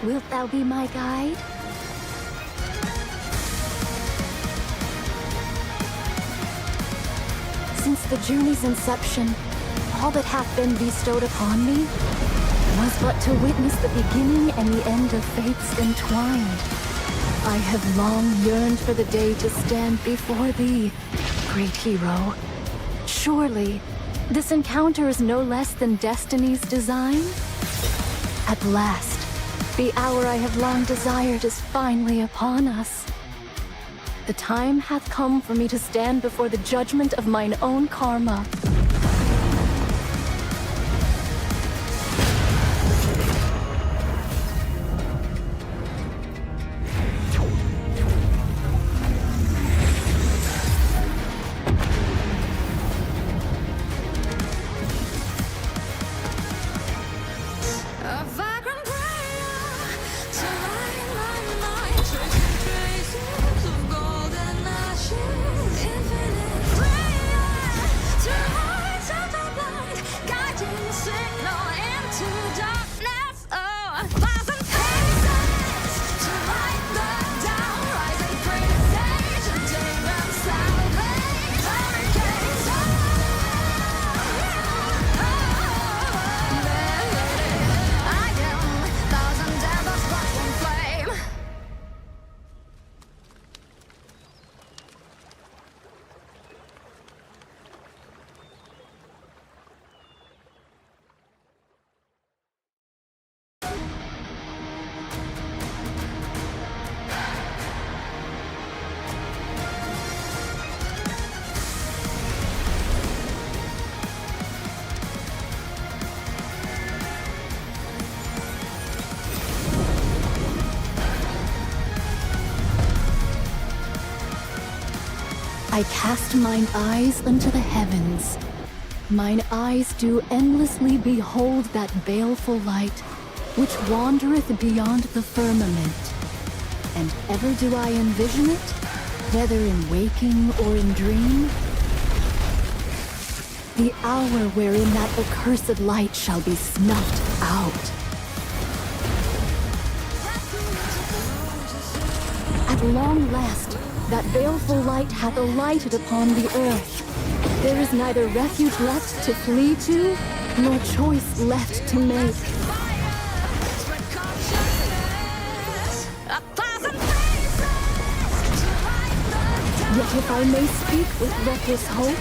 Wilt thou be my guide? Since the journey's inception, all that hath been bestowed upon me was but to witness the beginning and the end of fates entwined. I have long yearned for the day to stand before thee, great hero. Surely, this encounter is no less than destiny's design? At last, the hour I have long desired is finally upon us. The time hath come for me to stand before the judgment of mine own karma. I cast mine eyes unto the heavens. Mine eyes do endlessly behold that baleful light, which wandereth beyond the firmament. And ever do I envision it, whether in waking or in dream. The hour wherein that accursed light shall be snuffed out. At long last, that baleful light hath alighted upon the earth. There is neither refuge left to flee to, nor choice left to make. Yet if I may speak with reckless hope,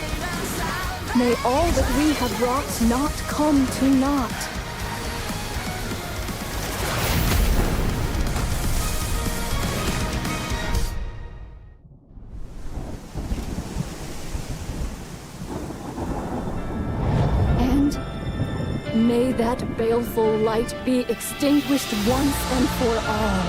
may all that we have wrought not come to naught. May that baleful light be extinguished once and for all.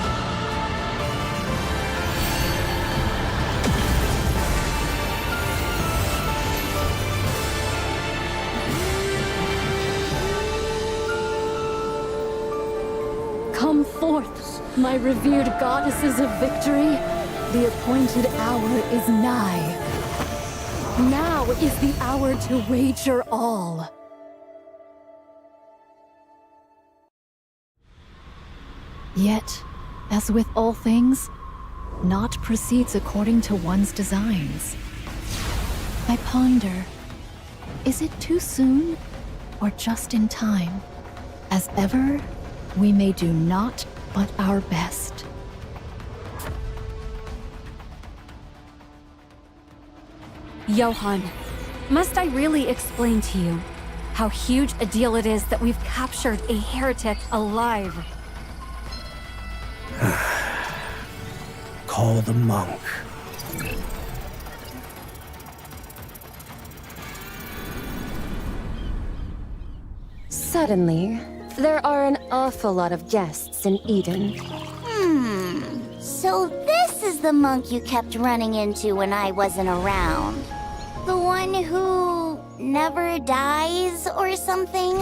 Come forth, my revered goddesses of victory. The appointed hour is nigh. Now is the hour to wager all. Yet, as with all things, naught proceeds according to one's designs. I ponder, is it too soon, or just in time? As ever, we may do naught but our best. Johann, must I really explain to you how huge a deal it is that we've captured a heretic alive? Call the monk. Suddenly, there are an awful lot of guests in Eden. So this is the monk you kept running into when I wasn't around. The one who never dies or something?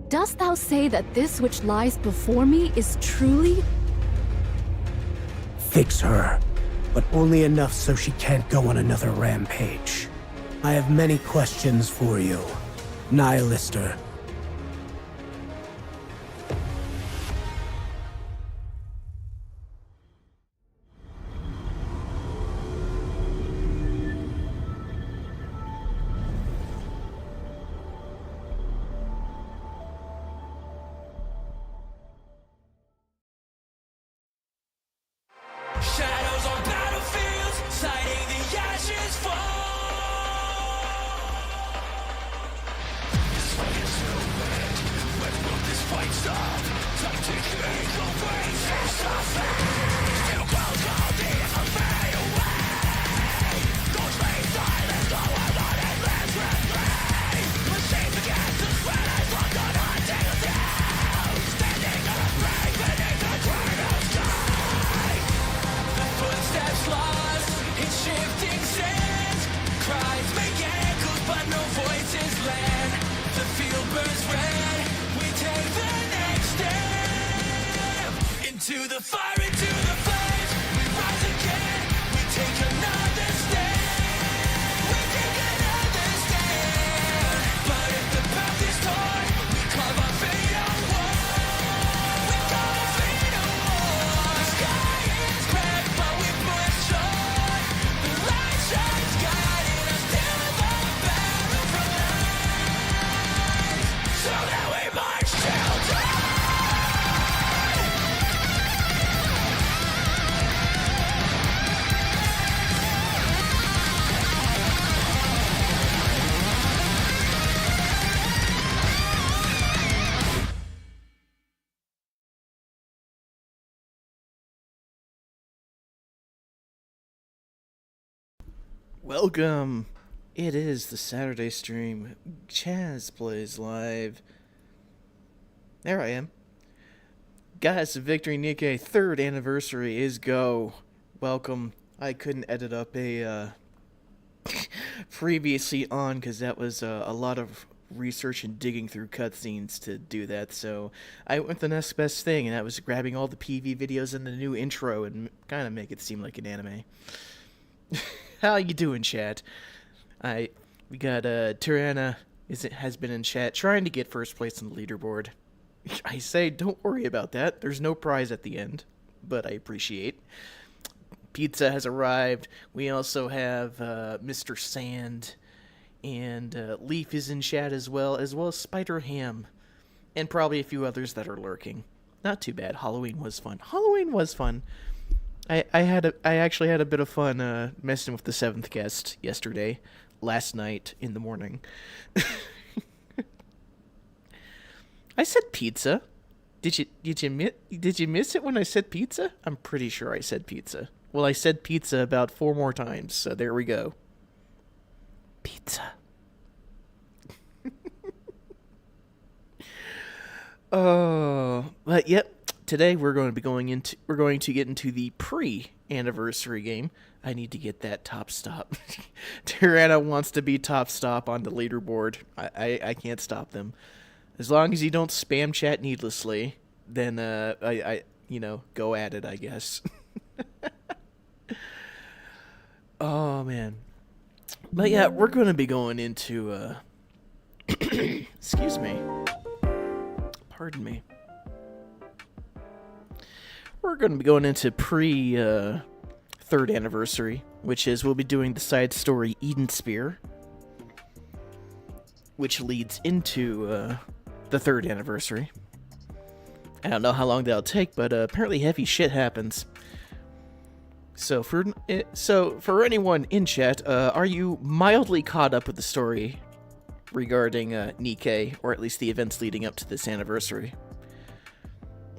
Dost thou say that this which lies before me is truly? Fix her, but only enough so she can't go on another rampage. I have many questions for you, Nihilister. Shadows on battlefields, sighting the ashes fall. This fight is no end. When will this fight stop? Time to create the waves and suffer. Still grows all the fade away. Don't stay silent, no one on it, let's replay. Machines against the sweat, I look on hunting us down. Standing afraid beneath the cradle sky. Footsteps lost in shifting sands. Cries make echoes, but no voices land. The field burns red. We take the next step into the fire, into the flames. We rise again. We take another step. We take another step. But if the path is torn, we carve our fate on war. We carve our fate on war. The sky is cracked, but we push on. The light shines, guiding us till the battlefront. So that we march till dawn. Welcome! It is the Saturday stream. Chaz plays live. There I am. Guys, the Victory Nikke 3rd anniversary is go. Welcome. I couldn't edit up a previously on because that was a lot of research and digging through cutscenes to do that, so I went with the next best thing, and that was grabbing all the PV videos and the new intro and kind of make it seem like an anime. How you doing, chat? We got Tirana has been in chat trying to get first place on the leaderboard. I say don't worry about that. There's no prize at the end, but I appreciate. Pizza has arrived. We also have Mr. Sand, and Leaf is in chat as well as Spider Ham, and probably a few others that are lurking. Not too bad. Halloween was fun. I actually had a bit of fun messing with the 7th guest yesterday, last night in the morning. I said pizza. Did you miss it when I said pizza? I'm pretty sure I said pizza. Well, I said pizza about 4 more times, so there we go. Pizza. Oh, but yep. Today we're going to get into the pre-anniversary game. I need to get that top stop. Tirana wants to be top stop on the leaderboard. I can't stop them. As long as you don't spam chat needlessly, then I go at it, I guess. Oh man. But yeah, we're going to be going into excuse me. Pardon me. We're going to be going into pre-3rd anniversary, which is we'll be doing the side story Eden Spear, which leads into the 3rd anniversary. I don't know how long that'll take, but apparently heavy shit happens. So for anyone in chat, are you mildly caught up with the story regarding Nikke, or at least the events leading up to this anniversary?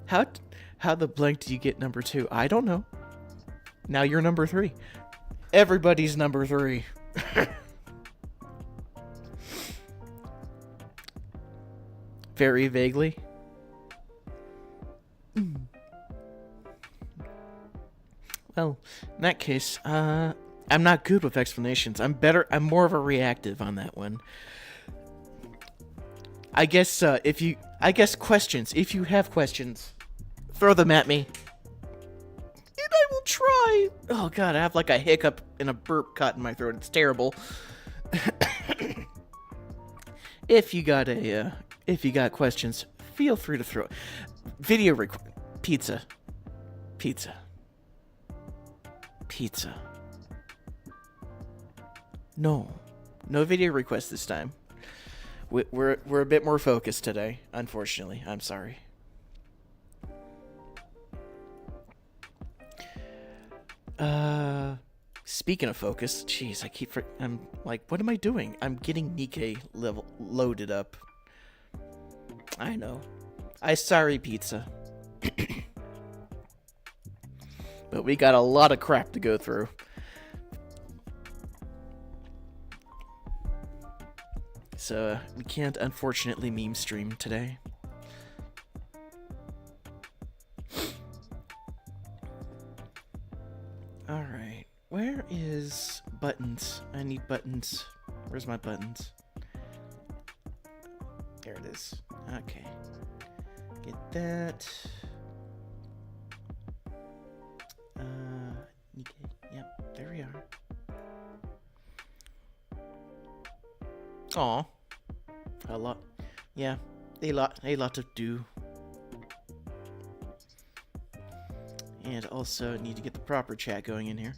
How the blank did you get number 2? I don't know. Now you're number 3. Everybody's number 3. Very vaguely. Well, in that case, I'm not good with explanations. I'm more of a reactive on that one. I guess, questions. If you have questions, throw them at me. And I will try. Oh god, I have like a hiccup and a burp caught in my throat. It's terrible. If you got questions, feel free to throw video pizza. No video requests this time. We're a bit more focused today, unfortunately. I'm sorry. Speaking of focus, jeez, I'm like, what am I doing? I'm getting Nikke loaded up. I know. Sorry, pizza. But we got a lot of crap to go through. So, we can't, unfortunately, meme stream today. Alright, where is buttons? I need buttons. Where's my buttons? There it is. Okay. Get that. Nikke. Yep, there we are. Aw. A lot. Yeah, a lot to do. And also need to get the proper chat going in here.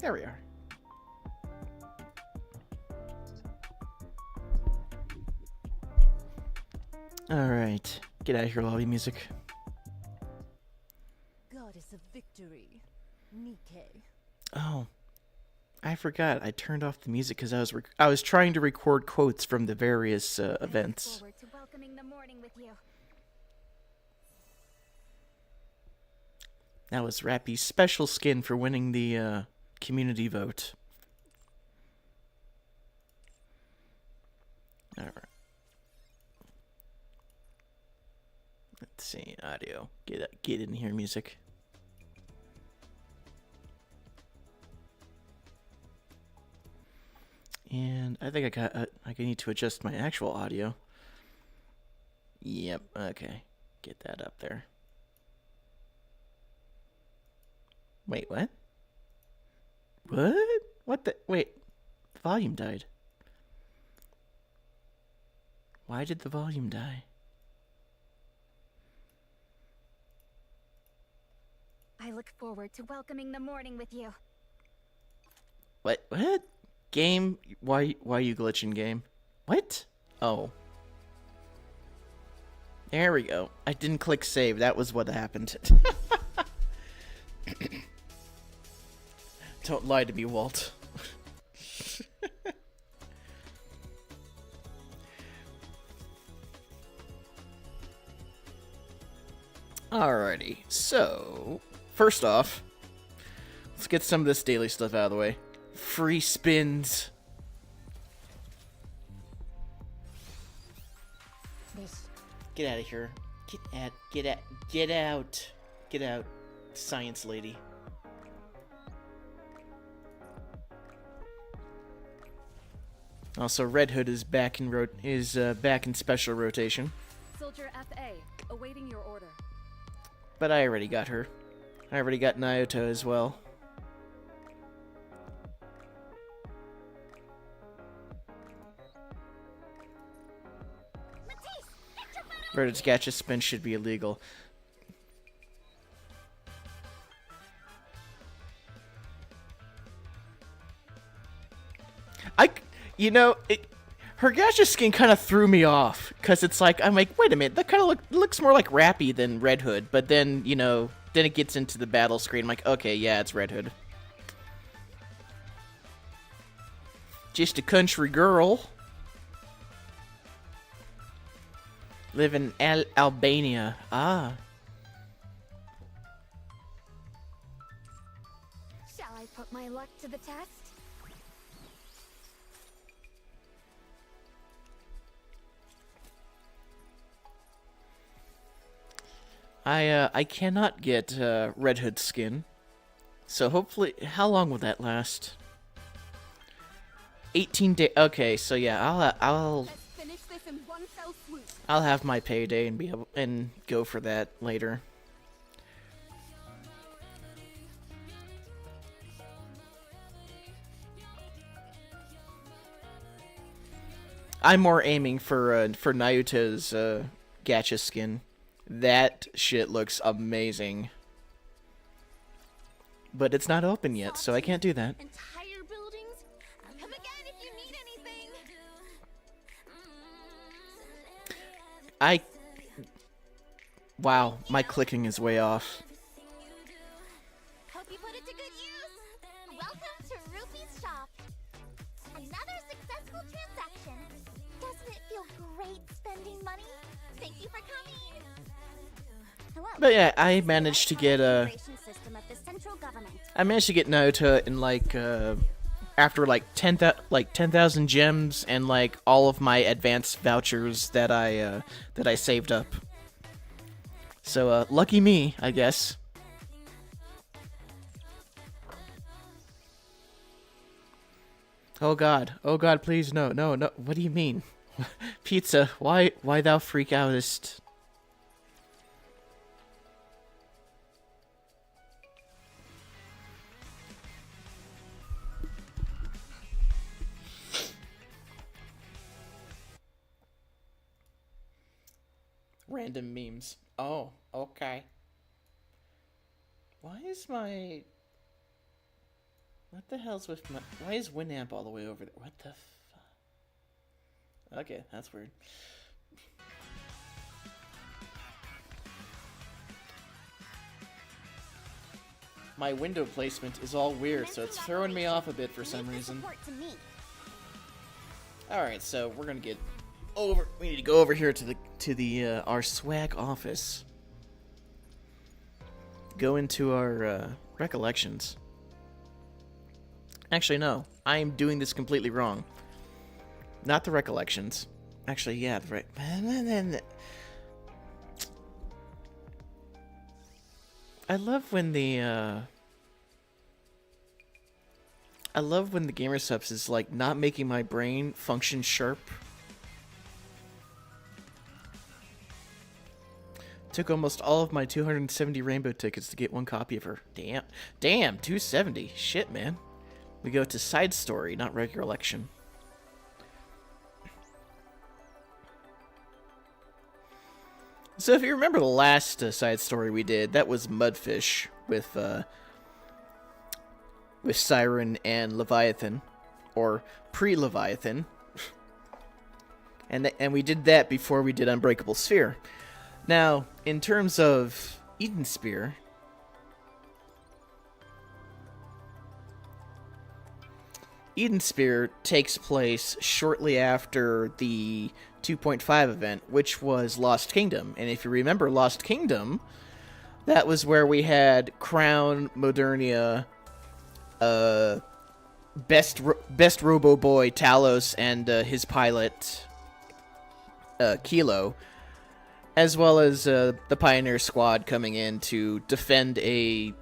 There we are. Alright. Get out of here, lobby music. Goddess of victory, Nikke. Oh. I forgot. I turned off the music because I was trying to record quotes from the various events. Forward to welcoming the morning with you. That was Rappy's special skin for winning the community vote. Alright. Let's see. Audio. Get in here, music. And I think I need to adjust my actual audio. Yep, okay. Get that up there. Wait, what? What? What the? Wait. The volume died. Why did the volume die? I look forward to welcoming the morning with you. What? What? Game? Why you glitching, game? What? Oh. There we go. I didn't click save. That was what happened. Don't lie to me, Walt. Alrighty. So, first off, let's get some of this daily stuff out of the way. Free spins. Get out of here. Get out, science lady. Also, Red Hood is back in special rotation. Soldier FA, awaiting your order. But I already got her. I already got Naoto as well. Reddit's gacha spin should be illegal. Her gacha skin kind of threw me off, because it's like, I'm like, wait a minute, that kind of looks more like Rappy than Red Hood, but then, then it gets into the battle screen, I'm like, okay, yeah, it's Red Hood. Just a country girl. Live in Albania. Ah. Shall I put my luck to the test? I cannot get Red Hood skin. So hopefully, how long will that last? 18 days. Okay, so yeah, I'll have my payday and be able and go for that later. I'm more aiming for Nayuta's gacha skin. That shit looks amazing. But it's not open yet, so I can't do that. Entire buildings? Come again if you need anything. Wow, my clicking is way off. Hope you put it to good use. Welcome to Rupee's shop. Another successful transaction. Doesn't it feel great spending money? Thank you for coming. Hello. But yeah, I managed to get Naruto in like after like 10,000 gems and like all of my advanced vouchers that I saved up. So lucky me, I guess. Oh god, please no. What do you mean? Pizza, why thou freak outest? Random memes. Oh, okay. Why is my... What the hell's with my... Why is Winamp all the way over there? What the fuck? Okay, that's weird. My window placement is all weird, so it's throwing me off a bit for some reason. Alright, so we're gonna get over... We need to go over here to the our swag office. Go into our recollections. Actually, no. I am doing this completely wrong. Not the recollections. Actually, yeah, the right... I love when the gamer subs is like not making my brain function sharp. Took almost all of my 270 rainbow tickets to get one copy of her. Damn, 270. Shit, man. We go to side story, not regular election. So if you remember the last side story we did, that was Mudfish with Siren and Leviathan, or pre-Leviathan, and we did that before we did Unbreakable Sphere. Now, in terms of Eden Spear, takes place shortly after the 2.5 event, which was Lost Kingdom. And if you remember Lost Kingdom, that was where we had Crown, Modernia, Best Robo Boy Talos and his pilot Kilo, as well as the Pioneer Squad coming in to defend a,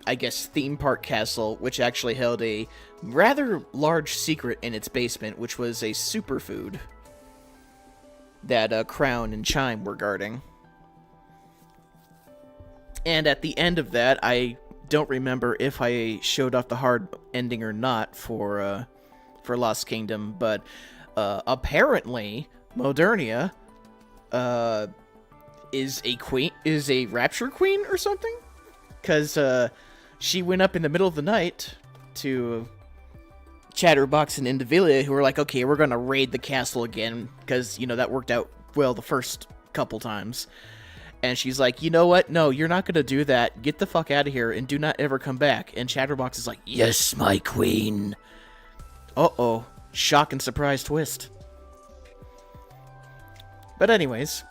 I guess, theme park castle, which actually held a rather large secret in its basement, which was a superfood that Crown and Chime were guarding. And at the end of that, I don't remember if I showed off the hard ending or not for Lost Kingdom, but apparently Modernia is a rapture queen or something, because she went up in the middle of the night to Chatterbox and Indivilia, who were like, okay, we're gonna raid the castle again, because, you know, that worked out well the first couple times. And she's like, you know what? No, you're not gonna do that. Get the fuck out of here and do not ever come back. And Chatterbox is like, yes, my queen. Uh-oh. Shock and surprise twist. But anyways,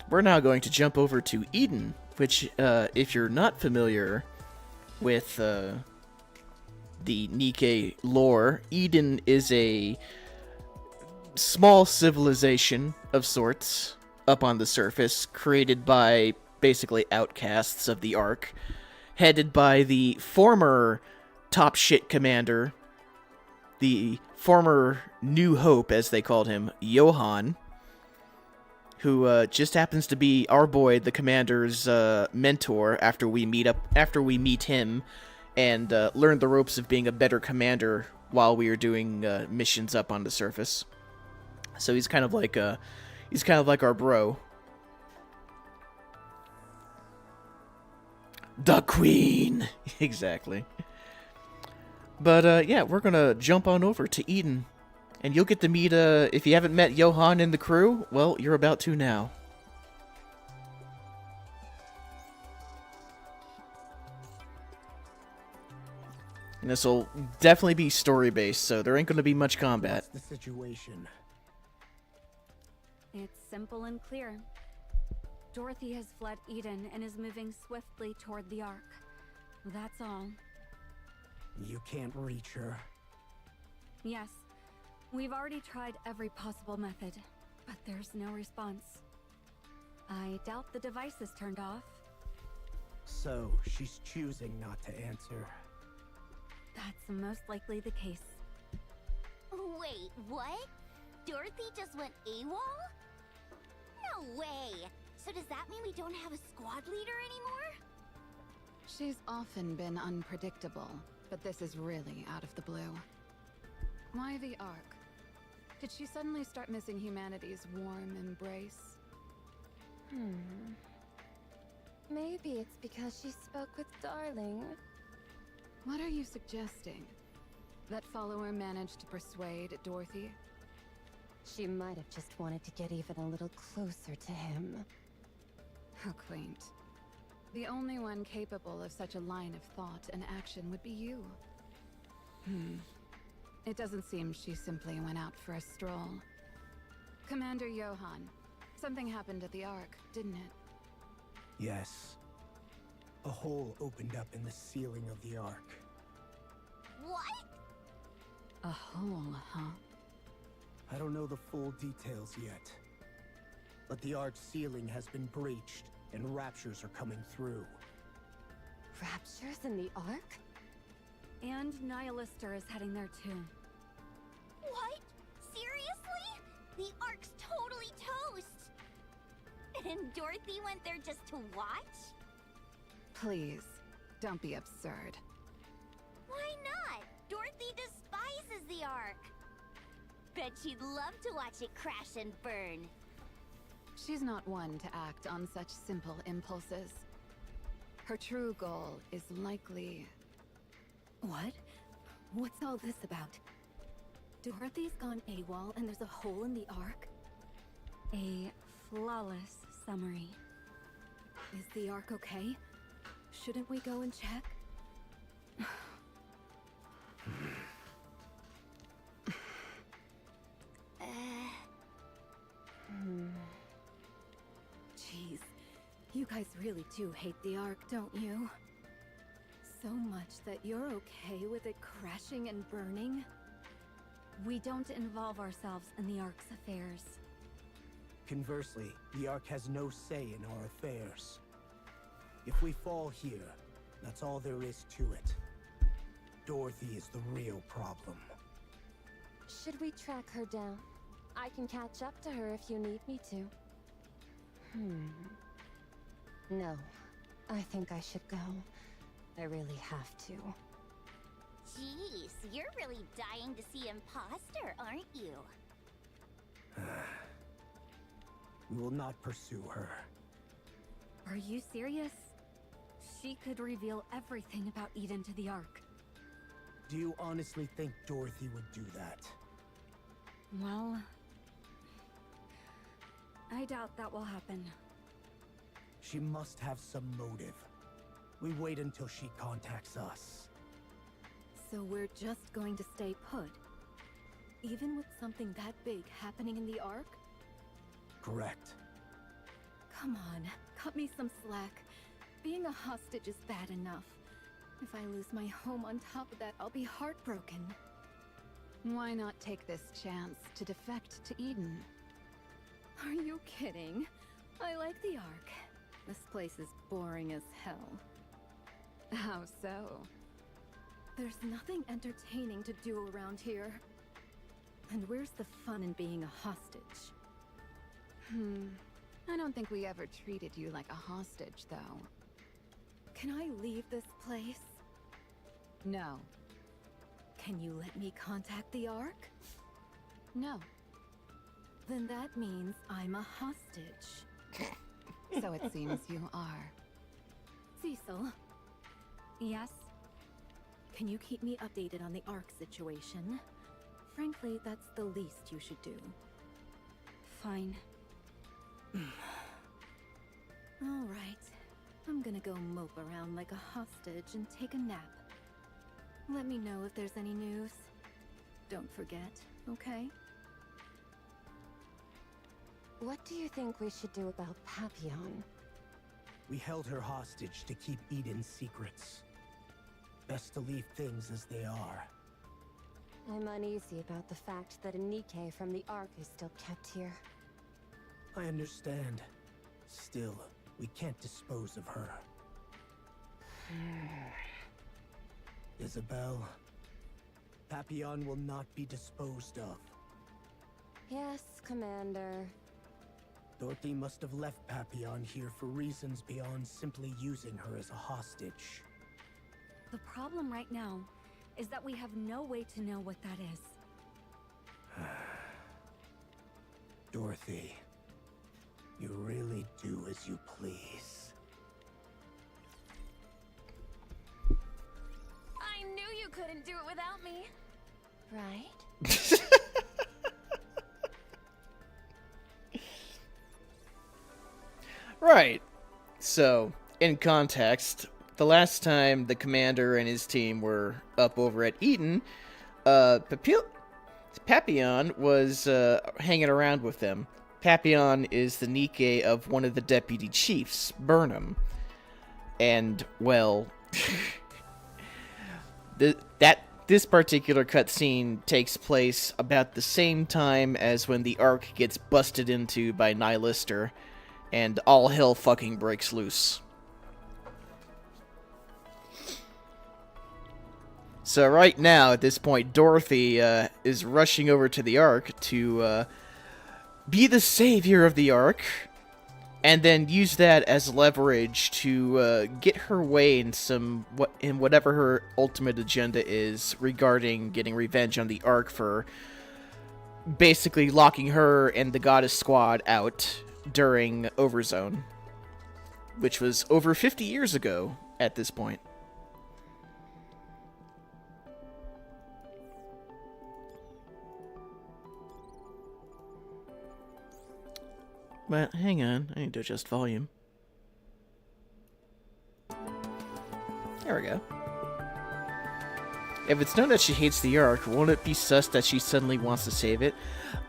we're now going to jump over to Eden, which, if you're not familiar with the Nikke lore, Eden is a small civilization of sorts up on the surface, created by basically outcasts of the Ark, headed by the former top shit commander, the former New Hope, as they called him, Johann, who just happens to be our boy, the commander's mentor. After we meet him, and learn the ropes of being a better commander while we are doing missions up on the surface. So he's kind of like our bro. The Queen! Exactly. But, yeah, we're gonna jump on over to Eden. And you'll get to meet, if you haven't met Johann and the crew, well, you're about to now. And this will definitely be story-based, so there ain't gonna be much combat. What's the situation? It's simple and clear. Dorothy has fled Eden and is moving swiftly toward the Ark. That's all. You can't reach her. Yes, we've already tried every possible method, but there's no response. I doubt the device is turned off. So, she's choosing not to answer. That's most likely the case. Wait, what? Dorothy just went AWOL? No way! So does that mean we don't have a squad leader anymore? She's often been unpredictable, but this is really out of the blue. Why the Ark? Did she suddenly start missing humanity's warm embrace? Maybe it's because she spoke with Darling. What are you suggesting? That follower managed to persuade Dorothy? She might have just wanted to get even a little closer to him. How quaint. The only one capable of such a line of thought and action would be you. It doesn't seem she simply went out for a stroll. Commander Johann, something happened at the Ark, didn't it? Yes. A hole opened up in the ceiling of the Ark. What? A hole, huh? I don't know the full details yet. But the Ark's ceiling has been breached, and raptures are coming through. Raptures in the Ark? And Nihilister is heading there too. What? Seriously? The Ark's totally toast! And Dorothy went there just to watch? Please, don't be absurd. Why not? Dorothy despises the Ark. Bet she'd love to watch it crash and burn. She's not one to act on such simple impulses. Her true goal is likely... What? What's all this about? Dorothy's gone AWOL and there's a hole in the Ark? A flawless summary. Is the Ark okay? Shouldn't we go and check? Jeez, you guys really do hate the Ark, don't you? So much that you're okay with it crashing and burning? We don't involve ourselves in the Ark's affairs. Conversely, the Ark has no say in our affairs. If we fall here, that's all there is to it. Dorothy is the real problem. Should we track her down? I can catch up to her if you need me to. No, I think I should go. I really have to. Jeez, you're really dying to see Imposter, aren't you? We will not pursue her. Are you serious? She could reveal everything about Eden to the Ark. Do you honestly think Dorothy would do that? Well, I doubt that will happen. She must have some motive. We wait until she contacts us. So we're just going to stay put? Even with something that big happening in the Ark? Correct. Come on, cut me some slack. Being a hostage is bad enough. If I lose my home on top of that, I'll be heartbroken. Why not take this chance to defect to Eden? Are you kidding? I like the Ark. This place is boring as hell. How so? There's nothing entertaining to do around here. And where's the fun in being a hostage? I don't think we ever treated you like a hostage, though. Can I leave this place? No. Can you let me contact the Ark? No. Then that means I'm a hostage. So it seems you are. Cecil, Yes? can you keep me updated on the Ark situation? Frankly, that's the least you should do. Fine. Alright. I'm gonna go mope around like a hostage and take a nap. Let me know if there's any news. Don't forget, okay? What do you think we should do about Papillon? We held her hostage to keep Eden's secrets. Best to leave things as they are. I'm uneasy about the fact that a Nikke from the Ark is still kept here. I understand. Still, we can't dispose of her. Isabel, Papillon will not be disposed of. Yes, Commander. Dorothy must have left Papillon here for reasons beyond simply using her as a hostage. The problem right now is that we have no way to know what that is. Dorothy, you really do as you please. I knew you couldn't do it without me. Right? Right. So, in context, the last time the commander and his team were up over at Eden, Papillon was hanging around with them. Papillon is the Nikke of one of the deputy chiefs, Burnham. And, well, this particular cutscene takes place about the same time as when the Ark gets busted into by Nihilister, and all hell fucking breaks loose. So right now, at this point, Dorothy is rushing over to the Ark to be the savior of the Ark, and then use that as leverage to get her way in whatever her ultimate agenda is regarding getting revenge on the Ark for basically locking her and the Goddess Squad out during Overzone, which was over 50 years ago at this point. But hang on, I need to adjust volume. There we go. If it's known that she hates the Ark, won't it be sus that she suddenly wants to save it?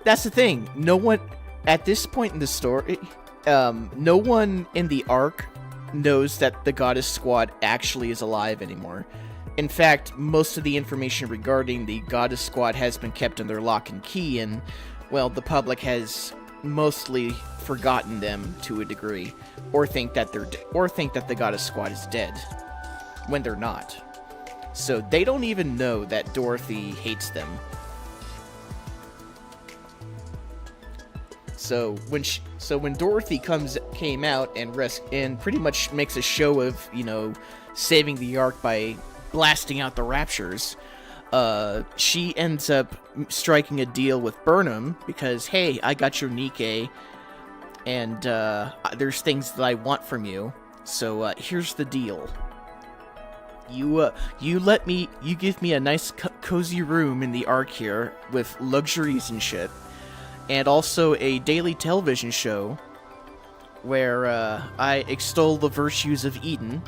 That's the thing. No one, at this point in the story, no one in the Ark knows that the Goddess Squad actually is alive anymore. In fact, most of the information regarding the Goddess Squad has been kept under lock and key, and, well, the public has mostly forgotten them to a degree, or think that the Goddess Squad is dead, when they're not. So they don't even know that Dorothy hates them. So when Dorothy came out and pretty much makes a show of, saving the Ark by blasting out the Raptures, she ends up striking a deal with Burnham because, hey, I got your Nikke, and there's things that I want from you. So here's the deal. You give me a nice cozy room in the Ark here with luxuries and shit, and also a daily television show where I extol the virtues of Eden.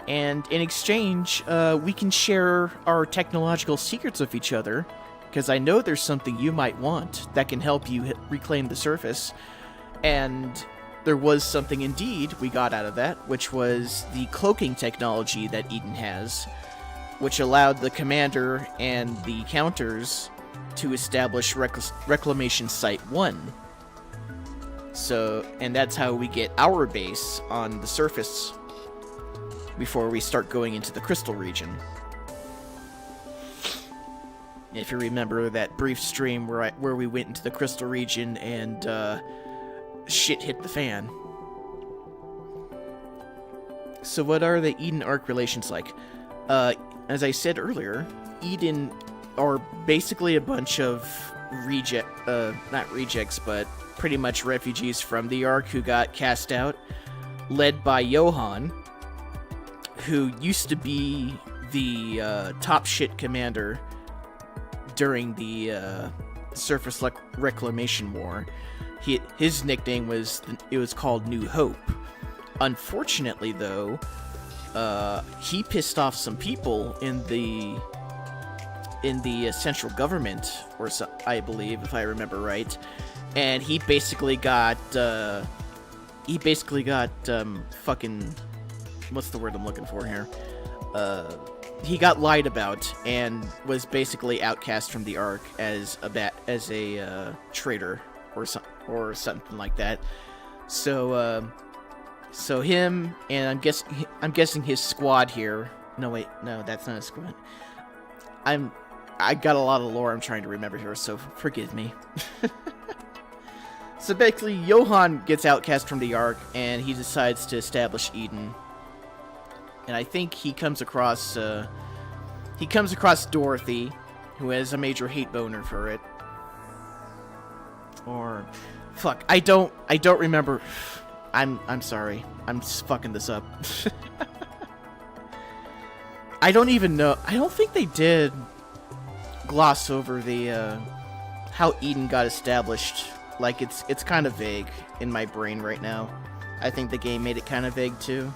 And in exchange, we can share our technological secrets with each other, because I know there's something you might want that can help you reclaim the surface. And there was something indeed we got out of that, which was the cloaking technology that Eden has, which allowed the commander and the counters to establish Reclamation Site 1. So, and that's how we get our base on the surface before we start going into the crystal region. If you remember that brief stream where we went into the crystal region and shit hit the fan. So what are the Eden-Ark relations like? As I said earlier, Eden are basically a bunch of not rejects, but pretty much refugees from the Ark who got cast out, led by Johann, who used to be the top shit commander during the Surface Reclamation War. His nickname was called New Hope. Unfortunately, though, he pissed off some people in the central government, or so, I believe, if I remember right, and he basically got fucking, what's the word I'm looking for here? He got lied about and was basically outcast from the Ark as a traitor or something like that. So him and I'm guessing his squad here. No wait, no, that's not a squad. I got a lot of lore I'm trying to remember here, so forgive me. So basically, Johann gets outcast from the Ark and he decides to establish Eden. And I think he comes across Dorothy, who has a major hate boner for it. Or fuck, I don't remember. I'm sorry. I'm just fucking this up. I don't even know. I don't think they did gloss over the how Eden got established. Like it's kind of vague in my brain right now. I think the game made it kind of vague too.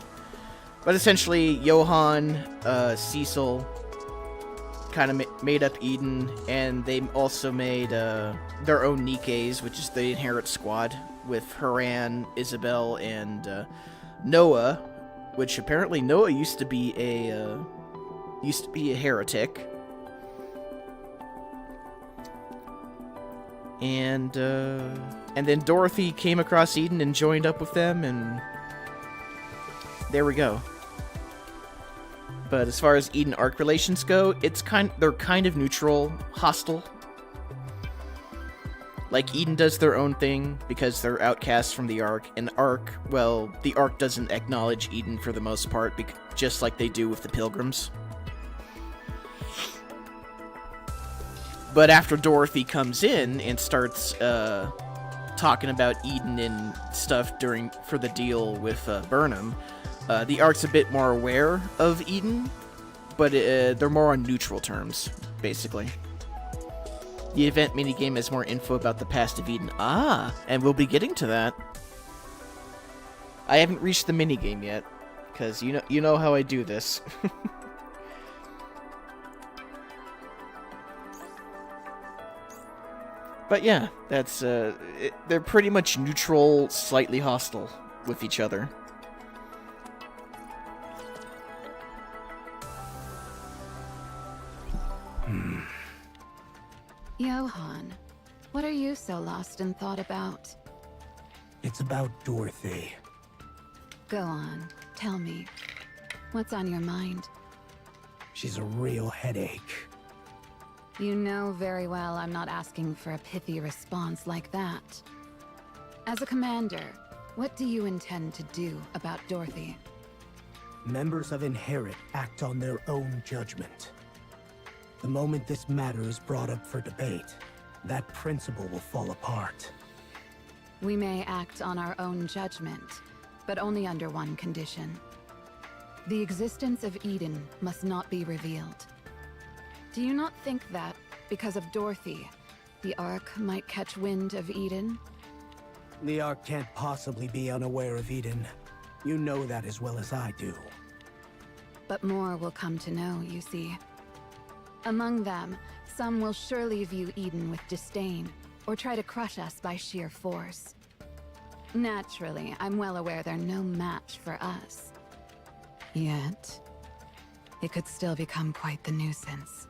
But essentially, Johann, Cecil kind of made up Eden, and they also made their own Nikkes, which is the Inherit Squad, with Haran, Isabel, and Noah, which apparently Noah used to be a heretic. And then Dorothy came across Eden and joined up with them, and there we go. But as far as Eden-Ark relations go, they're kind of neutral, hostile. Like, Eden does their own thing because they're outcasts from the Ark, and the Ark doesn't acknowledge Eden for the most part, just like they do with the Pilgrims. But after Dorothy comes in and starts talking about Eden and stuff for the deal with Burnham, the Ark's a bit more aware of Eden, but they're more on neutral terms, basically. The event minigame has more info about the past of Eden. And we'll be getting to that. I haven't reached the minigame yet, because you know how I do this. But yeah, that's they're pretty much neutral, slightly hostile with each other. Johann, what are you so lost in thought about? It's about Dorothy. Go on, tell me. What's on your mind? She's a real headache. You know very well I'm not asking for a pithy response like that. As a commander, what do you intend to do about Dorothy? Members of Inherit act on their own judgment. The moment this matter is brought up for debate, that principle will fall apart. We may act on our own judgment, but only under one condition. The existence of Eden must not be revealed. Do you not think that, because of Dorothy, the Ark might catch wind of Eden? The Ark can't possibly be unaware of Eden. You know that as well as I do. But more will come to know, you see. Among them, some will surely view Eden with disdain, or try to crush us by sheer force. Naturally, I'm well aware they're no match for us. Yet, it could still become quite the nuisance.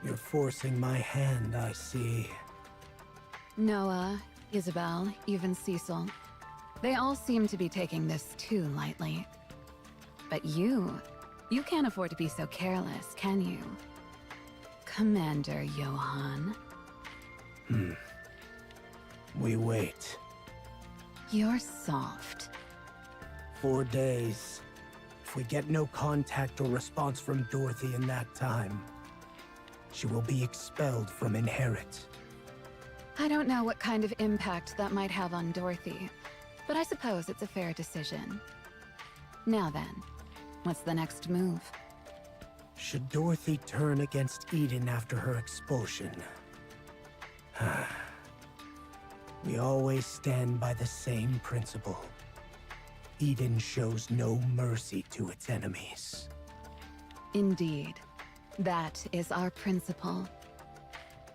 You're forcing my hand, I see. Noah, Isabel, even Cecil. They all seem to be taking this too lightly. But you can't afford to be so careless, can you? Commander Johann. We wait. You're soft. 4 days. If we get no contact or response from Dorothy in that time, she will be expelled from Inherit. I don't know what kind of impact that might have on Dorothy, but I suppose it's a fair decision. Now then, what's the next move? Should Dorothy turn against Eden after her expulsion? We always stand by the same principle. Eden shows no mercy to its enemies. Indeed. That is our principle.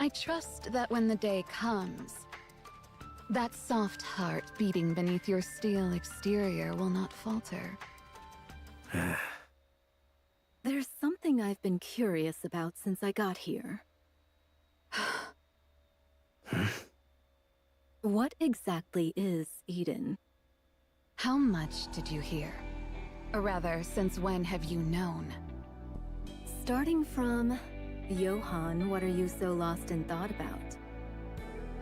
I trust that when the day comes, that soft heart beating beneath your steel exterior will not falter. There's something I've been curious about since I got here. What exactly is Eden? How much did you hear? Or rather, since when have you known? Starting from... Johann, what are you so lost in thought about?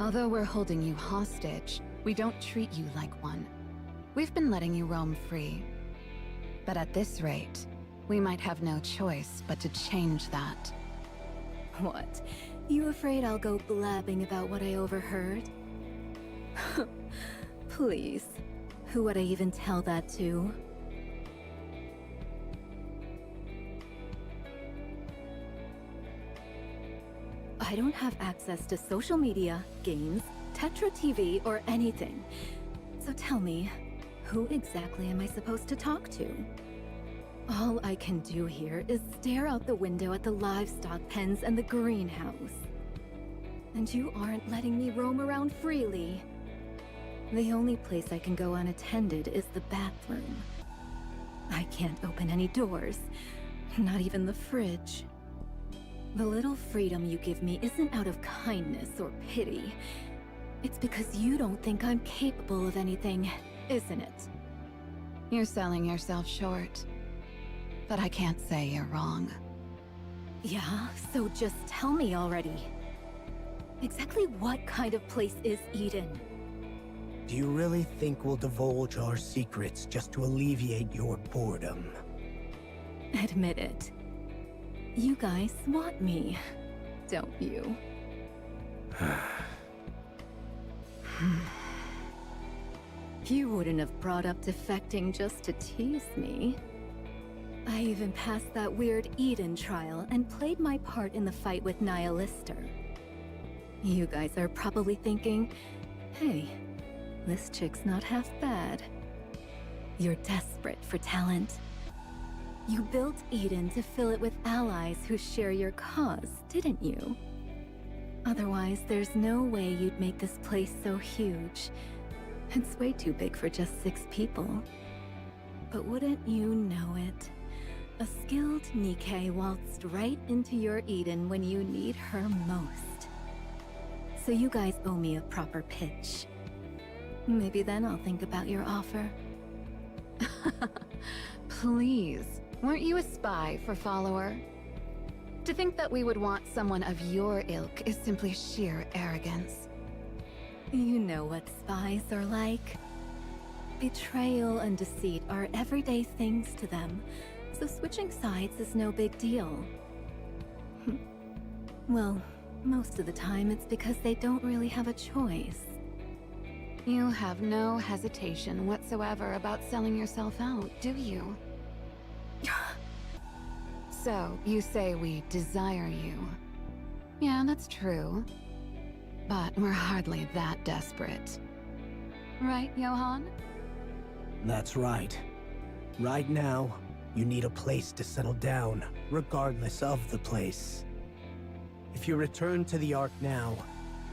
Although we're holding you hostage, we don't treat you like one. We've been letting you roam free. But at this rate, we might have no choice but to change that. What? You afraid I'll go blabbing about what I overheard? Please. Who would I even tell that to? I don't have access to social media, games, Tetra TV, or anything. So tell me, who exactly am I supposed to talk to? All I can do here is stare out the window at the livestock pens and the greenhouse. And you aren't letting me roam around freely. The only place I can go unattended is the bathroom. I can't open any doors, not even the fridge. The little freedom you give me isn't out of kindness or pity. It's because you don't think I'm capable of anything, isn't it? You're selling yourself short. But I can't say you're wrong. Yeah, so just tell me already. Exactly what kind of place is Eden? Do you really think we'll divulge our secrets just to alleviate your boredom? Admit it. You guys want me, don't you? You wouldn't have brought up defecting just to tease me. I even passed that weird Eden trial and played my part in the fight with Nihilister. You guys are probably thinking, hey, this chick's not half bad. You're desperate for talent. You built Eden to fill it with allies who share your cause, didn't you? Otherwise, there's no way you'd make this place so huge. It's way too big for just 6 people. But wouldn't you know it? A skilled Nikke waltzed right into your Eden when you need her most. So you guys owe me a proper pitch. Maybe then I'll think about your offer. Please, weren't you a spy for Follower? To think that we would want someone of your ilk is simply sheer arrogance. You know what spies are like. Betrayal and deceit are everyday things to them, so switching sides is no big deal. Well, most of the time it's because they don't really have a choice. You have no hesitation whatsoever about selling yourself out, do you? So, you say we desire you. Yeah, that's true. But we're hardly that desperate. Right, Johann? That's right. Right now, you need a place to settle down, regardless of the place. If you return to the Ark now,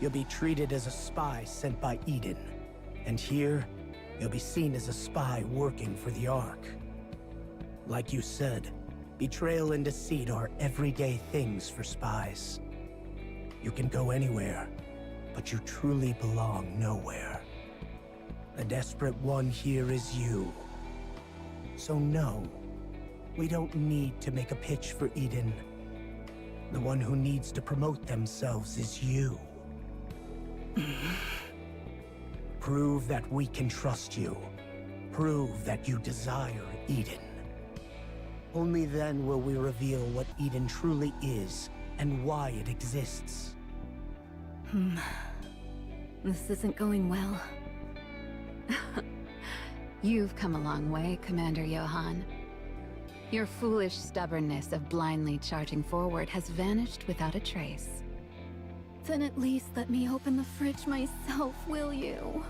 you'll be treated as a spy sent by Eden. And here, you'll be seen as a spy working for the Ark. Like you said, betrayal and deceit are everyday things for spies. You can go anywhere, but you truly belong nowhere. The desperate one here is you. So no, we don't need to make a pitch for Eden. The one who needs to promote themselves is you. Prove that we can trust you. Prove that you desire Eden. Only then will we reveal what Eden truly is and why it exists. This isn't going well. You've come a long way, Commander Johann. Your foolish stubbornness of blindly charging forward has vanished without a trace. Then at least let me open the fridge myself, will you?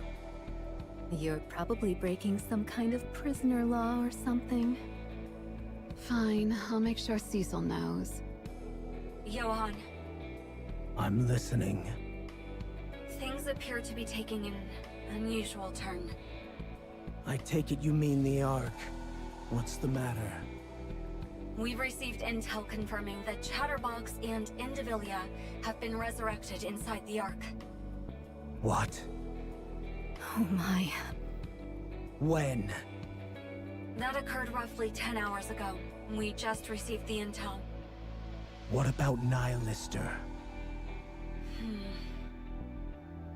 You're probably breaking some kind of prisoner law or something. Fine, I'll make sure Cecil knows. Johann, I'm listening. things appear to be taking an unusual turn. I take it you mean the Ark. What's the matter? We've received intel confirming that Chatterbox and Indivilia have been resurrected inside the Ark. What? Oh my. When? That occurred roughly 10 hours ago. We just received the intel. What about Nihilister?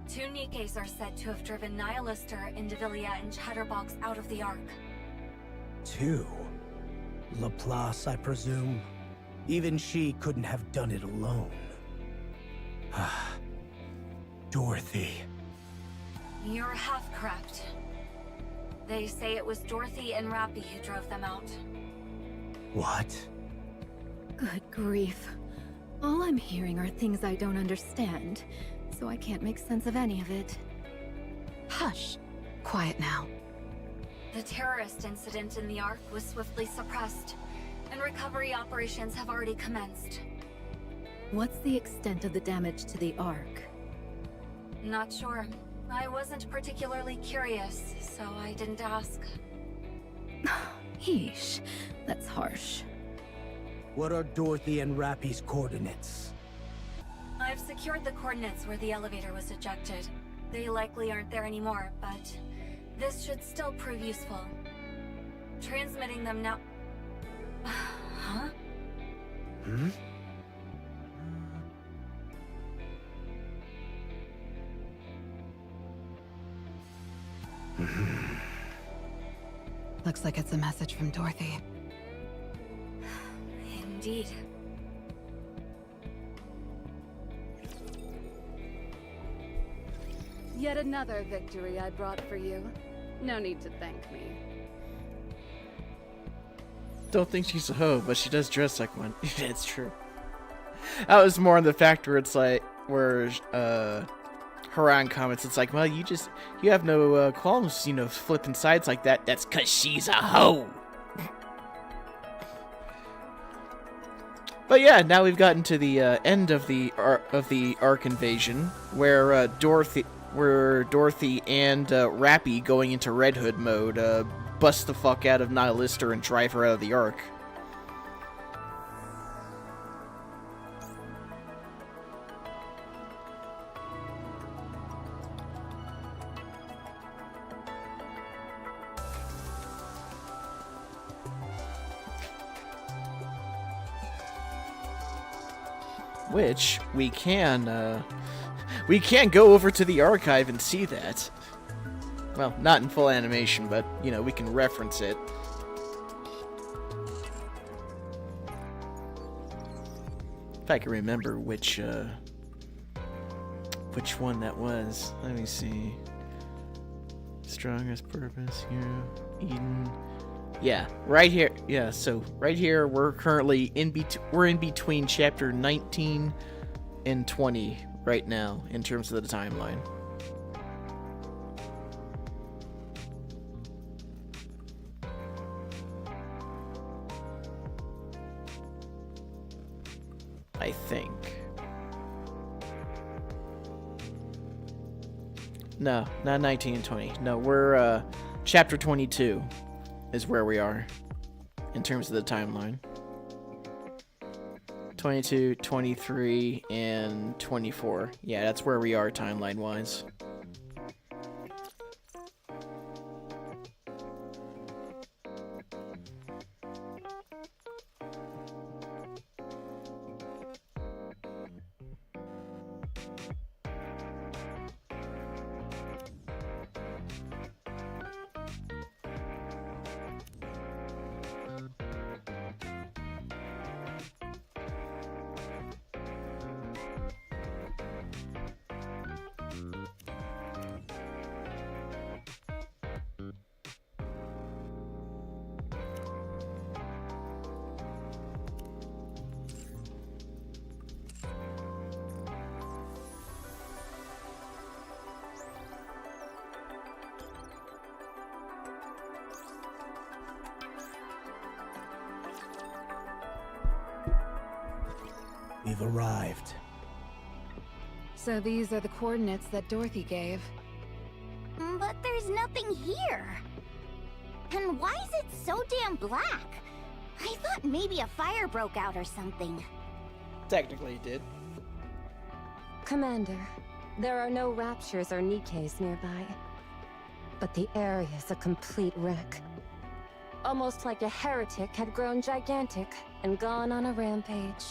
Two Nikkes are said to have driven Nihilister, Indivilia, and Chatterbox out of the Ark. Two? Laplace, I presume? Even she couldn't have done it alone. Dorothy. You're half correct. They say it was Dorothy and Rappy who drove them out. What? Good grief. All I'm hearing are things I don't understand, so I can't make sense of any of it. Hush! Quiet now. The terrorist incident in the Ark was swiftly suppressed, and recovery operations have already commenced. What's the extent of the damage to the Ark? Not sure. I wasn't particularly curious, so I didn't ask. Yeesh, that's harsh. What are Dorothy and Rappy's coordinates? I've secured the coordinates where the elevator was ejected. They likely aren't there anymore, but this should still prove useful. Transmitting them now... Huh? Hmm? Looks like it's a message from Dorothy. Indeed. Yet another victory I brought for you. No need to thank me. Don't think she's a hoe, but she does dress like one. It's true. That was more on the fact where it's like, where, Haran comments, it's like, well, you have no, qualms, flipping sides like that. That's 'cause she's a hoe. But yeah, now we've gotten to the, end of the Ark invasion, where, Dorothy and, Rappy going into Red Hood mode, bust the fuck out of Nihilister and drive her out of the Ark. Which we can go over to the archive and see that. Well, not in full animation, but, we can reference it. If I can remember which one that was. Let me see. Strongest purpose, hero, Eden. Yeah, right here. Yeah, so right here we're currently in between chapter 19 and 20 right now in terms of the timeline. I think. No, not 19 and 20. No, we're chapter 22 is where we are in terms of the timeline. 22, 23, and 24. Yeah, that's where we are timeline-wise. We've arrived. So these are the coordinates that Dorothy gave. But there's nothing here. And why is it so damn black? I thought maybe a fire broke out or something. Technically it did. Commander, there are no raptures or Nikkes nearby. But the area's a complete wreck. Almost like a heretic had grown gigantic and gone on a rampage.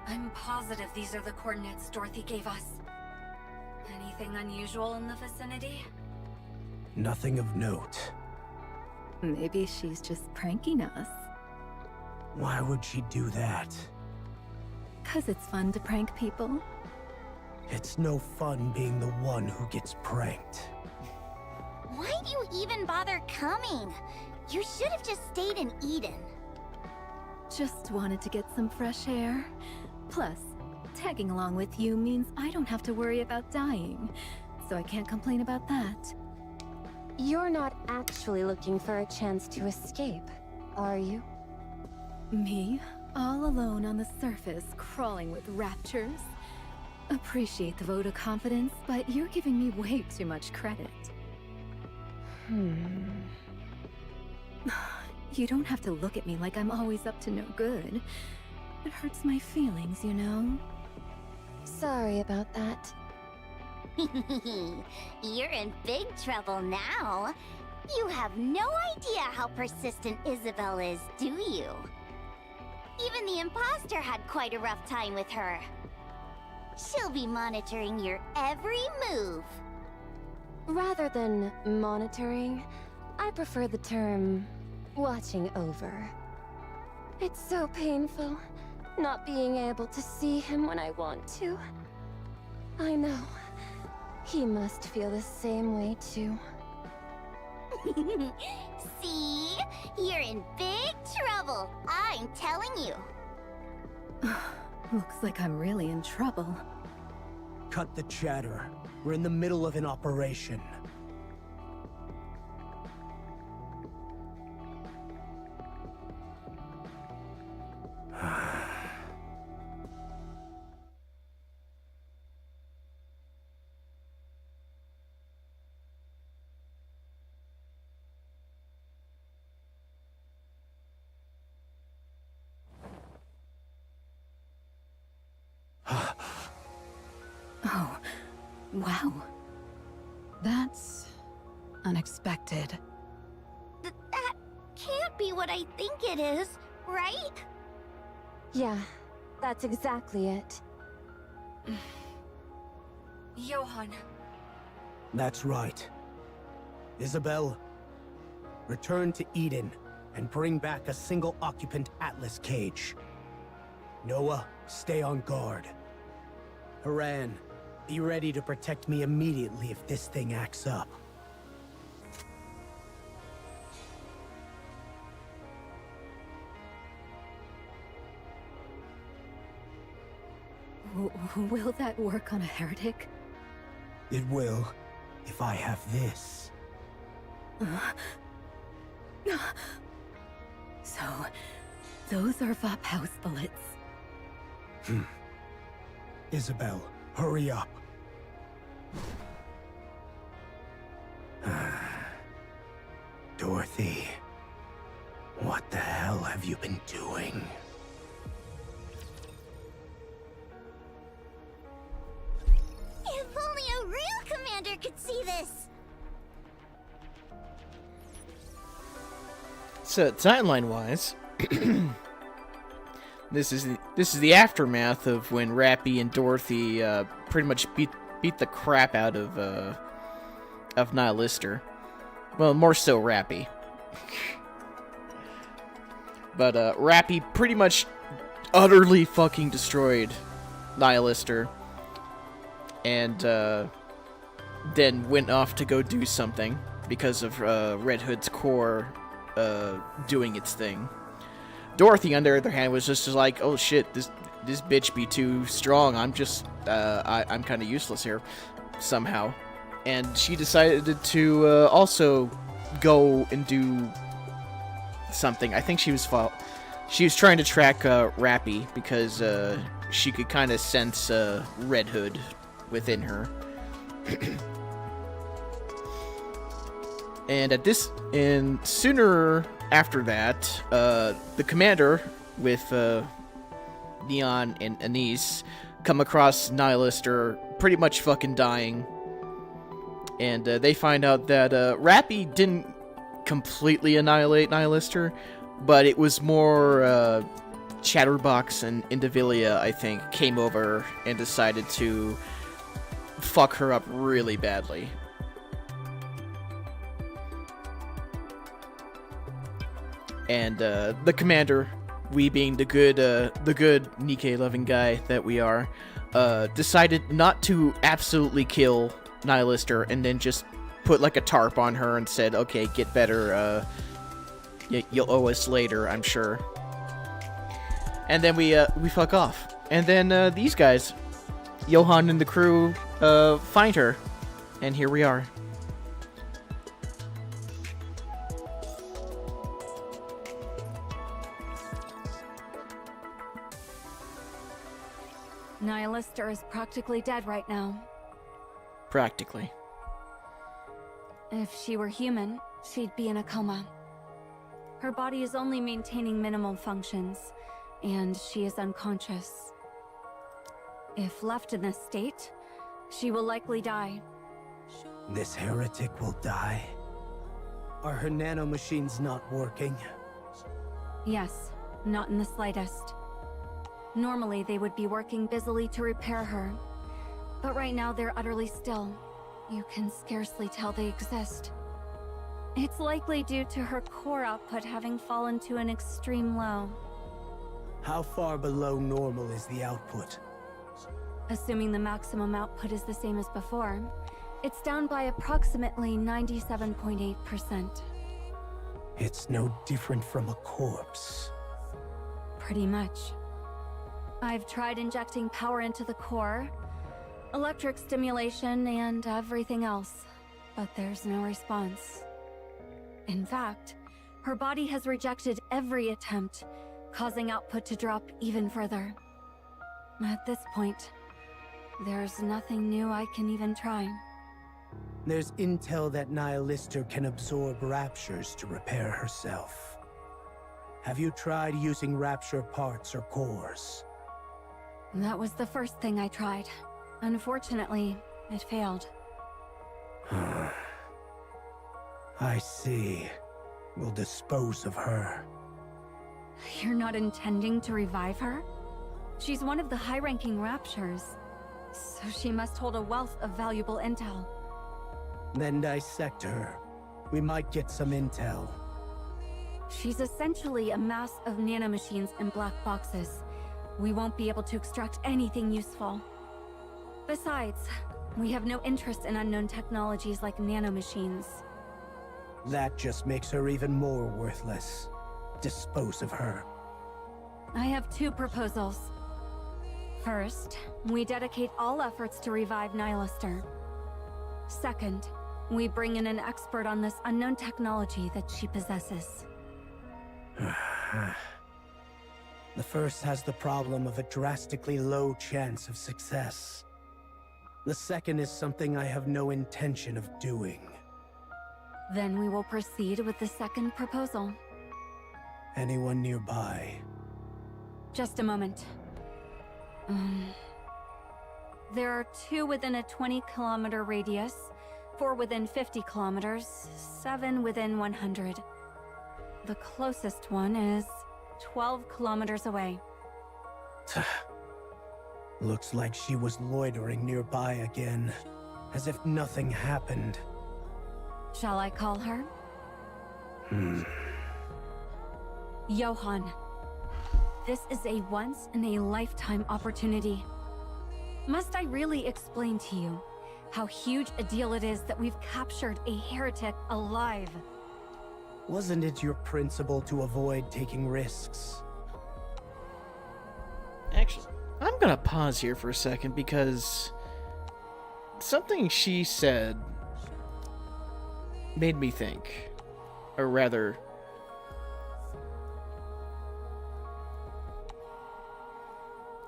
I'm positive these are the coordinates Dorothy gave us. Anything unusual in the vicinity? Nothing of note. Maybe she's just pranking us. Why would she do that? 'Cause it's fun to prank people. It's no fun being the one who gets pranked. Why'd you even bother coming? You should have just stayed in Eden. Just wanted to get some fresh air. Plus, tagging along with you means I don't have to worry about dying. So I can't complain about that. You're not actually looking for a chance to escape, are you? Me? All alone on the surface, crawling with raptures? Appreciate the vote of confidence, but you're giving me way too much credit. You don't have to look at me like I'm always up to no good. It hurts my feelings, you know? Sorry about that. You're in big trouble now. You have no idea how persistent Isabel is, do you? Even the imposter had quite a rough time with her. She'll be monitoring your every move. Rather than monitoring, I prefer the term watching over. It's so painful, not being able to see him when I want to. I know. He must feel the same way too. See? You're in big trouble, I'm telling you. Looks like I'm really in trouble. Cut the chatter. We're in the middle of an operation. Oh, wow. That's unexpected. That can't be what I think it is, right? Yeah, that's exactly it. Johan. That's right. Isabel, return to Eden and bring back a single occupant Atlas cage. Noah, stay on guard. Haran, be ready to protect me immediately if this thing acts up. Will that work on a heretic? It will, if I have this. So, those are Vop house bullets. Isabel, hurry up. Dorothy, what the hell hell have you been doing? If only a real commander could see this! So timeline-wise, this is the aftermath of when Rappy and Dorothy pretty much beat the crap out of Nihilister. Well, more so Rappy. But Rappy pretty much utterly fucking destroyed Nihilister, and then went off to go do something because of Red Hood's core doing its thing. Dorothy, on the other hand, was just like, oh shit, this bitch be too strong. I'm just I'm kind of useless here somehow, and she decided to also go and do something. I think she was trying to track Rappy because she could kind of sense Red Hood within her. And sooner after that, the commander with Neon and Anise come across Nihilister pretty much fucking dying, and they find out that Rappy didn't completely annihilate Nihilister, but it was more Chatterbox and Indivilia, I think, came over and decided to fuck her up really badly. And the commander, we being the good Nikke loving guy that we are, decided not to absolutely kill Nihilister, and then just put like a tarp on her and said, okay, get better, you'll owe us later, I'm sure. And then we fuck off. And then these guys, Johan and the crew, find her, and here we are. Nihilister is practically dead right now. Practically. If she were human, she'd be in a coma. Her body is only maintaining minimal functions, and she is unconscious. If left in this state, she will likely die. This heretic will die? Are her nanomachines not working? Yes, not in the slightest. Normally, they would be working busily to repair her, but right now they're utterly still. You can scarcely tell they exist. It's likely due to her core output having fallen to an extreme low. How far below normal is the output? Assuming the maximum output is the same as before, it's down by approximately 97.8%. It's no different from a corpse. Pretty much. I've tried injecting power into the core, electric stimulation, and everything else, but there's no response. In fact, her body has rejected every attempt, causing output to drop even further. At this point, there's nothing new I can even try. There's intel that Nihilister can absorb raptures to repair herself. Have you tried using rapture parts or cores? That was the first thing I tried. Unfortunately, it failed. I see. We'll dispose of her. You're not intending to revive her? She's one of the high-ranking raptures, so she must hold a wealth of valuable intel. Then dissect her. We might get some intel. She's essentially a mass of nanomachines in black boxes. We won't be able to extract anything useful. Besides, we have no interest in unknown technologies like nanomachines. That just makes her even more worthless. Dispose of her. I have two proposals. First, we dedicate all efforts to revive Nihilister. Second, we bring in an expert on this unknown technology that she possesses. The first has the problem of a drastically low chance of success. The second is something I have no intention of doing. Then we will proceed with the second proposal. Anyone nearby? Just a moment. There are 2 within a 20-kilometer radius, 4 within 50 kilometers, 7 within 100. The closest one is 12 kilometers away. Looks like she was loitering nearby again, as if nothing happened. Shall I call her? Johan. This is a once-in-a-lifetime opportunity. Must I really explain to you how huge a deal it is that we've captured a heretic alive? Wasn't it your principle to avoid taking risks? Actually, I'm gonna pause here for a second because something she said made me think. Or rather,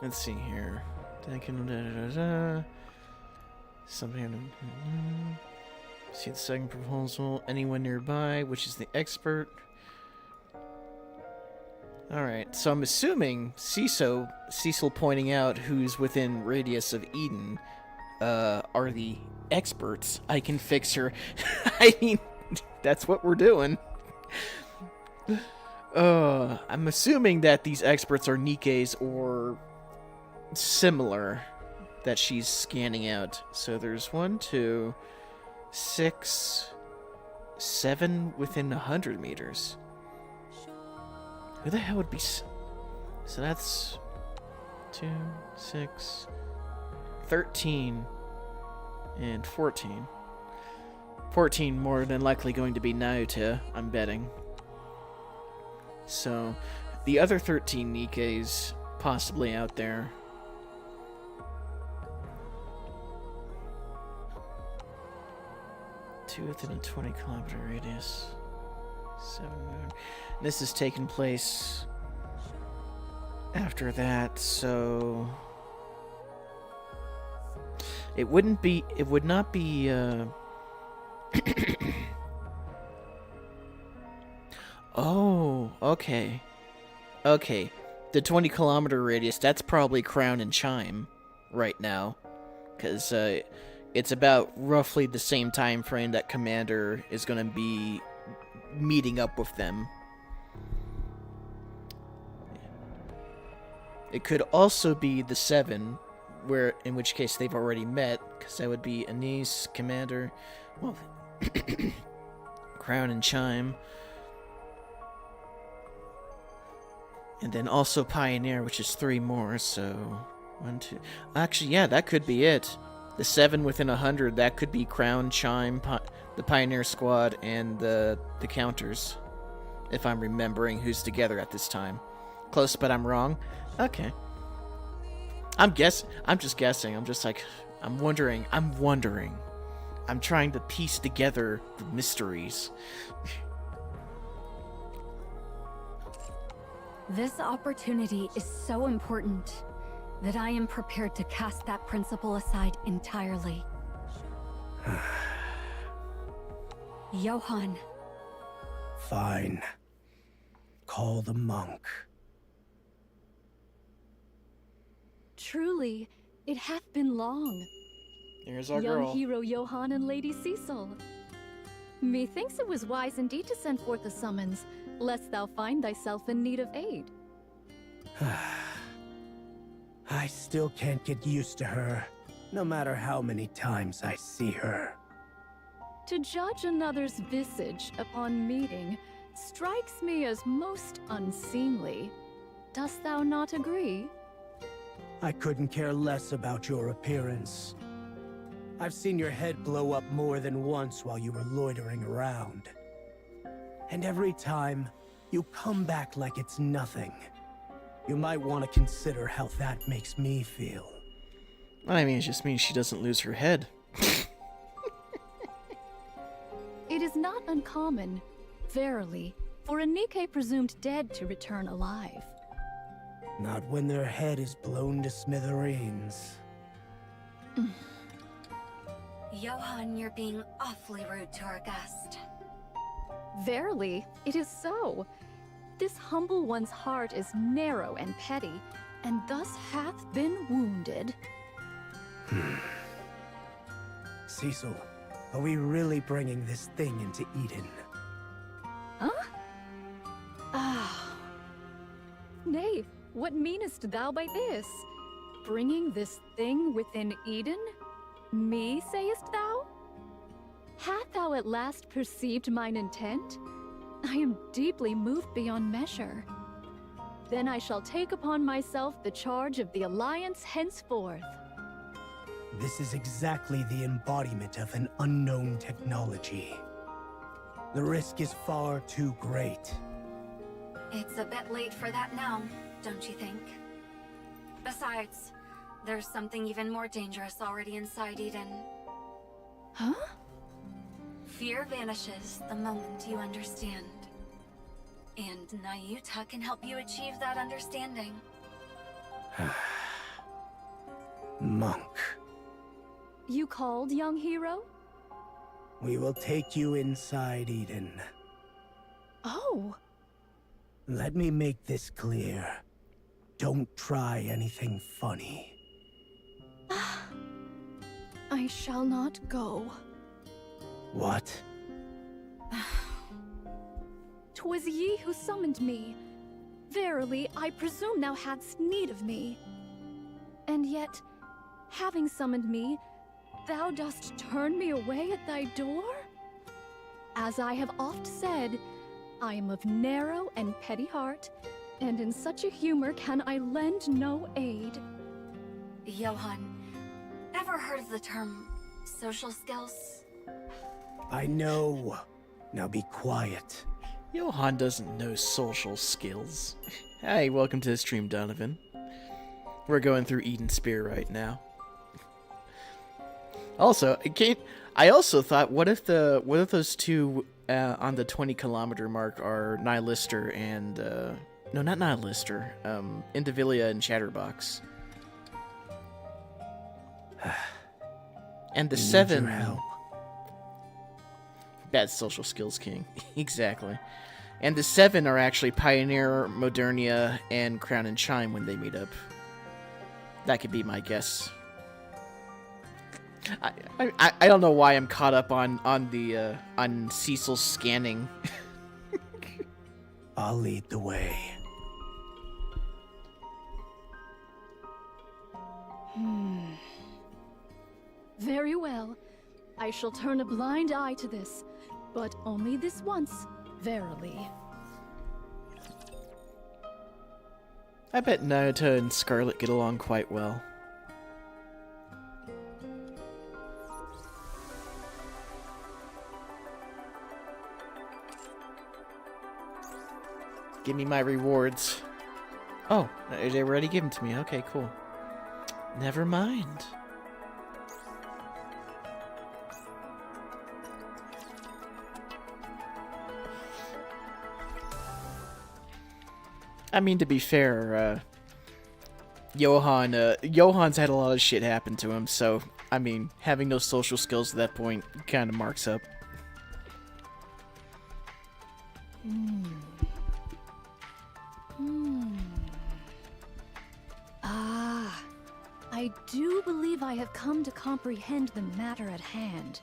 let's see here. Something. See the second proposal. Anyone nearby, which is the expert. Alright, so I'm assuming Cecil pointing out who's within radius of Eden are the experts. I can fix her. I mean, that's what we're doing. I'm assuming that these experts are Nikke's or similar that she's scanning out. So there's 1, 2, 6, 7 within 100 meters. Who the hell would be... So that's 2, 6, 13, and 14. 14 more than likely going to be Naota, I'm betting. So, the other 13 Nikkes possibly out there. Two within a 20-kilometer radius. 7 moon. This is taking place after that, so it would not be Oh, okay. Okay. The 20-kilometer radius, that's probably Crown and Chime right now, cuz it's about roughly the same time frame that Commander is going to be meeting up with them. It could also be the 7, in which case they've already met, because that would be Anise, Commander, well, Crown and Chime, and then also Pioneer, which is 3 more, so 1, 2... Actually, yeah, that could be it. The 7 within 100, that could be Crown, Chime, the Pioneer Squad, and the counters. If I'm remembering who's together at this time. Close, but I'm wrong? Okay. I'm just guessing. I'm just like, I'm wondering. I'm trying to piece together the mysteries. This opportunity is so important that I am prepared to cast that principle aside entirely. Johan. Fine. Call the monk. Truly, it hath been long. There's our Young girl. hero Johan and Lady Cecil. Methinks it was wise indeed to send forth a summons, lest thou find thyself in need of aid. I still can't get used to her, no matter how many times I see her. To judge another's visage upon meeting strikes me as most unseemly. Dost thou not agree? I couldn't care less about your appearance. I've seen your head blow up more than once while you were loitering around. And every time, you come back like it's nothing. You might want to consider how that makes me feel. I mean, it just means she doesn't lose her head. It is not uncommon, verily, for a Nikke presumed dead to return alive. Not when their head is blown to smithereens. Johan, you're being awfully rude to our guest. Verily, it is so. that this humble one's heart is narrow and petty, and thus hath been wounded. Cecil, are we really bringing this thing into Eden? Huh? Ah. Nay, what meanest thou by this? Bringing this thing within Eden? Me, sayest thou? Hast thou at last perceived mine intent? I am deeply moved beyond measure. Then I shall take upon myself the charge of the Alliance henceforth. This is exactly the embodiment of an unknown technology. The risk is far too great. It's a bit late for that now, don't you think? Besides, there's something even more dangerous already inside Eden. Huh? Fear vanishes the moment you understand. And Nayuta can help you achieve that understanding. Monk, You called, young hero? we will take you inside Eden. Oh. Let me make this clear. Don't try anything funny. I shall not go. What? 'Twas ye who summoned me. Verily, I presume thou hadst need of me. And yet, having summoned me, thou dost turn me away at thy door? As I have oft said, I am of narrow and petty heart, and in such a humor can I lend no aid. Johan, ever heard of the term social skills? I know. Now be quiet. Johan doesn't know social skills. Hey, welcome to the stream, Donovan. We're going through Eden Spear right now. Also, I also thought, what if those two on the 20-kilometer mark are Nihilister and no, not Nihilister, Indivilia and Chatterbox. And the We need 7. your help. Bad social skills king. Exactly. And the 7 are actually Pioneer, Modernia, and Crown and Chime when they meet up. That could be my guess. I don't know why I'm caught up on Cecil's scanning. I'll lead the way. Very well. I shall turn a blind eye to this, but only this once, verily. I bet Naruto and Scarlet get along quite well. Give me my rewards. Oh, they already given to me. Okay, cool. Never mind. I mean, to be fair, Johan's had a lot of shit happen to him, so, I mean, having no social skills at that point kind of marks up. Ah, I do believe I have come to comprehend the matter at hand.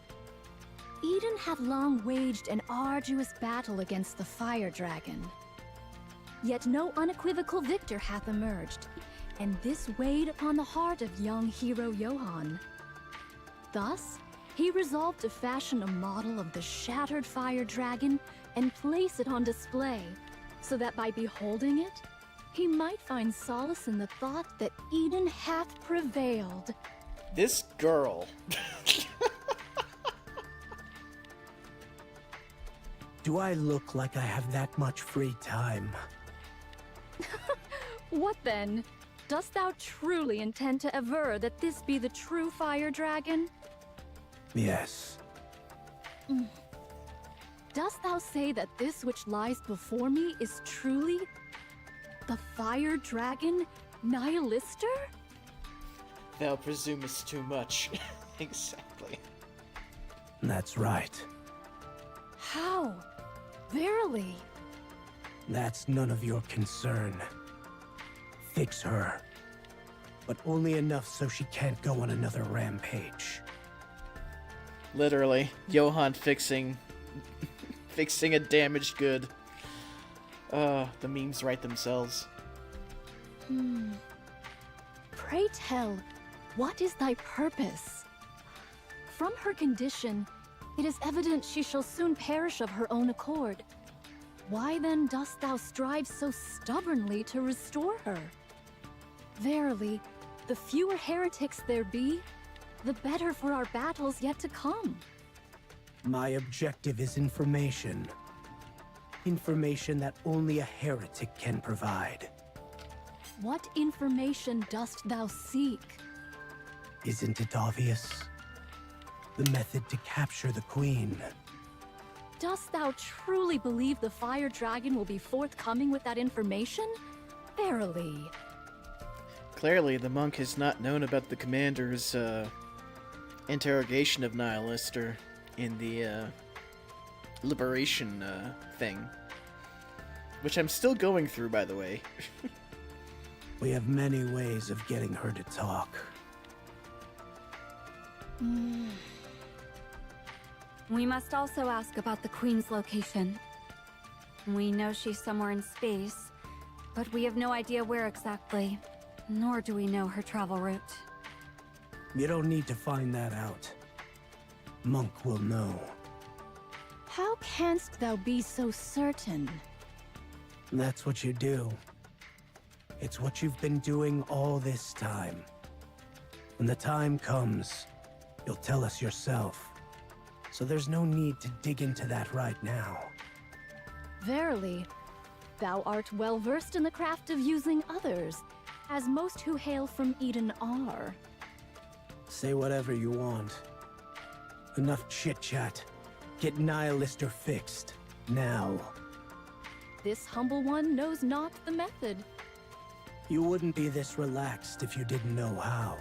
Eden hath long waged an arduous battle against the fire dragon. Yet no unequivocal victor hath emerged, and this weighed upon the heart of young hero Johan. Thus, he resolved to fashion a model of the shattered fire dragon and place it on display, so that by beholding it, he might find solace in the thought that Eden hath prevailed. This girl. Do I look like I have that much free time? What then? Dost thou truly intend to aver that this be the true fire dragon? Yes. Dost thou say that this which lies before me is truly the fire dragon Nihilister? Thou presumest too much. Exactly. That's right. How? Verily? That's none of your concern. Fix her. But only enough so she can't go on another rampage. Literally, Johann fixing a damaged good. The memes write themselves. Pray tell, what is thy purpose? From her condition, it is evident she shall soon perish of her own accord. Why then dost thou strive so stubbornly to restore her? Verily, the fewer heretics there be, the better for our battles yet to come. My objective is information. Information that only a heretic can provide. What information dost thou seek? Isn't it obvious? The method to capture the Queen. Dost thou truly believe the Fire Dragon will be forthcoming with that information? Verily. Clearly, the monk has not known about the commander's interrogation of Nihilister in the liberation thing. Which I'm still going through, by the way. We have many ways of getting her to talk. We must also ask about the Queen's location. We know she's somewhere in space, but we have no idea where exactly, nor do we know her travel route. You don't need to find that out. Monk will know. How canst thou be so certain? That's what you do. It's what you've been doing all this time. When the time comes, you'll tell us yourself. So there's no need to dig into that right now. Verily, thou art well versed in the craft of using others, as most who hail from Eden are. Say whatever you want. Enough chit-chat. Get Nihilister fixed. Now. This humble one knows not the method. You wouldn't be this relaxed if you didn't know how.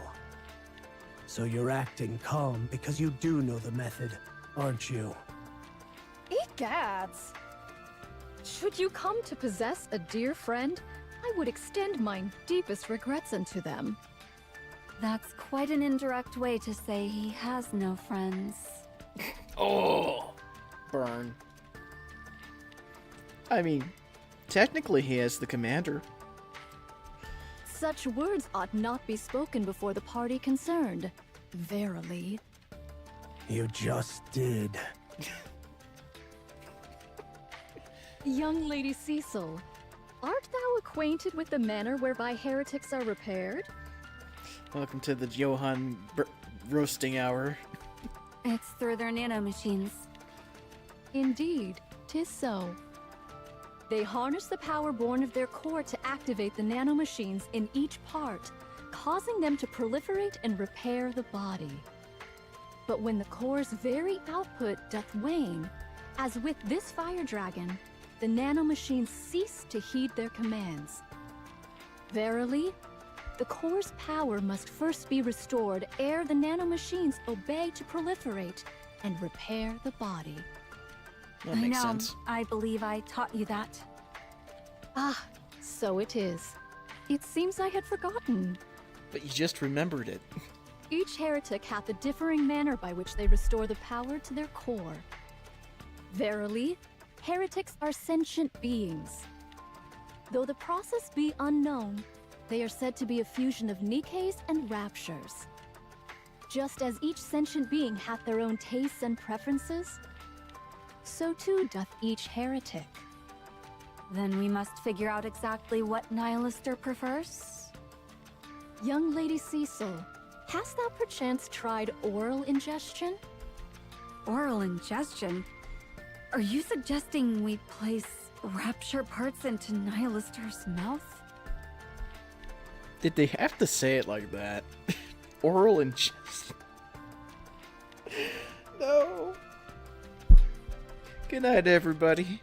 So you're acting calm because you do know the method, aren't you? Egads! Should you come to possess a dear friend, I would extend my deepest regrets unto them. That's quite an indirect way to say he has no friends. Oh! Burn. I mean, technically he has the commander. Such words ought not be spoken before the party concerned. Verily. You just did. Young Lady Cecil, art thou acquainted with the manner whereby heretics are repaired? Welcome to the Johann roasting hour. It's through their nanomachines. Indeed, 'tis so. They harness the power born of their core to activate the nanomachines in each part, causing them to proliferate and repair the body. But when the core's very output doth wane, as with this fire dragon, the nanomachines cease to heed their commands. Verily, the core's power must first be restored ere the nanomachines obey to proliferate and repair the body. That makes I know. sense. I believe I taught you that. Ah, so it is. It seems I had forgotten. But you just remembered it. Each heretic hath a differing manner by which they restore the power to their core. Verily, heretics are sentient beings. Though the process be unknown, they are said to be a fusion of Nikkes and Raptures. Just as each sentient being hath their own tastes and preferences, so too doth each heretic. Then we must figure out exactly what Nihilister prefers? Young Lady Cecil, hast thou perchance tried oral ingestion? Oral ingestion? Are you suggesting we place rapture parts into Nihilister's mouth? Did they have to say it like that? Oral ingestion. No. Good night, everybody.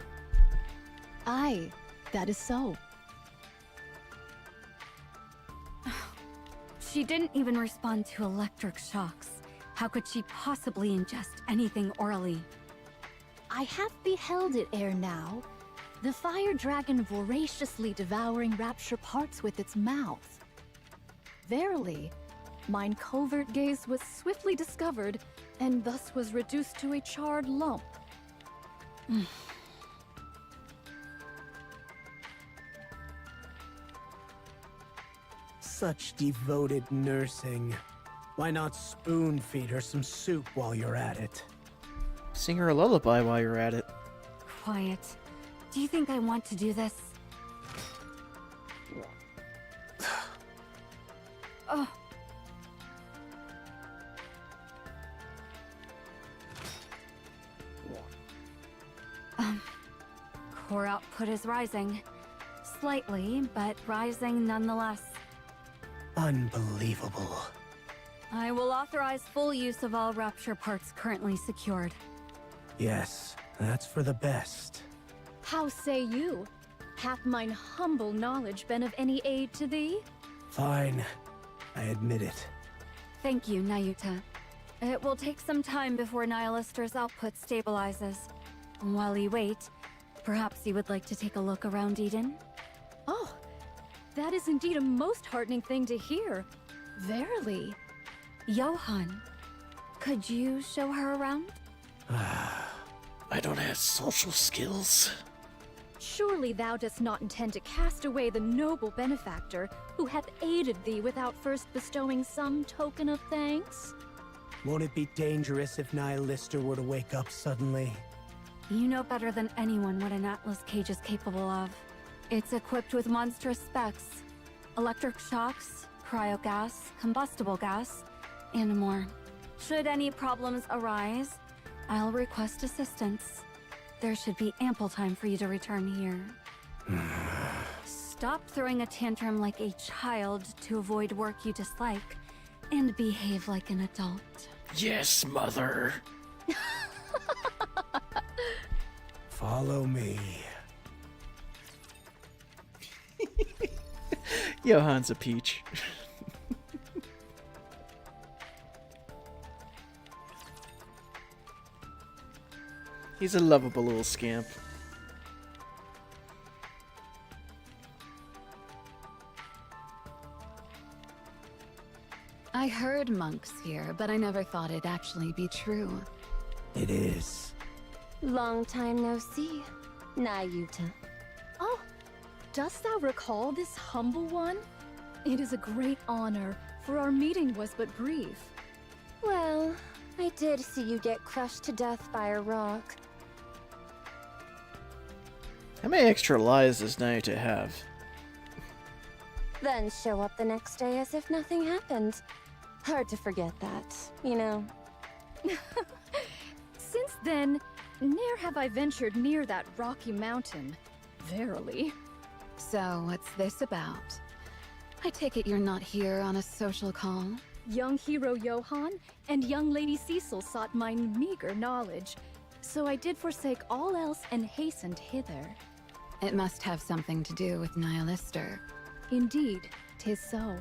Aye, that is so. She didn't even respond to electric shocks. How could she possibly ingest anything orally? I have beheld it ere now, The fire dragon voraciously devouring rapture parts with its mouth. Verily, mine covert gaze was swiftly discovered, and thus was reduced to a charred lump. Such devoted nursing. Why not spoon feed her some soup while you're at it? Sing her a lullaby while you're at it. Quiet. Do you think I want to do this? Oh. Core output is rising. Slightly, but rising nonetheless. Unbelievable. I will authorize full use of all rapture parts currently secured. Yes, that's for the best. How say you? Hath mine humble knowledge been of any aid to thee? Fine. I admit it. Thank you, Nayuta. It will take some time before Nihilister's output stabilizes. While you wait, perhaps you would like to take a look around Eden? Oh, that is indeed a most heartening thing to hear. Verily. Johann, could you show her around? I don't have social skills. Surely thou dost not intend to cast away the noble benefactor who hath aided thee without first bestowing some token of thanks? Won't it be dangerous if Nihilister were to wake up suddenly? You know better than anyone what an Atlas cage is capable of. It's equipped with monstrous specs. Electric shocks, cryogas, combustible gas, and more. Should any problems arise, I'll request assistance. There should be ample time for you to return here. Stop throwing a tantrum like a child to avoid work you dislike, and behave like an adult. Yes, mother. Follow me. Johann's a peach. He's a lovable little scamp. I heard monks here, but I never thought it'd actually be true. It is. Long time no see, Nayuta. Oh, dost thou recall this humble one? It is a great honor, for our meeting was but brief. Well, I did see you get crushed to death by a rock. How many extra lies does Nayuta have? Then show up the next day as if nothing happened. Hard to forget that, you know. Since then, ne'er have I ventured near that rocky mountain. Verily. So, what's this about? I take it you're not here on a social call? Young hero Johann and young Lady Cecil sought my meager knowledge, so I did forsake all else and hastened hither. It must have something to do with Nihilister. Indeed, 'tis so.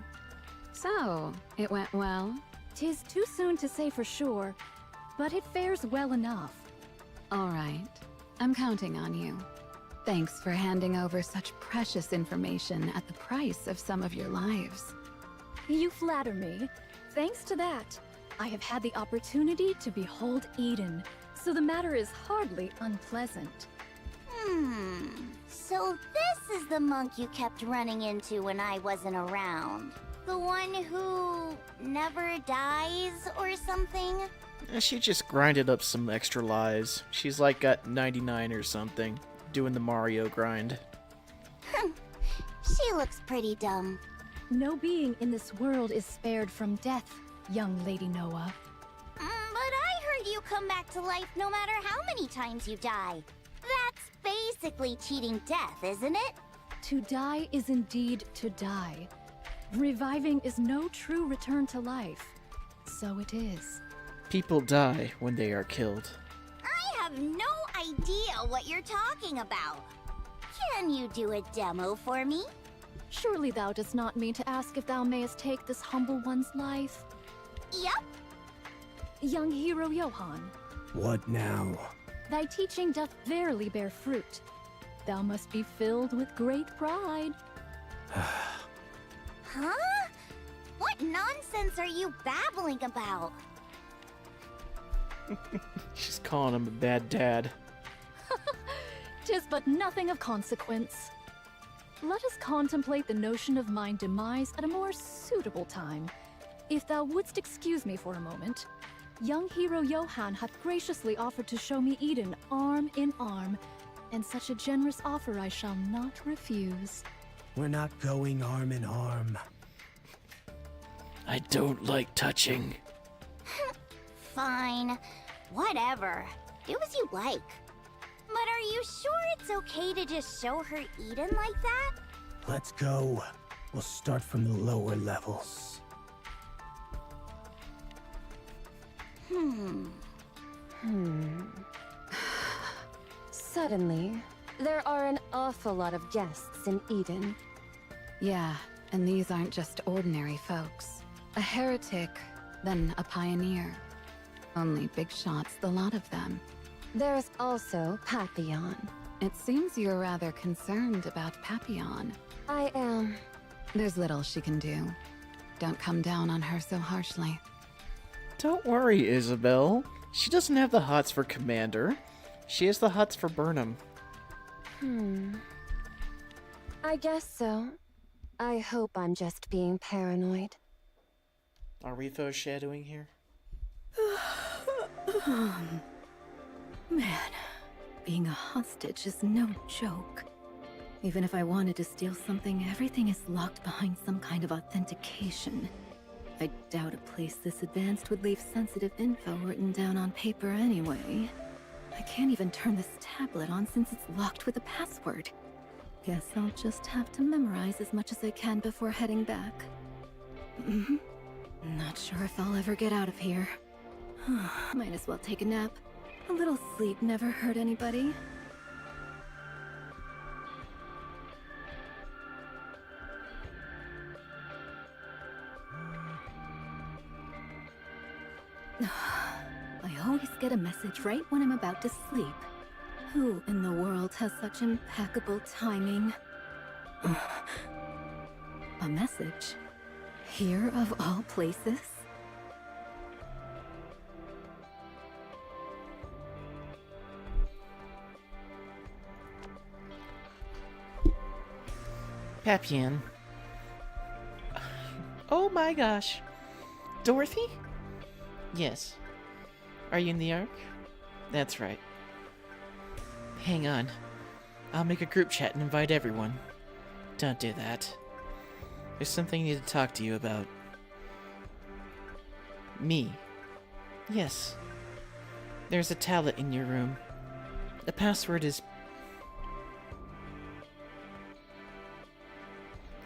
So, it went well? 'Tis too soon to say for sure, but it fares well enough. All right. I'm counting on you. Thanks for handing over such precious information at the price of some of your lives. You flatter me. Thanks to that, I have had the opportunity to behold Eden, so the matter is hardly unpleasant. So this is the monk you kept running into when I wasn't around. The one who never dies or something? She just grinded up some extra lies. She's like got 99 or something, doing the Mario grind. She looks pretty dumb. No being in this world is spared from death, young Lady Noah. But I heard you come back to life no matter how many times you die. That's basically cheating death, isn't it? To die is indeed to die. Reviving is no true return to life. So it is. People die when they are killed. I have no idea what you're talking about. Can you do a demo for me? Surely thou dost not mean to ask if thou mayest take this humble one's life? Yep. Young hero Johann, What now? thy teaching doth verily bear fruit. thou must be filled with great pride. Huh? What nonsense are you babbling about? She's calling him a bad dad. 'Tis but nothing of consequence. Let us contemplate the notion of mine demise at a more suitable time. If thou wouldst excuse me for a moment, young hero Johann hath graciously offered to show me Eden arm in arm, and such a generous offer I shall not refuse. We're not going arm in arm. I don't like touching. Fine. Whatever. Do as you like. But are you sure it's okay to just show her Eden like that? Let's go. We'll start from the lower levels. Suddenly, there are an awful lot of guests in Eden. Yeah, and these aren't just ordinary folks. A heretic, then a pioneer. Only big shots, the lot of them. There's also Papillon. It seems you're rather concerned about Papillon. I am. There's little she can do. Don't come down on her so harshly. Don't worry, Isabel. She doesn't have the hots for Commander. She has the hots for Burnham. I guess so. I hope I'm just being paranoid. Are we foreshadowing here? Man, being a hostage is no joke. Even if I wanted to steal something, everything is locked behind some kind of authentication. I doubt a place this advanced would leave sensitive info written down on paper anyway. I can't even turn this tablet on since it's locked with a password. Guess I'll just have to memorize as much as I can before heading back. Not sure if I'll ever get out of here. Might as well take a nap. A little sleep never hurt anybody. I always get a message right when I'm about to sleep. Who in the world has such impeccable timing? A message? Here of all places? Papillon. Oh my gosh. Dorothy? Yes. Are you in the Ark? That's right. Hang on. I'll make a group chat and invite everyone. Don't do that. There's something I need to talk to you about. Me. Yes. There's a tablet in your room. The password is...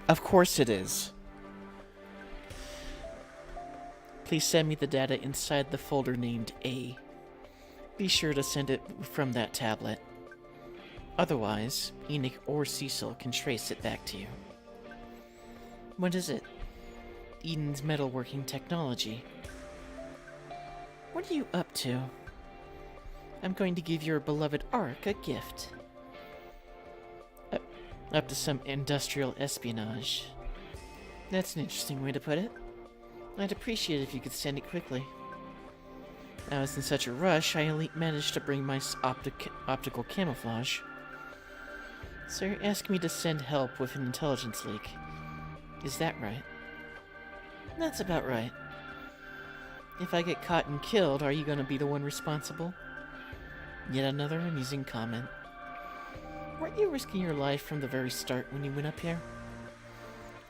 Of course it is. Please send me the data inside the folder named A. Be sure to send it from that tablet. Otherwise, Enoch or Cecil can trace it back to you. What is it? Eden's metalworking technology. What are you up to? I'm going to give your beloved Ark a gift. Up to some industrial espionage. That's an interesting way to put it. I'd appreciate it if you could send it quickly. I was in such a rush, I only managed to bring my optical camouflage. So you're asking me to send help with an intelligence leak. Is that right? That's about right. If I get caught and killed, are you going to be the one responsible? Yet another amusing comment. Weren't you risking your life from the very start when you went up here?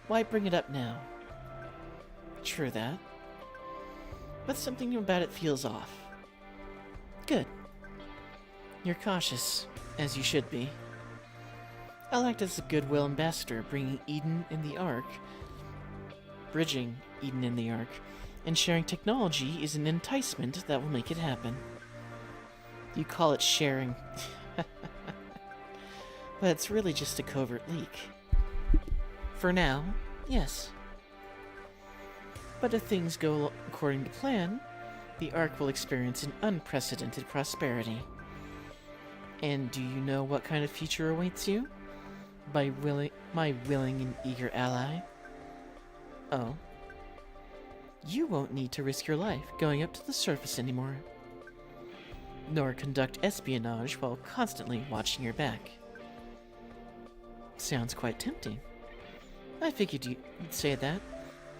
Why bring it up now? True that. But something about it feels off. Good. You're cautious, as you should be. I'll act as a goodwill ambassador, bringing Eden in the Ark, bridging Eden in the Ark, and sharing technology is an enticement that will make it happen. You call it sharing, but it's really just a covert leak. For now, yes. But if things go according to plan, the Ark will experience an unprecedented prosperity. And do you know what kind of future awaits you? My willing and eager ally? Oh. You won't need to risk your life going up to the surface anymore. Nor conduct espionage while constantly watching your back. Sounds quite tempting. I figured you'd say that.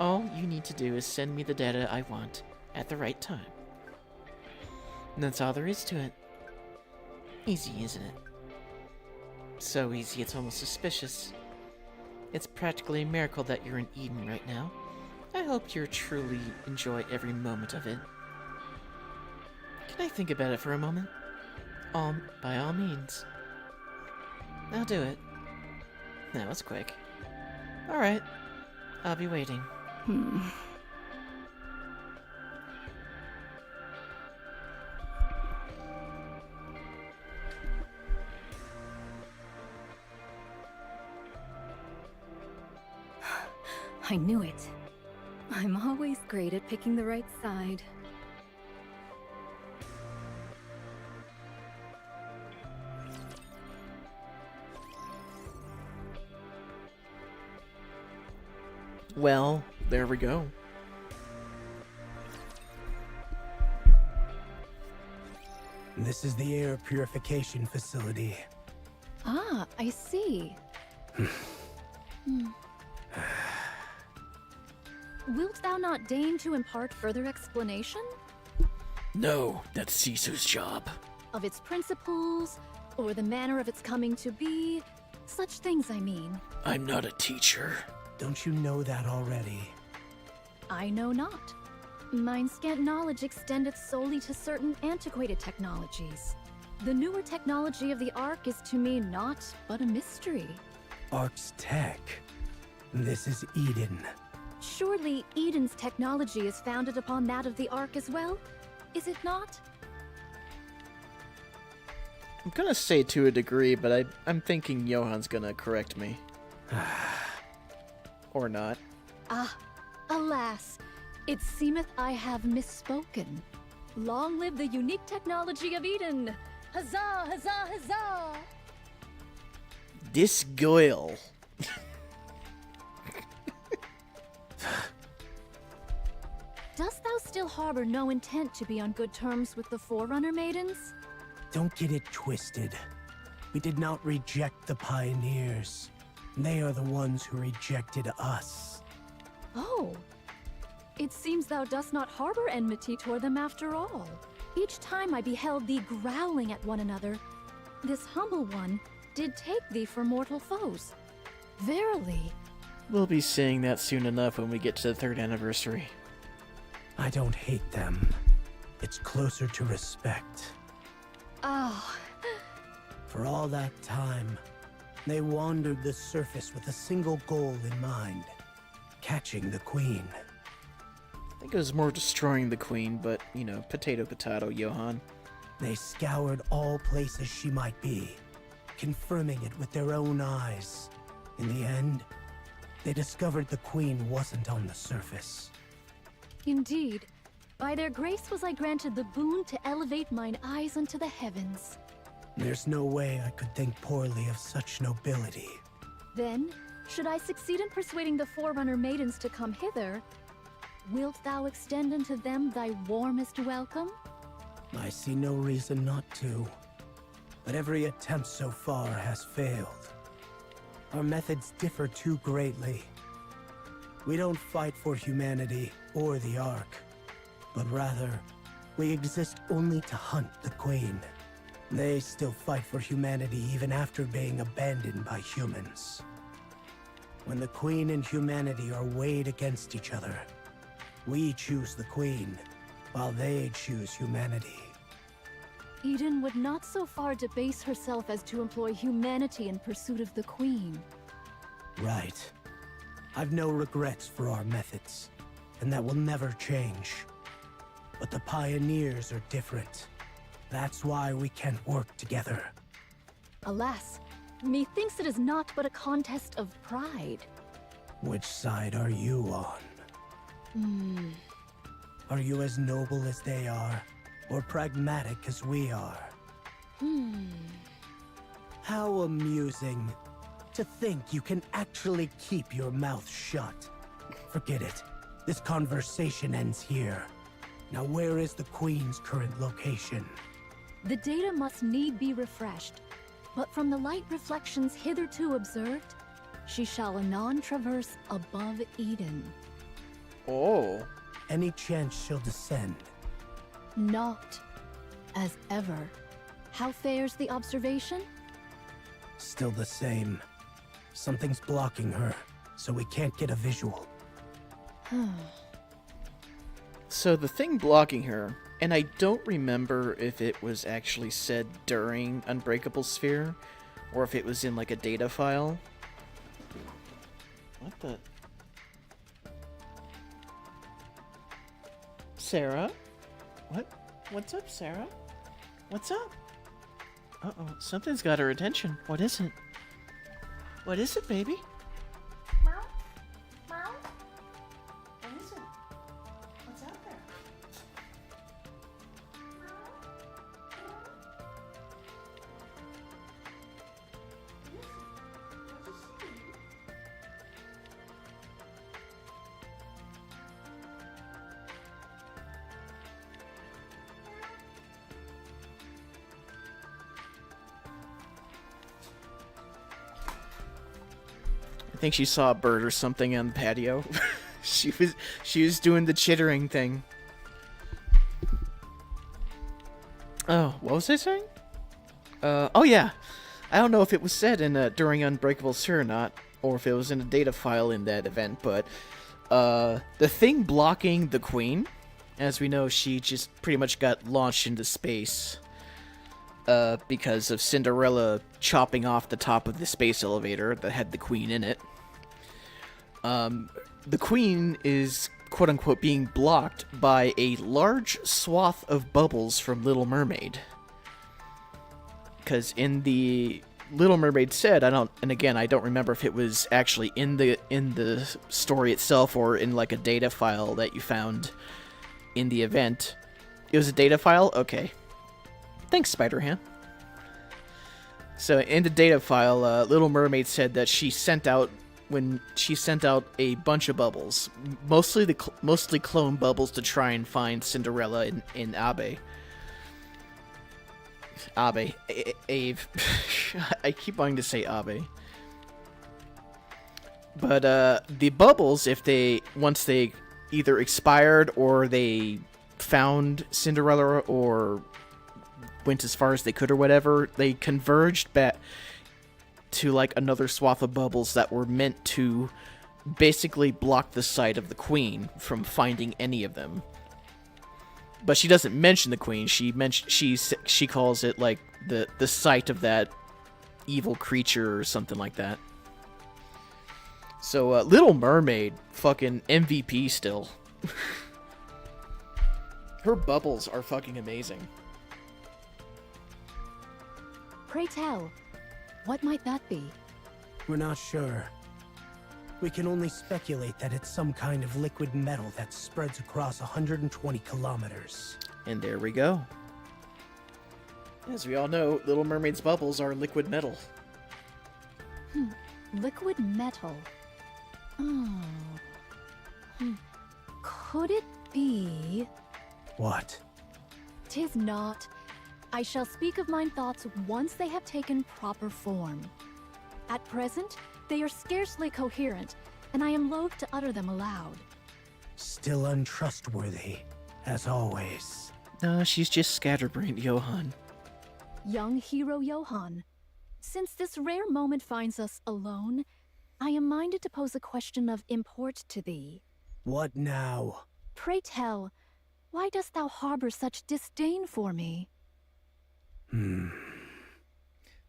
All you need to do is send me the data I want at the right time. And that's all there is to it. Easy, isn't it? So easy it's almost suspicious. It's practically a miracle that you're in Eden right now. I hope you truly enjoy every moment of it. Can I think about it for a moment? By all means. I'll do it. That was quick. Alright. I'll be waiting. I knew it. I'm always great at picking the right side. Well, there we go. This is the air purification facility. Ah, I see. Wilt thou not deign to impart further explanation? No, that's Sisu's job. Of its principles, or the manner of its coming to be? Such things, I mean. I'm not a teacher. Don't you know that already? I know not. Mine scant knowledge extendeth solely to certain antiquated technologies. The newer technology of the Ark is to me naught but a mystery. Ark's tech. This is Eden. Surely Eden's technology is founded upon that of the Ark as well? Is it not? I'm gonna say to a degree, but I'm thinking Johan's gonna correct me. Or not. Ah, alas, it seemeth I have misspoken. Long live the unique technology of Eden! Huzzah, huzzah, huzzah! This girl. Dost thou still harbor no intent to be on good terms with the Forerunner maidens? Don't get it twisted. We did not reject the pioneers. They are the ones who rejected us. Oh. It seems thou dost not harbor enmity toward them after all. Each time I beheld thee growling at one another, this humble one did take thee for mortal foes. Verily. We'll be seeing that soon enough when we get to the 3rd anniversary. I don't hate them. It's closer to respect. Oh. For all that time, they wandered the surface with a single goal in mind. Catching the Queen. I think it was more destroying the Queen, but, you know, potato potato, Johan. They scoured all places she might be, confirming it with their own eyes. In the end, they discovered the Queen wasn't on the surface. Indeed. By their grace was I granted the boon to elevate mine eyes unto the heavens. There's no way I could think poorly of such nobility. Then, should I succeed in persuading the Forerunner maidens to come hither, wilt thou extend unto them thy warmest welcome? I see no reason not to. But every attempt so far has failed. Our methods differ too greatly. We don't fight for humanity or the Ark, but rather, we exist only to hunt the Queen. They still fight for humanity even after being abandoned by humans. When the Queen and humanity are weighed against each other, we choose the Queen, while they choose humanity. Eden would not so far debase herself as to employ humanity in pursuit of the Queen. Right. I've no regrets for our methods, and that will never change. But the pioneers are different. That's why we can't work together. Alas, methinks it is not but a contest of pride. Which side are you on? Are you as noble as they are, or pragmatic as we are? How amusing. To think you can actually keep your mouth shut. Forget it. This conversation ends here. Now where is the Queen's current location? The data must need be refreshed, but from the light reflections hitherto observed, she shall anon traverse above Eden. Oh. Any chance she'll descend? Not as ever. How fares the observation? Still the same. Something's blocking her, so we can't get a visual. So the thing blocking her, and I don't remember if it was actually said during Unbreakable Sphere, or if it was in like a data file. What the? Sarah? What? What's up, Sarah? What's up? Uh-oh, something's got her attention. What is it? What is it, baby? Mom? Mom? What is it? What's out there? I think she saw a bird or something on the patio. she was doing the chittering thing. Oh, what was I saying? Oh yeah. I don't know if it was said in during Unbreakable Sphere or not, or if it was in a data file in that event, but the thing blocking the Queen, as we know, she just pretty much got launched into space because of Cinderella chopping off the top of the space elevator that had the Queen in it. The Queen is quote-unquote being blocked by a large swath of bubbles from Little Mermaid. Because in the Little Mermaid said, I don't remember if it was actually in the story itself or in like a data file that you found in the event. It was a data file? Okay. Thanks, Spider-Ham. So in the data file, Little Mermaid said that she sent out a bunch of bubbles, mostly clone bubbles, to try and find Cinderella in Abe. Ave. I keep wanting to say Abe. But the bubbles, once they either expired or they found Cinderella or went as far as they could or whatever, they converged back to like another swath of bubbles that were meant to basically block the sight of the Queen from finding any of them. But she doesn't mention the Queen. She calls it like the sight of that evil creature or something like that. So Little Mermaid, fucking MVP still. Her bubbles are fucking amazing. Pray tell, what might that be? We're not sure. We can only speculate that it's some kind of liquid metal that spreads across 120 kilometers. And there we go. As we all know, Little Mermaid's bubbles are liquid metal. Liquid metal. Oh. Could it be? What? 'Tis not. I shall speak of mine thoughts once they have taken proper form. At present, they are scarcely coherent, and I am loath to utter them aloud. Still untrustworthy, as always. No, she's just scatterbrained, Johann. Young hero Johann, since this rare moment finds us alone, I am minded to pose a question of import to thee. What now? Pray tell, why dost thou harbor such disdain for me?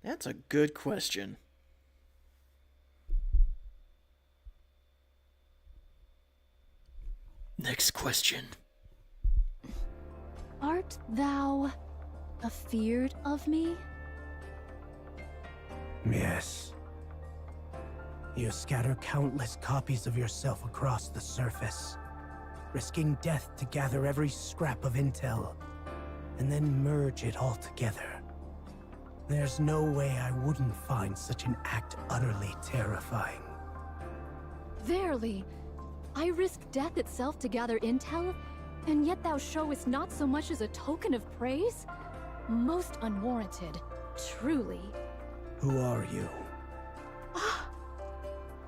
That's a good question. Next question. Art thou afeard of me? Yes. You scatter countless copies of yourself across the surface, risking death to gather every scrap of intel, and then merge it all together. There's no way I wouldn't find such an act utterly terrifying. Verily, I risk death itself to gather intel, and yet thou showest not so much as a token of praise? Most unwarranted, truly. Who are you?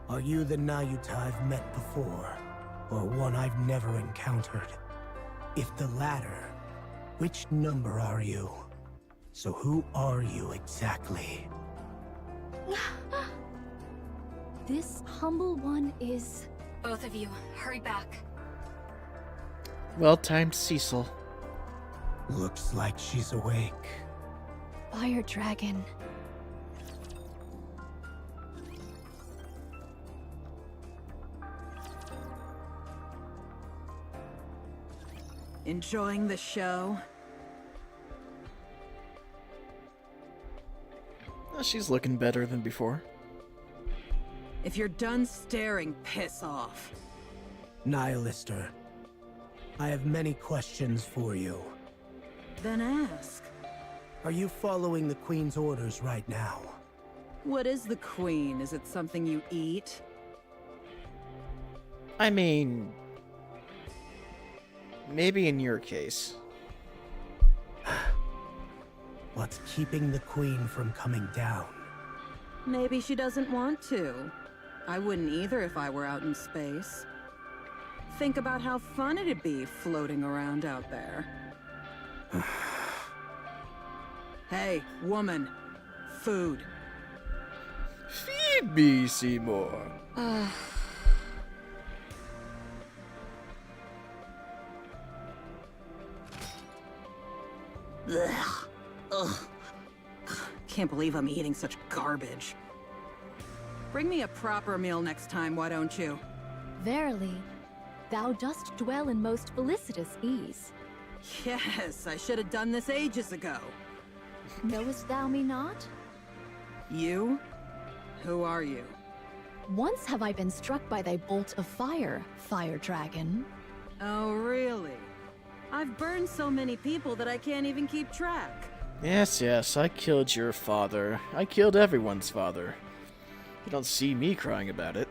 Are you the Nayuta I've met before, or one I've never encountered? If the latter, which number are you? So who are you exactly? This humble one is... Both of you, hurry back. Well-timed Cecil. Looks like she's awake. Fire Dragon. Enjoying the show? Well, she's looking better than before. If you're done staring, piss off. Nihilister, I have many questions for you. Then ask. Are you following the Queen's orders right now? What is the Queen? Is it something you eat? I mean... maybe in your case. What's keeping the Queen from coming down? Maybe she doesn't want to. I wouldn't either if I were out in space. Think about how fun it'd be floating around out there. Hey, woman. Food. Feed me, Seymour. Ugh. Ugh. Can't believe I'm eating such garbage. Bring me a proper meal next time, why don't you? Verily, thou dost dwell in most felicitous ease. Yes, I should have done this ages ago. Knowest thou me not? You? Who are you? Once have I been struck by thy bolt of fire, Fire Dragon. Oh, really? I've burned so many people that I can't even keep track. Yes, yes, I killed your father. I killed everyone's father. You don't see me crying about it.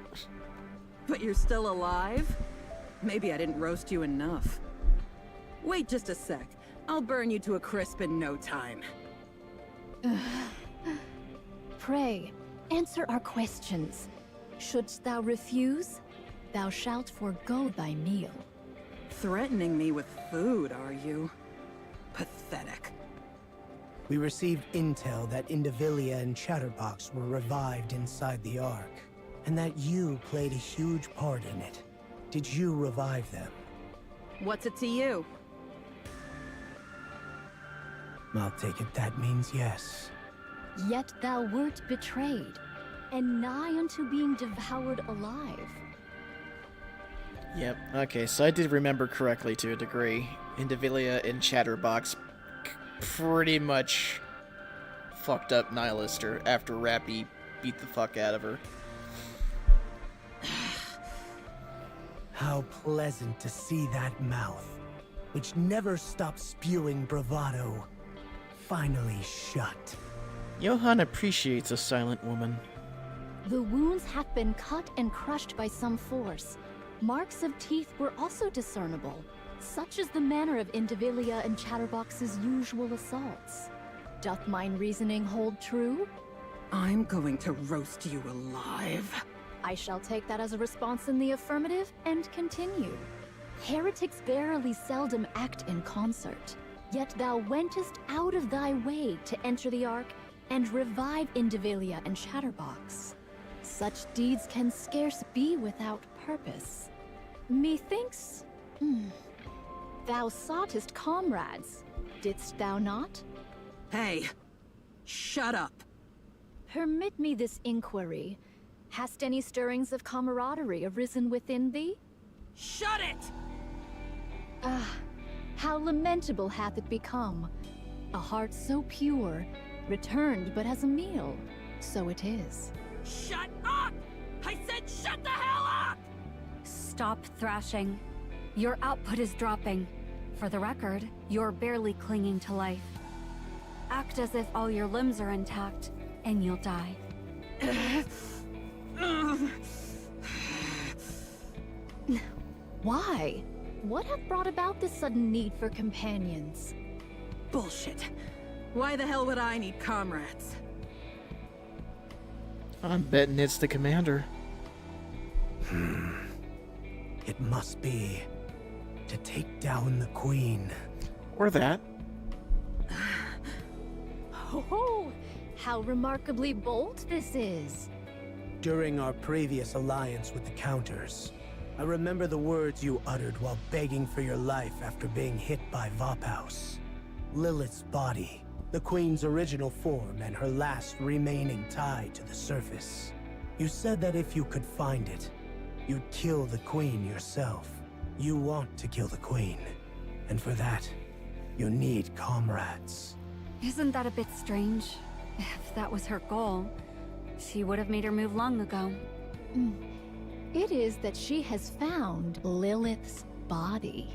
But you're still alive? Maybe I didn't roast you enough. Wait just a sec. I'll burn you to a crisp in no time. Pray, answer our questions. Shouldst thou refuse, thou shalt forego thy meal. Threatening me with food, are you? Pathetic. We received intel that Indivilia and Chatterbox were revived inside the Ark, and that you played a huge part in it. Did you revive them? What's it to you? I'll take it that means yes. Yet thou wert betrayed, and nigh unto being devoured alive. Yep, okay, so I did remember correctly to a degree. Indivilia and Chatterbox pretty much fucked up Nihilister after Rappy beat the fuck out of her. How pleasant to see that mouth, which never stopped spewing bravado, finally shut. Johann appreciates a silent woman. The wounds have been cut and crushed by some force. Marks of teeth were also discernible. Such is the manner of Indivilia and Chatterbox's usual assaults. Doth mine reasoning hold true? I'm going to roast you alive. I shall take that as a response in the affirmative and continue. Heretics verily seldom act in concert, yet thou wentest out of thy way to enter the Ark and revive Indivilia and Chatterbox. Such deeds can scarce be without purpose. Methinks... thou soughtest comrades, didst thou not? Hey, shut up. Permit me this inquiry. Hast any stirrings of camaraderie arisen within thee? Shut it! Ah, how lamentable hath it become. A heart so pure, returned but as a meal. So it is. Shut up! I said shut the hell up! Stop thrashing. Your output is dropping. For the record, you're barely clinging to life. Act as if all your limbs are intact, and you'll die. Why? What have brought about this sudden need for companions? Bullshit. Why the hell would I need comrades? I'm betting it's the commander. It must be to take down the Queen. Or that. Oh, how remarkably bold this is. During our previous alliance with the Counters, I remember the words you uttered while begging for your life after being hit by Vophaus. Lilith's body, the Queen's original form and her last remaining tie to the surface. You said that if you could find it, you'd kill the Queen yourself. You want to kill the Queen, and for that, you need comrades. Isn't that a bit strange? If that was her goal, she would have made her move long ago. It is that she has found Lilith's body.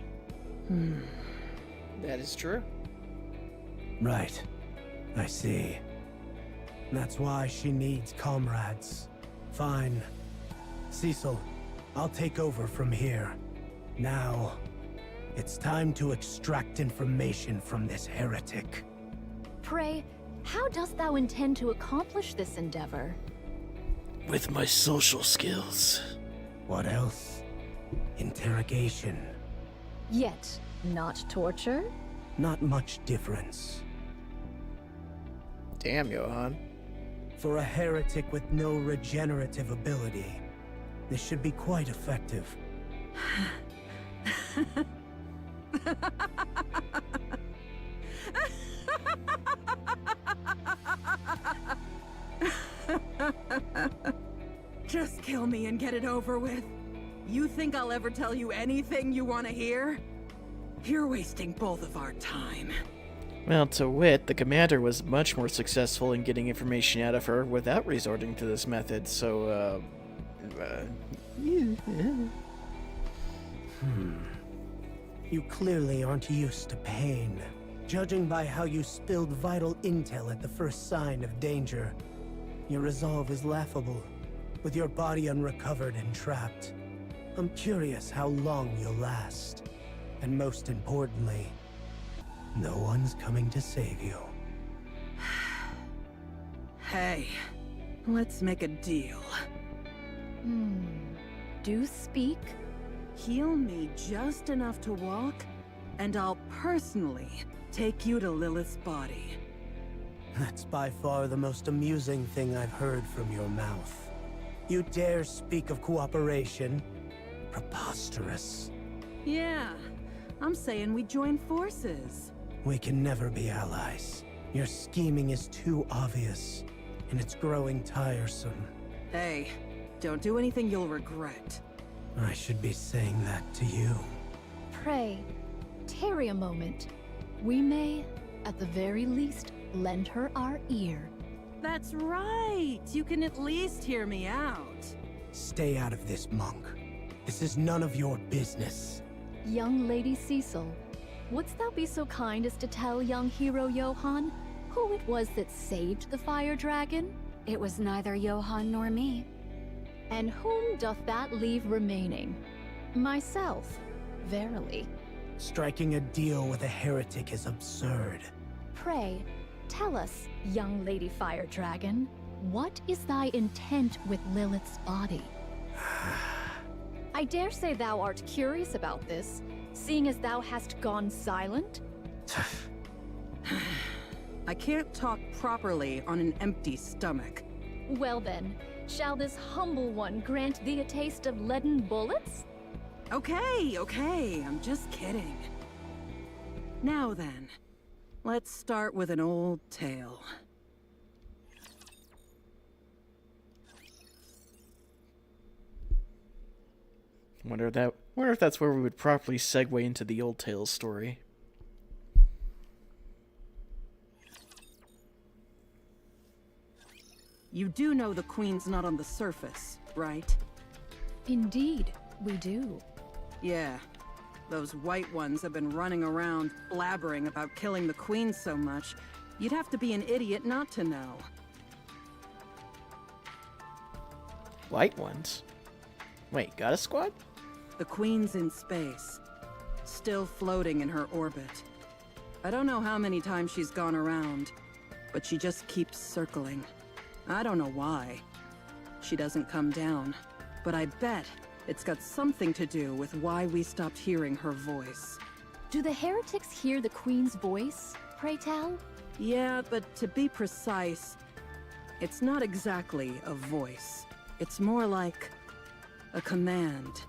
That is true. Right. I see. That's why she needs comrades. Fine. Cecil, I'll take over from here. Now, it's time to extract information from this heretic. Pray, how dost thou intend to accomplish this endeavor? With my social skills. What else? Interrogation. Yet, not torture? Not much difference. Damn, Johann. For a heretic with no regenerative ability, this should be quite effective. Just kill me and get it over with. You think I'll ever tell you anything you want to hear? You're wasting both of our time. Well, to wit, the commander was much more successful in getting information out of her without resorting to this method, so, You clearly aren't used to pain. Judging by how you spilled vital intel at the first sign of danger, your resolve is laughable, with your body unrecovered and trapped. I'm curious how long you'll last. And most importantly, no one's coming to save you. Hey, let's make a deal. Do speak. Heal me just enough to walk, and I'll personally take you to Lilith's body. That's by far the most amusing thing I've heard from your mouth. You dare speak of cooperation? Preposterous. Yeah, I'm saying we join forces. We can never be allies. Your scheming is too obvious, and it's growing tiresome. Hey, don't do anything you'll regret. I should be saying that to you. Pray, tarry a moment. We may, at the very least, lend her our ear. That's right! You can at least hear me out. Stay out of this, monk. This is none of your business. Young Lady Cecil, wouldst thou be so kind as to tell young hero Johann who it was that saved the fire dragon? It was neither Johann nor me. And whom doth that leave remaining? Myself, verily. Striking a deal with a heretic is absurd. Pray, tell us, young Lady Fire Dragon, what is thy intent with Lilith's body? I dare say thou art curious about this, seeing as thou hast gone silent? I can't talk properly on an empty stomach. Well then, shall this humble one grant thee a taste of leaden bullets? Okay, I'm just kidding. Now then, let's start with an old tale. Wonder if that's where we would properly segue into the old tales story. You do know the Queen's not on the surface, right? Indeed, we do. Yeah. Those white ones have been running around blabbering about killing the Queen so much, You'd have to be an idiot not to know. White ones? Wait, got a squad? The Queen's in space, still floating in her orbit. I don't know how many times she's gone around, but she just keeps circling. I don't know why. She doesn't come down, but I bet it's got something to do with why we stopped hearing her voice. Do the heretics hear the Queen's voice, pray tell? Yeah, but to be precise, it's not exactly a voice. It's more like a command,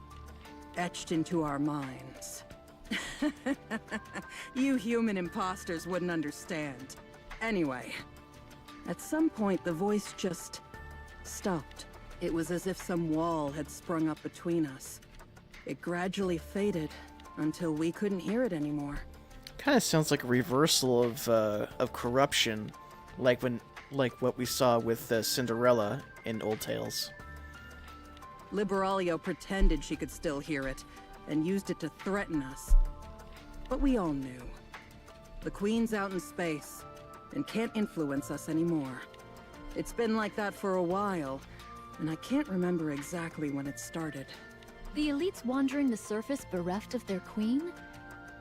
etched into our minds. You human imposters wouldn't understand. Anyway, at some point the voice just stopped. It was as if some wall had sprung up between us. It gradually faded until we couldn't hear it anymore. Kind of sounds like a reversal of corruption, like what we saw with Cinderella in Old Tales. Liberalia pretended she could still hear it, and used it to threaten us. But we all knew. The Queen's out in space, and can't influence us anymore. It's been like that for a while, and I can't remember exactly when it started. The elites wandering the surface bereft of their queen?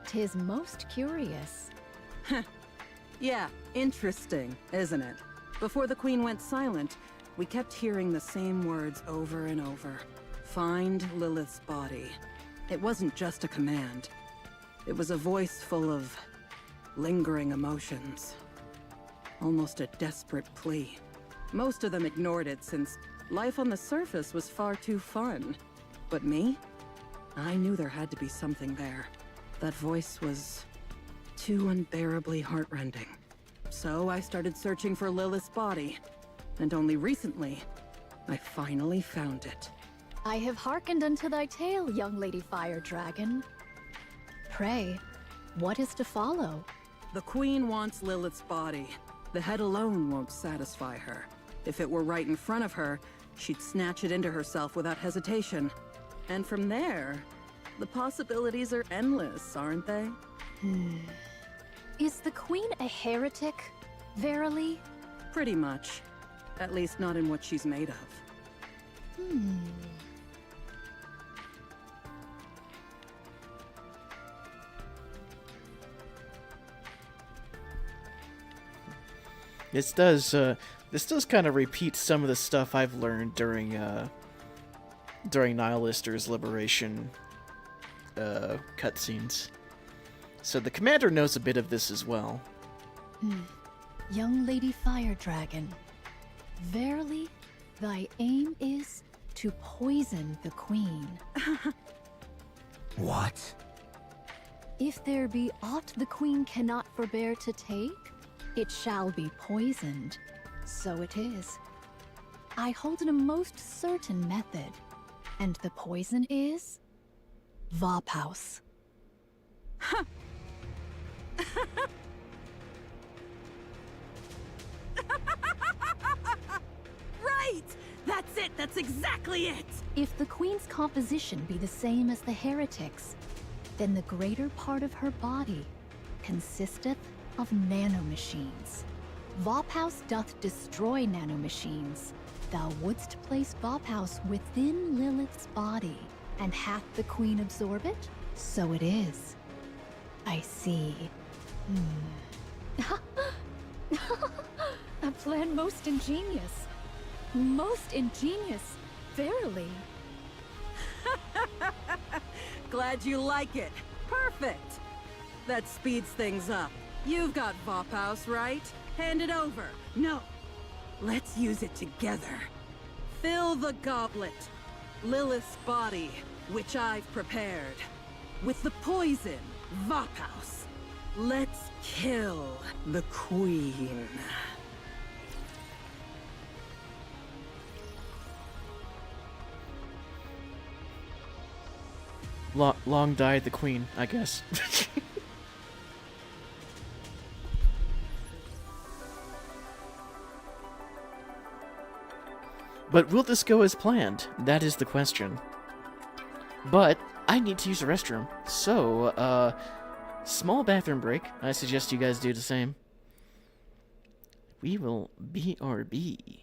'Tis most curious. Yeah, interesting, isn't it? Before the Queen went silent, we kept hearing the same words over and over. Find Lilith's body. It wasn't just a command. It was a voice full of lingering emotions. Almost a desperate plea. Most of them ignored it since life on the surface was far too fun. But me? I knew there had to be something there. That voice was too unbearably heartrending. So I started searching for Lilith's body. And only recently, I finally found it. I have hearkened unto thy tale, young Lady Fire Dragon. Pray, what is to follow? The Queen wants Lilith's body. The head alone won't satisfy her. If it were right in front of her, she'd snatch it into herself without hesitation. And from there, the possibilities are endless, aren't they? Is the Queen a heretic? Verily? Pretty much. At least not in what she's made of. This does kind of repeat some of the stuff I've learned during Nihilister's liberation cutscenes. So the commander knows a bit of this as well. Young Lady Fire Dragon, verily, thy aim is to poison the Queen. What? If there be aught the Queen cannot forbear to take, it shall be poisoned. So it is. I hold in a most certain method, and the poison is Vophouse. Right! That's it! That's exactly it! If the Queen's composition be the same as the heretics, then the greater part of her body consisteth of nanomachines. Vophouse doth destroy nanomachines. Thou wouldst place Vophouse within Lilith's body, and hath the Queen absorb it? So it is. I see. A plan most ingenious. Most ingenious, verily. Glad you like it. Perfect! That speeds things up. You've got Vophouse, right? Hand it over. No. Let's use it together. Fill the goblet. Lilith's body, which I've prepared. With the poison, Vophouse. Let's kill the Queen. Long died the Queen, I guess. But will this go as planned? That is the question. But I need to use the restroom. So, small bathroom break. I suggest you guys do the same. We will BRB.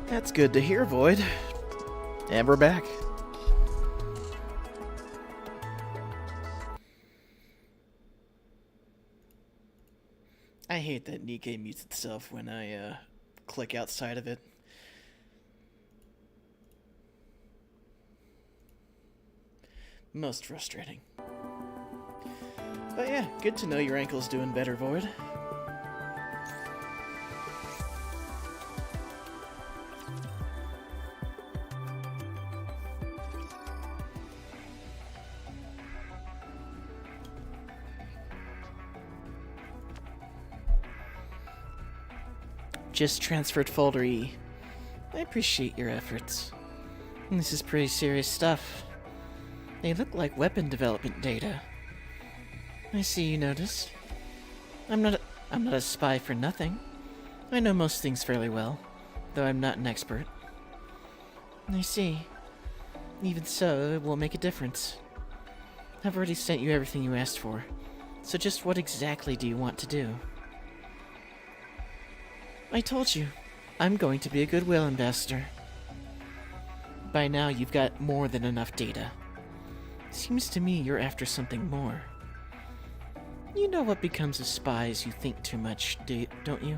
That's good to hear, Void. And we're back. I hate that Nikke mutes itself when I click outside of it. Most frustrating. But yeah, good to know your ankle's doing better, Void. Just transferred folder E. I appreciate your efforts. This is pretty serious stuff. They look like weapon development data. I see you noticed. I'm not a spy for nothing. I know most things fairly well, though I'm not an expert. I see. Even so, it will make a difference. I've already sent you everything you asked for, so just what exactly do you want to do? I told you, I'm going to be a goodwill ambassador. By now, you've got more than enough data. Seems to me you're after something more. You know what becomes of spies who think too much, don't you?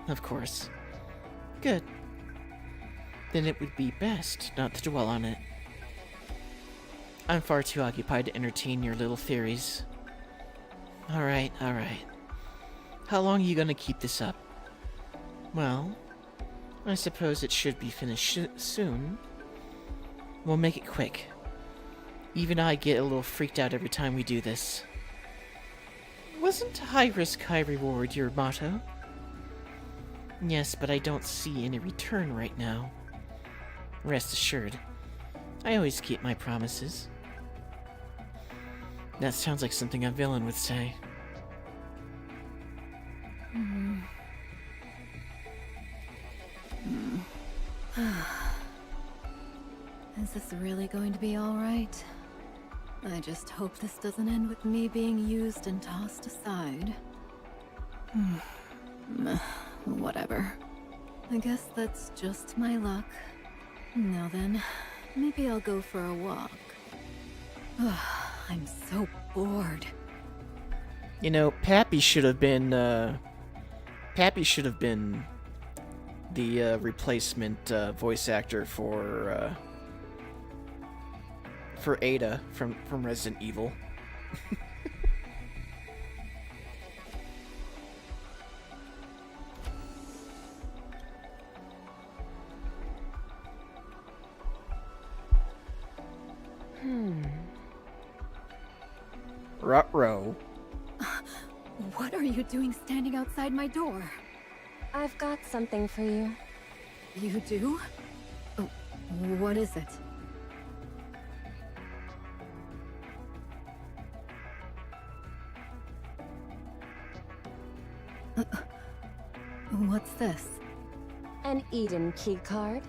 Of course. Good. Then it would be best not to dwell on it. I'm far too occupied to entertain your little theories. Alright. How long are you gonna keep this up? Well, I suppose it should be finished soon. We'll make it quick. Even I get a little freaked out every time we do this. Wasn't high risk, high reward your motto? Yes, but I don't see any return right now. Rest assured, I always keep my promises. That sounds like something a villain would say. really going to be alright? I just hope this doesn't end with me being used and tossed aside. Whatever. I guess that's just my luck. Now then, maybe I'll go for a walk. I'm so bored. You know, Pappy should have been the replacement voice actor for Ada from Resident Evil. Ruh-roh. What are you doing standing outside my door? I've got something for you. You do? Oh, what is it? What's this? An Eden keycard.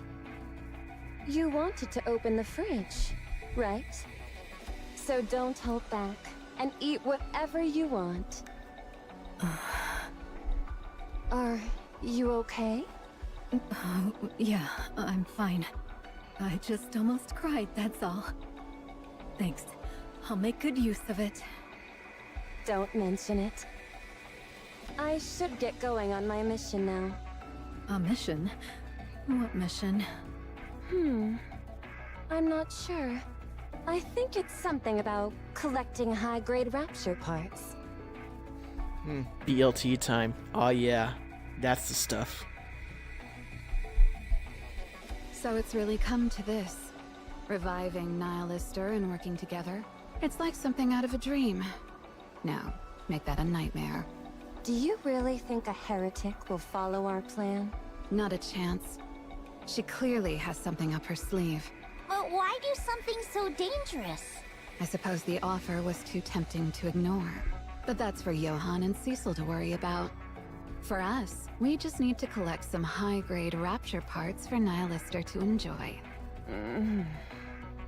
You wanted to open the fridge, right? So don't hold back and eat whatever you want. Are you okay? Yeah, I'm fine. I just almost cried, that's all. Thanks. I'll make good use of it. Don't mention it. I should get going on my mission now. A mission? What mission? I'm not sure. I think it's something about collecting high-grade rapture parts. BLT time. Oh yeah, that's the stuff. So it's really come to this. Reviving Nihilister and working together. It's like something out of a dream. Now, make that a nightmare. Do you really think a heretic will follow our plan? Not a chance. She clearly has something up her sleeve. But why do something so dangerous? I suppose the offer was too tempting to ignore. But that's for Johann and Cecil to worry about. For us, we just need to collect some high-grade rapture parts for Nihilister to enjoy.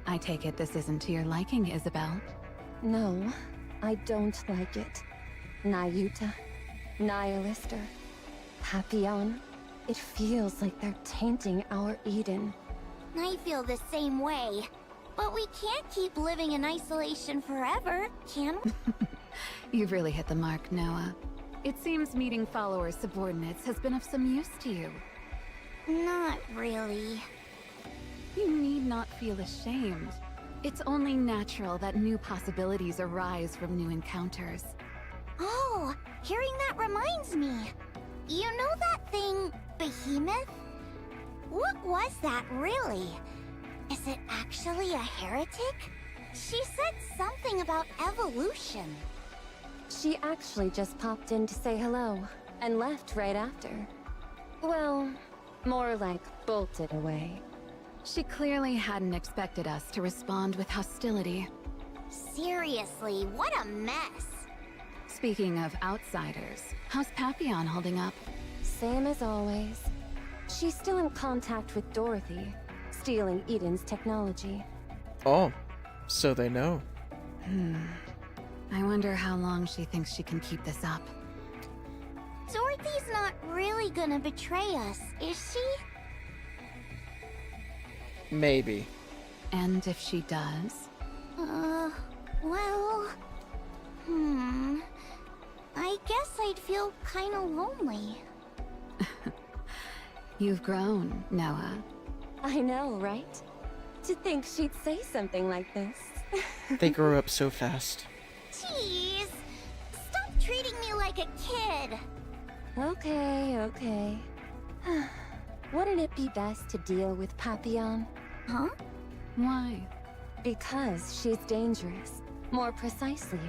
I take it this isn't to your liking, Isabel? No, I don't like it. Nayuta, Nihilister, Papillon. It feels like they're tainting our Eden. I feel the same way. But we can't keep living in isolation forever, can we? You've really hit the mark, Noah. It seems meeting follower subordinates has been of some use to you. Not really. You need not feel ashamed. It's only natural that new possibilities arise from new encounters. Oh, hearing that reminds me. You know that thing, Behemoth? What was that really? Is it actually a heretic? She said something about evolution. She actually just popped in to say hello, and left right after. Well, more like bolted away. She clearly hadn't expected us to respond with hostility. Seriously, what a mess. Speaking of outsiders, how's Papillon holding up? Same as always. She's still in contact with Dorothy, stealing Eden's technology. Oh, so they know. I wonder how long she thinks she can keep this up. Dorothy's not really gonna betray us, is she? Maybe. And if she does? Well... I guess I'd feel kinda lonely. You've grown, Noah. I know, right? To think she'd say something like this. They grow up so fast. Jeez! Stop treating me like a kid! Okay. Wouldn't it be best to deal with Papillon? Huh? Why? Because she's dangerous. More precisely,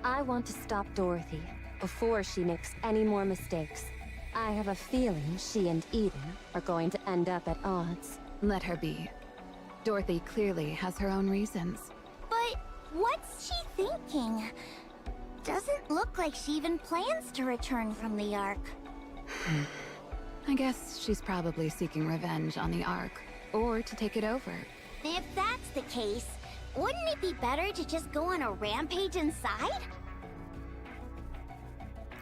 I want to stop Dorothy before she makes any more mistakes. I have a feeling she and Eden are going to end up at odds. Let her be. Dorothy clearly has her own reasons. But what's she thinking? Doesn't look like she even plans to return from the Ark. I guess she's probably seeking revenge on the Ark, or to take it over. If that's the case, wouldn't it be better to just go on a rampage inside?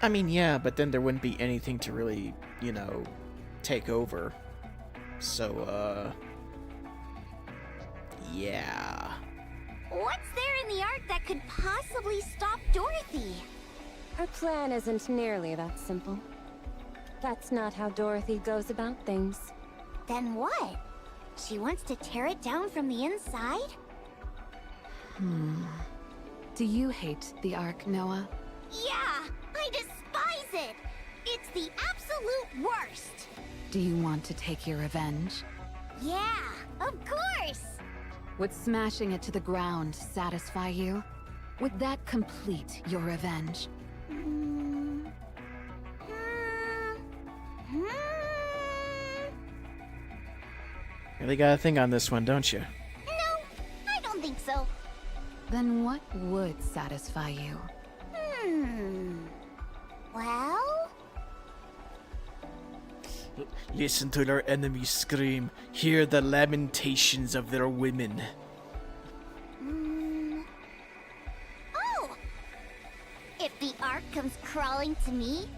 I mean, yeah, but then there wouldn't be anything to really, you know, take over. So, yeah. What's there in the Ark that could possibly stop Dorothy? Her plan isn't nearly that simple. That's not how Dorothy goes about things. Then what? She wants to tear it down from the inside? Do you hate the Ark, Noah? Yeah, I despise it! It's the absolute worst! Do you want to take your revenge? Yeah, of course! Would smashing it to the ground satisfy you? Would that complete your revenge? Really got a thing on this one, don't you? No, I don't think so. Then what would satisfy you? Well? Listen to their enemies scream. Hear the lamentations of their women. Oh! If the Ark comes crawling to me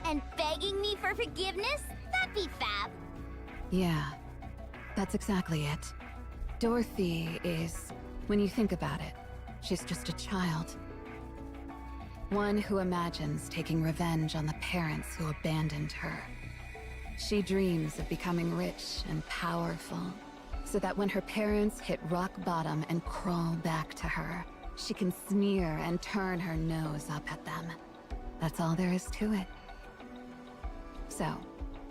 and begging me for forgiveness, that'd be fab. Yeah, that's exactly it. Dorothy is, when you think about it, she's just a child. One who imagines taking revenge on the parents who abandoned her. She dreams of becoming rich and powerful, so that when her parents hit rock bottom and crawl back to her, she can sneer and turn her nose up at them. That's all there is to it. So,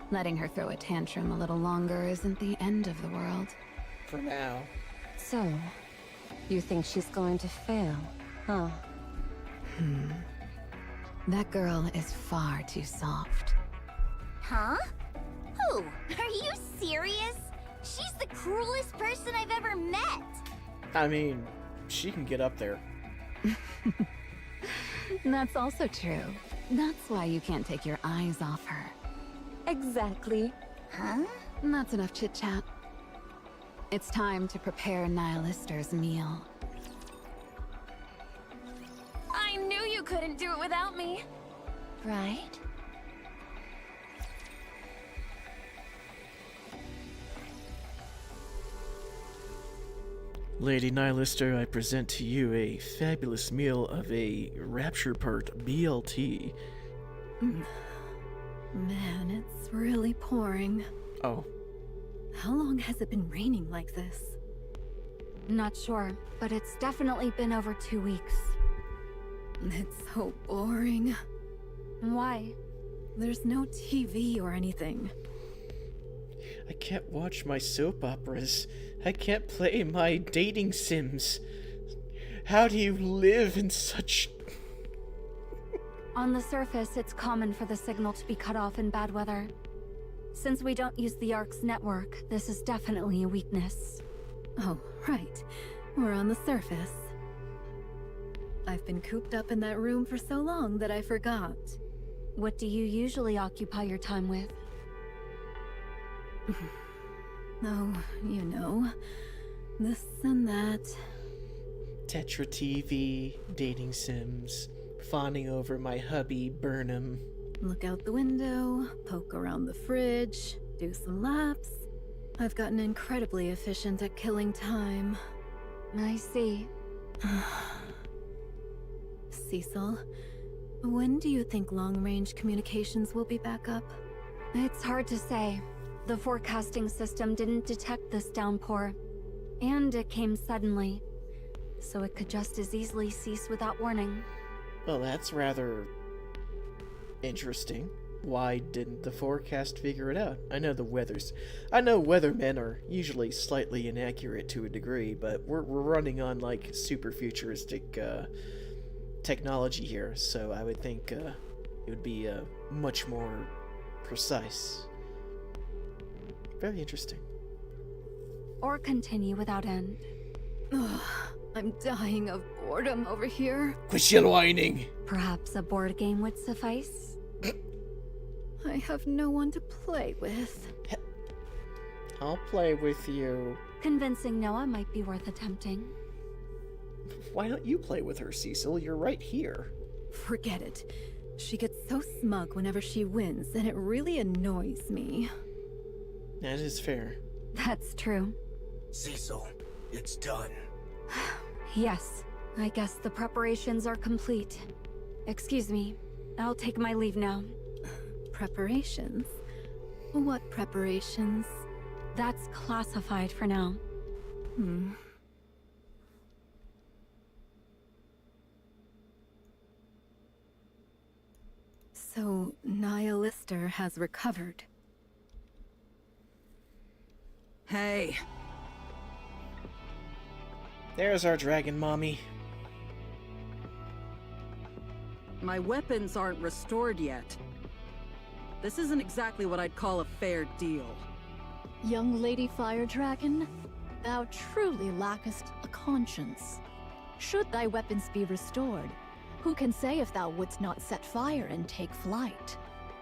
letting her throw a tantrum a little longer isn't the end of the world. For now. So, you think she's going to fail, huh? That girl is far too soft. Huh? Who? Are you serious? She's the cruelest person I've ever met. I mean, she can get up there. That's also true. That's why you can't take your eyes off her. Exactly. Huh? That's enough chit-chat. It's time to prepare Nihilister's meal. I knew you couldn't do it without me. Right? Lady Nihilister, I present to you a fabulous meal of a Rapture Part BLT. Man, it's really pouring. Oh, How long has it been raining like this? Not sure, but it's definitely been over 2 weeks. It's so boring. Why? There's no TV or anything. I can't watch my soap operas. I can't play my dating sims. How do you live in such... On the surface, it's common for the signal to be cut off in bad weather. Since we don't use the Ark's network, this is definitely a weakness. Oh, right. We're on the surface. I've been cooped up in that room for so long that I forgot. What do you usually occupy your time with? Oh, you know, this and that. Tetra TV, dating sims, fawning over my hubby, Burnham. Look out the window, poke around the fridge, do some laps. I've gotten incredibly efficient at killing time. I see. Cecil, when do you think long-range communications will be back up? It's hard to say. The forecasting system didn't detect this downpour. And it came suddenly. So it could just as easily cease without warning. Well, that's rather... interesting. Why didn't the forecast figure it out? I know weathermen are usually slightly inaccurate to a degree, but we're running on, like, super futuristic, technology here, so I would think, it would be, much more precise. Very interesting. Or continue without end. Ugh, I'm dying of boredom over here. Quit your whining! Perhaps a board game would suffice? I have no one to play with. I'll play with you. Convincing Noah might be worth attempting. Why don't you play with her, Cecil? You're right here. Forget it. She gets so smug whenever she wins, and it really annoys me. That is fair. That's true. Cecil, it's done. Yes, I guess the preparations are complete. Excuse me, I'll take my leave now. Preparations? What preparations? That's classified for now. So, Nihilister has recovered. Hey, There's our dragon mommy. my weapons aren't restored yet. This isn't exactly what I'd call a fair deal. Young Lady Fire Dragon, thou truly lackest a conscience. Should thy weapons be restored, who can say if thou wouldst not set fire and take flight?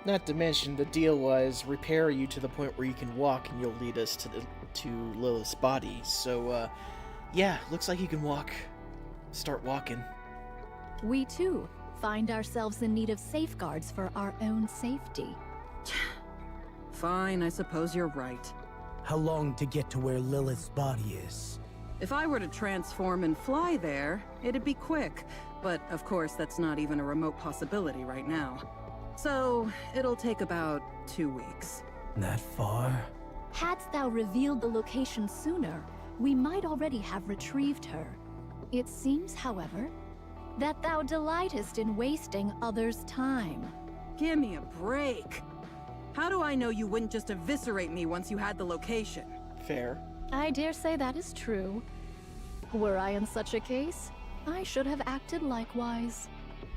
Not to mention, the deal was repair you to the point where you can walk, and you'll lead us to Lilith's body. So, yeah, looks like you can walk. Start walking. We too find ourselves in need of safeguards for our own safety. Fine, I suppose you're right. How long to get to where Lilith's body is? If I were to transform and fly there, it'd be quick. But of course, that's not even a remote possibility right now. So, it'll take about 2 weeks. That far? Hadst thou revealed the location sooner, we might already have retrieved her. It seems, however, that thou delightest in wasting others' time. Give me a break. How do I know you wouldn't just eviscerate me once you had the location? Fair. I dare say that is true. Were I in such a case, I should have acted likewise.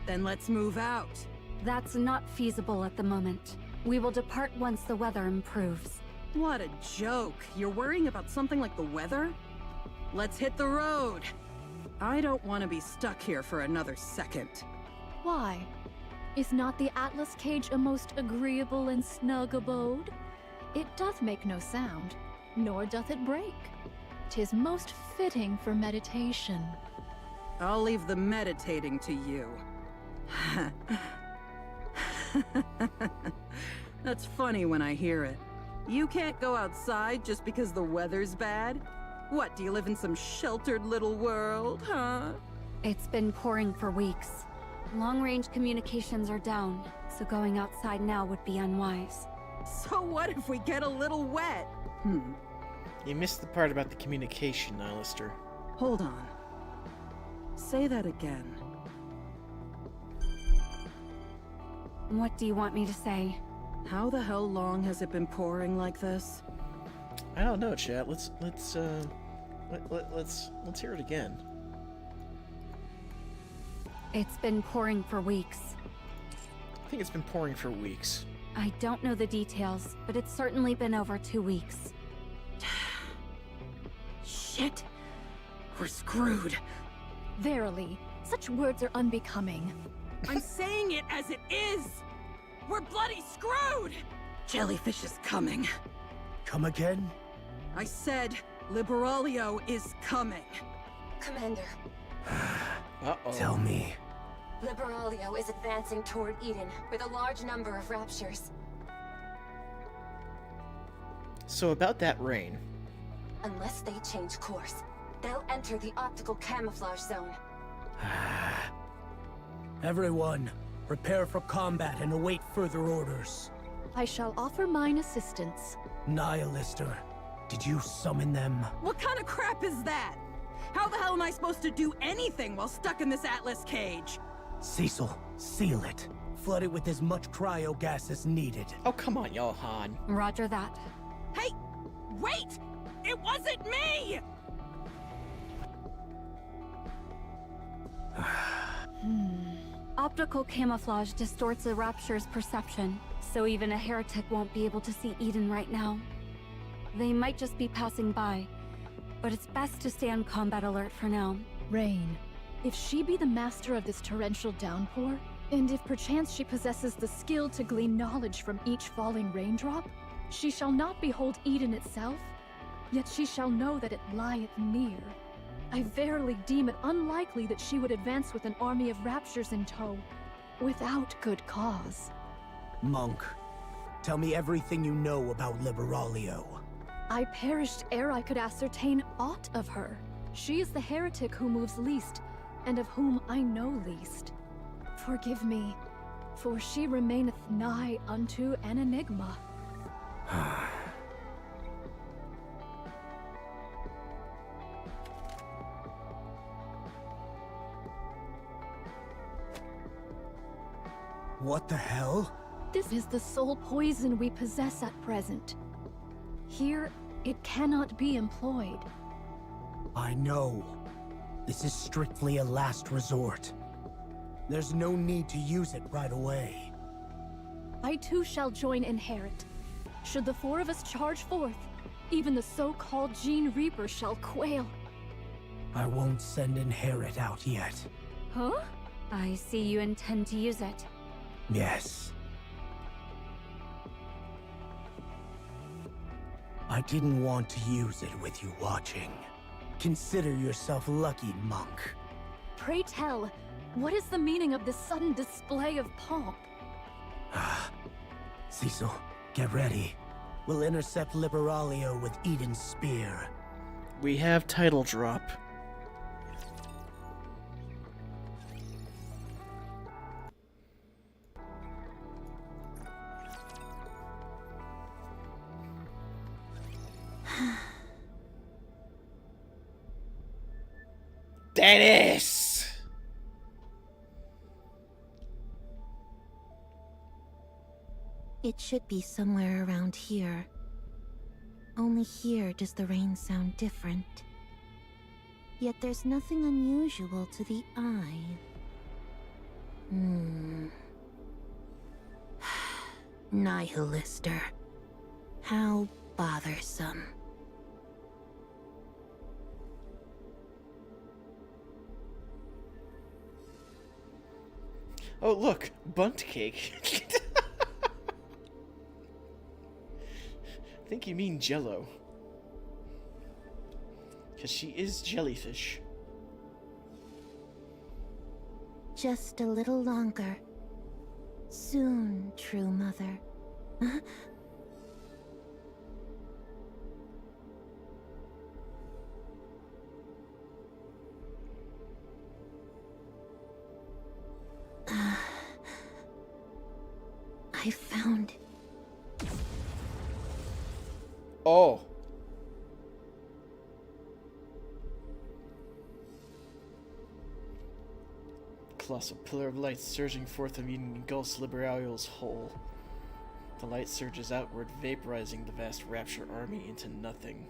Then let's move out. That's not feasible at the moment. We will depart once the weather improves. What a joke. You're worrying about something like the weather? Let's hit the road. I don't want to be stuck here for another second. Why? Is not the Atlas cage a most agreeable and snug abode? It doth make no sound, nor doth it break. 'Tis most fitting for meditation. I'll leave the meditating to you. That's funny when I hear it. You can't go outside just because the weather's bad? What, do you live in some sheltered little world, huh? It's been pouring for weeks. Long-range communications are down, so going outside now would be unwise. So what if we get a little wet? You missed the part about the communication, Nihilister. Hold on. Say that again. What do you want me to say? How the hell long has it been pouring like this? I don't know, chat. Let's hear it again. It's been pouring for weeks. I think it's been pouring for weeks. I don't know the details, but it's certainly been over 2 weeks. Shit! We're screwed. Verily, such words are unbecoming. I'm saying it as it is! We're bloody screwed! Jellyfish is coming. Come again? I said Liberalio is coming. Commander, Uh-oh. Tell me. Liberalio is advancing toward Eden with a large number of raptures. So about that rain. Unless they change course, they'll enter the optical camouflage zone. Everyone, prepare for combat and await further orders. I shall offer mine assistance. Nihilister, did you summon them? What kind of crap is that? How the hell am I supposed to do anything while stuck in this Atlas cage? Cecil, seal it. Flood it with as much cryo gas as needed. Oh, come on, Johan. Roger that. Hey! Wait! It wasn't me! Optical camouflage distorts a rapture's perception, so even a heretic won't be able to see Eden right now. They might just be passing by, but it's best to stay on combat alert for now. Rain, if she be the master of this torrential downpour, and if perchance she possesses the skill to glean knowledge from each falling raindrop, she shall not behold Eden itself, Yet she shall know that it lieth near. I verily deem it unlikely that she would advance with an army of raptures in tow, without good cause. Monk, tell me everything you know about Liberalio. I perished ere I could ascertain aught of her. She is the heretic who moves least, and of whom I know least. Forgive me, for she remaineth nigh unto an enigma. What the hell? This is the sole poison we possess at present. Here, it cannot be employed. I know. This is strictly a last resort. There's no need to use it right away. I too shall join Inherit. Should the four of us charge forth, even the so-called Gene Reaper shall quail. I won't send Inherit out yet. Huh? I see you intend to use it. Yes. I didn't want to use it with you watching. Consider yourself lucky, Monk. Pray tell, what is the meaning of this sudden display of pomp? Cecil, get ready. We'll intercept Liberalio with Eden's spear. We have title drop. Dennis! It should be somewhere around here. Only here does the rain sound different. Yet there's nothing unusual to the eye. Nihilister. How bothersome. Oh, look, bunt cake. I think you mean Jello. Because she is jellyfish. Just a little longer. Soon, true mother. I found... Oh. Colossal pillar of light surging forth and engulfs Liberalio's whole. The light surges outward, vaporizing the vast Rapture army into nothing.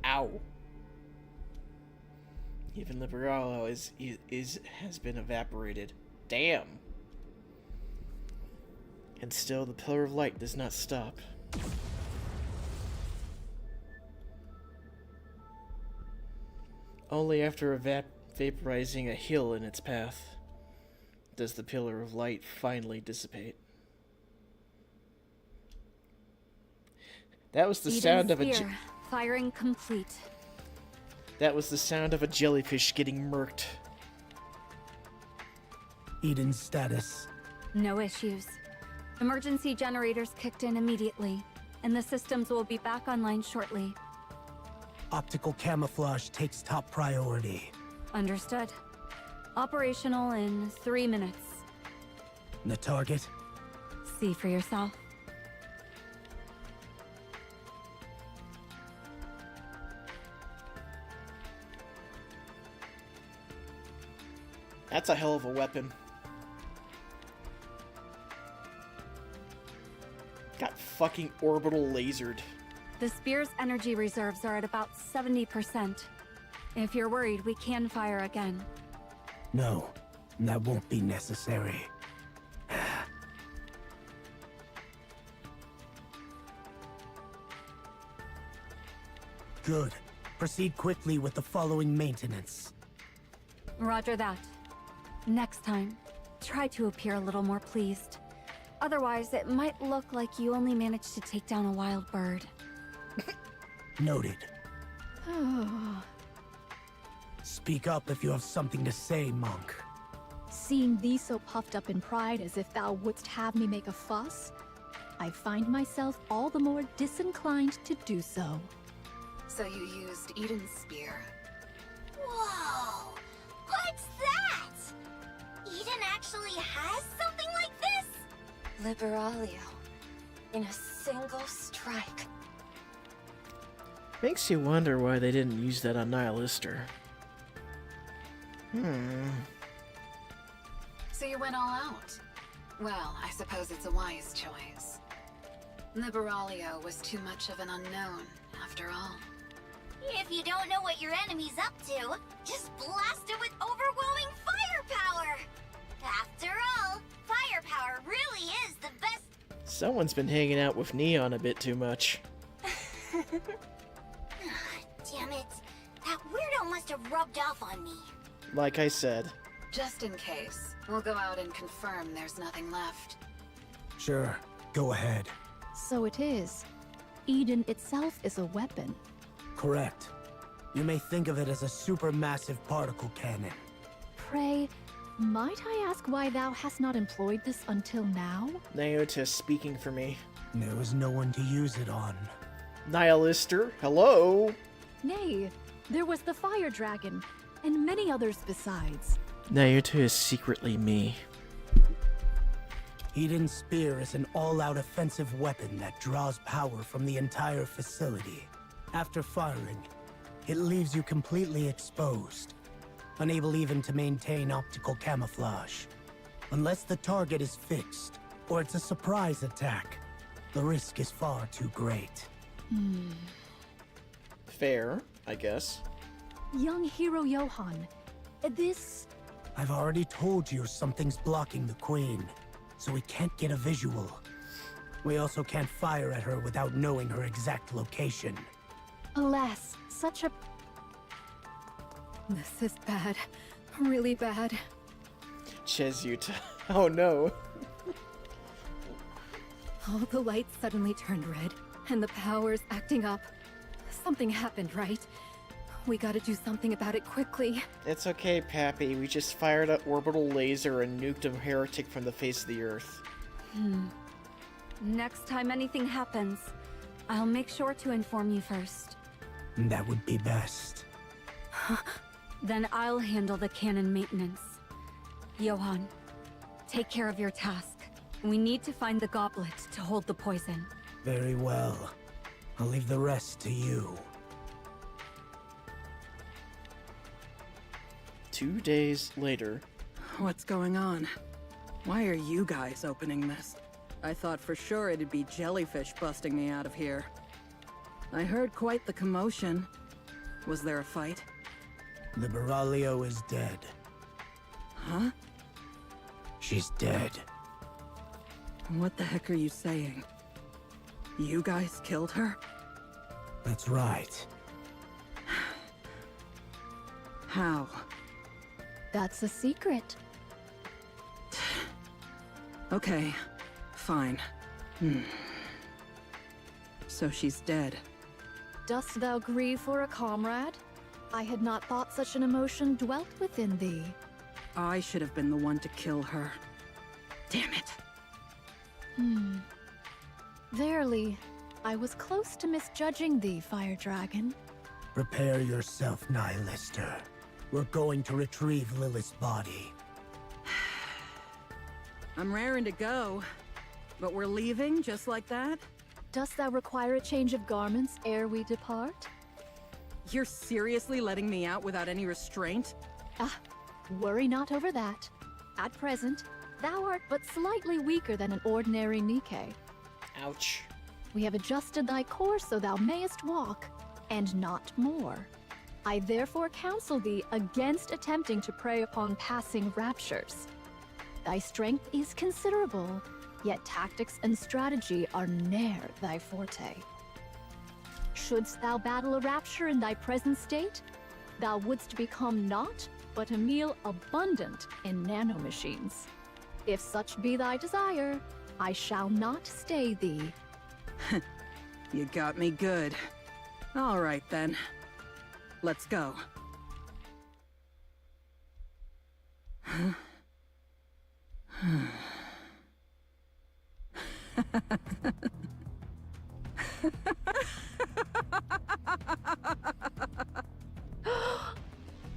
Ow. Even Liberalio has been evaporated. Damn. And still, the pillar of light does not stop. Only after vaporizing a hill in its path does the pillar of light finally dissipate. That was the sound of a... Firing complete. That was the sound of a jellyfish getting murked. Eden's status. No issues. Emergency generators kicked in immediately, and the systems will be back online shortly. Optical camouflage takes top priority. Understood. Operational in 3 minutes. The target? See for yourself. That's a hell of a weapon. Got fucking orbital lasered. The spear's energy reserves are at about 70%. If you're worried, we can fire again. No, that won't be necessary. Good. Proceed quickly with the following maintenance. Roger that. Next time, try to appear a little more pleased. Otherwise, it might look like you only managed to take down a wild bird. Noted. Speak up if you have something to say, monk. Seeing thee so puffed up in pride as if thou wouldst have me make a fuss, I find myself all the more disinclined to do so. So you used Eden's spear. Whoa! What's that? Eden actually has something like this? Liberalio. In a single strike. Makes you wonder why they didn't use that on Nihilister. So you went all out. Well, I suppose it's a wise choice. Liberalio was too much of an unknown, after all. If you don't know what your enemy's up to, just blast it with overwhelming firepower! After all, firepower really is the best. Someone's been hanging out with Neon a bit too much. Damn it. That weirdo must have rubbed off on me. Like I said. Just in case, we'll go out and confirm there's nothing left. Sure, go ahead. So it is. Eden itself is a weapon. Correct. You may think of it as a supermassive particle cannon. Pray, might I ask why thou hast not employed this until now? Nyota speaking for me. There was no one to use it on. Nihilister, hello? Nay, there was the fire dragon, and many others besides. Nyota is secretly me. Eden's spear is an all-out offensive weapon that draws power from the entire facility. After firing, it leaves you completely exposed, unable even to maintain optical camouflage. Unless the target is fixed, or it's a surprise attack, the risk is far too great. Fair, I guess. Young hero Johann, this... I've already told you something's blocking the Queen, so we can't get a visual. We also can't fire at her without knowing her exact location. Alas, such a... This is bad. Really bad. Chezuta. Oh no. All the lights suddenly turned red, and the power's acting up. Something happened, right? We gotta do something about it quickly. It's okay, Pappy. We just fired an orbital laser and nuked a heretic from the face of the Earth. Next time anything happens, I'll make sure to inform you first. That would be best. Then I'll handle the cannon maintenance. Johann, take care of your task. We need to find the goblet to hold the poison. Very well. I'll leave the rest to you. 2 days later. What's going on? Why are you guys opening this? I thought for sure it'd be jellyfish busting me out of here. I heard quite the commotion. Was there a fight? Liberalio is dead. Huh? She's dead. What the heck are you saying? You guys killed her? That's right. How? That's a secret. Okay, fine. So she's dead. Dost thou grieve for a comrade? I had not thought such an emotion dwelt within thee. I should have been the one to kill her. Damn it. Verily, I was close to misjudging thee, Fire Dragon. Prepare yourself, Nihilister. We're going to retrieve Lilith's body. I'm raring to go. But we're leaving just like that? Dost thou require a change of garments ere we depart? You're seriously letting me out without any restraint? Worry not over that. At present, thou art but slightly weaker than an ordinary Nikke. Ouch. We have adjusted thy course so thou mayest walk, and not more. I therefore counsel thee against attempting to prey upon passing raptures. Thy strength is considerable, yet tactics and strategy are ne'er thy forte. Shouldst thou battle a rapture in thy present state, thou wouldst become naught but a meal abundant in nanomachines. If such be thy desire, I shall not stay thee. You got me good. All right then. Let's go.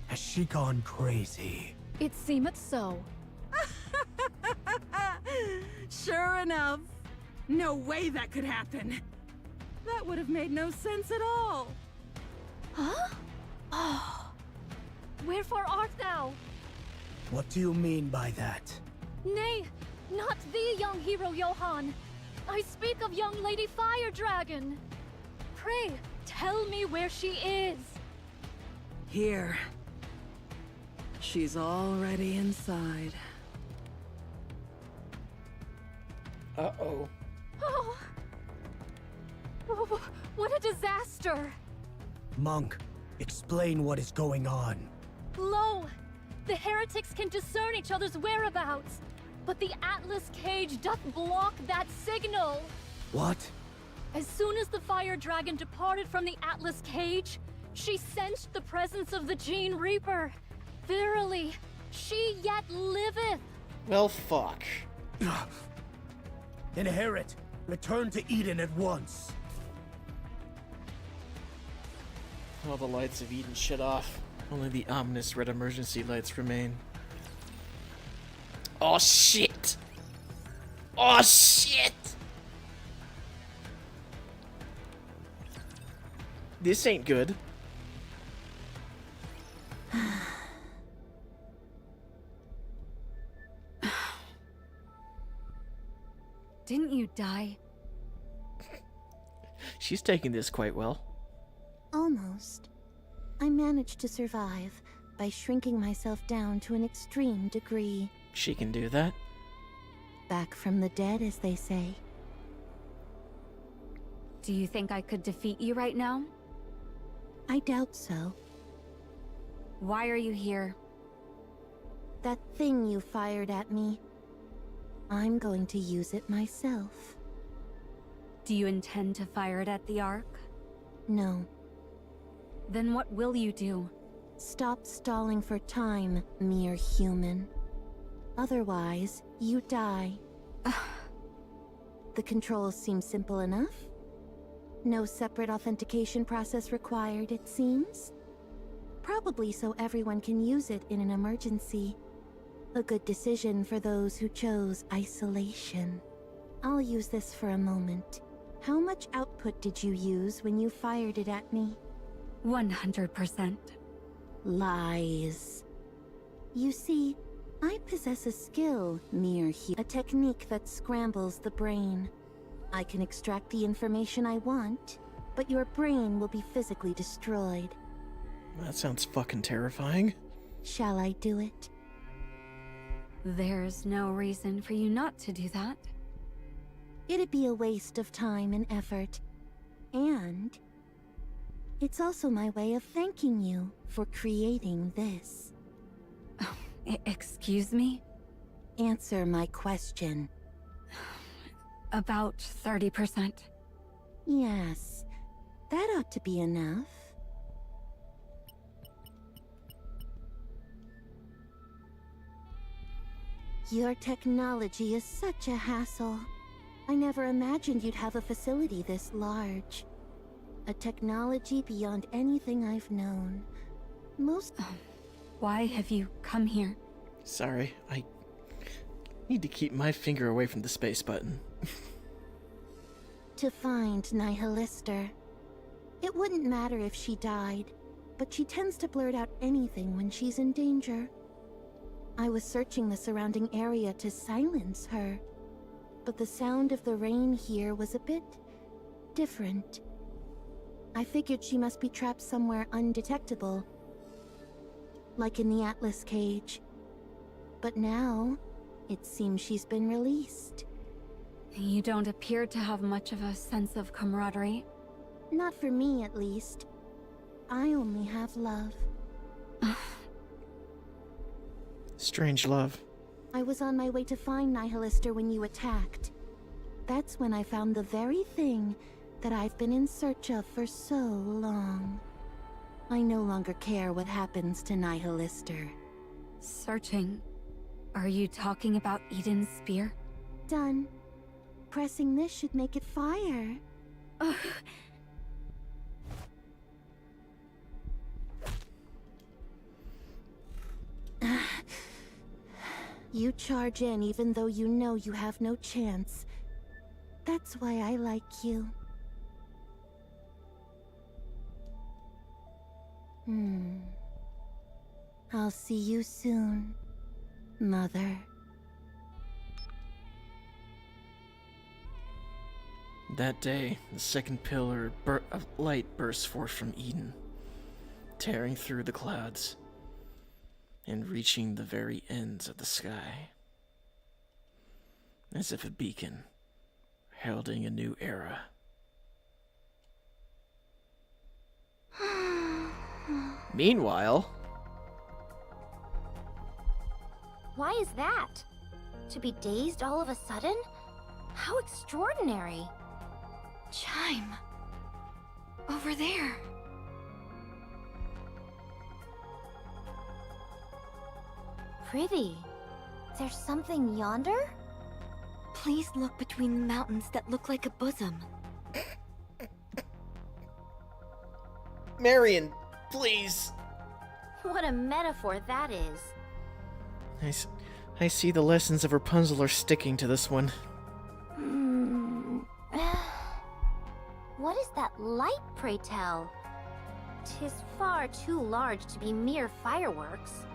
Has she gone crazy? It seemeth so. Sure enough. No way that could happen. That would have made no sense at all. Huh? Oh. Wherefore art thou? What do you mean by that? Nay, not thee, young hero Johann. I speak of young Lady ChazDragoon. Pray, tell me where she is. Here. She's already inside. Uh-oh. Oh. Oh, what a disaster! Monk, explain what is going on. Lo! The heretics can discern each other's whereabouts, but the Atlas cage doth block that signal. What? As soon as the fire dragon departed from the Atlas cage, she sensed the presence of the Gene Reaper. Verily, she yet liveth. Well, fuck. Inherit, return to Eden at once. All the lights have eaten shit off. Only the ominous red emergency lights remain. Oh shit! Oh shit! This ain't good. Didn't you die? She's taking this quite well. Almost. I managed to survive by shrinking myself down to an extreme degree. She can do that. Back from the dead, as they say. Do you think I could defeat you right now? I doubt so. Why are you here? That thing you fired at me. I'm going to use it myself. Do you intend to fire it at the Ark? No. Then what will you do? Stop stalling for time, mere human. Otherwise, you die. The controls seem simple enough. No separate authentication process required, it seems. Probably so everyone can use it in an emergency. A good decision for those who chose isolation. I'll use this for a moment. How much output did you use when you fired it at me? 100%. Lies. You see, I possess a skill, a technique that scrambles the brain. I can extract the information I want, but your brain will be physically destroyed. That sounds fucking terrifying. Shall I do it? There's no reason for you not to do that. It'd be a waste of time and effort. And it's also my way of thanking you for creating this. Excuse me? Answer my question. About 30%. Yes, that ought to be enough. Your technology is such a hassle. I never imagined you'd have a facility this large. A technology beyond anything I've known. Why have you come here? Sorry, I need to keep my finger away from the space button. To find Nihilister. It wouldn't matter if she died, but she tends to blurt out anything when she's in danger. I was searching the surrounding area to silence her, but the sound of the rain here was a bit different. I figured she must be trapped somewhere undetectable, like in the Atlas cage. But now, it seems she's been released. You don't appear to have much of a sense of camaraderie. Not for me, at least. I only have love. Strange love. I was on my way to find Nihilister when you attacked. that's when I found the very thing that I've been in search of for so long. I no longer care what happens to Nihilister. Searching. Are you talking about Eden's spear? Done. Pressing this should make it fire. Ugh. You charge in even though you know you have no chance. That's why I like you. I'll see you soon, Mother. That day, the second pillar of light burst forth from Eden, tearing through the clouds and reaching the very ends of the sky, as if a beacon heralding a new era. Meanwhile... Why is that? To be dazed all of a sudden? How extraordinary. Chime. Over there. Prithee, there's something yonder? Please look between the mountains that look like a bosom. Marion, please! What a metaphor that is. I see the lessons of Rapunzel are sticking to this one. What is that light, pray tell? 'Tis far too large to be mere fireworks.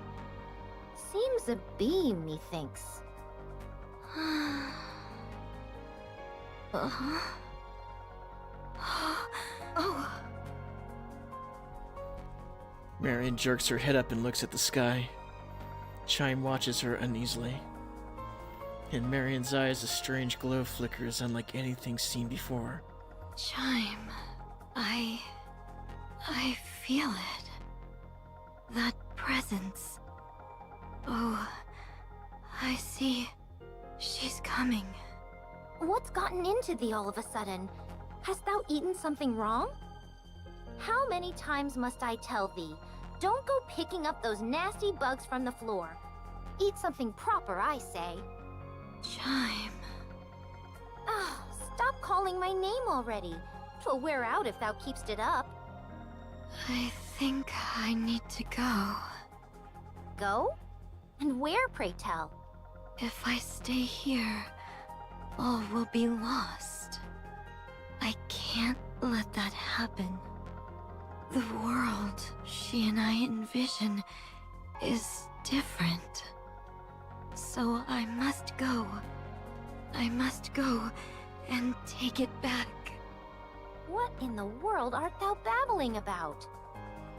Seems a beam, methinks. Oh. Marion jerks her head up and looks at the sky. Chime watches her uneasily. In Marion's eyes, a strange glow flickers unlike anything seen before. Chime. I feel it. That presence. Oh, I see. She's coming. What's gotten into thee all of a sudden? Hast thou eaten something wrong? How many times must I tell thee? Don't go picking up those nasty bugs from the floor. Eat something proper, I say. Chime. Ah, stop calling my name already. 'Twill wear out if thou keepst it up. I think I need to go. Go? And where, pray tell? If I stay here, all will be lost. I can't let that happen. The world she and I envision is different. So I must go. I must go and take it back. What in the world art thou babbling about?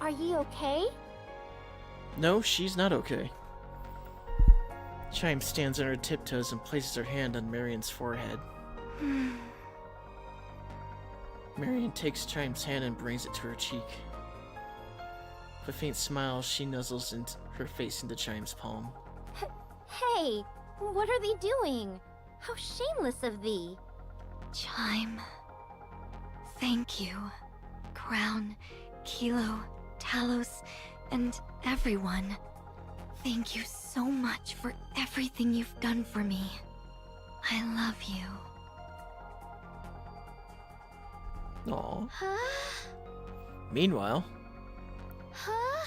Are ye okay? No, she's not okay. Chime stands on her tiptoes and places her hand on Marion's forehead. Marion takes Chime's hand and brings it to her cheek. With a faint smile, she nuzzles her face into Chime's palm. Hey, what are thee doing? How shameless of thee. Chime. Thank you. Crown, Kilo, Talos, and everyone. Thank you so much for everything you've done for me. I love you. Aww. Huh? Meanwhile... Huh?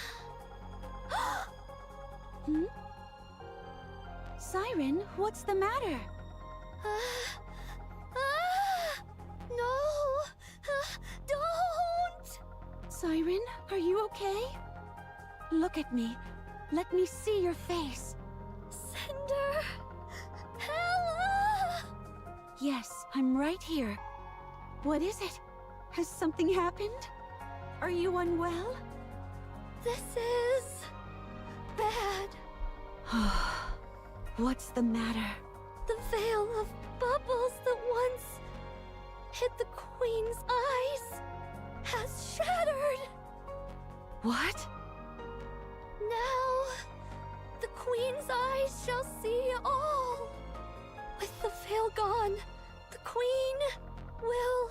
Siren, what's the matter? No! Don't! Siren, are you okay? Look at me. Let me see your face. Cinder! Hella! Yes, I'm right here. What is it? Has something happened? Are you unwell? This is... bad. What's the matter? The veil of bubbles that once hid the Queen's eyes has shattered. What? Now, the Queen's eyes shall see all. With the veil gone, the Queen will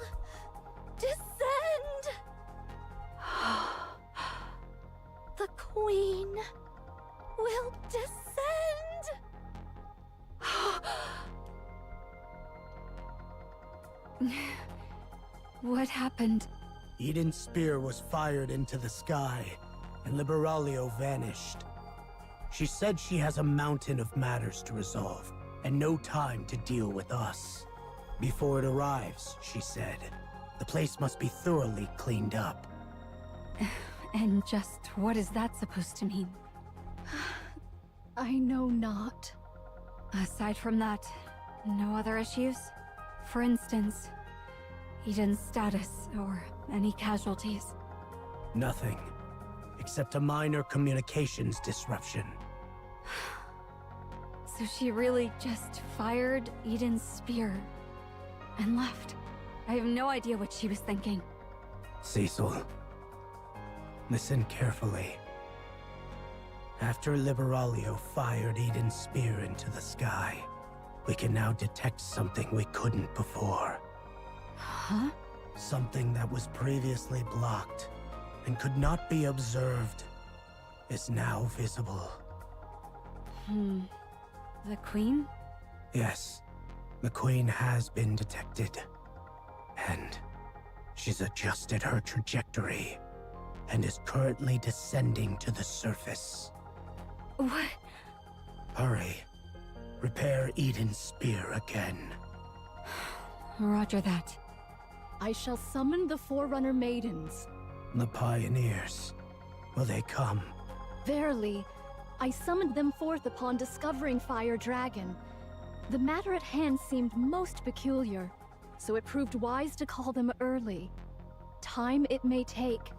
descend. The Queen will descend. What happened? Eden's spear was fired into the sky, and Liberalio vanished. She said she has a mountain of matters to resolve, and no time to deal with us. Before it arrives, she said, the place must be thoroughly cleaned up. And just what is that supposed to mean? I know not. Aside from that, no other issues? For instance, Eden's status or any casualties? Nothing, except a minor communications disruption. So she really just fired Eden's spear and left. I have no idea what she was thinking. Cecil, listen carefully. After Liberalio fired Eden's spear into the sky, we can now detect something we couldn't before. Huh? Something that was previously blocked and could not be observed is now visible. The Queen? Yes, the Queen has been detected. And she's adjusted her trajectory and is currently descending to the surface. What? Hurry. Repair Eden's spear again. Roger that. I shall summon the Forerunner Maidens. The Pioneers. Will they come? Verily, I summoned them forth upon discovering Fire Dragon. The matter at hand seemed most peculiar, so it proved wise to call them early. Time it may take,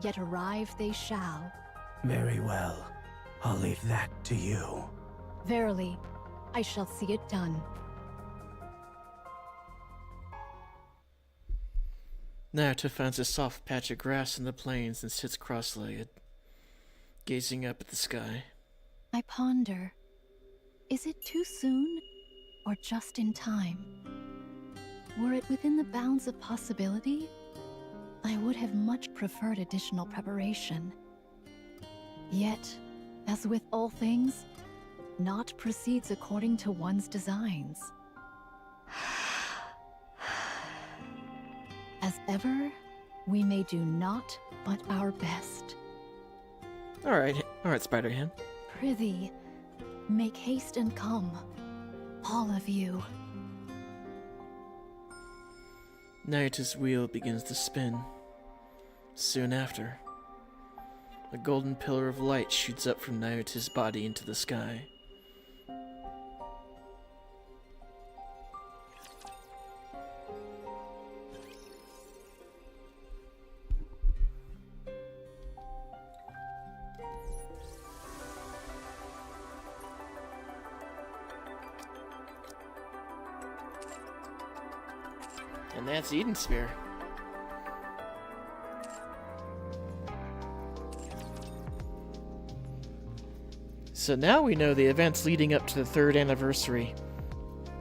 yet arrive they shall. Very well. I'll leave that to you. Verily, I shall see it done. Naruto finds a soft patch of grass in the plains and sits cross-legged, gazing up at the sky. I ponder, is it too soon, or just in time? Were it within the bounds of possibility, I would have much preferred additional preparation. Yet, as with all things, naught proceeds according to one's designs. As ever, we may do naught but our best. Alright, Spider-Hand. Prithee, make haste and come, all of you. Naruto's wheel begins to spin. Soon after, a golden pillar of light shoots up from Naruto's body into the sky. And that's Eden's spear. So now we know the events leading up to the 3rd anniversary.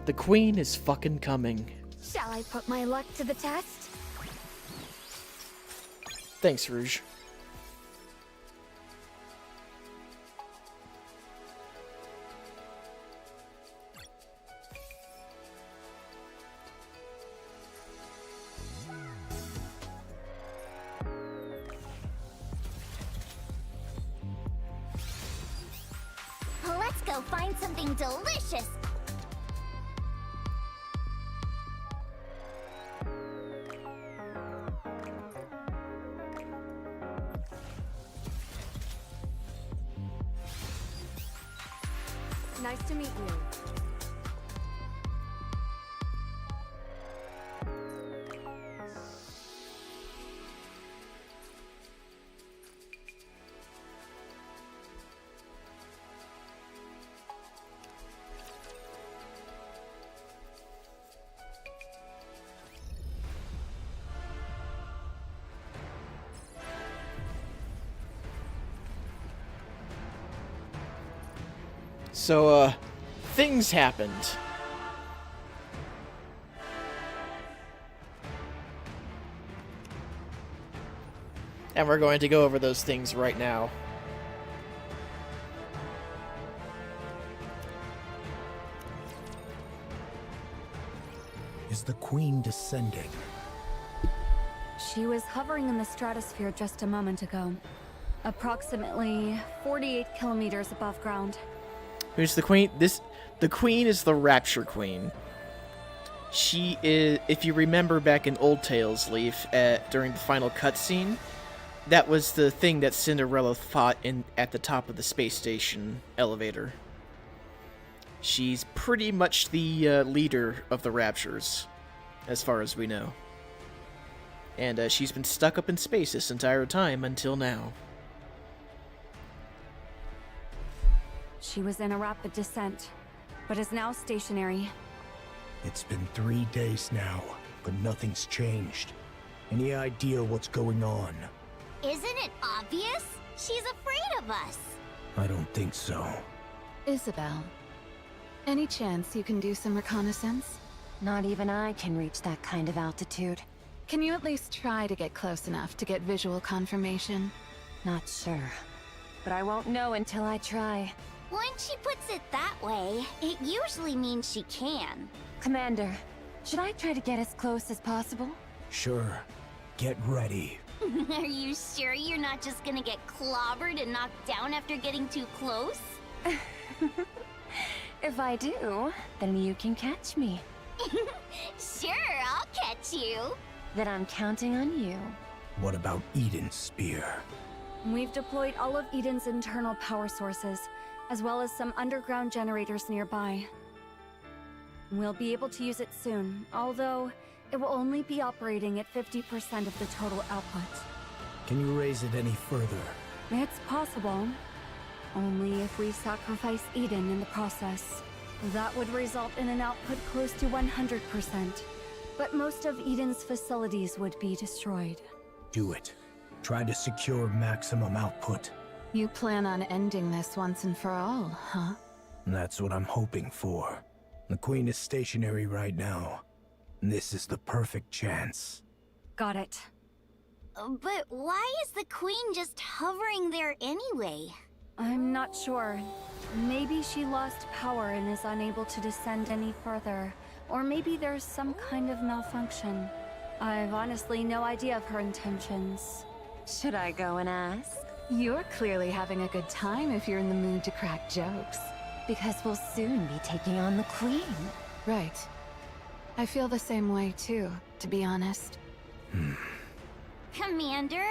The Queen is fucking coming. Shall I put my luck to the test? Thanks, Rouge. Let's go find something delicious. Nice to meet you. So, things happened. And we're going to go over those things right now. Is the Queen descending? She was hovering in the stratosphere just a moment ago. Approximately 48 kilometers above ground. Who's the Queen? The Queen is the Rapture Queen. She is, if you remember back in Old Tales, Leaf, during the final cutscene, that was the thing that Cinderella fought at the top of the space station elevator. She's pretty much the leader of the Raptures, as far as we know. And she's been stuck up in space this entire time until now. She was in a rapid descent, but is now stationary. It's been 3 days now, but nothing's changed. Any idea what's going on? Isn't it obvious? She's afraid of us. I don't think so. Isabel, any chance you can do some reconnaissance? Not even I can reach that kind of altitude. Can you at least try to get close enough to get visual confirmation? Not sure. But I won't know until I try. When she puts it that way, it usually means she can. Commander, should I try to get as close as possible? Sure. Get ready. Are you sure you're not just gonna get clobbered and knocked down after getting too close? If I do, then you can catch me. Sure, I'll catch you. Then I'm counting on you. What about Eden's spear? We've deployed all of Eden's internal power sources, as well as some underground generators nearby. We'll be able to use it soon, although it will only be operating at 50% of the total output. Can you raise it any further? It's possible. Only if we sacrifice Eden in the process. That would result in an output close to 100%. But most of Eden's facilities would be destroyed. Do it. Try to secure maximum output. You plan on ending this once and for all, huh? That's what I'm hoping for. The Queen is stationary right now. This is the perfect chance. Got it. But why is the Queen just hovering there anyway? I'm not sure. Maybe she lost power and is unable to descend any further. Or maybe there's some kind of malfunction. I've honestly no idea of her intentions. Should I go and ask? You're clearly having a good time if you're in the mood to crack jokes. Because we'll soon be taking on the Queen. Right. I feel the same way too, to be honest. Commander,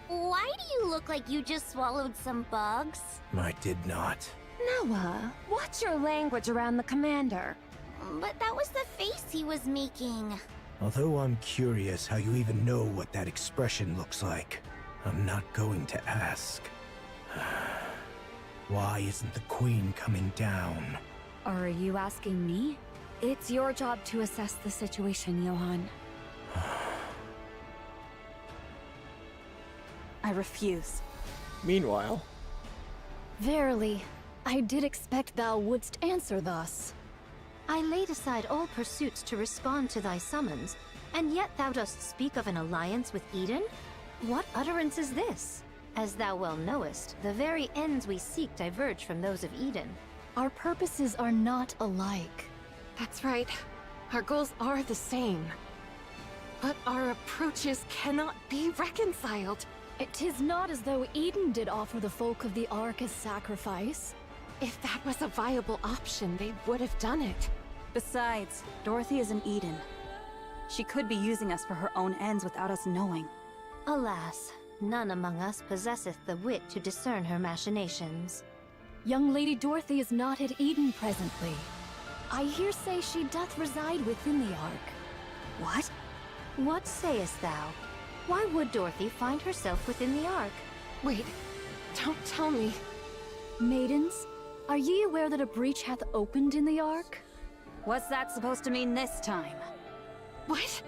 why do you look like you just swallowed some bugs? I did not. Noah, watch your language around the commander. But that was the face he was making. Although I'm curious how you even know what that expression looks like, I'm not going to ask. Why isn't the Queen coming down? Are you asking me? It's your job to assess the situation, Johann. I refuse. Meanwhile, Verily, I did expect thou wouldst answer thus. I laid aside all pursuits to respond to thy summons, and yet thou dost speak of an alliance with Eden? What utterance is this? As thou well knowest, the very ends we seek diverge from those of Eden. Our purposes are not alike. That's right. Our goals are the same. But our approaches cannot be reconciled. It is not as though Eden did offer the folk of the Ark as sacrifice. If that was a viable option, they would have done it. Besides, Dorothy is in Eden. She could be using us for her own ends without us knowing. Alas, none among us possesseth the wit to discern her machinations. Young Lady Dorothy is not at Eden presently. I hear say she doth reside within the Ark. What? What sayest thou? Why would Dorothy find herself within the Ark? Wait, don't tell me. Maidens, are ye aware that a breach hath opened in the Ark? What's that supposed to mean this time? What?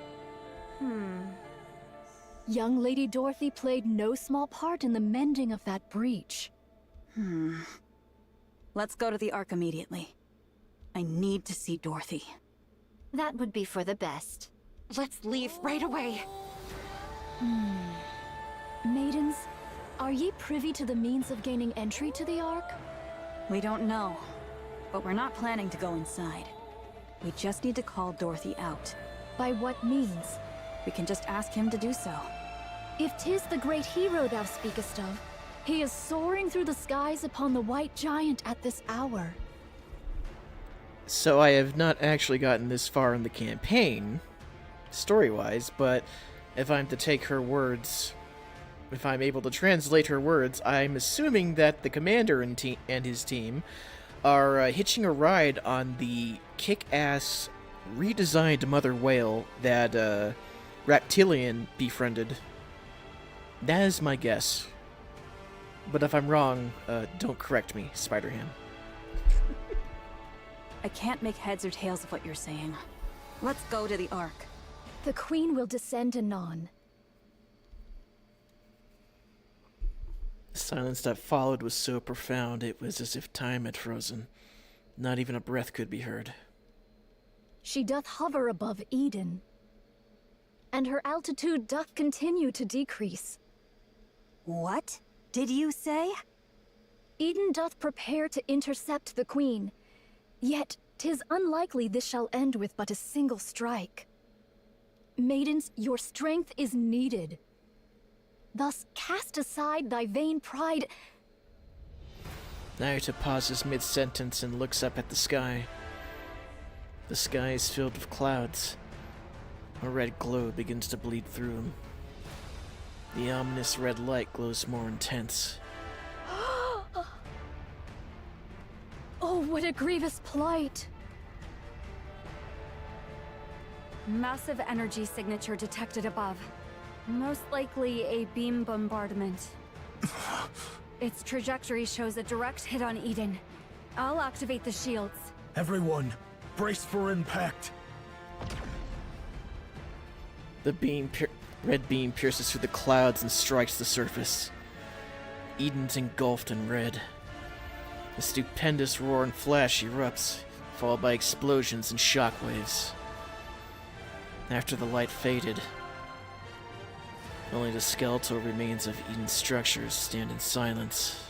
Young Lady Dorothy played no small part in the mending of that breach. Let's go to the Ark immediately. I need to see Dorothy. That would be for the best. Let's leave right away. Maidens, are ye privy to the means of gaining entry to the Ark? We don't know, but we're not planning to go inside. We just need to call Dorothy out. By what means? We can just ask him to do so. If 'tis the great hero thou speakest of, he is soaring through the skies upon the white giant at this hour. So I have not actually gotten this far in the campaign, story-wise, but if I'm to take her words, if I'm able to translate her words, I'm assuming that the commander and his team are hitching a ride on the kick-ass, redesigned mother whale that Reptilian befriended. That is my guess. But if I'm wrong, don't correct me, Spider-Ham. I can't make heads or tails of what you're saying. Let's go to the Ark. The Queen will descend anon. The silence that followed was so profound, it was as if time had frozen. Not even a breath could be heard. She doth hover above Eden, and her altitude doth continue to decrease. What did you say? Eden doth prepare to intercept the Queen, yet 'tis unlikely this shall end with but a single strike. Maidens, your strength is needed. Thus cast aside thy vain pride. Naruto pauses mid-sentence and looks up at the sky. The sky is filled with clouds. A red glow begins to bleed through them. The ominous red light glows more intense. Oh, what a grievous plight! Massive energy signature detected above. Most likely a beam bombardment. Its trajectory shows a direct hit on Eden. I'll activate the shields. Everyone, brace for impact. The red beam pierces through the clouds and strikes the surface. Eden's engulfed in red. A stupendous roar and flash erupts, followed by explosions and shockwaves. After the light faded, only the skeletal remains of Eden's structures stand in silence.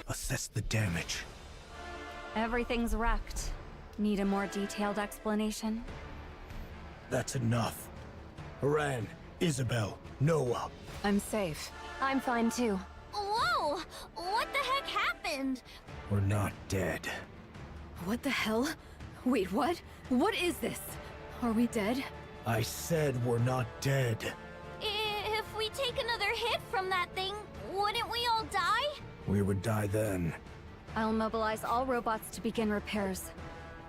Assess the damage. Everything's wrecked. Need a more detailed explanation? That's enough. Haran, Isabel, Noah. I'm safe. I'm fine too. Whoa! What the heck happened? We're not dead. What the hell? Wait, what? What is this? Are we dead? I said we're not dead. If we take another hit from that thing, wouldn't we all die? We would die then. I'll mobilize all robots to begin repairs.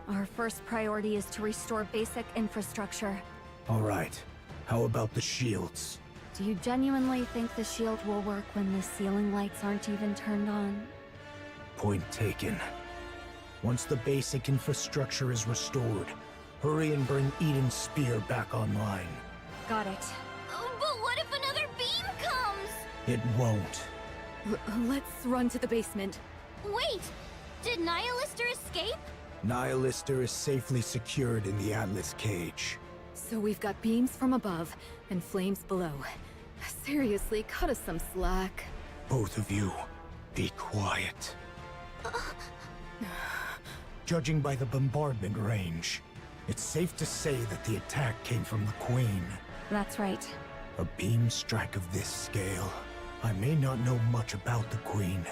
Our first priority is to restore basic infrastructure. All right. How about the shields? Do you genuinely think the shield will work when the ceiling lights aren't even turned on? Point taken. Once the basic infrastructure is restored, hurry and bring Eden's spear back online. Got it. But what if another beam comes? It won't. Let's run to the basement. Wait! Did Nihilister escape? Nihilister is safely secured in the Atlas cage. So we've got beams from above and flames below. Seriously, cut us some slack. Both of you, be quiet. Judging by the bombardment range, it's safe to say that the attack came from the Queen. That's right. A beam strike of this scale. I may not know much about the Queen,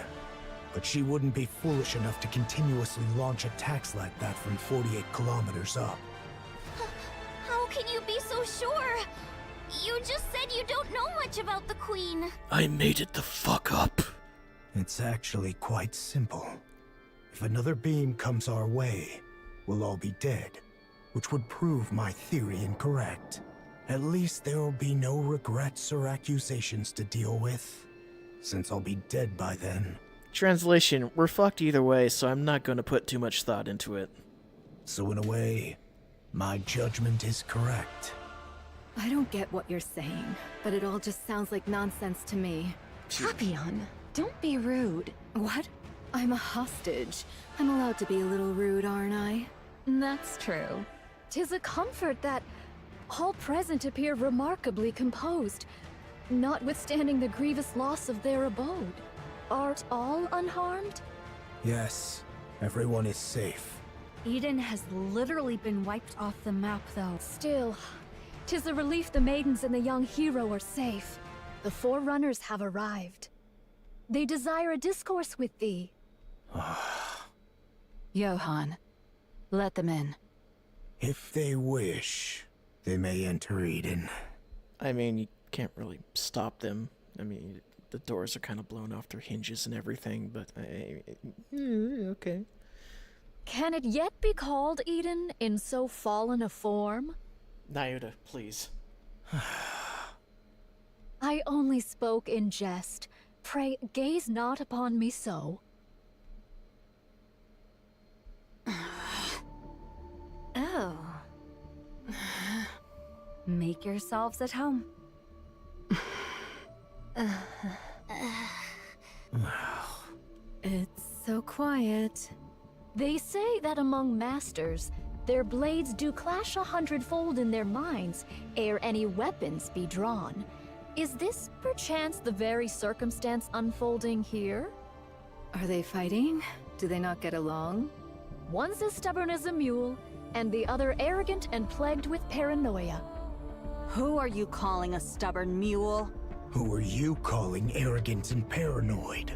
But she wouldn't be foolish enough to continuously launch attacks like that from 48 kilometers up. How can you be so sure? You just said you don't know much about the Queen. I made it the fuck up. It's actually quite simple. If another beam comes our way, we'll all be dead, which would prove my theory incorrect. At least there will be no regrets or accusations to deal with, since I'll be dead by then. Translation, we're fucked either way, so I'm not going to put too much thought into it. So in a way, my judgment is correct. I don't get what you're saying, but it all just sounds like nonsense to me. Papillon, don't be rude. What? I'm a hostage. I'm allowed to be a little rude, aren't I? That's true. 'Tis a comfort that all present appear remarkably composed, notwithstanding the grievous loss of their abode. Art all unharmed? Yes, everyone is safe. Eden has literally been wiped off the map, though. Still, 'tis a relief the maidens and the young hero are safe. The Forerunners have arrived. They desire a discourse with thee. Johann, let them in. If they wish, they may enter Eden. I mean, you can't really stop them. I mean, the doors are kind of blown off their hinges and everything, but okay. Can it yet be called Eden in so fallen a form? Nyota, please. I only spoke in jest. Pray, gaze not upon me so. Oh. Make yourselves at home. It's so quiet. They say that among masters, their blades do clash 100-fold in their minds ere any weapons be drawn. Is this perchance the very circumstance unfolding here? Are they fighting? Do they not get along? One's as stubborn as a mule, and the other arrogant and plagued with paranoia. Who are you calling a stubborn mule? Who are you calling arrogant and paranoid?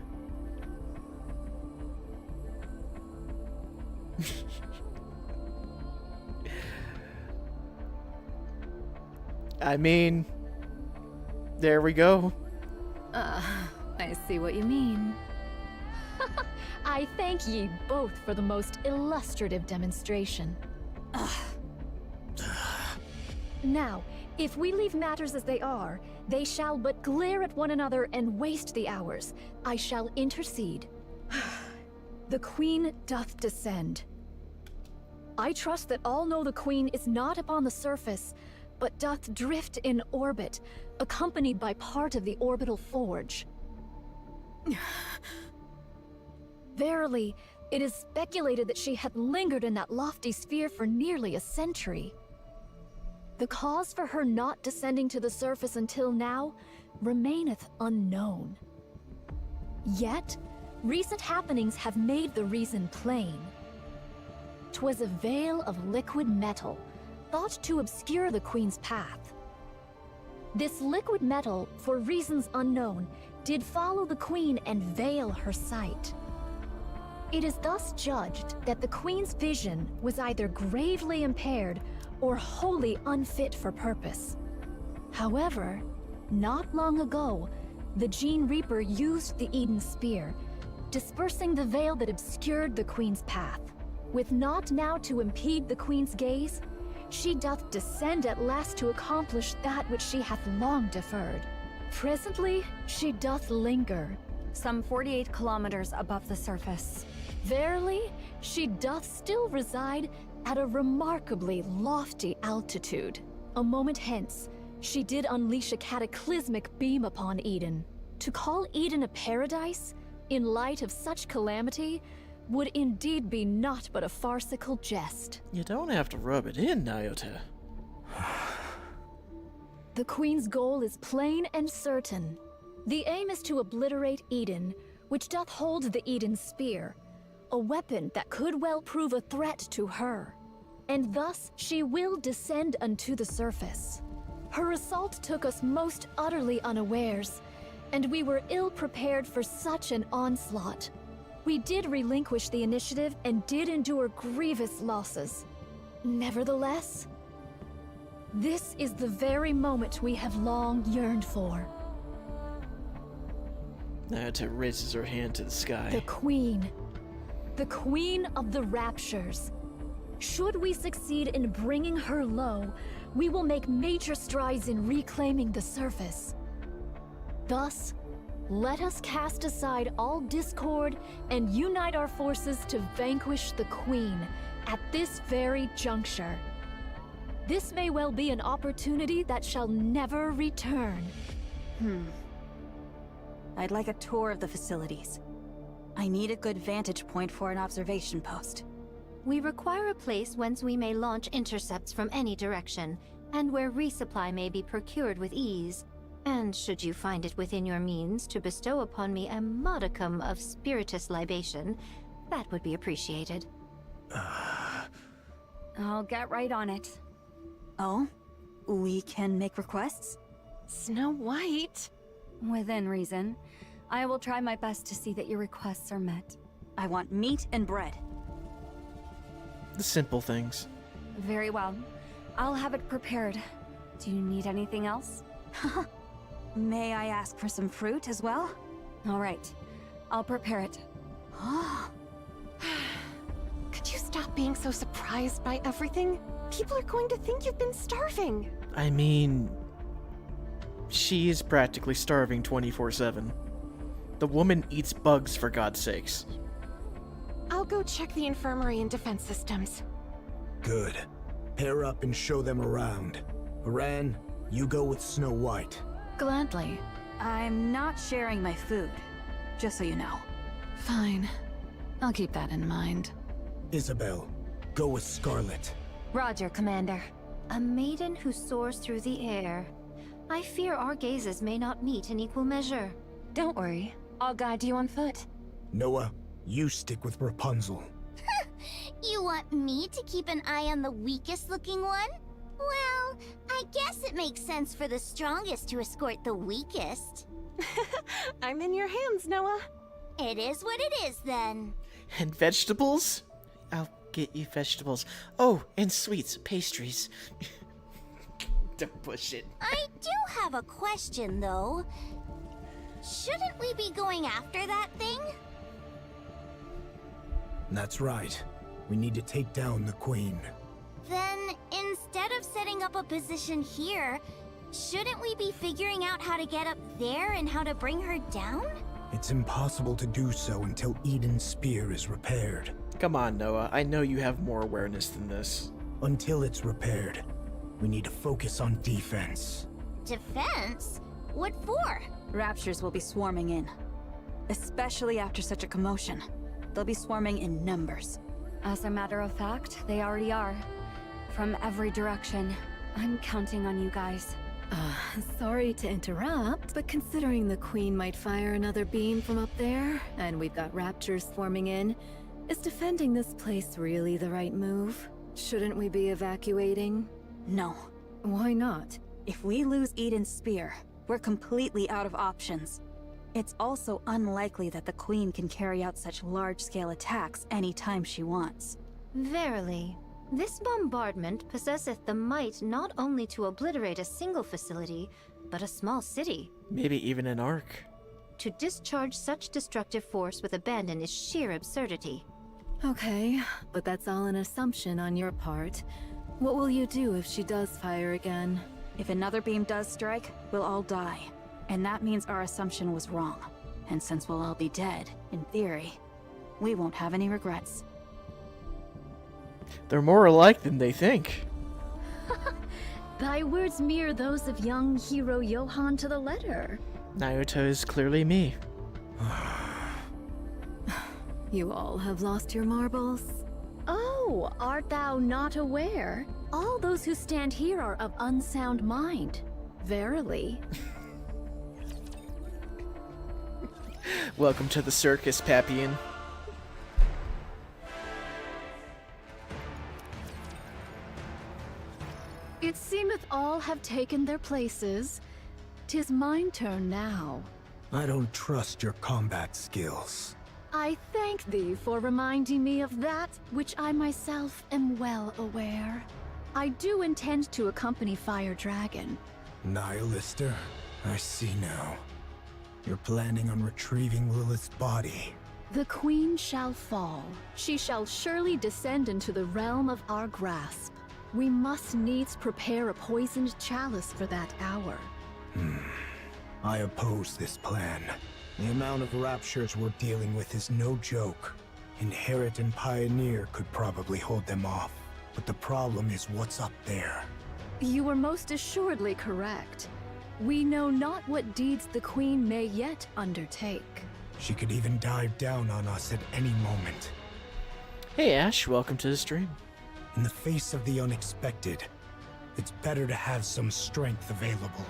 I mean, there we go. I see what you mean. I thank ye both for the most illustrative demonstration. Now, if we leave matters as they are, they shall but glare at one another and waste the hours. I shall intercede. The Queen doth descend. I trust that all know the Queen is not upon the surface, but doth drift in orbit, accompanied by part of the orbital forge. Verily, it is speculated that she had lingered in that lofty sphere for nearly a century. The cause for her not descending to the surface until now remaineth unknown. Yet, recent happenings have made the reason plain. 'Twas a veil of liquid metal, thought to obscure the Queen's path. This liquid metal, for reasons unknown, did follow the Queen and veil her sight. It is thus judged that the Queen's vision was either gravely impaired or wholly unfit for purpose. However, not long ago, the Gene Reaper used the Eden Spear, dispersing the veil that obscured the Queen's path. With naught now to impede the Queen's gaze, she doth descend at last to accomplish that which she hath long deferred. Presently, she doth linger. Some 48 kilometers above the surface. Verily, she doth still reside at a remarkably lofty altitude. A moment hence, she did unleash a cataclysmic beam upon Eden. To call Eden a paradise, in light of such calamity, would indeed be naught but a farcical jest. You don't have to rub it in, Nyota. The Queen's goal is plain and certain. The aim is to obliterate Eden, which doth hold the Eden Spear, a weapon that could well prove a threat to her. And thus she will descend unto the surface. Her assault took us most utterly unawares, and we were ill prepared for such an onslaught. We did relinquish the initiative and did endure grievous losses. Nevertheless, this is the very moment we have long yearned for. Naruto raises her hand to the sky. The Queen. The Queen of the Raptures. Should we succeed in bringing her low, we will make major strides in reclaiming the surface. Thus, let us cast aside all discord and unite our forces to vanquish the Queen at this very juncture. This may well be an opportunity that shall never return. I'd like a tour of the facilities. I need a good vantage point for an observation post. We require a place whence we may launch intercepts from any direction, and where resupply may be procured with ease. And should you find it within your means to bestow upon me a modicum of spiritus libation, that would be appreciated. I'll get right on it. Oh? We can make requests? Snow White? Within reason. I will try my best to see that your requests are met. I want meat and bread. The simple things. Very well. I'll have it prepared. Do you need anything else? May I ask for some fruit as well? All right. I'll prepare it. Could you stop being so surprised by everything? People are going to think you've been starving. I mean, she is practically starving 24/7. The woman eats bugs, for God's sakes. I'll go check the infirmary and defense systems. Good. Pair up and show them around. Baran, you go with Snow White. Gladly. I'm not sharing my food, just so you know. Fine. I'll keep that in mind. Isabel, go with Scarlet. Roger, Commander. A maiden who soars through the air. I fear our gazes may not meet in equal measure. Don't worry. I'll guide you on foot. Noah, you stick with Rapunzel. You want me to keep an eye on the weakest looking one? Well, I guess it makes sense for the strongest to escort the weakest. I'm in your hands, Noah. It is what it is, then. And vegetables? I'll get you vegetables. Oh, and sweets, pastries. Don't push it. I do have a question, though. Shouldn't we be going after that thing? That's right. We need to take down the Queen. Then, instead of setting up a position here, shouldn't we be figuring out how to get up there and how to bring her down? It's impossible to do so until Eden's spear is repaired. Come on, Noah. I know you have more awareness than this. Until it's repaired, we need to focus on defense. Defense? What for? Raptures will be swarming in. Especially after such a commotion. They'll be swarming in numbers. As a matter of fact, they already are. From every direction. I'm counting on you guys. Sorry to interrupt, but considering the Queen might fire another beam from up there, and we've got raptors swarming in, is defending this place really the right move? Shouldn't we be evacuating? No. Why not? If we lose Eden's spear, we're completely out of options. It's also unlikely that the Queen can carry out such large-scale attacks anytime she wants. Verily. This bombardment possesseth the might not only to obliterate a single facility, but a small city. Maybe even an arc. To discharge such destructive force with abandon is sheer absurdity. Okay, but that's all an assumption on your part. What will you do if she does fire again? If another beam does strike, we'll all die. And that means our assumption was wrong. And since we'll all be dead, in theory, we won't have any regrets. They're more alike than they think. Thy words mirror those of young hero Johann to the letter. Naruto is clearly me. You all have lost your marbles? Oh, art thou not aware? All those who stand here are of unsound mind. Verily. Welcome to the circus, Papillon. It seemeth all have taken their places. 'Tis mine turn now. I don't trust your combat skills. I thank thee for reminding me of that which I myself am well aware. I do intend to accompany Fire Dragon. Nihilister, I see now. You're planning on retrieving Lilith's body. The Queen shall fall. She shall surely descend into the realm of our grasp. We must needs prepare a poisoned chalice for that hour. I oppose this plan. The amount of raptures we're dealing with is no joke. Inherit and Pioneer could probably hold them off. But the problem is what's up there. You are most assuredly correct. We know not what deeds the Queen may yet undertake. She could even dive down on us at any moment. Hey Ash, welcome to the stream. In the face of the unexpected, it's better to have some strength available.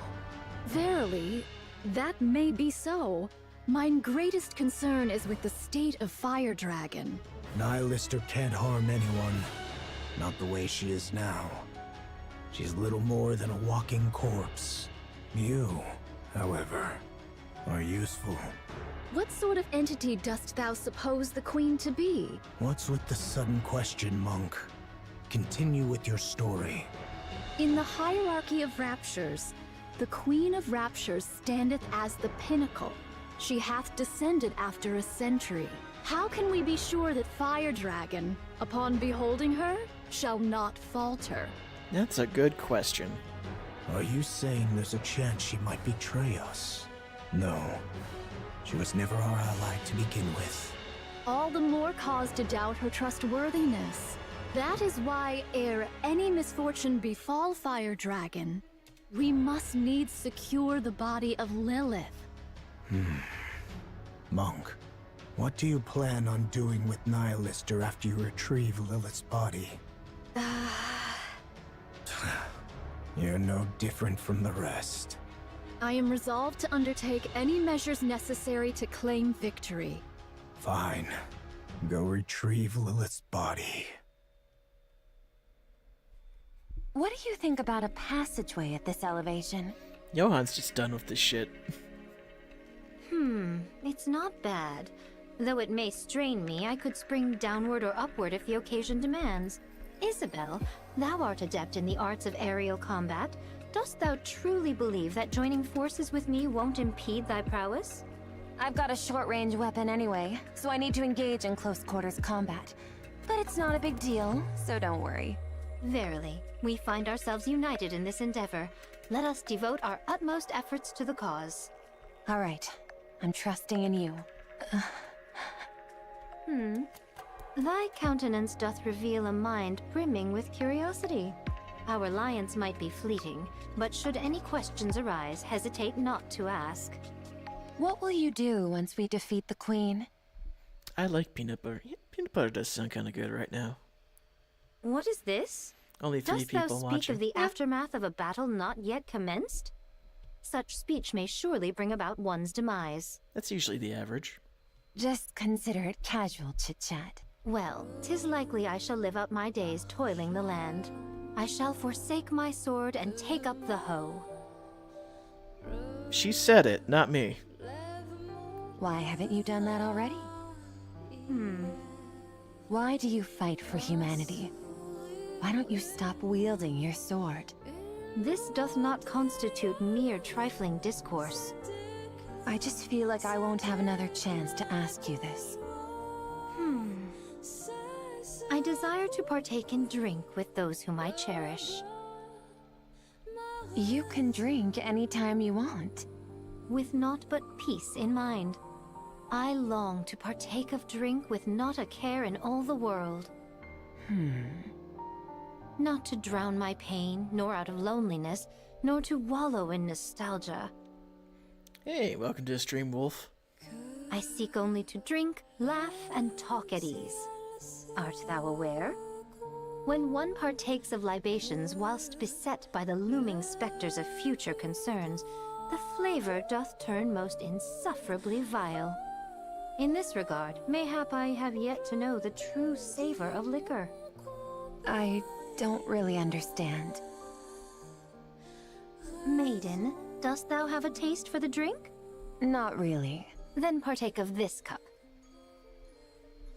Verily, that may be so. Mine greatest concern is with the state of Fire Dragon. Nihilister can't harm anyone. Not the way she is now. She's little more than a walking corpse. You, however, are useful. What sort of entity dost thou suppose the Queen to be? What's with the sudden question, monk? Continue with your story. In the hierarchy of raptures, the Queen of Raptures standeth as the pinnacle. She hath descended after a century. How can we be sure that Fire Dragon, upon beholding her, shall not falter? That's a good question. Are you saying there's a chance she might betray us? No. She was never our ally to begin with. All the more cause to doubt her trustworthiness. That is why, ere any misfortune befall Fire Dragon, we must needs secure the body of Lilith. Monk, what do you plan on doing with Nihilister after you retrieve Lilith's body? You're no different from the rest. I am resolved to undertake any measures necessary to claim victory. Fine. Go retrieve Lilith's body. What do you think about a passageway at this elevation? Johan's just done with this shit. It's not bad. Though it may strain me, I could spring downward or upward if the occasion demands. Isabel, thou art adept in the arts of aerial combat. Dost thou truly believe that joining forces with me won't impede thy prowess? I've got a short-range weapon anyway, so I need to engage in close-quarters combat. But it's not a big deal, so don't worry. Verily, we find ourselves united in this endeavor. Let us devote our utmost efforts to the cause. All right. I'm trusting in you. Thy countenance doth reveal a mind brimming with curiosity. Our alliance might be fleeting, but should any questions arise, hesitate not to ask. What will you do once we defeat the Queen? I like peanut butter. Yeah, peanut butter does sound kind of good right now. What is this? Only 3 Dost people thou speak watching. of the aftermath of a battle not yet commenced? Such speech may surely bring about one's demise. That's usually the average. Just consider it casual chit-chat. Well, 'tis likely I shall live out my days toiling the land. I shall forsake my sword and take up the hoe. She said it, not me. Why haven't you done that already? Why do you fight for humanity? Why don't you stop wielding your sword? This doth not constitute mere trifling discourse. I just feel like I won't have another chance to ask you this. I desire to partake in drink with those whom I cherish. You can drink anytime you want. With naught but peace in mind. I long to partake of drink with not a care in all the world. Not to drown my pain, nor out of loneliness, nor to wallow in nostalgia. Hey, welcome to the stream, Wolf. I seek only to drink, laugh, and talk at ease. Art thou aware? When one partakes of libations whilst beset by the looming specters of future concerns, the flavor doth turn most insufferably vile. In this regard, mayhap I have yet to know the true savor of liquor. I don't really understand. Maiden, dost thou have a taste for the drink? Not really. Then partake of this cup.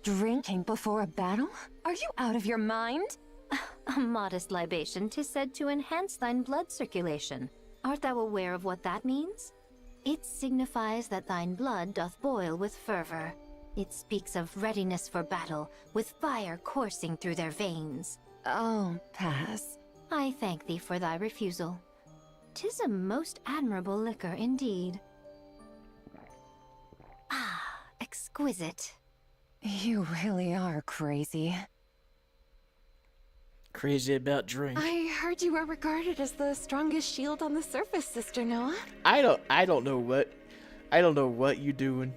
Drinking before a battle? Are you out of your mind? A modest libation 'tis said to enhance thine blood circulation. Art thou aware of what that means? It signifies that thine blood doth boil with fervor. It speaks of readiness for battle, with fire coursing through their veins. Oh, pass. I thank thee for thy refusal. 'Tis a most admirable liquor indeed. Ah, exquisite. You really are crazy. Crazy about drink. I heard you were regarded as the strongest shield on the surface, Sister Noah. I don't know what you doing.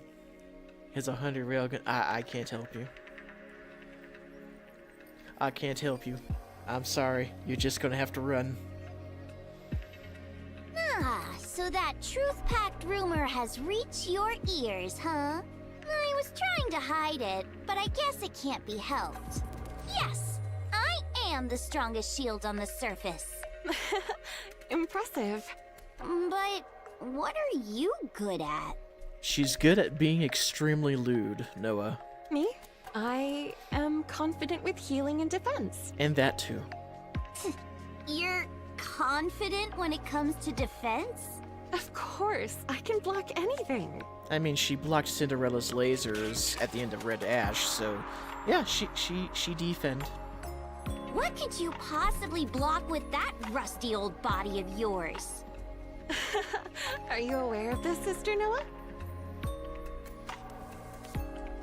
Here's 100 railgun. I can't help you. I can't help you. I'm sorry. You're just gonna have to run. Ah, so that truth-packed rumor has reached your ears, huh? I was trying to hide it, but I guess it can't be helped. Yes, I am the strongest shield on the surface. Impressive. But what are you good at? She's good at being extremely lewd, Noah. Me? I am confident with healing and defense. And that too. You're confident when it comes to defense? Of course, I can block anything. I mean, she blocked Cinderella's lasers at the end of Red Ash, so yeah, she defend. What could you possibly block with that rusty old body of yours? Are you aware of this, Sister Noah?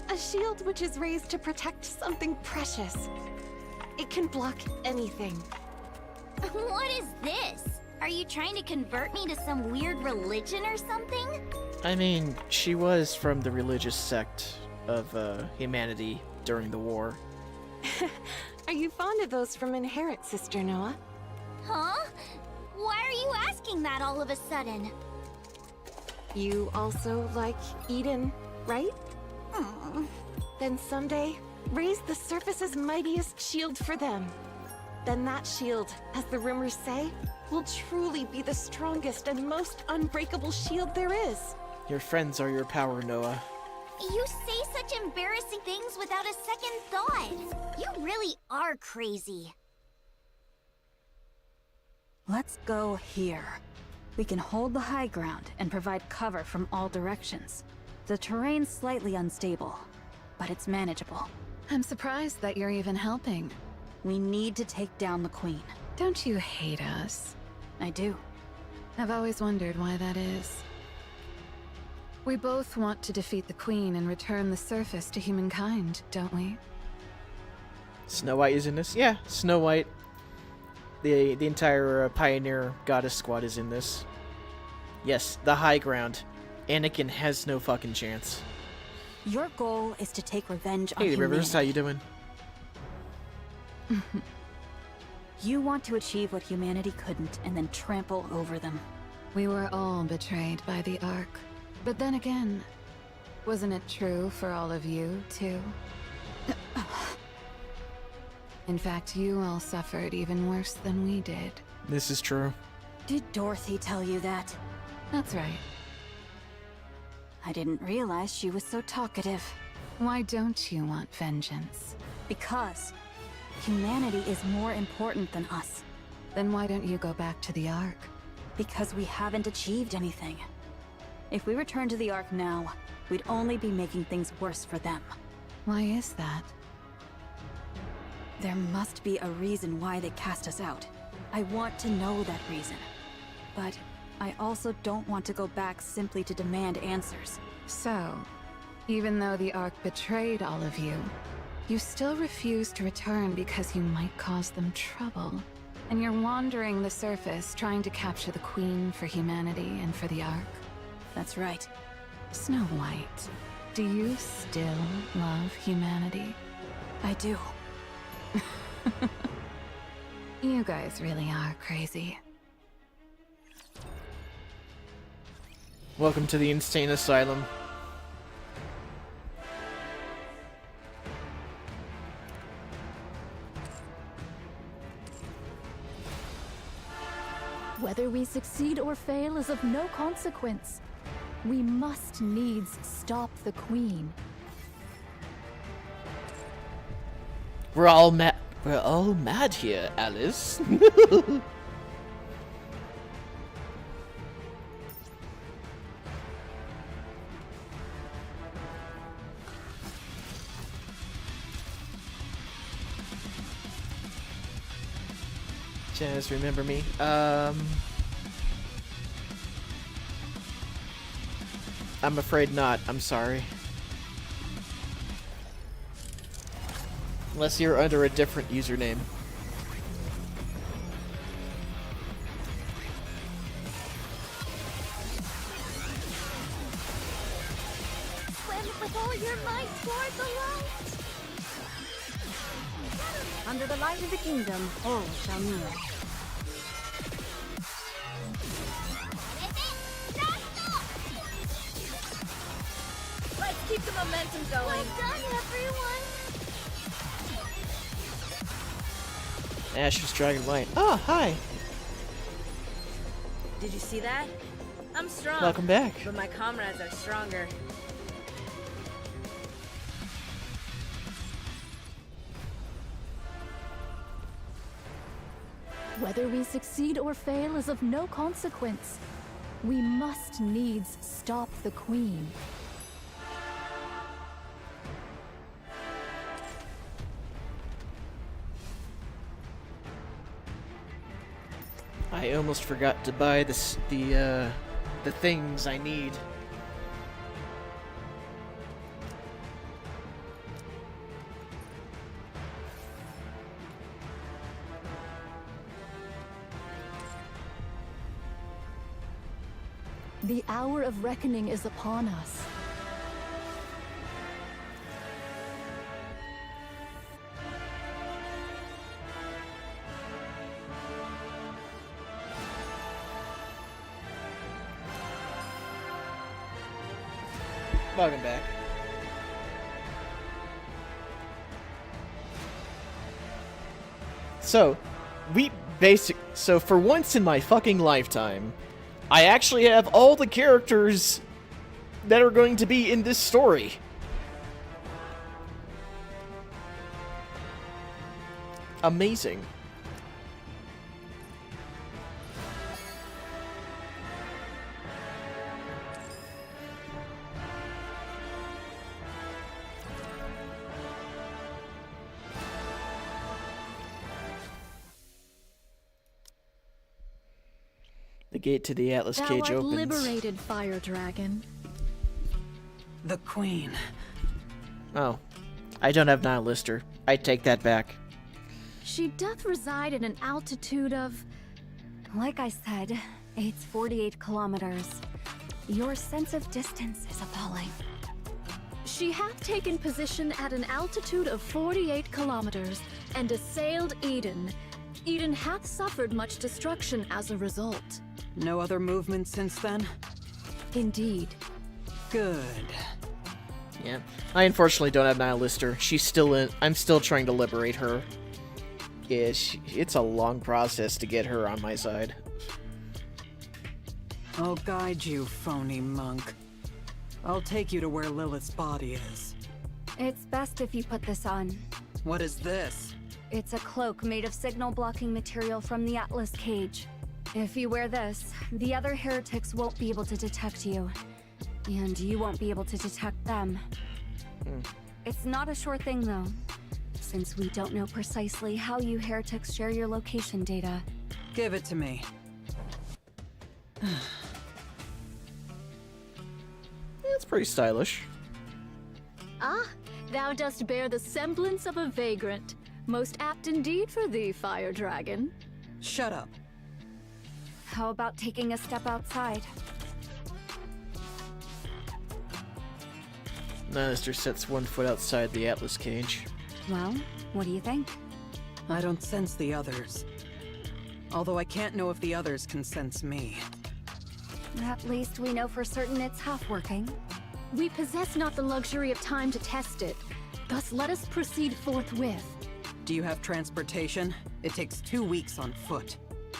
A shield which is raised to protect something precious. It can block anything. What is this? Are you trying to convert me to some weird religion or something? I mean, she was from the religious sect of humanity during the war. Are you fond of those from Inherit, Sister Noah? Huh? Why are you asking that all of a sudden? You also like Eden, right? Then someday, raise the surface's mightiest shield for them. Then that shield, as the rumors say, will truly be the strongest and most unbreakable shield there is. Your friends are your power, Noah. You say such embarrassing things without a second thought. You really are crazy. Let's go here. We can hold the high ground and provide cover from all directions. The terrain's slightly unstable, but it's manageable. I'm surprised that you're even helping. We need to take down the Queen. Don't you hate us? I do. I've always wondered why that is. We both want to defeat the Queen and return the surface to humankind, don't we? Snow White is in this? Yeah, Snow White. The entire Pioneer Goddess Squad is in this. Yes, the high ground. Anakin has no fucking chance. Your goal is to take revenge on Hey, humanity. Rivers, how you doing? You want to achieve what humanity couldn't and then trample over them. We were all betrayed by the Ark. But then again, wasn't it true for all of you, too? In fact, you all suffered even worse than we did. This is true. Did Dorothy tell you that? That's right. I didn't realize she was so talkative. Why don't you want vengeance? Because humanity is more important than us. Then why don't you go back to the Ark? Because we haven't achieved anything. If we return to the Ark now, we'd only be making things worse for them. Why is that? There must be a reason why they cast us out. I want to know that reason. But I also don't want to go back simply to demand answers. So, even though the Ark betrayed all of you, you still refuse to return because you might cause them trouble. And you're wandering the surface trying to capture the Queen for humanity and for the Ark. That's right. Snow White, do you still love humanity? I do. You guys really are crazy. Welcome to the insane asylum. Whether we succeed or fail is of no consequence. We must needs stop the Queen. We're all mad. We're all mad here, Alice. Chaz, remember me? I'm afraid not. I'm sorry. Unless you're under a different username. Swim with all your might toward the light. Under the light of the kingdom, all shall kneel. Let's keep the momentum going. Well done, everyone. Ash's Dragon Light. Oh, hi. Did you see that? I'm strong. Welcome back. But my comrades are stronger. Whether we succeed or fail is of no consequence. We must needs stop the Queen. I almost forgot to buy the things I need. The hour of reckoning is upon us. Welcome back. So, so for once in my fucking lifetime, I actually have all the characters that are going to be in this story. Amazing. The gate to the Atlas Cage Thou art opens. liberated, Fire Dragon. The Queen. Oh. I don't have Nihilister. I take that back. She doth reside at an altitude of... Like I said, it's 48 kilometers. Your sense of distance is appalling. She hath taken position at an altitude of 48 kilometers and assailed Eden. Eden hath suffered much destruction as a result. No other movement since then? Indeed. Good. Yeah. I unfortunately don't have Nihilister. She's still in... I'm still trying to liberate her. Yeah, it's a long process to get her on my side. I'll guide you, phony monk. I'll take you to where Lilith's body is. It's best if you put this on. What is this? It's a cloak made of signal-blocking material from the Atlas Cage. If you wear this, the other heretics won't be able to detect you. And you won't be able to detect them. It's not a sure thing, though, since we don't know precisely how you heretics share your location data. Give it to me. It's pretty stylish. Ah, thou dost bear the semblance of a vagrant. Most apt indeed for thee, Fire Dragon. Shut up. How about taking a step outside? Nihilister sets one foot outside the Atlas Cage. Well, what do you think? I don't sense the others. Although I can't know if the others can sense me. At least we know for certain it's half working. We possess not the luxury of time to test it. Thus let us proceed forthwith. Do you have transportation? It takes 2 weeks on foot.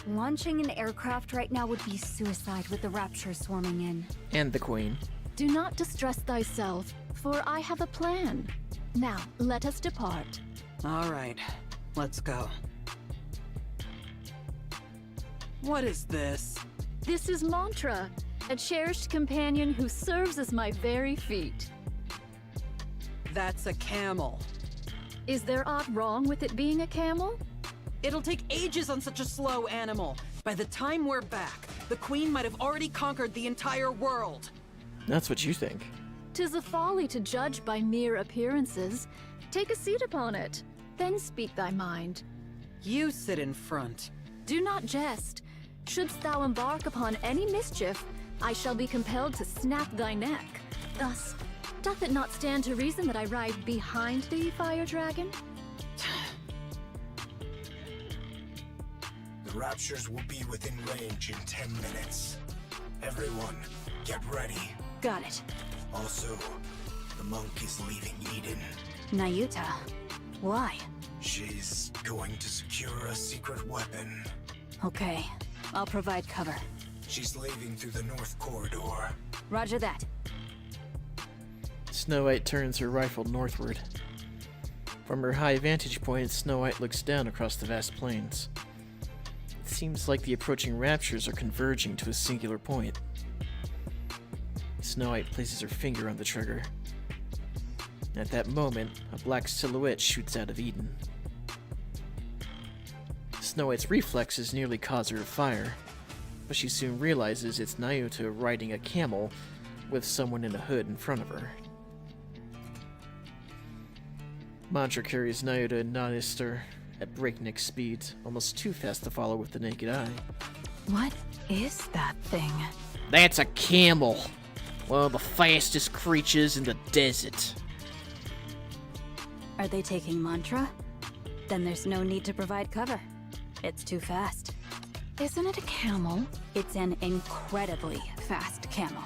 Launching an aircraft right now would be suicide with the Rapture swarming in. And the Queen. Do not distress thyself, for I have a plan. Now, let us depart. Alright, let's go. What is this? This is Mantra, a cherished companion who serves as my very feet. That's a camel. Is there aught wrong with it being a camel? It'll take ages on such a slow animal. By the time we're back, the Queen might have already conquered the entire world. That's what you think. 'Tis a folly to judge by mere appearances. Take a seat upon it, then speak thy mind. You sit in front. Do not jest. Shouldst thou embark upon any mischief, I shall be compelled to snap thy neck. Thus, doth it not stand to reason that I ride behind thee, Fire Dragon? The Raptures will be within range in 10 minutes. Everyone, get ready. Got it. Also, the monk is leaving Eden. Nayuta. Why? She's going to secure a secret weapon. Okay, I'll provide cover. She's leaving through the north corridor. Roger that. Snow White turns her rifle northward. From her high vantage point, Snow White looks down across the vast plains. It seems like the approaching raptures are converging to a singular point. Snow White places her finger on the trigger. At that moment, a black silhouette shoots out of Eden. Snow White's reflexes nearly cause her to fire, but she soon realizes it's Nayuta riding a camel with someone in a hood in front of her. Mantra carries Nayuta and Nanister at breakneck speed, almost too fast to follow with the naked eye. What is that thing? That's a camel! One of the fastest creatures in the desert. Are they taking Mantra? Then there's no need to provide cover. It's too fast. Isn't it a camel? It's an incredibly fast camel.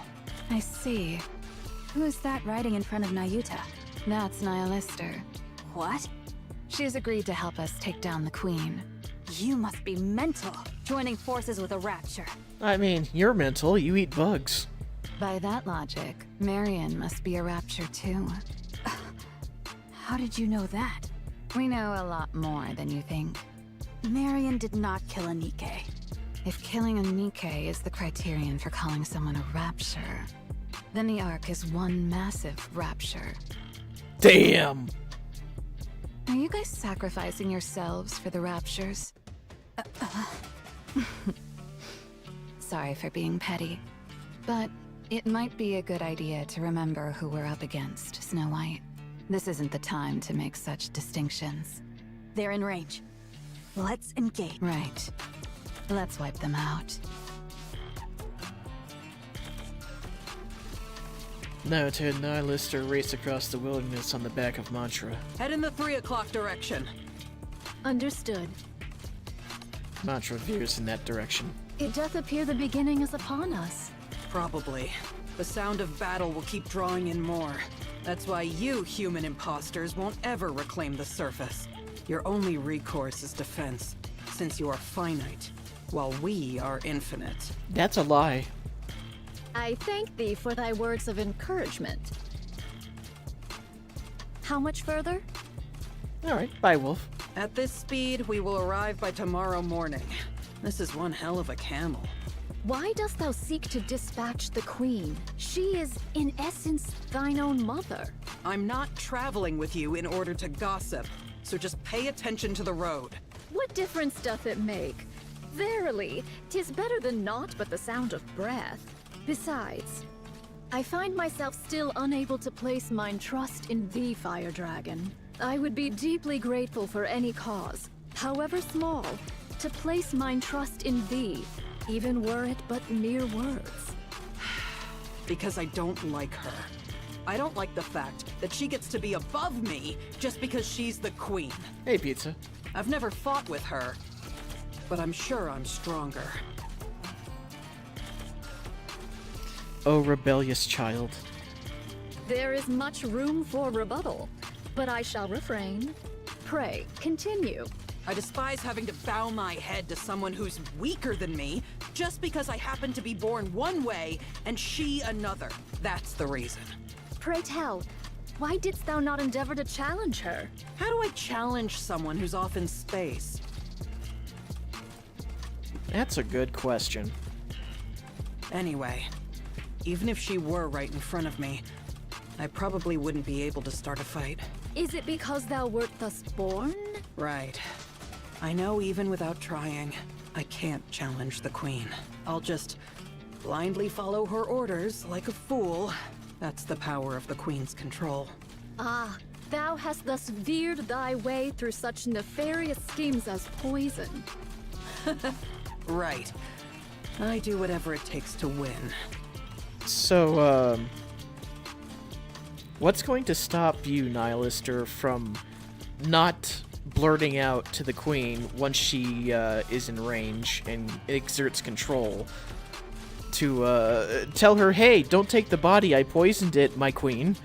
I see. Who's that riding in front of Nayuta? That's Nihilister. What? She's agreed to help us take down the Queen. You must be mental, joining forces with a Rapture. I mean, you're mental, you eat bugs. By that logic, Marion must be a Rapture too. How did you know that? We know a lot more than you think. Marion did not kill a Nikke. If killing a Nikke is the criterion for calling someone a Rapture, then the Ark is one massive Rapture. Damn! Are you guys sacrificing yourselves for the Raptures? Sorry for being petty, but it might be a good idea to remember who we're up against, Snow White. This isn't the time to make such distinctions. They're in range. Let's engage. Right. Let's wipe them out. Nayuta and Nihilister race across the wilderness on the back of Mantra. Head in the 3 o'clock direction. Understood. Mantra veers in that direction. It doth appear the beginning is upon us. Probably. The sound of battle will keep drawing in more. That's why you human imposters won't ever reclaim the surface. Your only recourse is defense, since you are finite, while we are infinite. That's a lie. I thank thee for thy words of encouragement. How much further? Alright, bye, Wolf. At this speed, we will arrive by tomorrow morning. This is one hell of a camel. Why dost thou seek to dispatch the Queen? She is, in essence, thine own mother. I'm not traveling with you in order to gossip, so just pay attention to the road. What difference doth it make? Verily, 'tis better than naught but the sound of breath. Besides, I find myself still unable to place mine trust in thee, Fire Dragon. I would be deeply grateful for any cause, however small, to place mine trust in thee, even were it but mere words. Because I don't like her. I don't like the fact that she gets to be above me just because she's the Queen. Hey, Pizza. I've never fought with her, but I'm sure I'm stronger. Oh, rebellious child. There is much room for rebuttal, but I shall refrain. Pray, continue. I despise having to bow my head to someone who's weaker than me just because I happen to be born one way and she another. That's the reason. Pray tell, Why didst thou not endeavor to challenge her? How do I challenge someone who's off in space? That's a good question. Anyway, even if she were right in front of me, I probably wouldn't be able to start a fight. Is it because thou wert thus born? Right. I know even without trying, I can't challenge the Queen. I'll just blindly follow her orders like a fool. That's the power of the Queen's control. Ah, thou hast thus veered thy way through such nefarious schemes as poison. Right. I do whatever it takes to win. So, what's going to stop you, Nihilister, from not blurting out to the Queen once she is in range and exerts control to tell her, hey, don't take the body, I poisoned it, my Queen?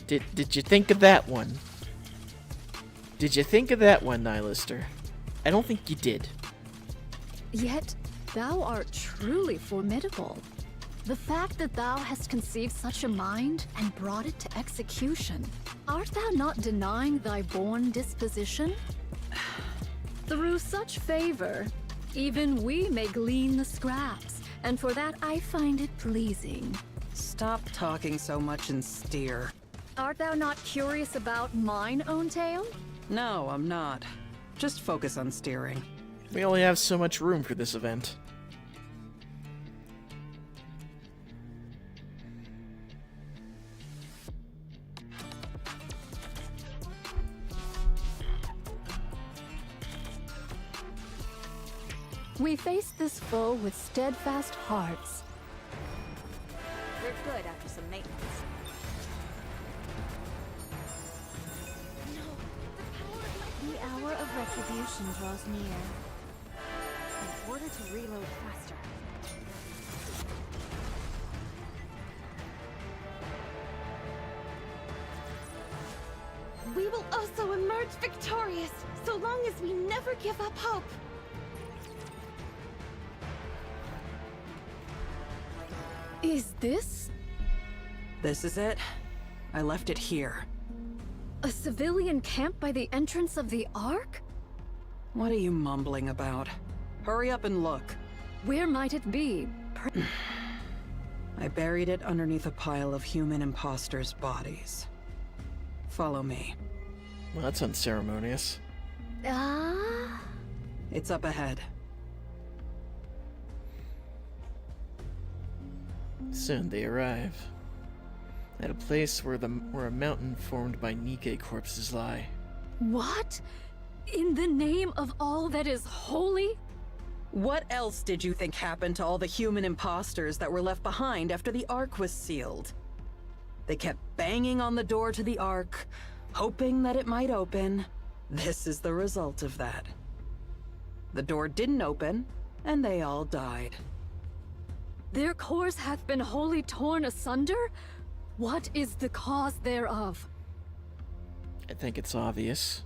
Did you think of that one? Did you think of that one, Nihilister? I don't think you did. Yet, thou art truly formidable. The fact that thou hast conceived such a mind and brought it to execution, art thou not denying thy born disposition? Through such favor, even we may glean the scraps, and for that I find it pleasing. Stop talking so much and steer. Art thou not curious about mine own tale? No, I'm not. Just focus on steering. We only have so much room for this event. We face this foe with steadfast hearts. We're good after some maintenance. The hour of retribution draws near. In order to reload faster. We will also emerge victorious, so long as we never give up hope. Is this This is it. I left it here. a civilian camp by the entrance of the Ark? What are you mumbling about? Hurry up and look. Where might it be? I buried it underneath a pile of human imposters' bodies. Follow me. Well, that's unceremonious. Ah. It's up ahead. Soon they arrive. At a place where a mountain formed by Nikke corpses lie. What? In the name of all that is holy? What else did you think happened to all the human imposters that were left behind after the Ark was sealed? They kept banging on the door to the Ark, hoping that it might open. This is the result of that. The door didn't open, and they all died. Their cores hath been wholly torn asunder? What is the cause thereof? I think it's obvious.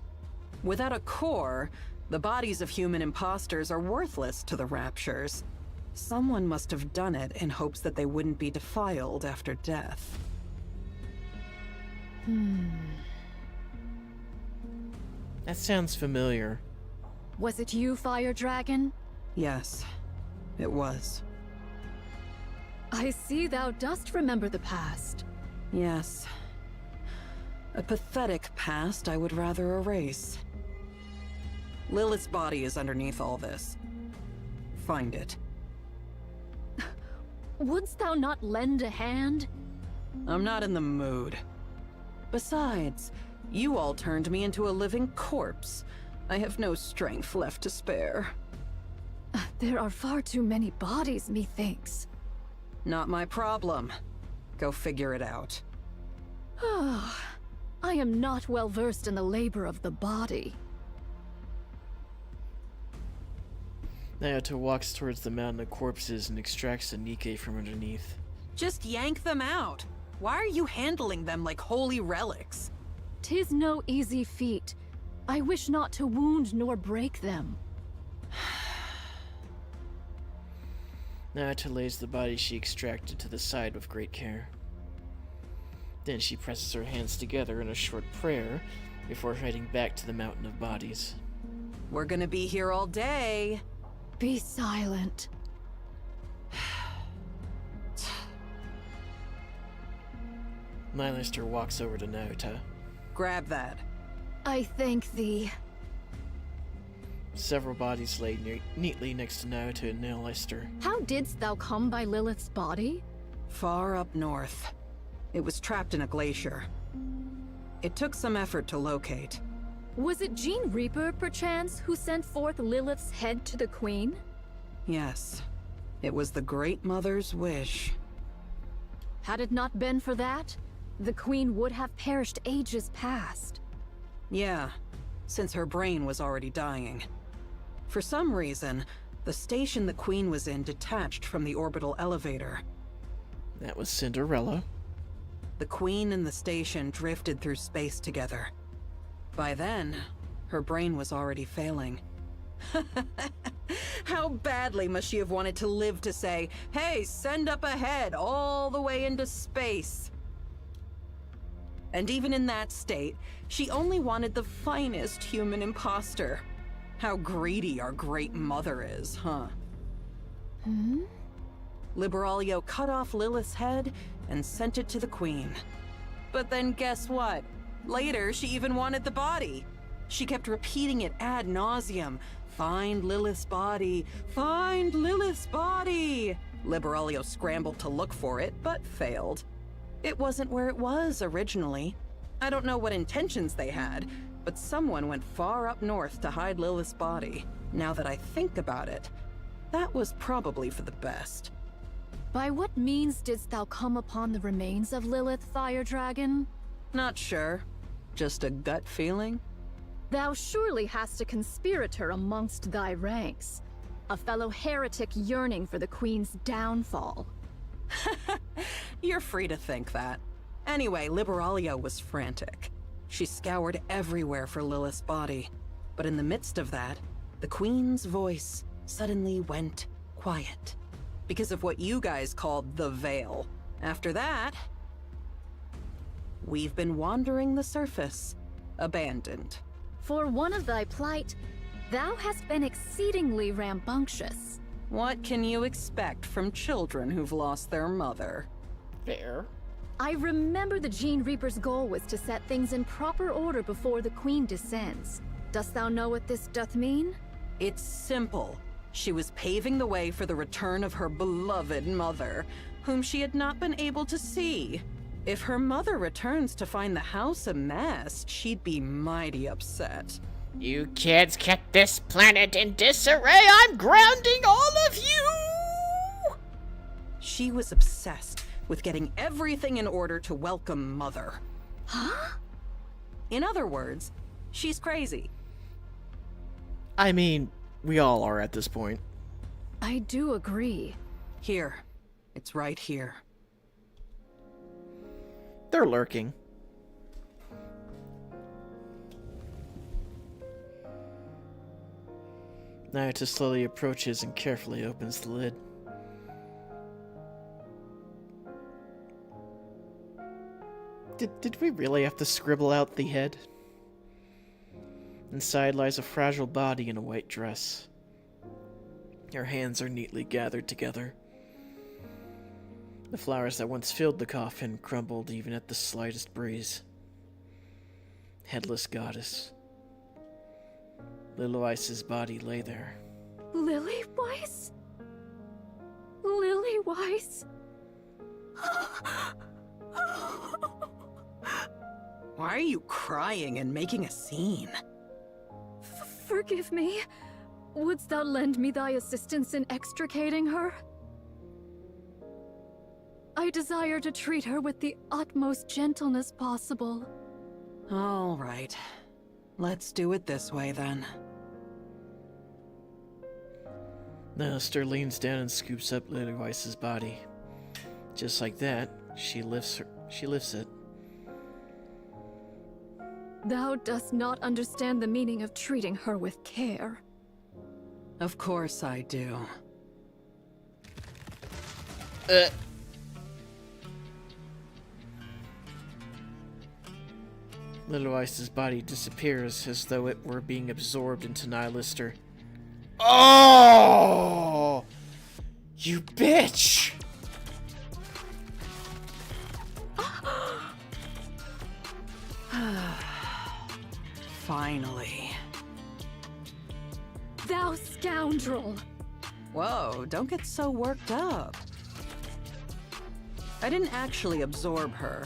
Without a core, the bodies of human imposters are worthless to the Raptures. Someone must have done it in hopes that they wouldn't be defiled after death. That sounds familiar. Was it you, Fire Dragon? Yes, it was. I see thou dost remember the past. Yes. A pathetic past I would rather erase. Lilith's body is underneath all this. Find it. Wouldst thou not lend a hand? I'm not in the mood. Besides, you all turned me into a living corpse. I have no strength left to spare. There are far too many bodies, methinks. Not my problem. Go figure it out. I am not well versed in the labor of the body. Naoto walks towards the mountain of corpses and extracts the Nikke from underneath. Just yank them out. Why are you handling them like holy relics? 'Tis no easy feat. I wish not to wound nor break them. Naruto lays the body she extracted to the side with great care. Then she presses her hands together in a short prayer before heading back to the mountain of bodies. We're gonna be here all day. Be silent. Nylister walks over to Naruto. Grab that. I thank thee. Several bodies lay neatly next to Naruto and Nylister. How didst thou come by Lilith's body? Far up north. It was trapped in a glacier. It took some effort to locate. Was it Gene Reaper, perchance, who sent forth Lilith's head to the Queen? Yes. It was the Great Mother's wish. Had it not been for that, the Queen would have perished ages past. Yeah, since her brain was already dying. For some reason, the station the Queen was in detached from the orbital elevator. That was Cinderella. The Queen and the station drifted through space together. By then, her brain was already failing. How badly must she have wanted to live to say, "Hey, send up ahead, all the way into space"? And even in that state, she only wanted the finest human imposter. How greedy our Great Mother is, huh? Liberaglio cut off Lilith's head and sent it to the Queen. But then guess what? Later, she even wanted the body. She kept repeating it ad nauseum. Find Lilith's body. Find Lilith's body. Liberaglio scrambled to look for it, but failed. It wasn't where it was originally. I don't know what intentions they had, but someone went far up north to hide Lilith's body. Now that I think about it, that was probably for the best. By what means didst thou come upon the remains of Lilith, Fire Dragon? Not sure. Just a gut feeling? Thou surely hast a conspirator amongst thy ranks. A fellow heretic yearning for the Queen's downfall. You're free to think that. Anyway, Liberaglio was frantic. She scoured everywhere for Lilith's body. But in the midst of that, the Queen's voice suddenly went quiet. Because of what you guys called the Veil. After that, we've been wandering the surface, abandoned. For one of thy plight, thou hast been exceedingly rambunctious. What can you expect from children who've lost their mother? Fair. I remember the Gene Reaper's goal was to set things in proper order before the Queen descends. Dost thou know what this doth mean? It's simple. She was paving the way for the return of her beloved mother, whom she had not been able to see. If her mother returns to find the house a mess, she'd be mighty upset. You kids kept this planet in disarray. I'm grounding all of you! She was obsessed with getting everything in order to welcome Mother. Huh? In other words, she's crazy. I mean, we all are at this point. I do agree. Here. It's right here. They're lurking. Naruto slowly approaches and carefully opens the lid. Did we really have to scribble out the head? Inside lies a fragile body in a white dress. Her hands are neatly gathered together. The flowers that once filled the coffin crumbled even at the slightest breeze. Headless goddess. Lily Weiss's body lay there. Lily Weiss? Lily Weiss? Why are you crying and making a scene? Forgive me. Wouldst thou lend me thy assistance in extricating her? I desire to treat her with the utmost gentleness possible. All right. Let's do it this way, then. Naruto leans down and scoops up Lily Weiss's body. Just like that, she lifts it. Thou dost not understand the meaning of treating her with care. Of course I do. Little Ice's body disappears as though it were being absorbed into Nihilister. Oh! You bitch! Finally. Thou scoundrel! Whoa, don't get so worked up. I didn't actually absorb her.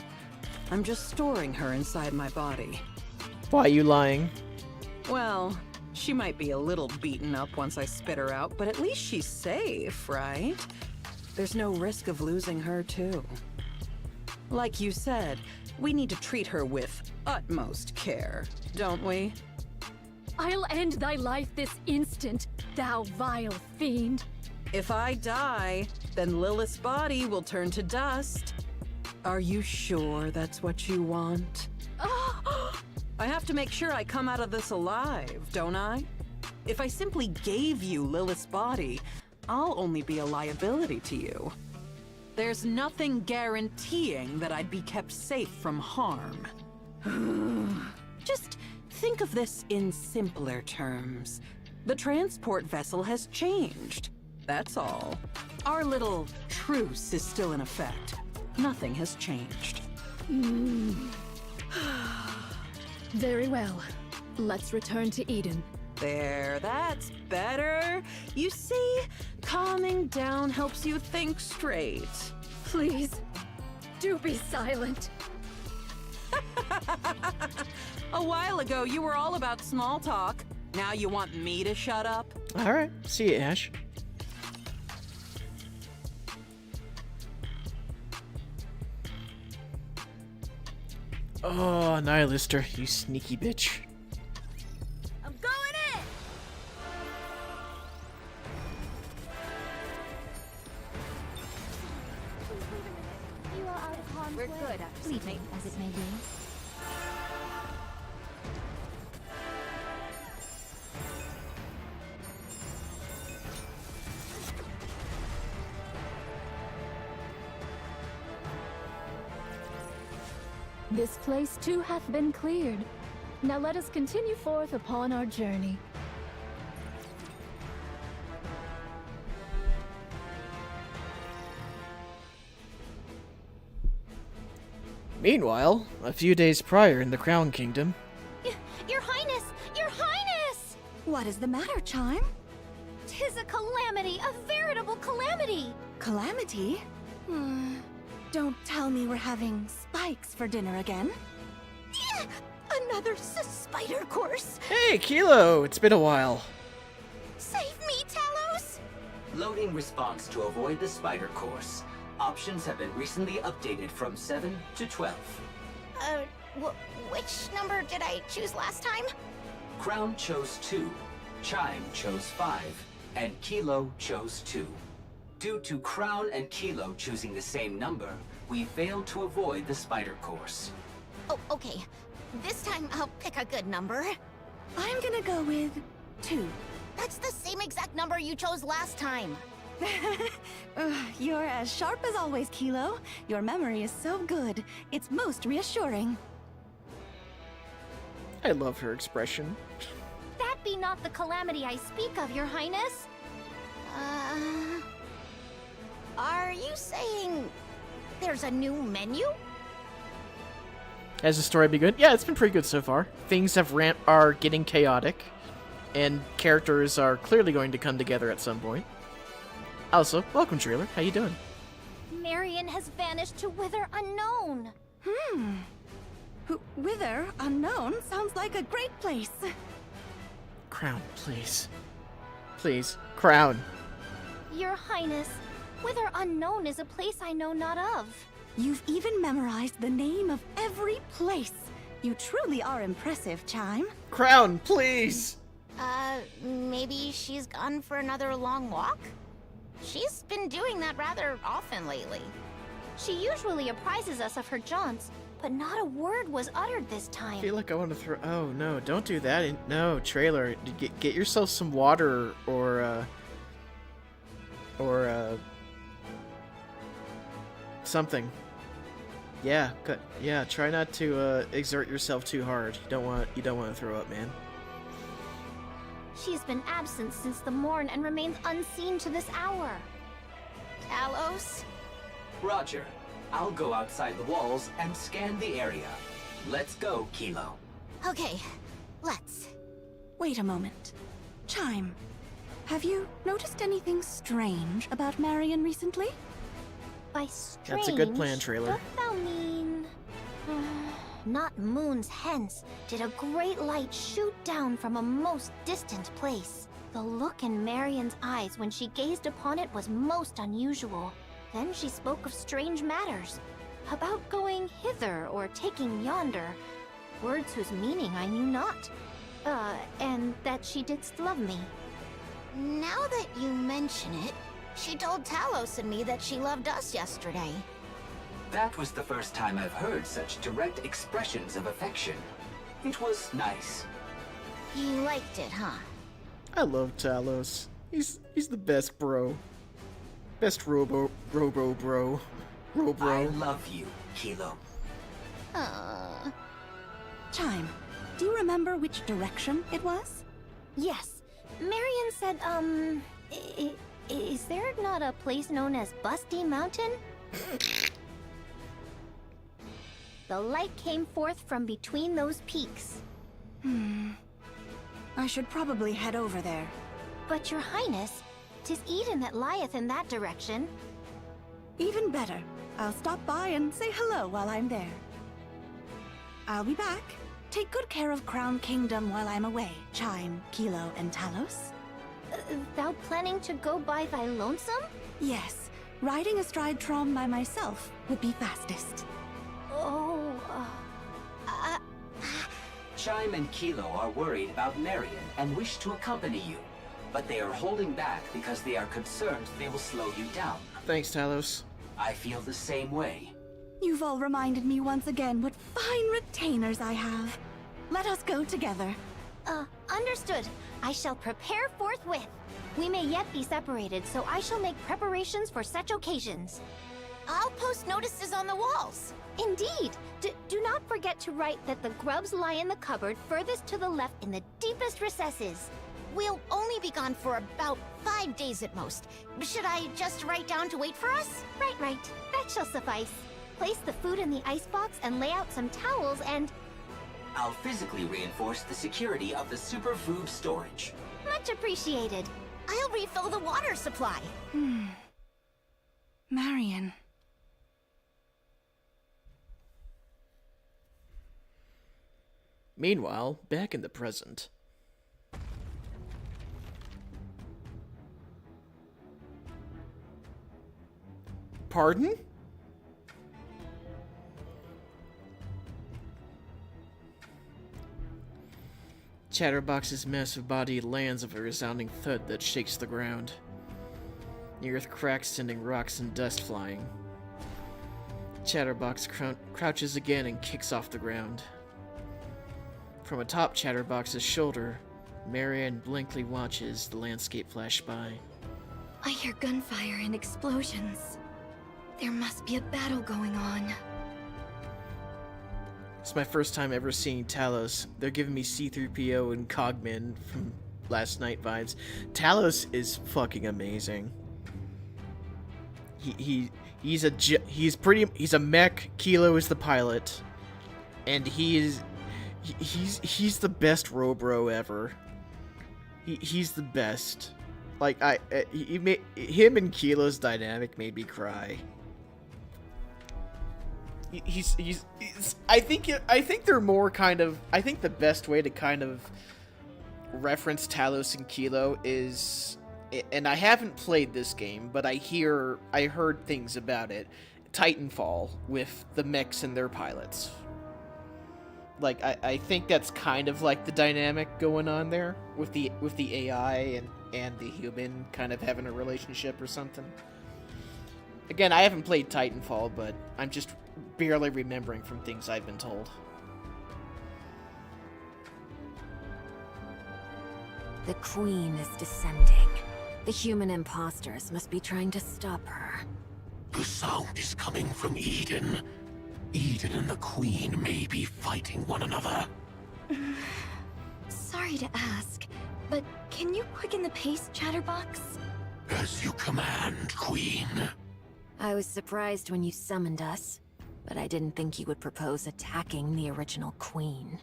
I'm just storing her inside my body. Why are you lying? Well, she might be a little beaten up once I spit her out, but at least she's safe, right? There's no risk of losing her, too. Like you said, we need to treat her with utmost care, don't we? I'll end thy life this instant, thou vile fiend. If I die, then Lilith's body will turn to dust. Are you sure that's what you want? I have to make sure I come out of this alive, don't I? If I simply gave you Lilith's body, I'll only be a liability to you. There's nothing guaranteeing that I'd be kept safe from harm. Just think of this in simpler terms. The transport vessel has changed. That's all. Our little truce is still in effect. Nothing has changed. Very well. Let's return to Eden. There, that's better. You see, calming down helps you think straight. Please, do be silent. A while ago, you were all about small talk. Now you want me to shut up? Alright, see you, Ash. Oh, Nihilister, you sneaky bitch. I'm going in! You are out of harm's We're way. good after Fleeting as it may be. This place too hath been cleared. Now let us continue forth upon our journey. Meanwhile, a few days prior in the Crown Kingdom, Your Highness! Your Highness! What is the matter, Chime? 'Tis a calamity, a veritable calamity! Calamity? Don't tell me we're having spikes for dinner again. Another spider course! hey, Kilo, it's been a while. Save me, Talos! Loading response to avoid the spider course. Options have been recently updated from 7 to 12. Which number did I choose last time? Crown chose 2, Chime chose 5, and Kilo chose 2. Due to Crown and Kilo choosing the same number, we failed to avoid the spider course. Oh, okay. This time I'll pick a good number. I'm gonna go with 2. That's the same exact number you chose last time. You're as sharp as always, Kilo. Your memory is so good. It's most reassuring. I love her expression. That be not the calamity I speak of, Your Highness. Are you saying there's a new menu? Has the story been good? Yeah, it's been pretty good so far. Things are getting chaotic, and characters are clearly going to come together at some point. Also, welcome, Trailer. How you doing? Marion has vanished to Wither Unknown. Wither Unknown sounds like a great place. Crown, please. Please, Crown. Your Highness, Wither Unknown is a place I know not of. You've even memorized the name of every place. You truly are impressive, Chime. Crown, please! Maybe she's gone for another long walk? She's been doing that rather often lately. She usually apprises us of her jaunts, but not a word was uttered this time. I feel like I want to throw... Oh, no, don't do that. No, Trailer, get yourself some water or something. Yeah, yeah. Try not to exert yourself too hard. You don't want to throw up, man. She's been absent since the morn and remains unseen to this hour. Talos? Roger. I'll go outside the walls and scan the area. Let's go, Kilo. Okay, let's. Wait a moment. Chime, have you noticed anything strange about Marion recently? By strange, That's a good plan, trailer. doth thou mean... Not moons hence did a great light shoot down from a most distant place. The look in Marion's eyes when she gazed upon it was most unusual. Then she spoke of strange matters, about going hither or taking yonder, words whose meaning I knew not. And that she didst love me. Now that you mention it, she told Talos and me that she loved us yesterday. That was the first time I've heard such direct expressions of affection. It was nice. You liked it, huh? I love Talos. He's the best bro. Best robo bro. I love you, Kilo. Chime, do you remember which direction it was? Yes. Marion said, is there not a place known as Busty Mountain? The light came forth from between those peaks. I should probably head over there. But your highness, 'tis Eden that lieth in that direction. Even better. I'll stop by and say hello while I'm there. I'll be back. Take good care of Crown Kingdom while I'm away, Chime, Kilo, and Talos. Thou planning to go by thy lonesome? Yes. Riding astride Trom by myself would be fastest. Chime and Kilo are worried about Marion and wish to accompany you, but they are holding back because they are concerned they will slow you down. Thanks, Talos. I feel the same way. You've all reminded me once again what fine retainers I have. Let us go together. Understood. I shall prepare forthwith. We may yet be separated, so I shall make preparations for such occasions. I'll post notices on the walls. Indeed. Do not forget to write that the grubs lie in the cupboard furthest to the left in the deepest recesses. We'll only be gone for about 5 days at most. Should I just write down to wait for us? Right. That shall suffice. Place the food in the icebox and lay out some towels and... I'll physically reinforce the security of the superfood storage. Much appreciated. I'll refill the water supply. Marion. Meanwhile, back in the present. Pardon? Chatterbox's massive body lands with a resounding thud that shakes the ground. The earth cracks, sending rocks and dust flying. Chatterbox crouches again and kicks off the ground. From atop Chatterbox's shoulder, Marion blankly watches the landscape flash by. I hear gunfire and explosions. There must be a battle going on. It's my first time ever seeing Talos. They're giving me C-3PO and Cogman from last night vibes. Talos is fucking amazing. He's a mech. Kilo is the pilot, and he's the best Robro ever. He's the best. Like him and Kilo's dynamic made me cry. I think they're more kind of. I think the best way to kind of reference Talos and Kilo is, and I haven't played this game, but I heard things about it. Titanfall with the mechs and their pilots. Like I think that's kind of like the dynamic going on there with the AI and the human kind of having a relationship or something. Again, I haven't played Titanfall, but I'm just barely remembering from things I've been told. The Queen is descending. The human imposters must be trying to stop her. The sound is coming from Eden. Eden and the Queen may be fighting one another. Sorry to ask, but can you quicken the pace, Chatterbox? As you command, Queen. I was surprised when you summoned us, but I didn't think you would propose attacking the original Queen.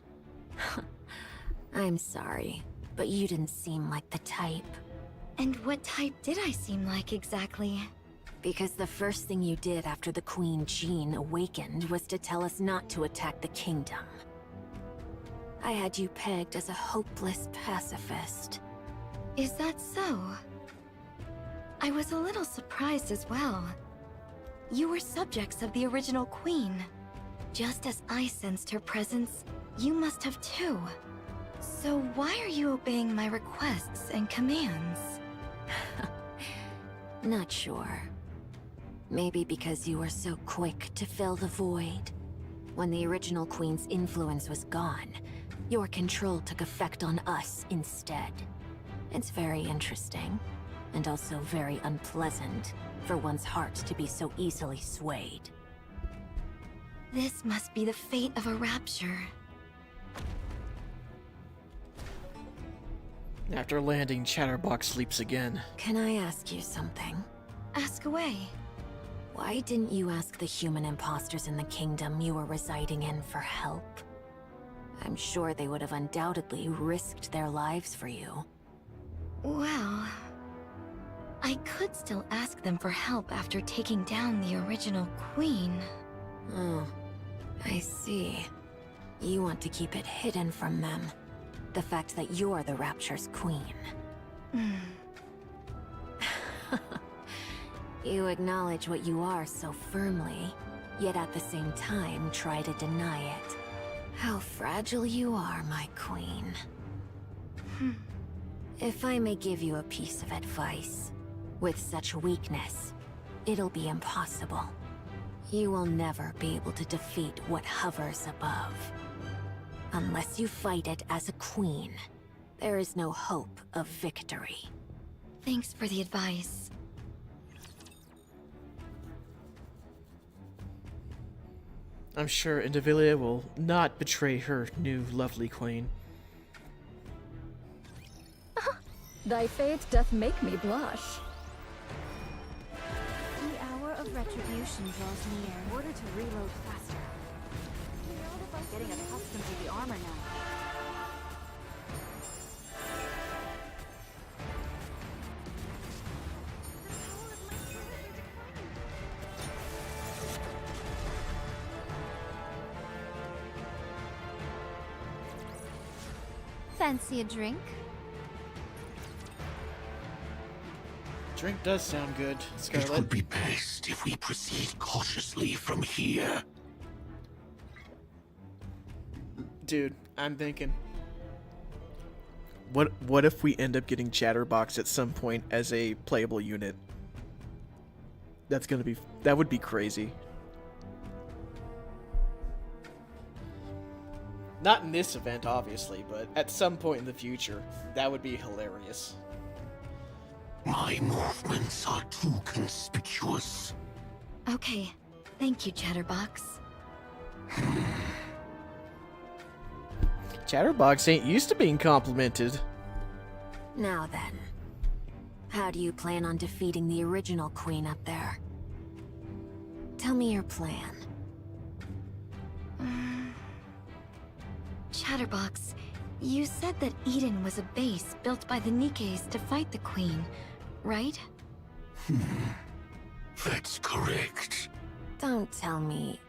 I'm sorry, but you didn't seem like the type. And what type did I seem like exactly? Because the first thing you did after the Queen Jean awakened was to tell us not to attack the kingdom. I had you pegged as a hopeless pacifist. Is that so? I was a little surprised as well. You were subjects of the original Queen. Just as I sensed her presence, you must have too. So why are you obeying my requests and commands? Not sure. Maybe because you were so quick to fill the void. When the original Queen's influence was gone, your control took effect on us instead. It's very interesting, and also very unpleasant for one's heart to be so easily swayed. This must be the fate of a rapture. After landing, Chatterbox sleeps again. Can I ask you something? Ask away. Why didn't you ask the human imposters in the kingdom you were residing in for help? I'm sure they would have undoubtedly risked their lives for you. Well, I could still ask them for help after taking down the original Queen. Oh, I see. You want to keep it hidden from them. The fact that you're the Rapture's queen. You acknowledge what you are so firmly, yet at the same time try to deny it. How fragile you are, my queen. If I may give you a piece of advice, with such weakness, it'll be impossible. You will never be able to defeat what hovers above. Unless you fight it as a queen, there is no hope of victory. Thanks for the advice. I'm sure Indivilia will not betray her new lovely queen. Thy fate doth make me blush. The hour of retribution draws near. In order to reload faster. Getting accustomed to the armor now. Fancy a drink? Drink does sound good, It Scarlet. would be best if we proceed cautiously from here. Dude, I'm thinking. What if we end up getting Chatterbox at some point as a playable unit? That would be crazy. Not in this event, obviously, but at some point in the future, that would be hilarious. My movements are too conspicuous. Okay, thank you, Chatterbox. Chatterbox ain't used to being complimented. Now then, how do you plan on defeating the original queen up there? Tell me your plan. Chatterbox, you said that Eden was a base built by the Nikkes to fight the Queen, right? That's correct. Don't tell me.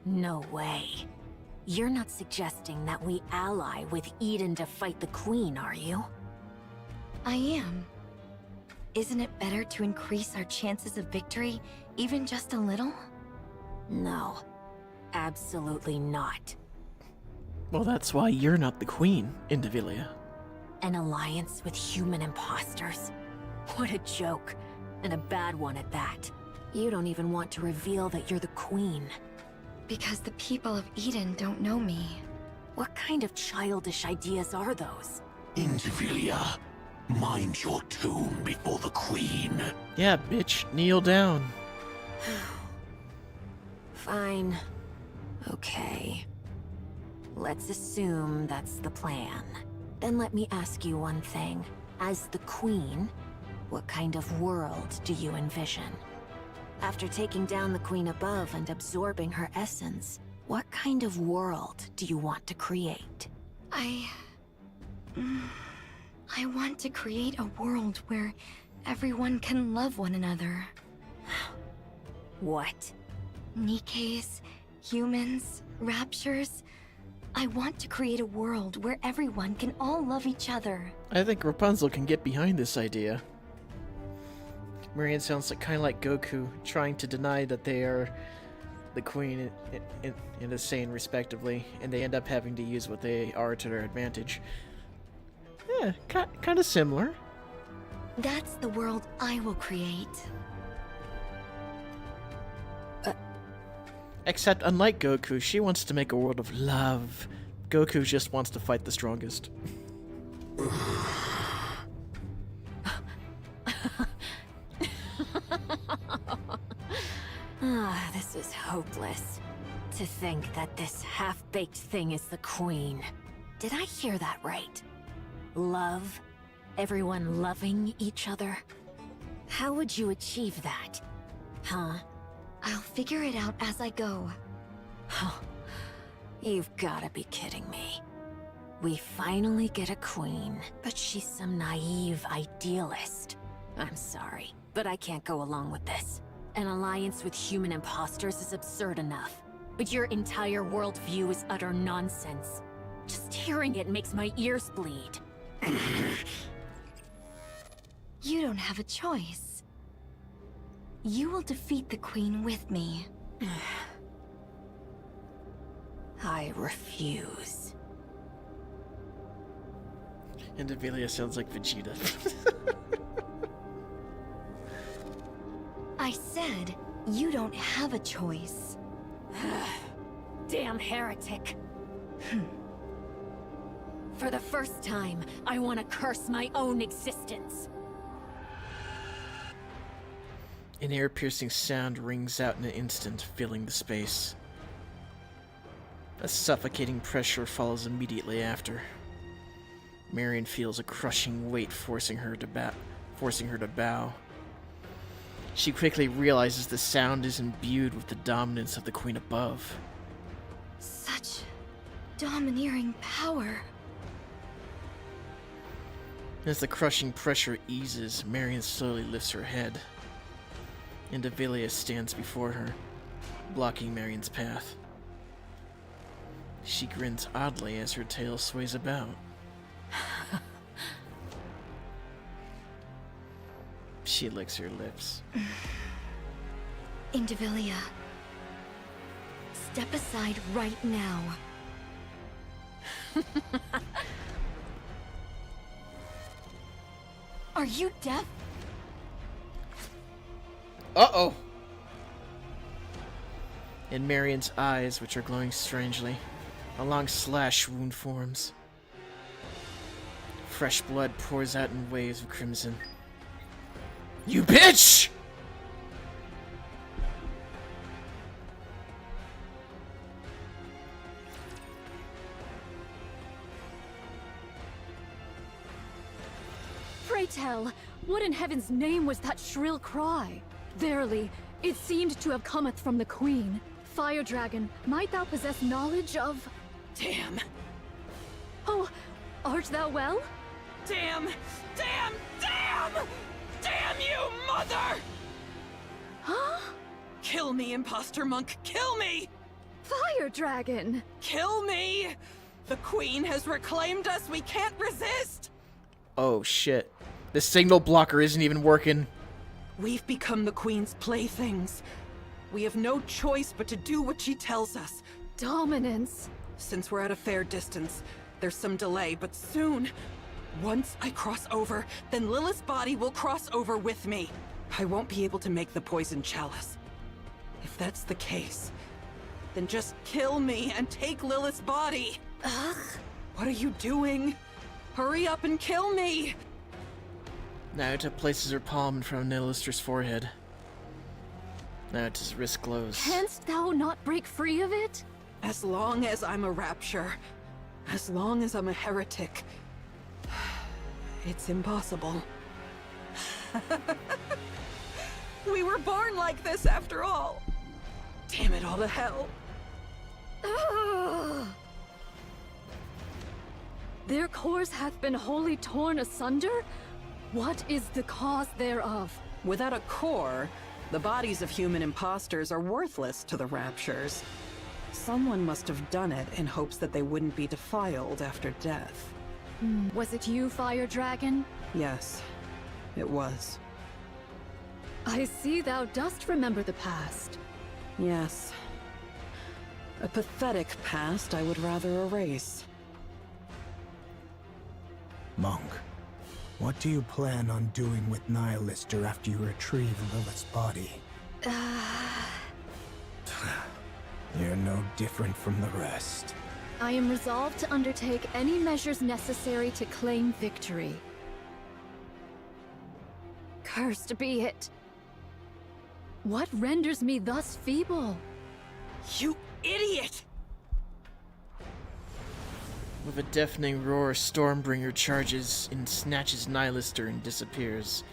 No way. You're not suggesting that we ally with Eden to fight the Queen, are you? I am. Isn't it better to increase our chances of victory, even just a little? No. Absolutely not. Well, that's why you're not the queen, Indivilia. An alliance with human imposters? What a joke. And a bad one at that. You don't even want to reveal that you're the queen. Because the people of Eden don't know me. What kind of childish ideas are those? Indivilia, mind your tune before the Queen. Yeah, bitch, kneel down. Fine. Okay. Let's assume that's the plan. Then let me ask you one thing. As the Queen, what kind of world do you envision? After taking down the Queen above and absorbing her essence, what kind of world do you want to create? I want to create a world where everyone can love one another. What? Nikke's, humans, raptures. I want to create a world where everyone can all love each other. I think Rapunzel can get behind this idea. Marion sounds kind of like Goku, trying to deny that they are the queen and the Saiyan respectively, and they end up having to use what they are to their advantage. Yeah, kind of similar. That's the world I will create. Except, unlike Goku, she wants to make a world of love. Goku just wants to fight the strongest. This is hopeless. To think that this half-baked thing is the Queen. Did I hear that right? Love? Everyone loving each other? How would you achieve that? Huh? I'll figure it out as I go. You've gotta be kidding me. We finally get a queen, but she's some naive idealist. I'm sorry, but I can't go along with this. An alliance with human imposters is absurd enough, but your entire worldview is utter nonsense. Just hearing it makes my ears bleed. You don't have a choice. You will defeat the Queen with me. I refuse. And Amelia sounds like Vegeta. I said, you don't have a choice. Damn heretic. For the first time, I want to curse my own existence. An ear-piercing sound rings out in an instant, filling the space. A suffocating pressure follows immediately after. Marion feels a crushing weight forcing her to bow. She quickly realizes the sound is imbued with the dominance of the Queen above. Such domineering power. As the crushing pressure eases, Marion slowly lifts her head. And Avilia stands before her, blocking Marion's path. She grins oddly as her tail sways about. She licks her lips. Indivilia, step aside right now. Are you deaf? Uh-oh! In Marion's eyes, which are glowing strangely, a long slash wound forms. Fresh blood pours out in waves of crimson. You bitch! Pray tell, what in heaven's name was that shrill cry? Verily, it seemed to have cometh from the Queen. Fire Dragon, might thou possess knowledge of... Damn! Oh, art thou well? Damn! Damn! Damn! Damn you, mother! Huh? Kill me, imposter monk! Kill me! Fire Dragon! Kill me! The Queen has reclaimed us! We can't resist! Oh shit. The signal blocker isn't even working. We've become the Queen's playthings. We have no choice but to do what she tells us. Dominance. Since we're at a fair distance, there's some delay, but soon, once I cross over, then Lilith's body will cross over with me. I won't be able to make the poison chalice. If that's the case, then just kill me and take Lilith's body. Ugh. What are you doing? Hurry up and kill me! Naota places her palm in front of Nihilister's forehead. Naota's wrist glows. Canst thou not break free of it? As long as I'm a rapture, as long as I'm a heretic, it's impossible. We were born like this after all. Damn it all to hell. Their cores hath been wholly torn asunder? What is the cause thereof? Without a core, the bodies of human imposters are worthless to the Raptures. Someone must have done it in hopes that they wouldn't be defiled after death. Was it you, Fire Dragon? Yes, it was. I see thou dost remember the past. Yes. A pathetic past I would rather erase. Monk, what do you plan on doing with Nihilister after you retrieve Lilith's body? You're no different from the rest. I am resolved to undertake any measures necessary to claim victory. Cursed be it. What renders me thus feeble? You idiot! With a deafening roar, Stormbringer charges and snatches Nihilister and disappears.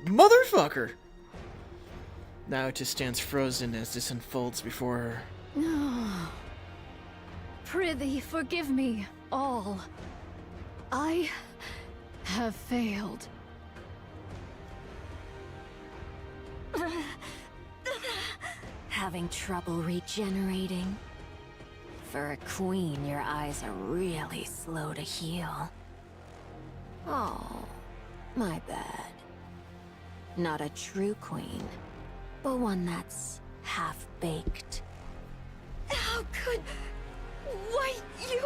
Motherfucker! Naota stands frozen as this unfolds before her. Prithee, forgive me, all. I have failed. Having trouble regenerating? For a queen, your eyes are really slow to heal. Oh, my bad. Not a true queen, but one that's half-baked. How could... Why, you...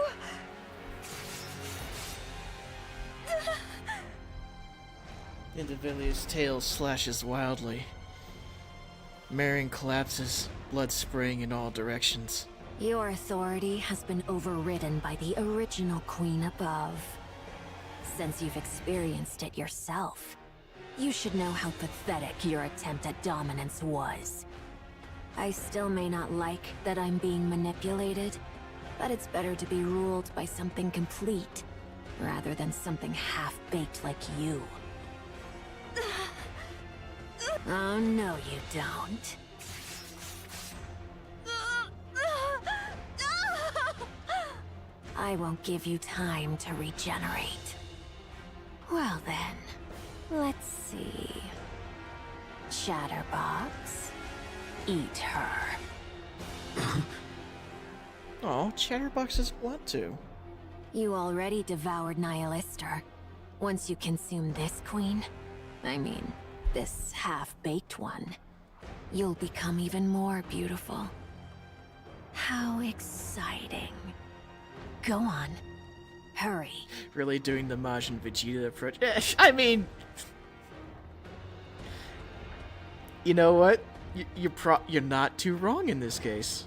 Indivilia's tail slashes wildly. Marion collapses, blood spraying in all directions. Your authority has been overridden by the original queen above. Since you've experienced it yourself, you should know how pathetic your attempt at dominance was. I still may not like that I'm being manipulated, but it's better to be ruled by something complete, rather than something half-baked like you. Oh, no you don't. I won't give you time to regenerate. Well then, let's see. Chatterbox, eat her. Oh, Chatterbox doesn't want to. You already devoured Nihilister. Once you consume this queen, I mean, this half-baked one, you'll become even more beautiful. How exciting. Go on. Hurry. Really doing the Majin Vegeta approach. I mean... You know what? You're not too wrong in this case.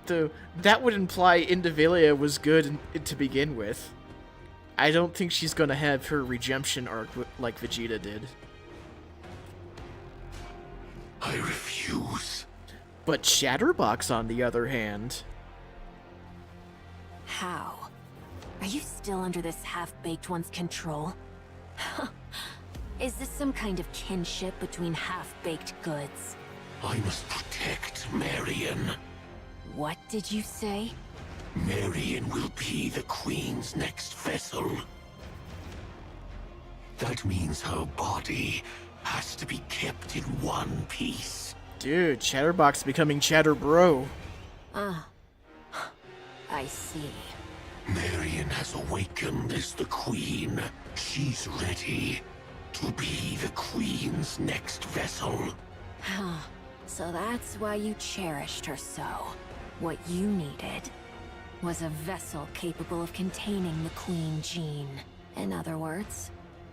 That would imply Indivilia was good to begin with. I don't think she's gonna have her redemption arc like Vegeta did. I refuse. But Chatterbox, on the other hand... How? Are you still under this half-baked one's control? Is this some kind of kinship between half-baked goods? I must protect Marion. What did you say? Marion will be the Queen's next vessel. That means her body has to be kept in one piece. Dude, Chatterbox becoming Chatter Bro. I see. Marion has awakened as the Queen. She's ready to be the Queen's next vessel. So that's why you cherished her so. What you needed was a vessel capable of containing the Queen gene. In other words,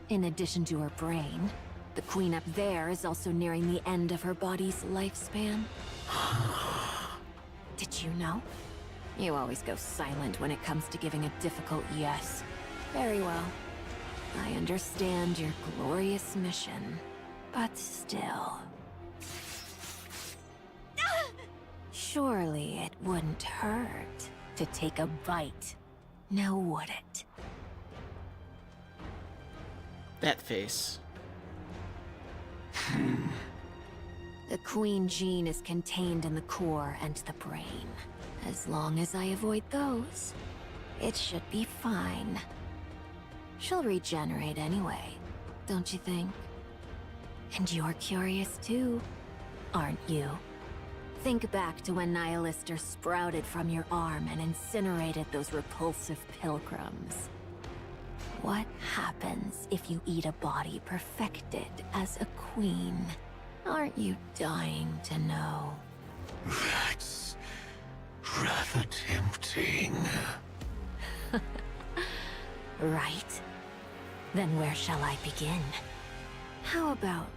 in addition to her brain, the Queen up there is also nearing the end of her body's lifespan. Did you know? You always go silent when it comes to giving a difficult yes. Very well. I understand your glorious mission, but still. Surely it wouldn't hurt to take a bite, now would it? That face. The queen gene is contained in the core and the brain. As long as I avoid those, it should be fine. She'll regenerate anyway, don't you think? And you're curious too, aren't you? Think back to when Nihilister sprouted from your arm and incinerated those repulsive pilgrims. What happens if you eat a body perfected as a queen? Aren't you dying to know? That's rather tempting. Right. Then where shall I begin? How about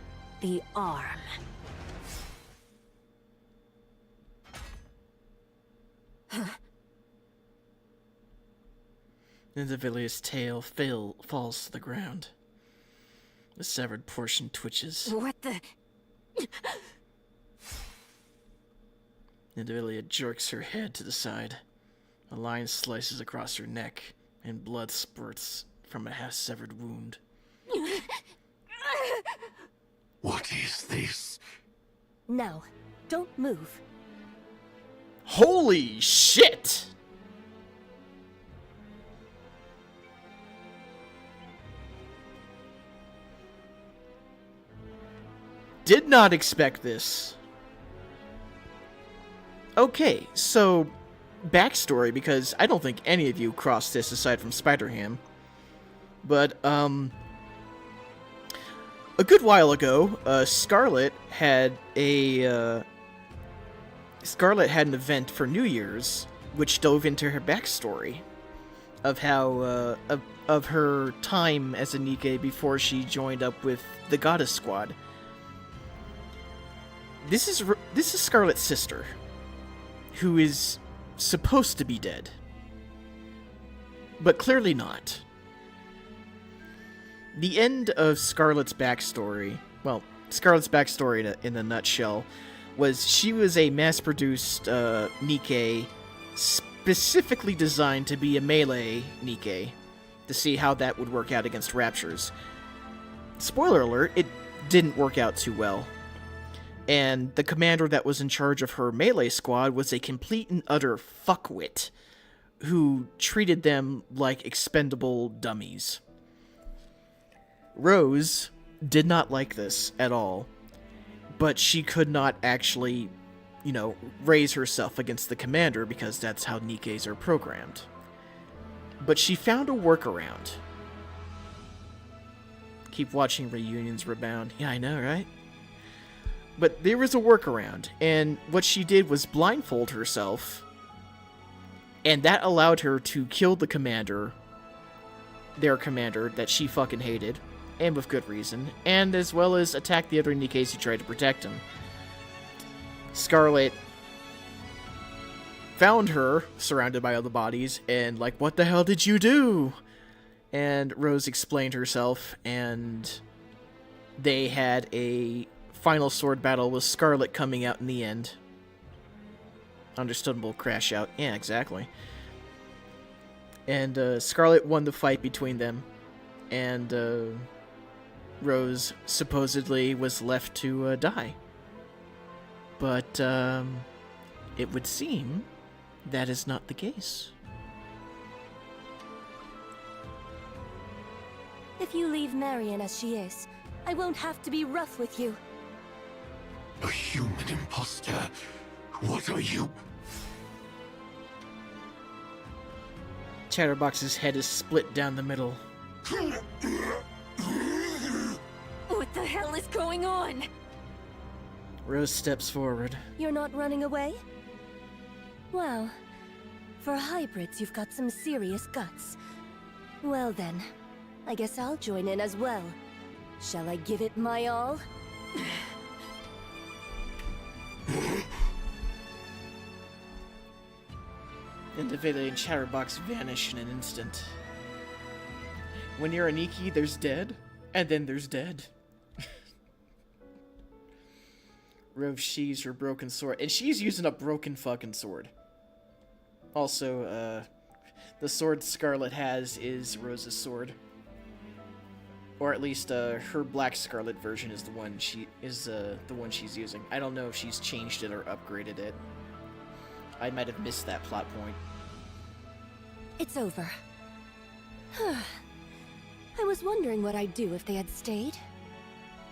the arm? Nindavilia's tail falls to the ground. The severed portion twitches. What the? Nindavilia jerks her head to the side. A line slices across her neck, and blood spurts from a half-severed wound. What is this? No, don't move. Holy shit! Did not expect this. Okay, so backstory, because I don't think any of you crossed this aside from Spider-Ham. But, a good while ago, Scarlet had an event for New Year's, which dove into her backstory of how, of her time as a Nikke before she joined up with the Goddess Squad. This is Scarlet's sister, who is supposed to be dead, but clearly not. The end of Scarlet's backstory, well, Scarlet's backstory in a nutshell, was she was a mass-produced Nikke specifically designed to be a melee Nikke, to see how that would work out against Raptures. Spoiler alert, it didn't work out too well. And the commander that was in charge of her melee squad was a complete and utter fuckwit who treated them like expendable dummies. Rose did not like this at all, but she could not actually, raise herself against the commander because that's how Nikkes are programmed. But she found a workaround. Keep watching reunions rebound. Yeah, I know, right? But there was a workaround, and what she did was blindfold herself, and that allowed her to kill the commander, their commander, that she fucking hated, and with good reason, and as well as attack the other Nikkes who tried to protect him. Scarlet found her, surrounded by other bodies, and like, what the hell did you do? And Rose explained herself, and they had a final sword battle with Scarlet coming out in the end. Understandable crash out. Yeah, exactly. And Scarlet won the fight between them, and Rose supposedly was left to die. But it would seem that is not the case. If you leave Marion as she is, I won't have to be rough with you. A human imposter? What are you? Chatterbox's head is split down the middle. What the hell is going on? Rose steps forward. You're not running away? Wow. For hybrids, you've got some serious guts. Well then, I guess I'll join in as well. Shall I give it my all? Individual and Chatterbox vanish in an instant. When you're a Nikke, there's dead, and then there's dead. Rove sheaves her broken sword, and she's using a broken fucking sword. Also, the sword Scarlet has is Rose's sword. Or at least, her Black Scarlet version is the one she's using. I don't know if she's changed it or upgraded it. I might have missed that plot point. It's over. I was wondering what I'd do if they had stayed.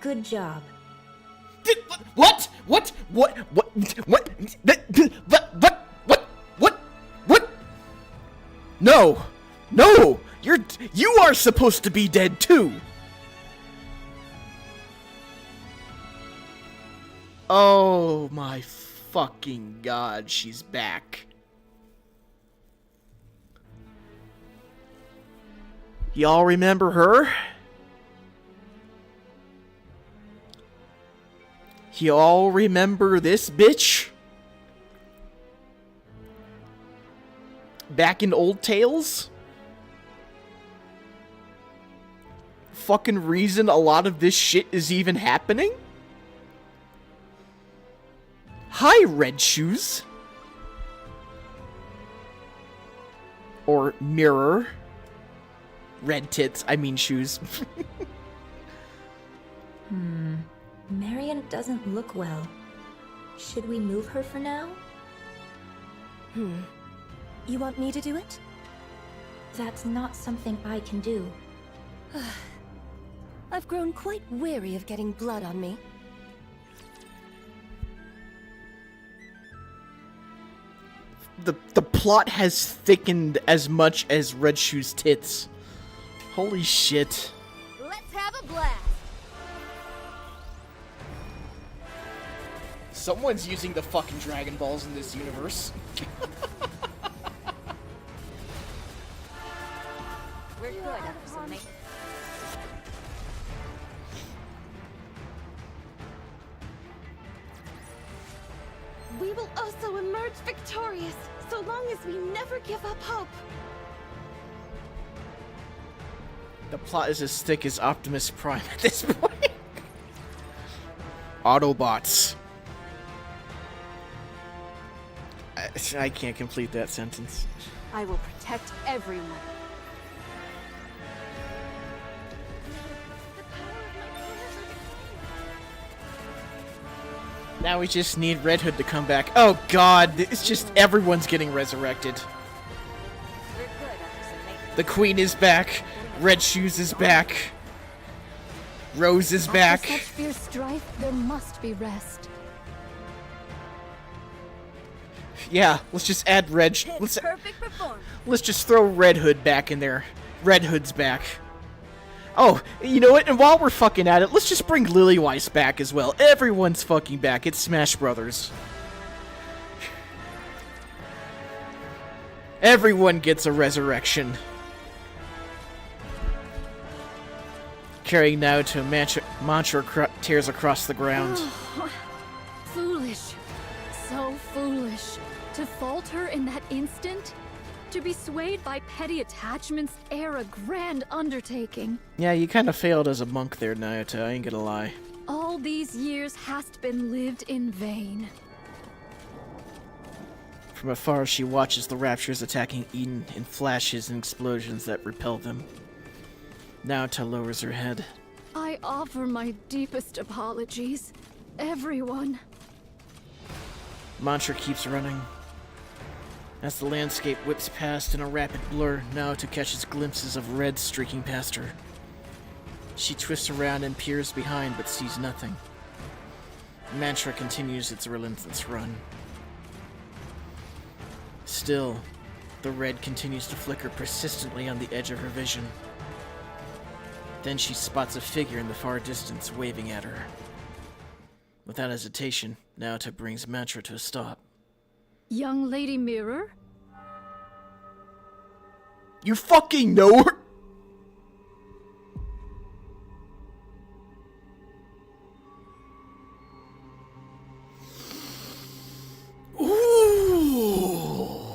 Good job. What? What? What? What? What? What? No! No! You are supposed to be dead too! Oh my fucking god, she's back. Y'all remember her? Y'all remember this bitch? Back in Old Tales? Fucking reason a lot of this shit is even happening? Hi, Red Shoes. Or Mirror. Red Tits, I mean shoes. Marion doesn't look well. Should we move her for now? You want me to do it? That's not something I can do. I've grown quite weary of getting blood on me. The plot has thickened as much as Red Shoes' tits. Holy shit. Let's have a blast! Someone's using the fucking Dragon Balls in this universe. We're good after some make. We will also emerge victorious, so long as we never give up hope. The plot is as thick as Optimus Prime at this point. Autobots. I can't complete that sentence. I will protect everyone. Now we just need Red Hood to come back. Oh god, it's just everyone's getting resurrected. The Queen is back. Red Shoes is back. Rose is back. After such fierce strife, there must be rest. Yeah, let's just add Perfect performance. let's just throw Red Hood back in there. Red Hood's back. Oh, you know what? And while we're fucking at it, let's just bring Lillyweiss back as well. Everyone's fucking back. It's Smash Brothers. Everyone gets a resurrection. Carrying now to mantra tears across the ground. Foolish. So foolish. To falter in that instant? To be swayed by petty attachments ere a grand undertaking. Yeah, you kind of failed as a monk there, Naota, I ain't gonna lie. All these years hast been lived in vain. From afar, she watches the Raptures attacking Eden in flashes and explosions that repel them. Naota lowers her head. I offer my deepest apologies. Everyone. Mantra keeps running. As the landscape whips past in a rapid blur, Naota catches glimpses of red streaking past her. She twists around and peers behind, but sees nothing. Mantra continues its relentless run. Still, the red continues to flicker persistently on the edge of her vision. Then she spots a figure in the far distance waving at her. Without hesitation, Naota brings Mantra to a stop. Young Lady Mirror? You fucking know her? Ooh.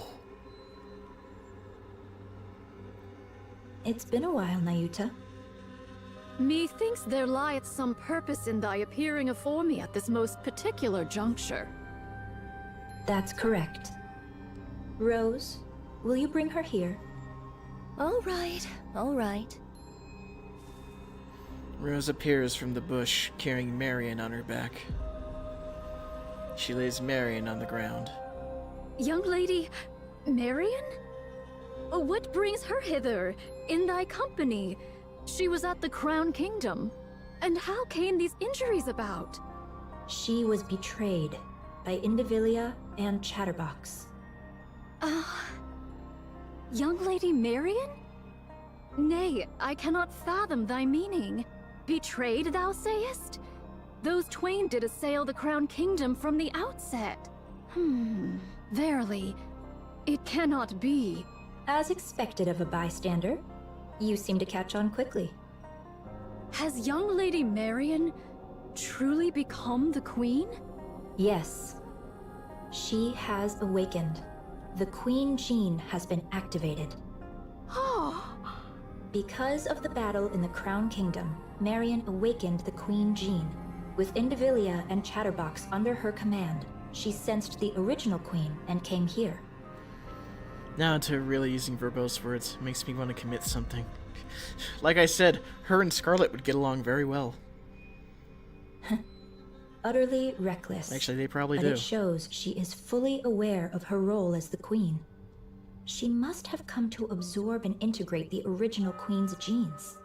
It's been a while, Nayuta. Methinks there lieth some purpose in thy appearing afore me at this most particular juncture. That's correct. Rose, will you bring her here? All right, all right. Rose appears from the bush, carrying Marion on her back. She lays Marion on the ground. Young lady, Marion? What brings her hither, in thy company? She was at the Crown Kingdom. And how came these injuries about? She was betrayed by Indivilia and Chatterbox. Young lady Marion? Nay, I cannot fathom thy meaning. Betrayed, thou sayest? Those twain did assail the Crown Kingdom from the outset. Verily, it cannot be. As expected of a bystander, you seem to catch on quickly. Has young lady Marion truly become the queen? Yes. She has awakened. The Queen Gene has been activated. Because of the battle in the Crown Kingdom, Marion awakened the Queen Gene. With Indivilia and Chatterbox under her command, she sensed the original queen and came here. Now to really using verbose words makes me want to commit something. Like I said, her and Scarlet would get along very well. Utterly reckless. Actually, they probably but do. It shows she is fully aware of her role as the queen. She must have come to absorb and integrate the original queen's genes.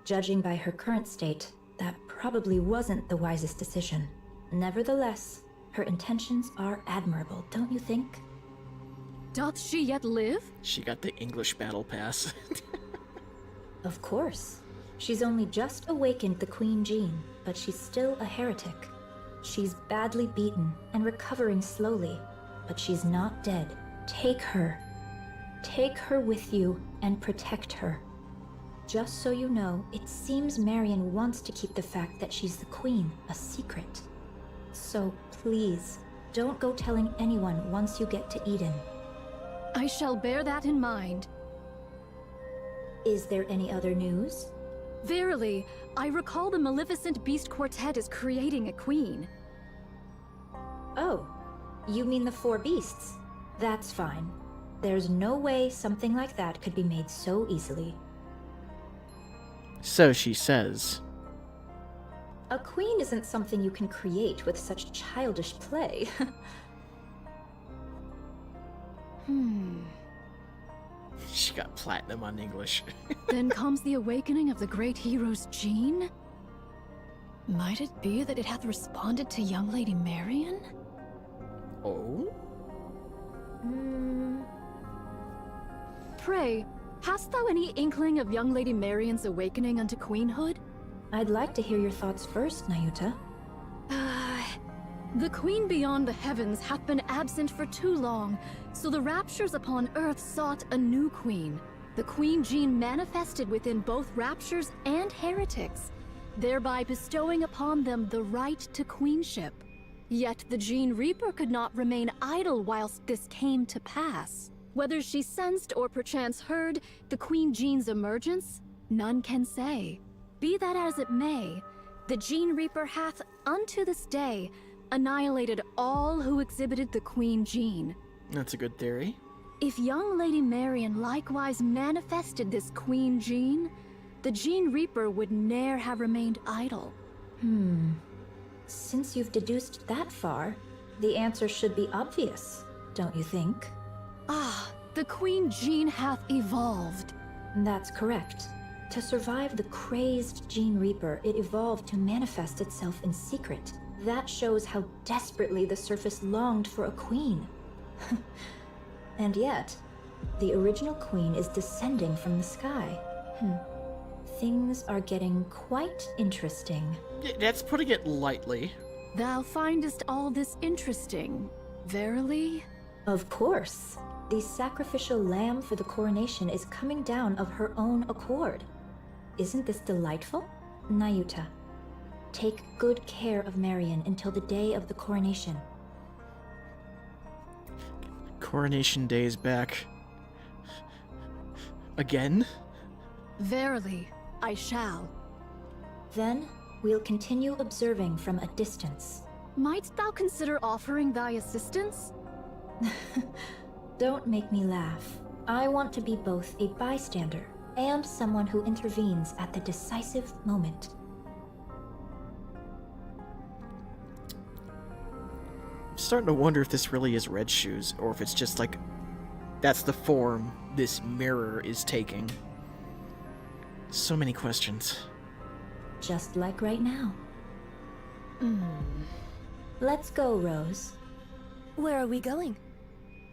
Judging by her current state, that probably wasn't the wisest decision. Nevertheless, her intentions are admirable, don't you think? Doth she yet live? She got the English battle pass. Of course. She's only just awakened the Queen Gene, but she's still a heretic. She's badly beaten and recovering slowly, but she's not dead. Take her. Take her with you and protect her. Just so you know, it seems Marion wants to keep the fact that she's the queen a secret. So please, don't go telling anyone once you get to Eden. I shall bear that in mind. Is there any other news? Verily, I recall the Maleficent Beast Quartet is creating a queen. Oh, you mean the four beasts? That's fine. There's no way something like that could be made so easily. So she says. A queen isn't something you can create with such childish play. She got platinum on English. Then comes the awakening of the great hero's gene? Might it be that it hath responded to young lady Marion? Oh? Pray, hast thou any inkling of young lady Marion's awakening unto queenhood? I'd like to hear your thoughts first, Nayuta. The queen beyond the heavens hath been absent for too long, so the raptures upon earth sought a new queen. The queen gene manifested within both raptures and heretics, thereby bestowing upon them the right to queenship. Yet the Gene Reaper could not remain idle whilst this came to pass. Whether she sensed or perchance heard the Queen Gene's emergence, none can say. Be that as it may, the Gene Reaper hath, unto this day, annihilated all who exhibited the Queen Gene. That's a good theory. If young Lady Marion likewise manifested this Queen Gene, the Gene Reaper would ne'er have remained idle. Since you've deduced that far, the answer should be obvious, don't you think? The Queen Gene hath evolved. That's correct. To survive the crazed Gene Reaper, it evolved to manifest itself in secret. That shows how desperately the surface longed for a queen. And yet, the original queen is descending from the sky. Things are getting quite interesting. That's putting it lightly. Thou findest all this interesting, verily? Of course. The sacrificial lamb for the coronation is coming down of her own accord. Isn't this delightful? Nayuta, take good care of Marion until the day of the coronation. Coronation Day is back. Again? Verily, I shall. Then, we'll continue observing from a distance. Might thou consider offering thy assistance? Don't make me laugh. I want to be both a bystander and someone who intervenes at the decisive moment. I'm starting to wonder if this really is Red Shoes, or if it's just like, that's the form this mirror is taking. So many questions. Just like right now. Let's go, Rose. Where are we going?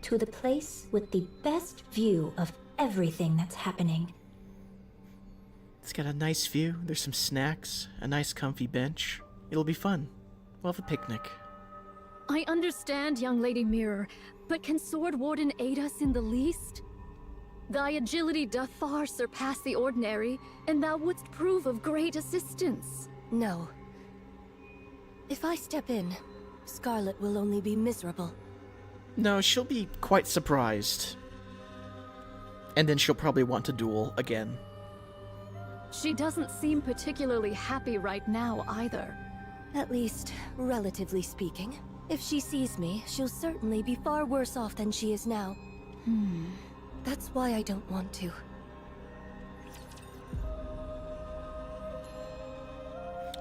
To the place with the best view of everything that's happening. It's got a nice view, there's some snacks, a nice comfy bench. It'll be fun. We'll have a picnic. I understand, young Lady Mirror, but can Sword Warden aid us in the least? Thy agility doth far surpass the ordinary, and thou wouldst prove of great assistance. No. If I step in, Scarlet will only be miserable. No, she'll be quite surprised. And then she'll probably want to duel again. She doesn't seem particularly happy right now, either. At least, relatively speaking. If she sees me, she'll certainly be far worse off than she is now. That's why I don't want to.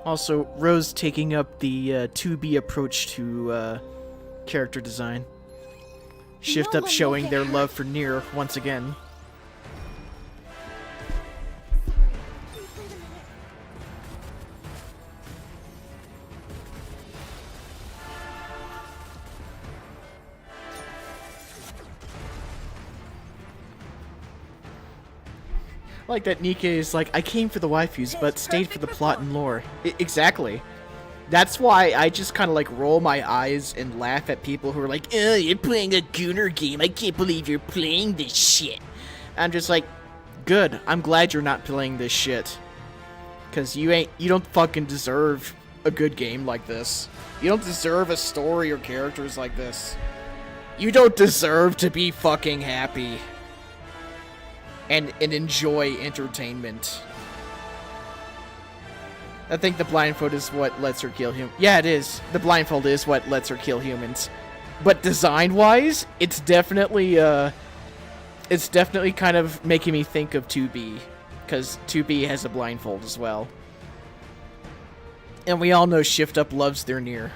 Also, Rose taking up the 2B approach to character design. Shift up showing their love for Nier once again. I like that Nikke is like, I came for the waifus, but stayed for the plot and lore. Exactly. That's why I just kind of like roll my eyes and laugh at people who are like, oh, you're playing a Gunner game. I can't believe you're playing this shit. I'm just like, good. I'm glad you're not playing this shit. Because you don't fucking deserve a good game like this. You don't deserve a story or characters like this. You don't deserve to be fucking happy. And enjoy entertainment. I think the blindfold is what lets her kill him. Yeah, it is. The blindfold is what lets her kill humans. But design-wise, it's definitely kind of making me think of 2B. Because 2B has a blindfold as well. And we all know Shift Up loves their Nier.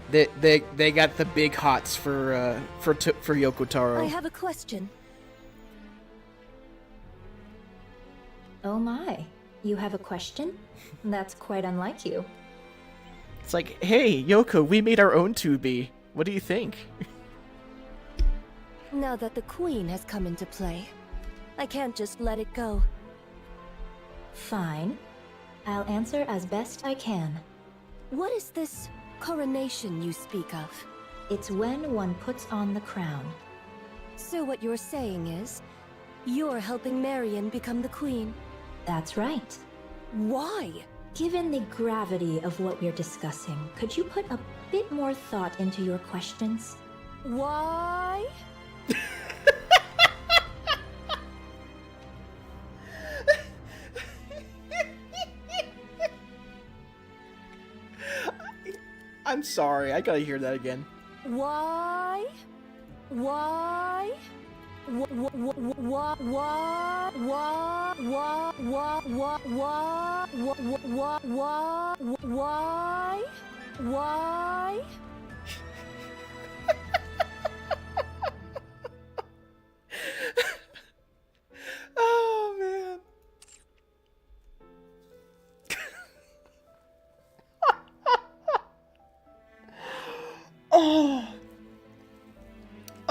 They got the big hots for Yoko Taro. I have a question. Oh my, you have a question? That's quite unlike you. It's like, hey, Yoko, we made our own 2B. What do you think? Now that the Queen has come into play, I can't just let it go. Fine. I'll answer as best I can. What is this coronation you speak of? It's when one puts on the crown. So what you're saying is, you're helping Marion become the Queen? That's right. Why? Given the gravity of what we're discussing, could you put a bit more thought into your questions? Why? I'm sorry, I gotta hear that again. Why? Why? Why? Oh man.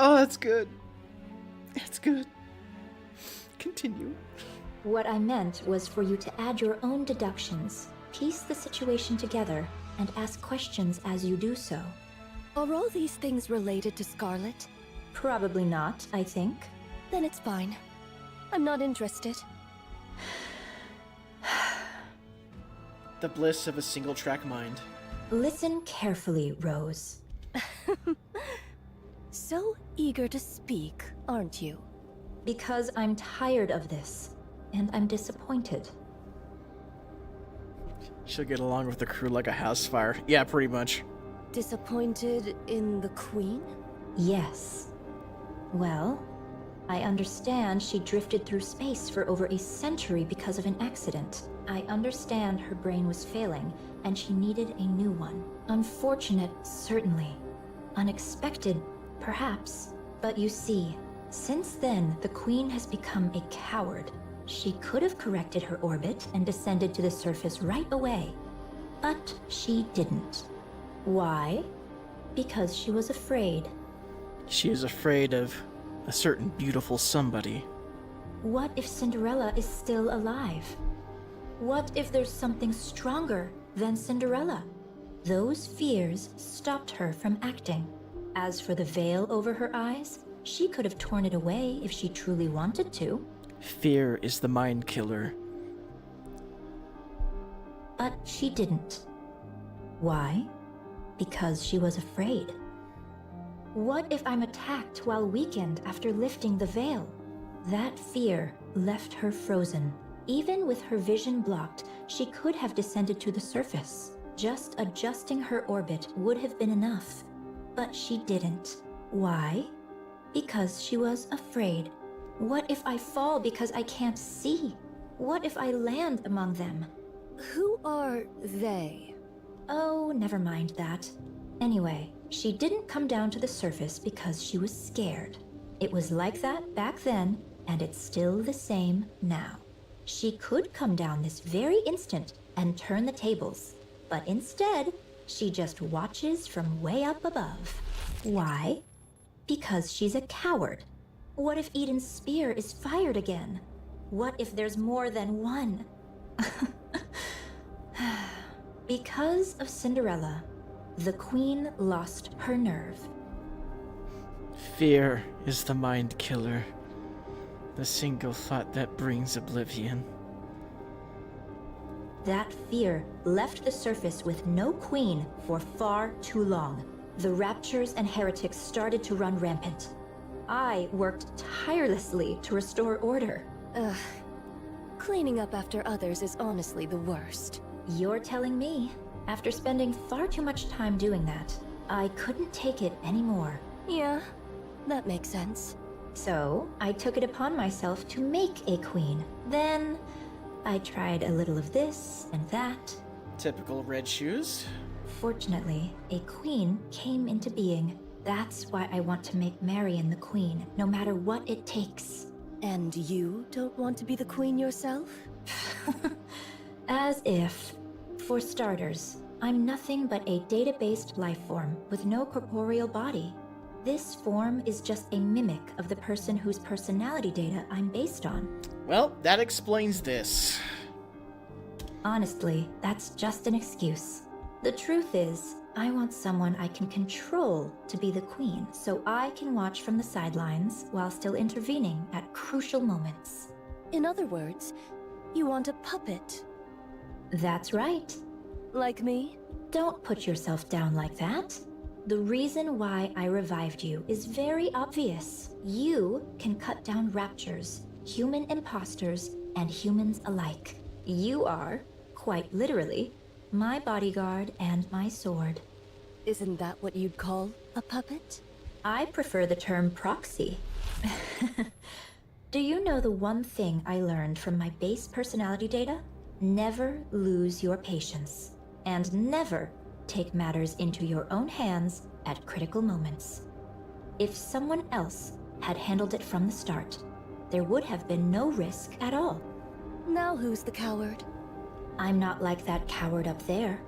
Oh, that's good. That's good. Continue. What I meant was for you to add your own deductions, piece the situation together, and ask questions as you do so. Are all these things related to Scarlet? Probably not, I think. Then it's fine. I'm not interested. The bliss of a single-track mind. Listen carefully, Rose. so eager to speak, aren't you? Because I'm tired of this, and I'm disappointed. She'll get along with the crew like a house fire. Yeah, pretty much. Disappointed in the Queen? Yes. Well, I understand she drifted through space for over a century because of an accident. I understand her brain was failing, and she needed a new one. Unfortunate, certainly. Unexpected, perhaps. But you see, since then, the Queen has become a coward. She could have corrected her orbit and descended to the surface right away. But she didn't. Why? Because she was afraid. She is afraid of a certain beautiful somebody. What if Cinderella is still alive? What if there's something stronger than Cinderella? Those fears stopped her from acting. As for the veil over her eyes, she could have torn it away if she truly wanted to. Fear is the mind killer. But she didn't. Why? Because she was afraid. What if I'm attacked while weakened after lifting the veil? That fear left her frozen. Even with her vision blocked, she could have descended to the surface. Just adjusting her orbit would have been enough. But she didn't. Why? Because she was afraid. What if I fall because I can't see? What if I land among them? Who are they? Oh, never mind that. Anyway, she didn't come down to the surface because she was scared. It was like that back then, and it's still the same now. She could come down this very instant and turn the tables, but instead, she just watches from way up above. Why? Because she's a coward. What if Eden's spear is fired again? What if there's more than one? Because of Cinderella, the Queen lost her nerve. Fear is the mind killer. The single thought that brings oblivion. That fear left the surface with no queen for far too long. The Raptures and Heretics started to run rampant. I worked tirelessly to restore order. Ugh. Cleaning up after others is honestly the worst. You're telling me. After spending far too much time doing that, I couldn't take it anymore. Yeah, that makes sense. So, I took it upon myself to make a queen. Then, I tried a little of this and that. Typical Red Shoes. Fortunately, a queen came into being. That's why I want to make Marion the queen, no matter what it takes. And you don't want to be the queen yourself? As if. For starters, I'm nothing but a data-based life form with no corporeal body. This form is just a mimic of the person whose personality data I'm based on. Well, that explains this. Honestly, that's just an excuse. The truth is, I want someone I can control to be the queen, so I can watch from the sidelines while still intervening at crucial moments. In other words, you want a puppet. That's right. Like me? Don't put yourself down like that. The reason why I revived you is very obvious. You can cut down raptures, human imposters, and humans alike. You are, quite literally, my bodyguard and my sword. Isn't that what you'd call a puppet? I prefer the term proxy. Do you know the one thing I learned from my base personality data? Never lose your patience, and never take matters into your own hands at critical moments. If someone else had handled it from the start, there would have been no risk at all. Now who's the coward? I'm not like that coward up there.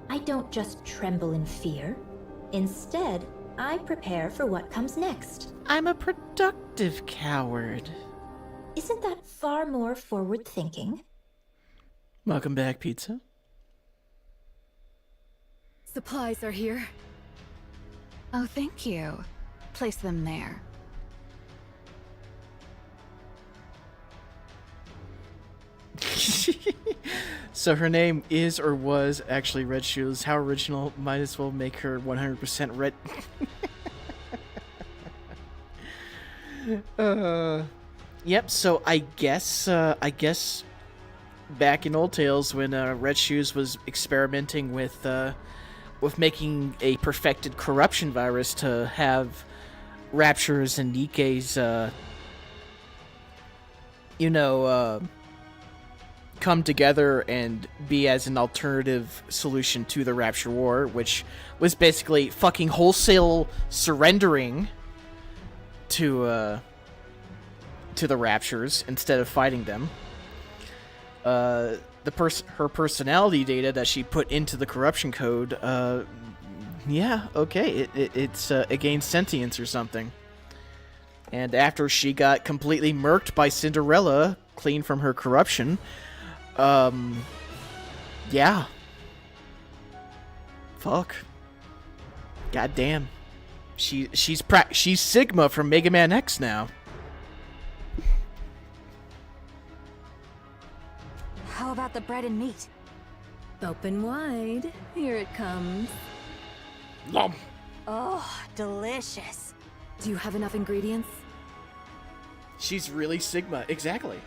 I don't just tremble in fear. Instead, I prepare for what comes next. I'm a productive coward. Isn't that far more forward-thinking? Welcome back, pizza. Supplies are here. Oh, thank you. Place them there. So her name is or was actually Red Shoes. How original. Might as well make her 100% red. Yep. So I guess back in Old Tales when Red Shoes was experimenting with making a perfected corruption virus to have Raptures and Nikke's come together and be as an alternative solution to the Rapture War, which was basically fucking wholesale surrendering to the Raptures instead of fighting them. Her personality data that she put into the corruption code, yeah, okay, it gained sentience or something. And after she got completely murked by Cinderella, clean from her corruption, yeah. Fuck. Goddamn. She's Sigma from Mega Man X now. How about the bread and meat? Open wide. Here it comes. Nom. Oh, delicious. Do you have enough ingredients? She's really Sigma, exactly.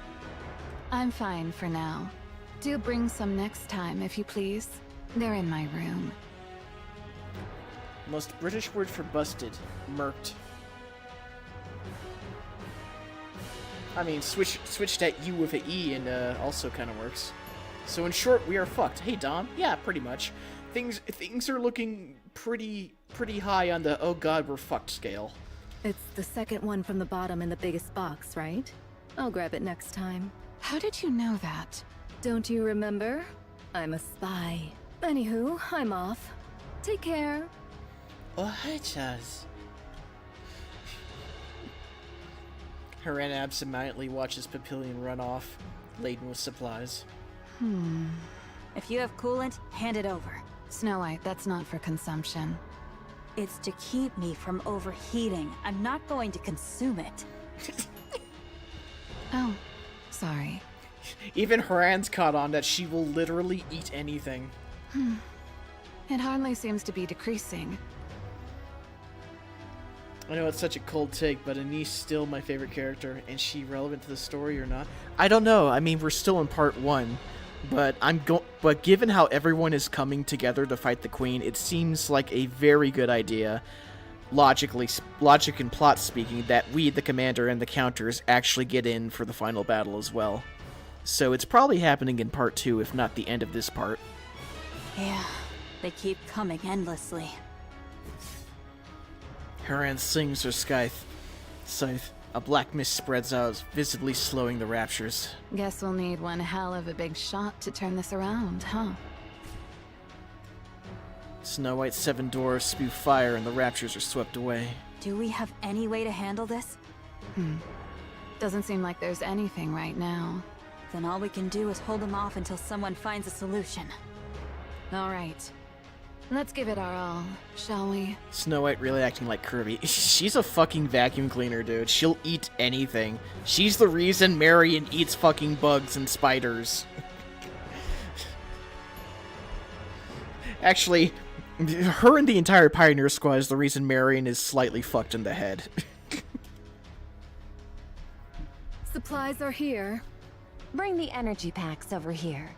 I'm fine for now. Do bring some next time, if you please. They're in my room. Most British word for busted. Murked. I mean, switch that U with an E and also kind of works. So in short, we are fucked. Hey, Dom. Yeah, pretty much. Things are looking pretty high on the oh god we're fucked scale. It's the second one from the bottom in the biggest box, right? I'll grab it next time. How did you know that? Don't you remember? I'm a spy. Anywho, I'm off. Take care. Oh, hi, Chaz. Haran absentmindedly watches Papillion run off, laden with supplies. If you have coolant, hand it over. Snow White, that's not for consumption. It's to keep me from overheating. I'm not going to consume it. Oh, sorry. Even Haran's caught on that she will literally eat anything. It hardly seems to be decreasing. I know it's such a cold take, but Anise still my favorite character. Is she relevant to the story or not? I don't know. I mean, we're still in part 1, but but given how everyone is coming together to fight the Queen, it seems like a very good idea, logic and plot speaking, that we, the commander and the counters, actually get in for the final battle as well. So it's probably happening in part 2, if not the end of this part. Yeah, they keep coming endlessly. Haran slings her scythe. A black mist spreads out, visibly slowing the Raptures. Guess we'll need one hell of a big shot to turn this around, huh? Snow White's 7 doors spew fire and the Raptures are swept away. Do we have any way to handle this? Doesn't seem like there's anything right now. Then all we can do is hold them off until someone finds a solution. All right. Let's give it our all, shall we? Snow White really acting like Kirby. She's a fucking vacuum cleaner, dude. She'll eat anything. She's the reason Marion eats fucking bugs and spiders. Actually, her and the entire Pioneer Squad is the reason Marion is slightly fucked in the head. Supplies are here. Bring the energy packs over here.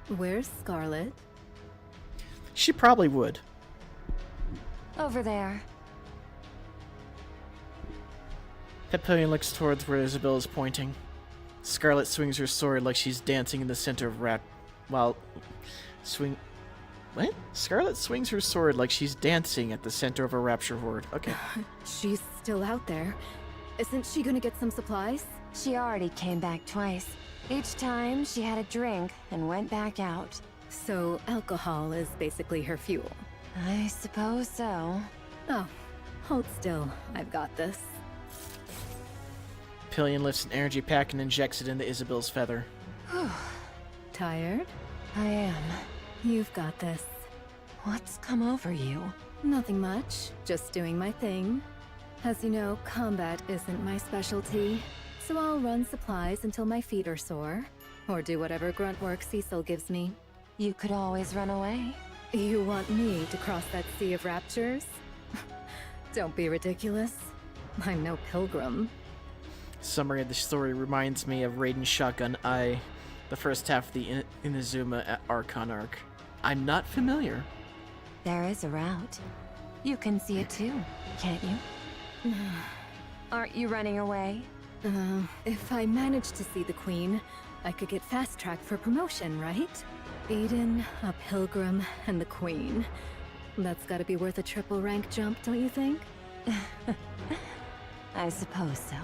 Where's Scarlet? She probably would. Over there. Papillion looks towards where Isabelle is pointing. Scarlet swings her sword like she's dancing in the center of Scarlet swings her sword like she's dancing at the center of a rapture horde. Okay. She's still out there. Isn't she gonna get some supplies? She already came back twice. Each time, she had a drink and went back out. So, alcohol is basically her fuel. I suppose so. Oh, hold still. I've got this. Papillion lifts an energy pack and injects it into Isabelle's feather. Tired? I am. You've got this. What's come over you? Nothing much. Just doing my thing. As you know, combat isn't my specialty. So I'll run supplies until my feet are sore. Or do whatever grunt work Cecil gives me. You could always run away. You want me to cross that sea of raptures? Don't be ridiculous. I'm no pilgrim. Summary of the story reminds me of Raiden's Shotgun Eye, the first half of the Inazuma Archon arc. I'm not familiar. There is a route. You can see it too, can't you? Aren't you running away? If I manage to see the Queen, I could get fast-tracked for promotion, right? Eden, a pilgrim, and the Queen. That's gotta be worth a triple rank jump, don't you think? I suppose so.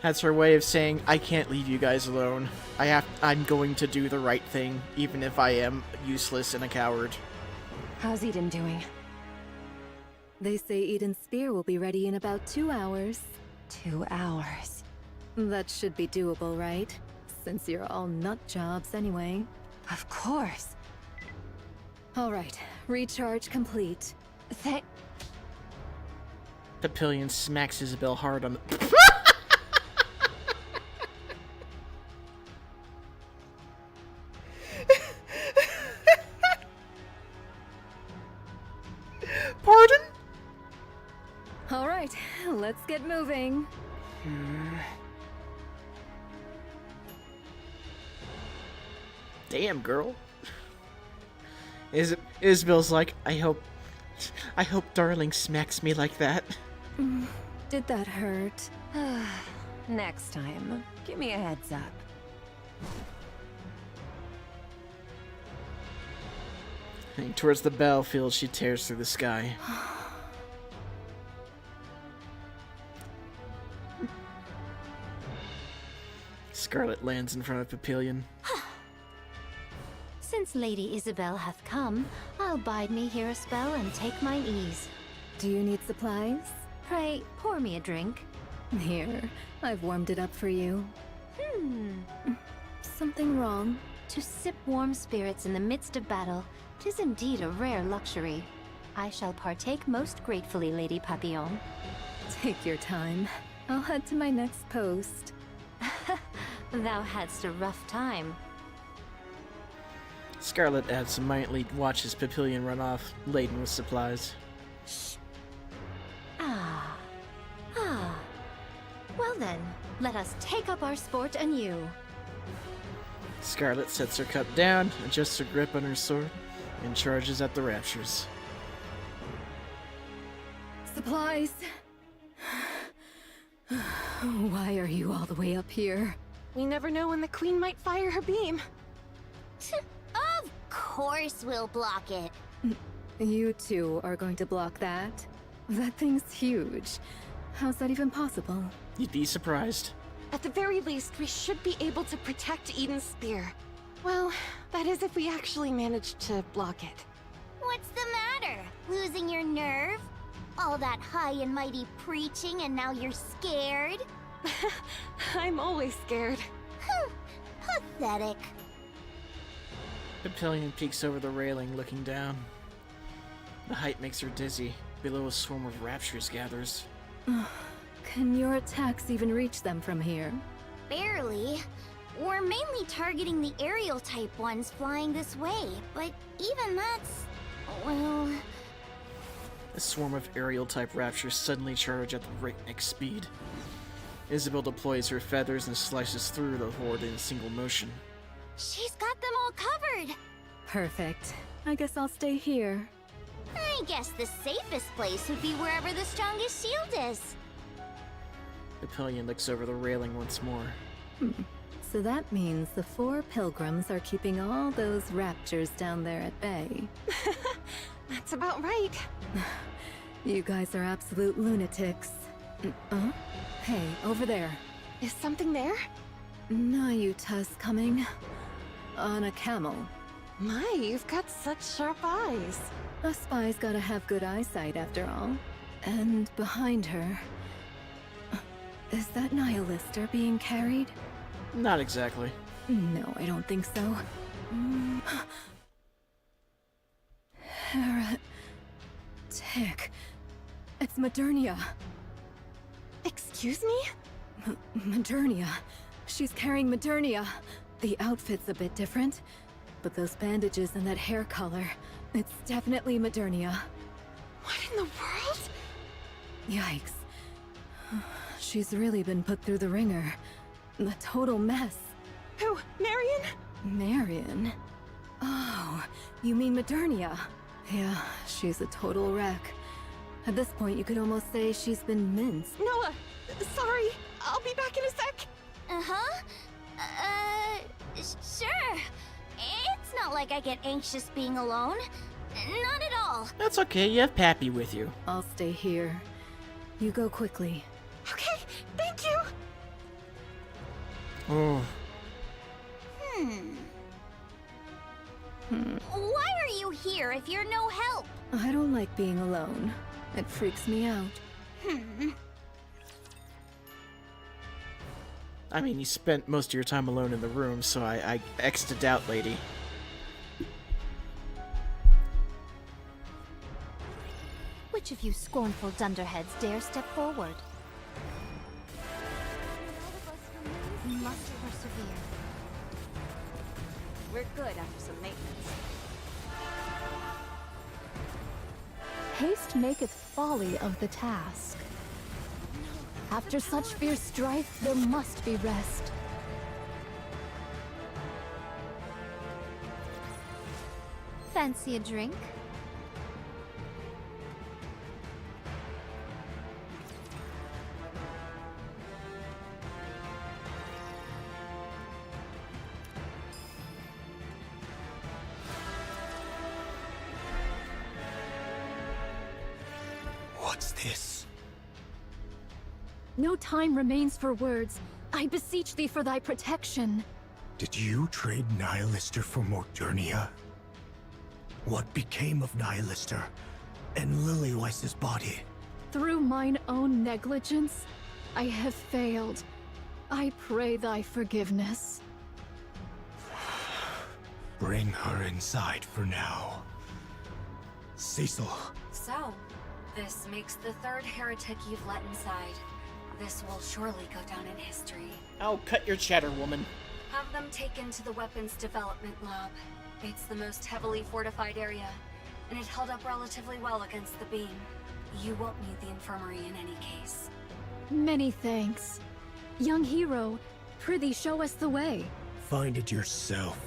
That's her way of saying, I can't leave you guys alone. I'm going to do the right thing, even if I am useless and a coward. How's Eden doing? They say Eden's spear will be ready in about 2 hours. 2 hours? That should be doable, right? Since you're all nut jobs anyway. Of course. Alright, recharge complete. Papillion smacks Isabelle hard on the... Pardon? Alright, let's get moving. Damn, girl. Isabel's like, I hope Darling smacks me like that. Did that hurt? Next time, give me a heads up. Heading towards the battlefield, she tears through the sky. Scarlet lands in front of Papillion. Since Lady Isabel hath come, I'll bide me here a spell and take mine ease. Do you need supplies? Pray, pour me a drink. Here, I've warmed it up for you. Something wrong? To sip warm spirits in the midst of battle, 'tis indeed a rare luxury. I shall partake most gratefully, Lady Papillon. Take your time. I'll head to my next post. Thou hadst a rough time. Scarlet absentmindedly watches Papillion run off, laden with supplies. Well then, let us take up our sport anew. Scarlet sets her cup down, adjusts her grip on her sword, and charges at the Raptures. Supplies! Why are you all the way up here? We never know when the Queen might fire her beam. Of course we'll block it. You two are going to block that? That thing's huge. How's that even possible? You'd be surprised. At the very least, we should be able to protect Eden's spear. Well, that is if we actually manage to block it. What's the matter? Losing your nerve? All that high and mighty preaching and now you're scared? I'm always scared. Pathetic. Papillion peeks over the railing, looking down. The height makes her dizzy. Below, a swarm of Raptures gathers. Can your attacks even reach them from here? Barely. We're mainly targeting the aerial type ones flying this way, but even that's... well... A swarm of aerial-type Raptures suddenly charge at the breakneck speed. Isabel deploys her feathers and slices through the horde in a single motion. She's got them all covered! Perfect. I guess I'll stay here. I guess the safest place would be wherever the strongest shield is. Papillion looks over the railing once more. So that means the 4 pilgrims are keeping all those raptures down there at bay. That's about right. You guys are absolute lunatics. Hey, over there. Is something there? Nayuta's coming. On a camel. My, you've got such sharp eyes. A spy's gotta have good eyesight after all. And behind her... is that Nihilister being carried? Not exactly. No, I don't think so. Heretic. It's Modernia. Excuse me? Modernia. She's carrying Modernia. The outfit's a bit different, but those bandages and that hair color, it's definitely Modernia. What in the world? Yikes. She's really been put through the ringer. A total mess. Who? Marion? Marion? Oh, you mean Maternia? Yeah, she's a total wreck. At this point, you could almost say she's been minced. Noah! Sorry, I'll be back in a sec. Uh-huh. Sure. It's not like I get anxious being alone. Not at all. That's okay, you have Pappy with you. I'll stay here. You go quickly. Okay, thank you! Oh. Why are you here if you're no help? I don't like being alone. It freaks me out. I mean, you spent most of your time alone in the room, so I X'd it out, lady. Which of you scornful dunderheads dare step forward? We must persevere. We're good after some maintenance. Haste maketh folly of the task. After such fierce strife, there must be rest. Fancy a drink? What's this? No time remains for words. I beseech thee for thy protection. Did you trade Nihilister for Modernia? What became of Nihilister and Lilyweiss's body? Through mine own negligence, I have failed. I pray thy forgiveness. Bring her inside for now. Cecil. So, this makes the third heretic you've let inside. This will surely go down in history. Oh, cut your chatter, woman. Have them taken to the weapons development lab. It's the most heavily fortified area, and it held up relatively well against the beam. You won't need the infirmary in any case. Many thanks. Young hero, prithee show us the way. Find it yourself.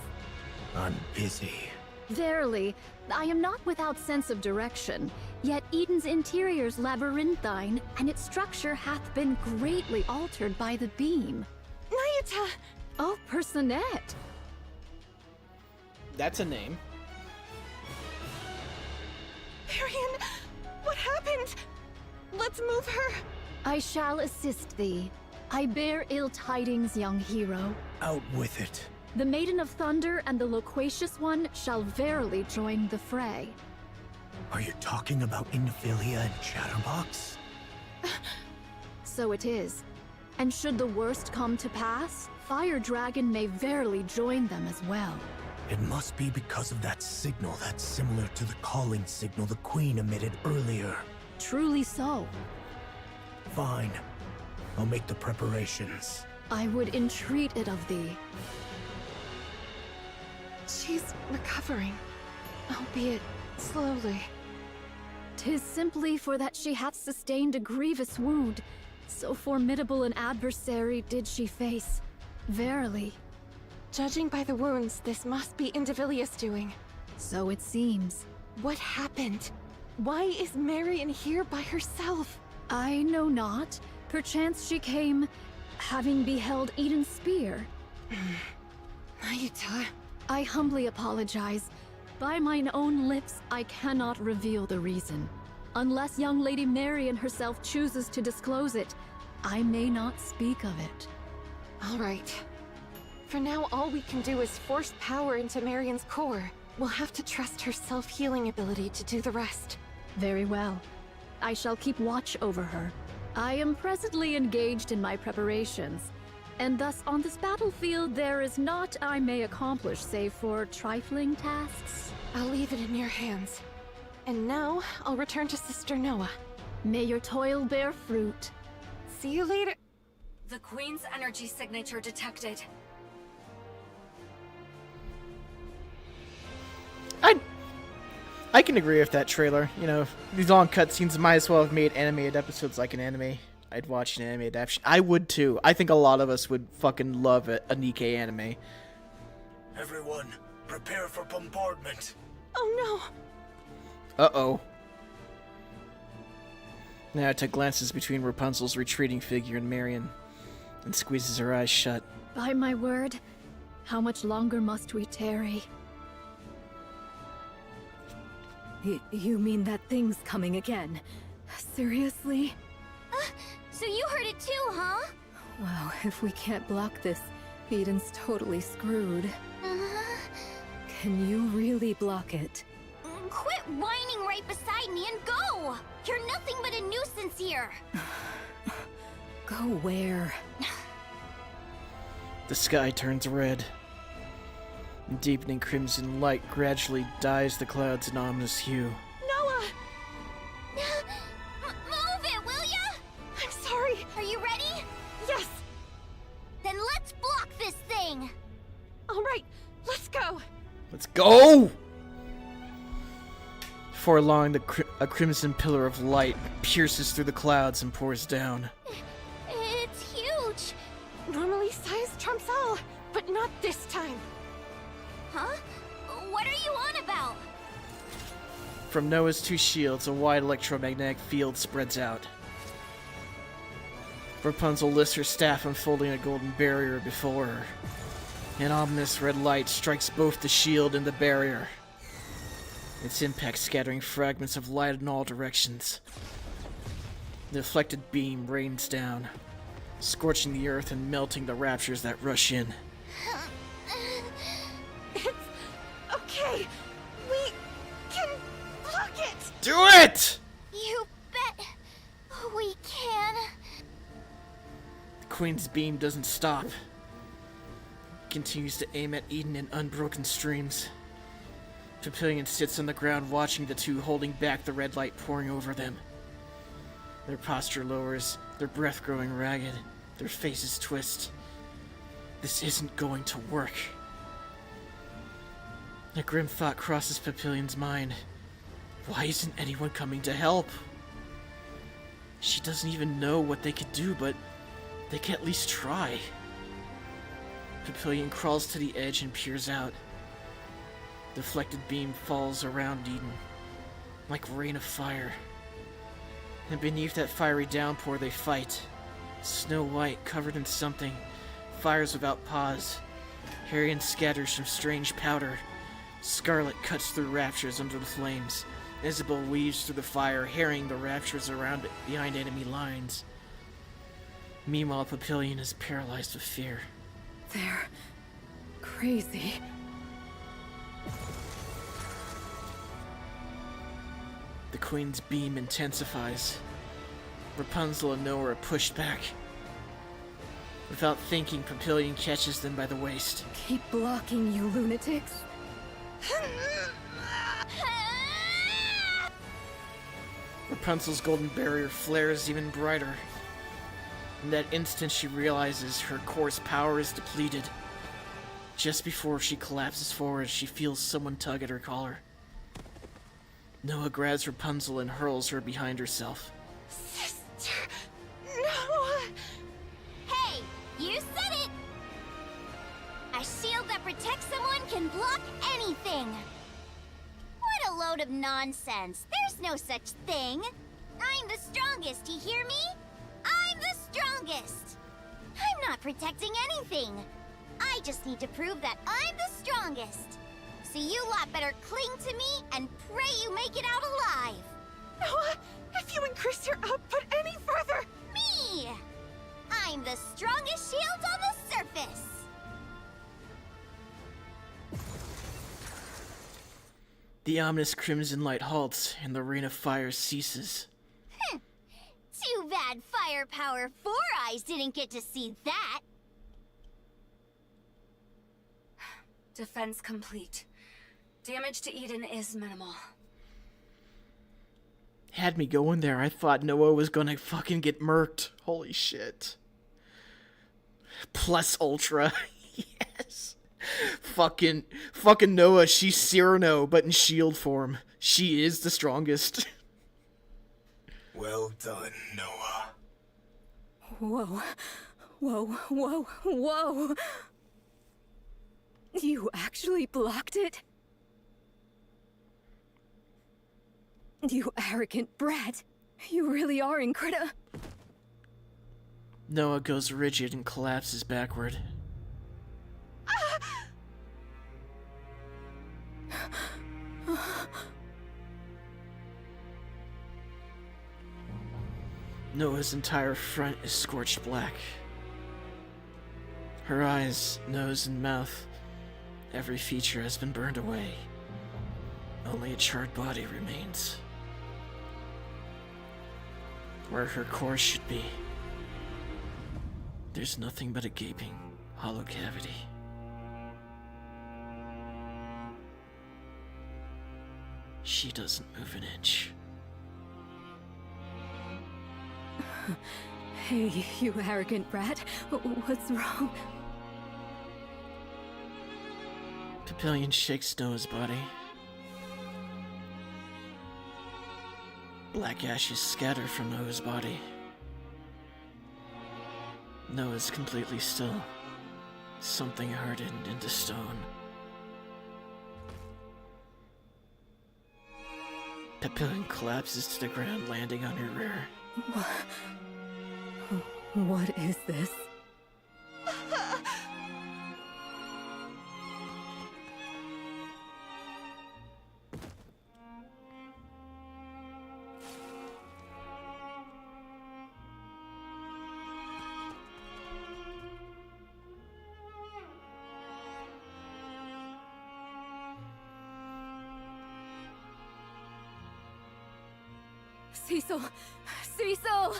I'm busy. Verily, I am not without sense of direction, yet Eden's interior's labyrinthine, and its structure hath been greatly altered by the beam. Nayata! Oh, Personette! That's a name. Marion! What happened? Let's move her! I shall assist thee. I bear ill tidings, young hero. Out with it. The Maiden of Thunder and the Loquacious One shall verily join the fray. Are you talking about Infilia and Chatterbox? So it is. And should the worst come to pass, Fire Dragon may verily join them as well. It must be because of that signal that's similar to the calling signal the Queen emitted earlier. Truly so. Fine. I'll make the preparations. I would entreat it of thee. She's recovering, albeit slowly. 'Tis simply for that she hath sustained a grievous wound. So formidable an adversary did she face. Verily. Judging by the wounds, this must be Indivilius doing. So it seems. What happened? Why is Marion here by herself? I know not. Perchance she came, having beheld Eden's spear. Nayata. I humbly apologize. By mine own lips, I cannot reveal the reason. Unless young Lady Marion herself chooses to disclose it, I may not speak of it. All right. For now, all we can do is force power into Marion's core. We'll have to trust her self-healing ability to do the rest. Very well. I shall keep watch over her. I am presently engaged in my preparations, and thus on this battlefield there is naught I may accomplish save for trifling tasks. I'll leave it in your hands. And now, I'll return to Sister Noah. May your toil bear fruit. See you later. The Queen's energy signature detected. I can agree with that trailer. You know, these long cutscenes might as well have made animated episodes like an anime. I'd watch an anime adaptation. I would too. I think a lot of us would fucking love a Nikke anime. Everyone, prepare for bombardment. Oh Uh-oh. Naruto glances between Rapunzel's retreating figure and Marion, and squeezes her eyes shut. By my word, how much longer must we tarry? You mean that thing's coming again? Seriously? So you heard it too, huh? Wow, if we can't block this, Eden's totally screwed. Can you really block it? Quit whining right beside me and go! You're nothing but a nuisance here! Go where? The sky turns red. Deepening crimson light gradually dyes the clouds an ominous hue. Noah! Move it, will ya? I'm sorry. Are you ready? Yes. Then let's block this thing! All right, let's go. Let's go! Before long, a crimson pillar of light pierces through the clouds and pours down. It's huge! Normally size trumps all, but not this time. Huh? What are you on about? From Noah's two shields, a wide electromagnetic field spreads out. Rapunzel lifts her staff, unfolding a golden barrier before her. An ominous red light strikes both the shield and the barrier, its impact scattering fragments of light in all directions. The deflected beam rains down, scorching the earth and melting the raptures that rush in. It's okay. We can block it. Do it! You bet we can. The Queen's beam doesn't stop. It continues to aim at Eden in unbroken streams. Papillion sits on the ground watching the two, holding back the red light pouring over them. Their posture lowers, their breath growing ragged, their faces twist. This isn't going to work. A grim thought crosses Papillion's mind. Why isn't anyone coming to help? She doesn't even know what they could do, but they can at least try. Papillion crawls to the edge and peers out. Deflected beam falls around Eden, like rain of fire. And beneath that fiery downpour they fight. Snow White, covered in something, fires without pause. Harion scatters some strange powder. Scarlet cuts through raptures under the flames. Isabel weaves through the fire, harrying the raptures around behind enemy lines. Meanwhile, Papillion is paralyzed with fear. They're crazy. The Queen's beam intensifies. Rapunzel and Noah are pushed back. Without thinking, Papillion catches them by the waist. Keep blocking, you lunatics. Rapunzel's golden barrier flares even brighter. In that instant, she realizes her core's power is depleted. Just before she collapses forward, she feels someone tug at her collar. Noah grabs Rapunzel and hurls her behind herself. Sister, no. Hey, you said it! A shield that protects someone can block anything! What a load of nonsense. There's no such thing. I'm the strongest, you hear me? I'm the strongest! I'm not protecting anything. I just need to prove that I'm the strongest. So you lot better cling to me and pray you make it out alive. Noah, if you increase your output any further... Me! I'm the strongest shield on the surface! The ominous crimson light halts, and the rain of fire ceases. Too bad Firepower 4 Eyes didn't get to see that. Defense complete. Damage to Eden is minimal. Had me going there. I thought Noah was gonna fucking get murked. Holy shit. Plus Ultra. Yes. Fucking Noah. She's Cyrano, but in shield form. She is the strongest. Well done, Noah. Whoa. Whoa, whoa, whoa! You actually blocked it? You arrogant brat! You really are incredible. Noah goes rigid and collapses backward. Noah's entire front is scorched black. Her eyes, nose, and mouth, every feature has been burned away. Only a charred body remains. Where her core should be, there's nothing but a gaping, hollow cavity. She doesn't move an inch. Hey, you arrogant brat. What's wrong? Papillion shakes Noah's body. Black ashes scatter from Noah's body. Noah's completely still. Something hardened into stone. Papillion collapses to the ground, landing on her rear. What is this? Cecil! Cecil!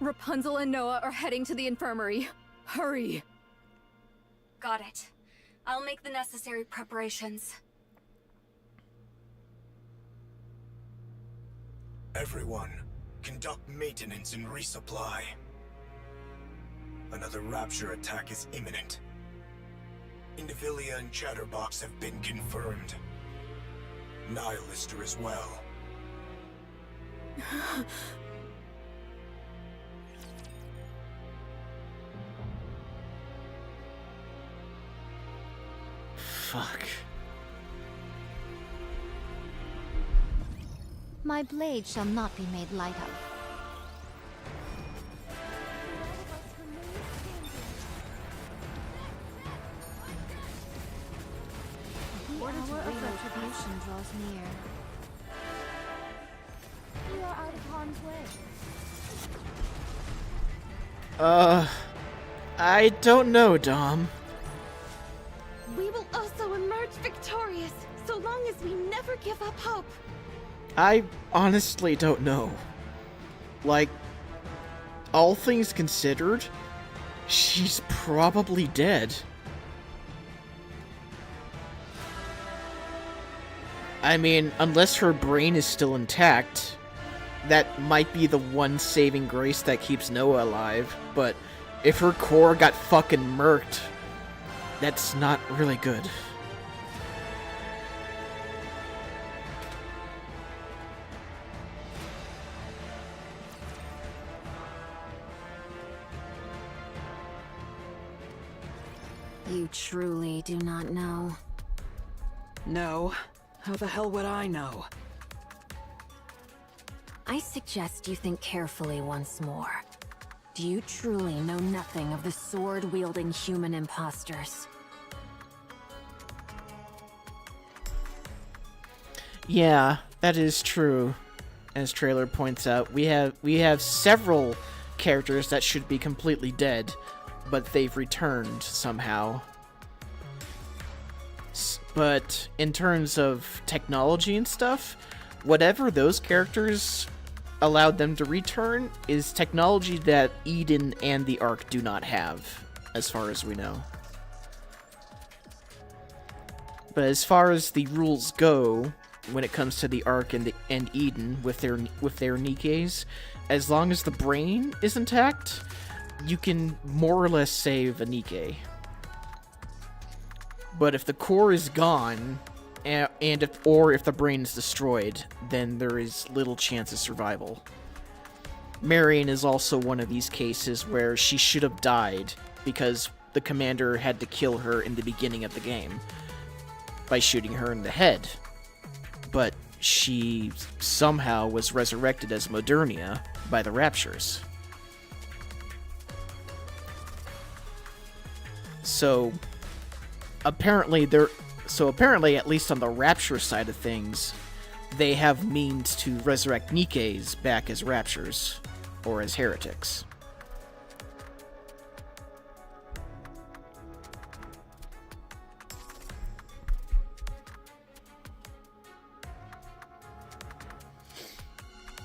Rapunzel and Noah are heading to the infirmary. Hurry! Got it. I'll make the necessary preparations. Everyone, conduct maintenance and resupply. Another Rapture attack is imminent. Indivilia and Chatterbox have been confirmed. Nihilister as well. Fuck. My blade shall not be made light of. The hour of retribution draws near. We are out of harm's way. I don't know, Dom. We will also emerge victorious, so long as we never give up hope. I honestly don't know. Like, all things considered, she's probably dead. I mean, unless her brain is still intact, that might be the one saving grace that keeps Noah alive, but if her core got fucking murked, that's not really good. You truly do not know. No. How the hell would I know? I suggest you think carefully once more. Do you truly know nothing of the sword-wielding human imposters? Yeah, that is true. As Trailer points out, we have several characters that should be completely dead, but they've returned somehow. But in terms of technology and stuff, whatever those characters allowed them to return is technology that Eden and the Ark do not have, as far as we know. But as far as the rules go, when it comes to the Ark and Eden with their Nikkes, as long as the brain is intact, you can more or less save a Nikke. But if the core is gone, if the brain is destroyed, then there is little chance of survival. Marion is also one of these cases where she should have died because the commander had to kill her in the beginning of the game by shooting her in the head. But she somehow was resurrected as Modernia by the Raptures. So apparently, at least on the Rapture side of things, they have means to resurrect Nikkes back as Raptures, or as heretics.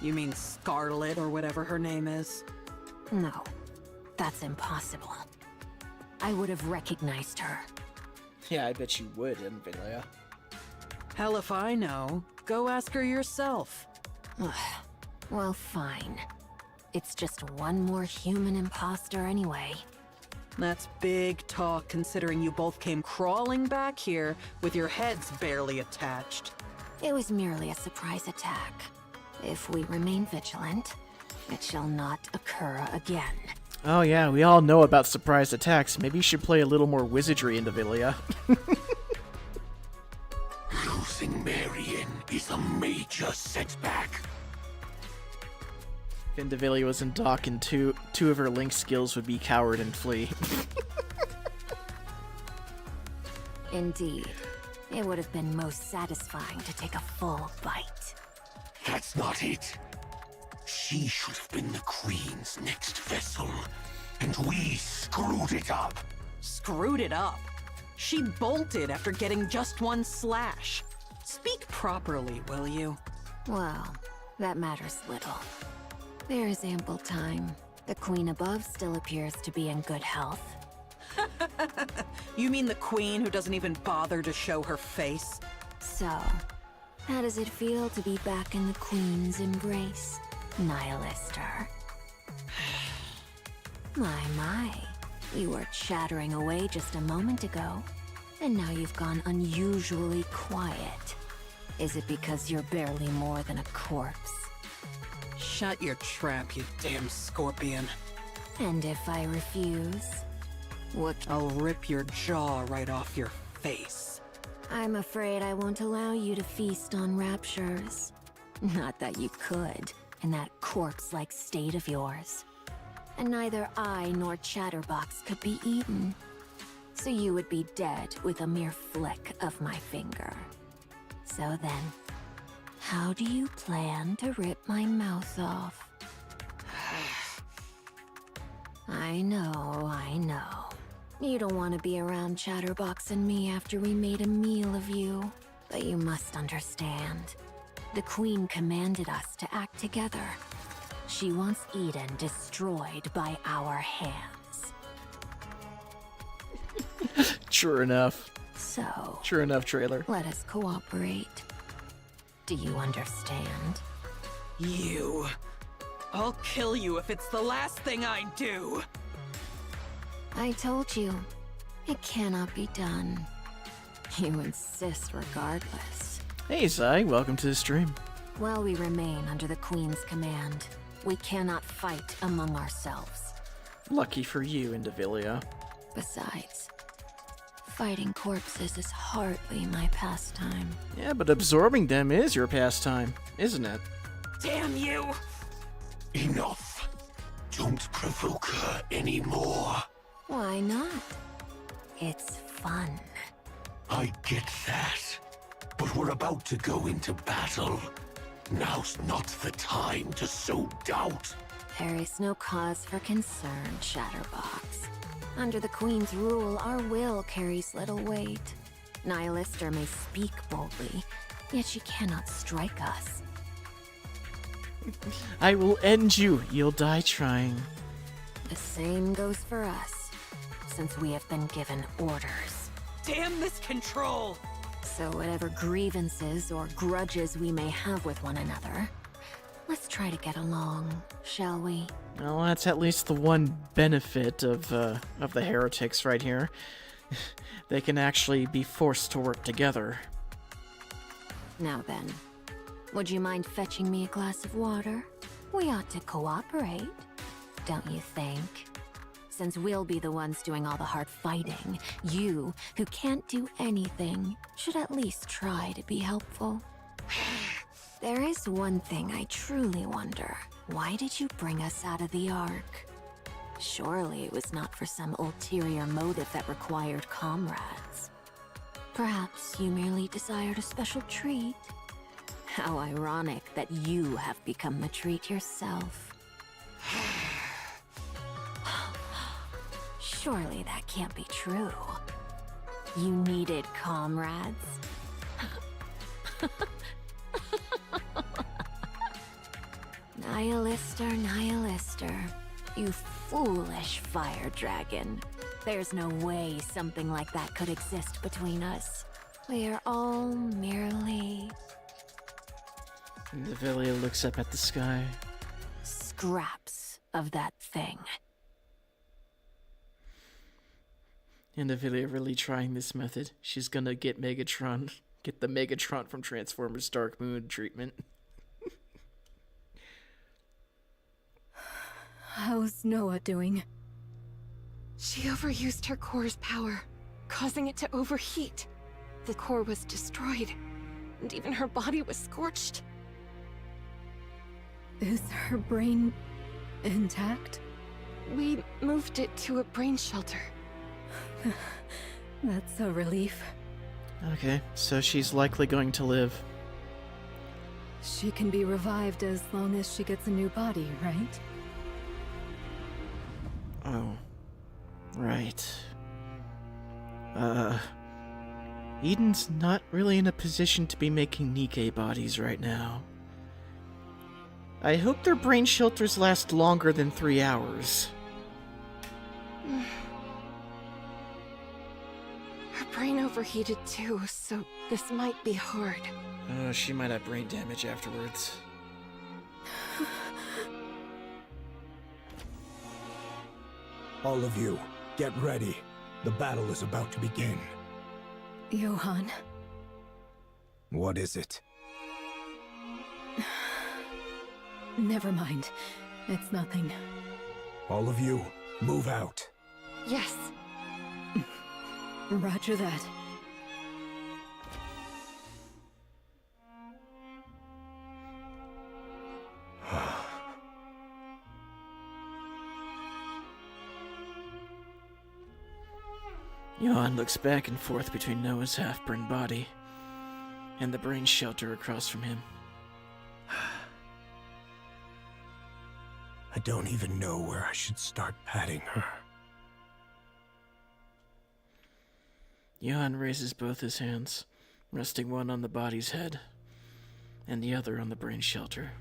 You mean Scarlet, or whatever her name is? No, that's impossible. I would have recognized her. Yeah, I bet you would, Envilia. Hell if I know. Go ask her yourself. Well, fine. It's just one more human imposter anyway. That's big talk, considering you both came crawling back here with your heads barely attached. It was merely a surprise attack. If we remain vigilant, it shall not occur again. Oh yeah, we all know about surprise attacks. Maybe you should play a little more wizardry into Vilia. Losing Marion is a major setback. If Indivilia was in dock and two of her link skills would be coward and flee. Indeed. It would have been most satisfying to take a full bite. That's not it. She should have been the Queen's next vessel, and we screwed it up. Screwed it up? She bolted after getting just one slash. Speak properly, will you? Well, that matters little. There is ample time. The Queen above still appears to be in good health. You mean the Queen who doesn't even bother to show her face? So, how does it feel to be back in the Queen's embrace, Nihilister? My. You were chattering away just a moment ago, and now you've gone unusually quiet. Is it because you're barely more than a corpse? Shut your trap, you damn scorpion. And if I refuse? What? I'll rip your jaw right off your face. I'm afraid I won't allow you to feast on raptures. Not that you could, in that corpse-like state of yours. And neither I nor Chatterbox could be eaten. So you would be dead with a mere flick of my finger. So then, how do you plan to rip my mouth off? I know. You don't want to be around Chatterbox and me after we made a meal of you. But you must understand. The Queen commanded us to act together. She wants Eden destroyed by our hands. True enough. So... True enough, trailer. Let us cooperate. Do you understand? You... I'll kill you if it's the last thing I do! I told you. It cannot be done. You insist regardless. Hey, Zai, welcome to the stream. While we remain under the Queen's command, we cannot fight among ourselves. Lucky for you, Indivilia. Besides, fighting corpses is hardly my pastime. Yeah, but absorbing them is your pastime, isn't it? Damn you! Enough. Don't provoke her anymore. Why not? It's fun. I get that. But we're about to go into battle. Now's not the time to sow doubt. There is no cause for concern, Chatterbox. Under the Queen's rule, our will carries little weight. Nihilister may speak boldly, yet she cannot strike us. I will end you. You'll die trying. The same goes for us, since we have been given orders. Damn this control! So whatever grievances or grudges we may have with one another, let's try to get along, shall we? Well, that's at least the one benefit of the heretics right here. They can actually be forced to work together. Now then, would you mind fetching me a glass of water? We ought to cooperate, don't you think? Since we'll be the ones doing all the hard fighting, you, who can't do anything, should at least try to be helpful. There is one thing I truly wonder. Why did you bring us out of the Ark? Surely it was not for some ulterior motive that required comrades. Perhaps you merely desired a special treat. How ironic that you have become the treat yourself. Surely that can't be true. You needed comrades. Nihilister, Nihilister. You foolish fire dragon. There's no way something like that could exist between us. We are all merely... Indivilia looks up at the sky. scraps of that thing. Indivilia really trying this method. She's gonna get the Megatron from Transformers Dark Moon treatment. How's Noah doing? She overused her core's power, causing it to overheat. The core was destroyed, and even her body was scorched. Is her brain intact? We moved it to a brain shelter. That's a relief. Okay, so she's likely going to live. She can be revived as long as she gets a new body, right? Oh. Right. Eden's not really in a position to be making Nikke bodies right now. I hope their brain shelters last longer than 3 hours. Her brain overheated too, so this might be hard. Oh, she might have brain damage afterwards. All of you, get ready. The battle is about to begin. Johan. What is it? Never mind. It's nothing. All of you, move out. Yes. Roger that. Johan looks back and forth between Noah's half-burned body and the brain shelter across from him. I don't even know where I should start patting her. Johan raises both his hands, resting one on the body's head and the other on the brain shelter.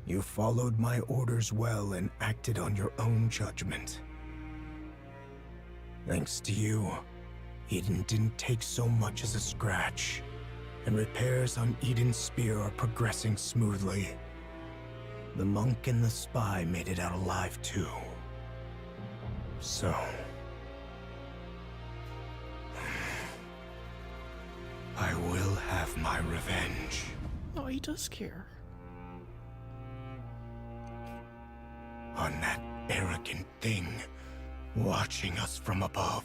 You followed my orders well and acted on your own judgment. Thanks to you, Eden didn't take so much as a scratch, and repairs on Eden's spear are progressing smoothly. The monk and the spy made it out alive too. So... I will have my revenge. Oh, he does care. On that arrogant thing watching us from above.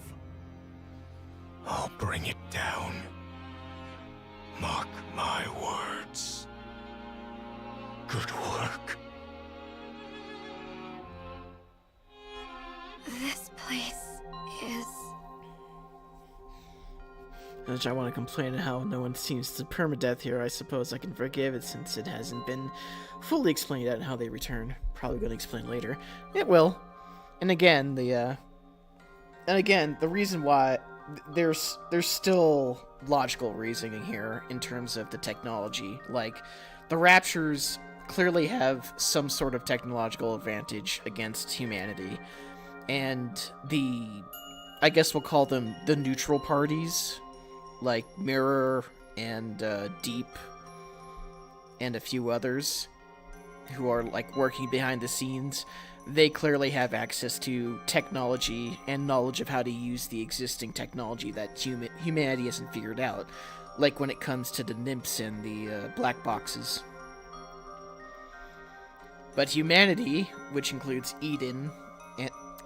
I'll bring it down. Mark my words. Good work. This place is... Which I want to complain how no one seems to permadeath here. I suppose I can forgive it since it hasn't been fully explained out how they return. Probably going to explain later. It will. And again, the reason why there's still logical reasoning here in terms of the technology. Like, the Raptures clearly have some sort of technological advantage against humanity. And I guess we'll call them the neutral parties, like Mirror and Deep and a few others who are like working behind the scenes. They clearly have access to technology and knowledge of how to use the existing technology that humanity hasn't figured out, like when it comes to the nymphs and the black boxes. But humanity, which includes Eden,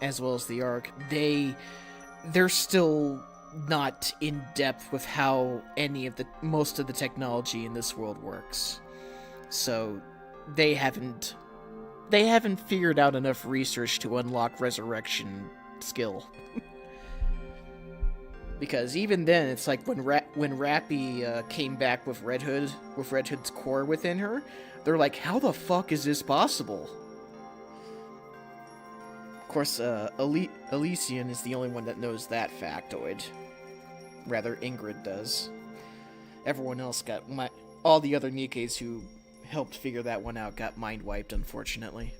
as well as the Ark, they're still not in depth with how most of the technology in this world works. So they haven't figured out enough research to unlock resurrection skill. Because even then, it's like when Rappy came back with Red Hood's core within her, they're like, how the fuck is this possible? Of course, Elysian is the only one that knows that factoid. Rather, Ingrid does. Everyone else all the other Nikkes who helped figure that one out got mind-wiped, unfortunately.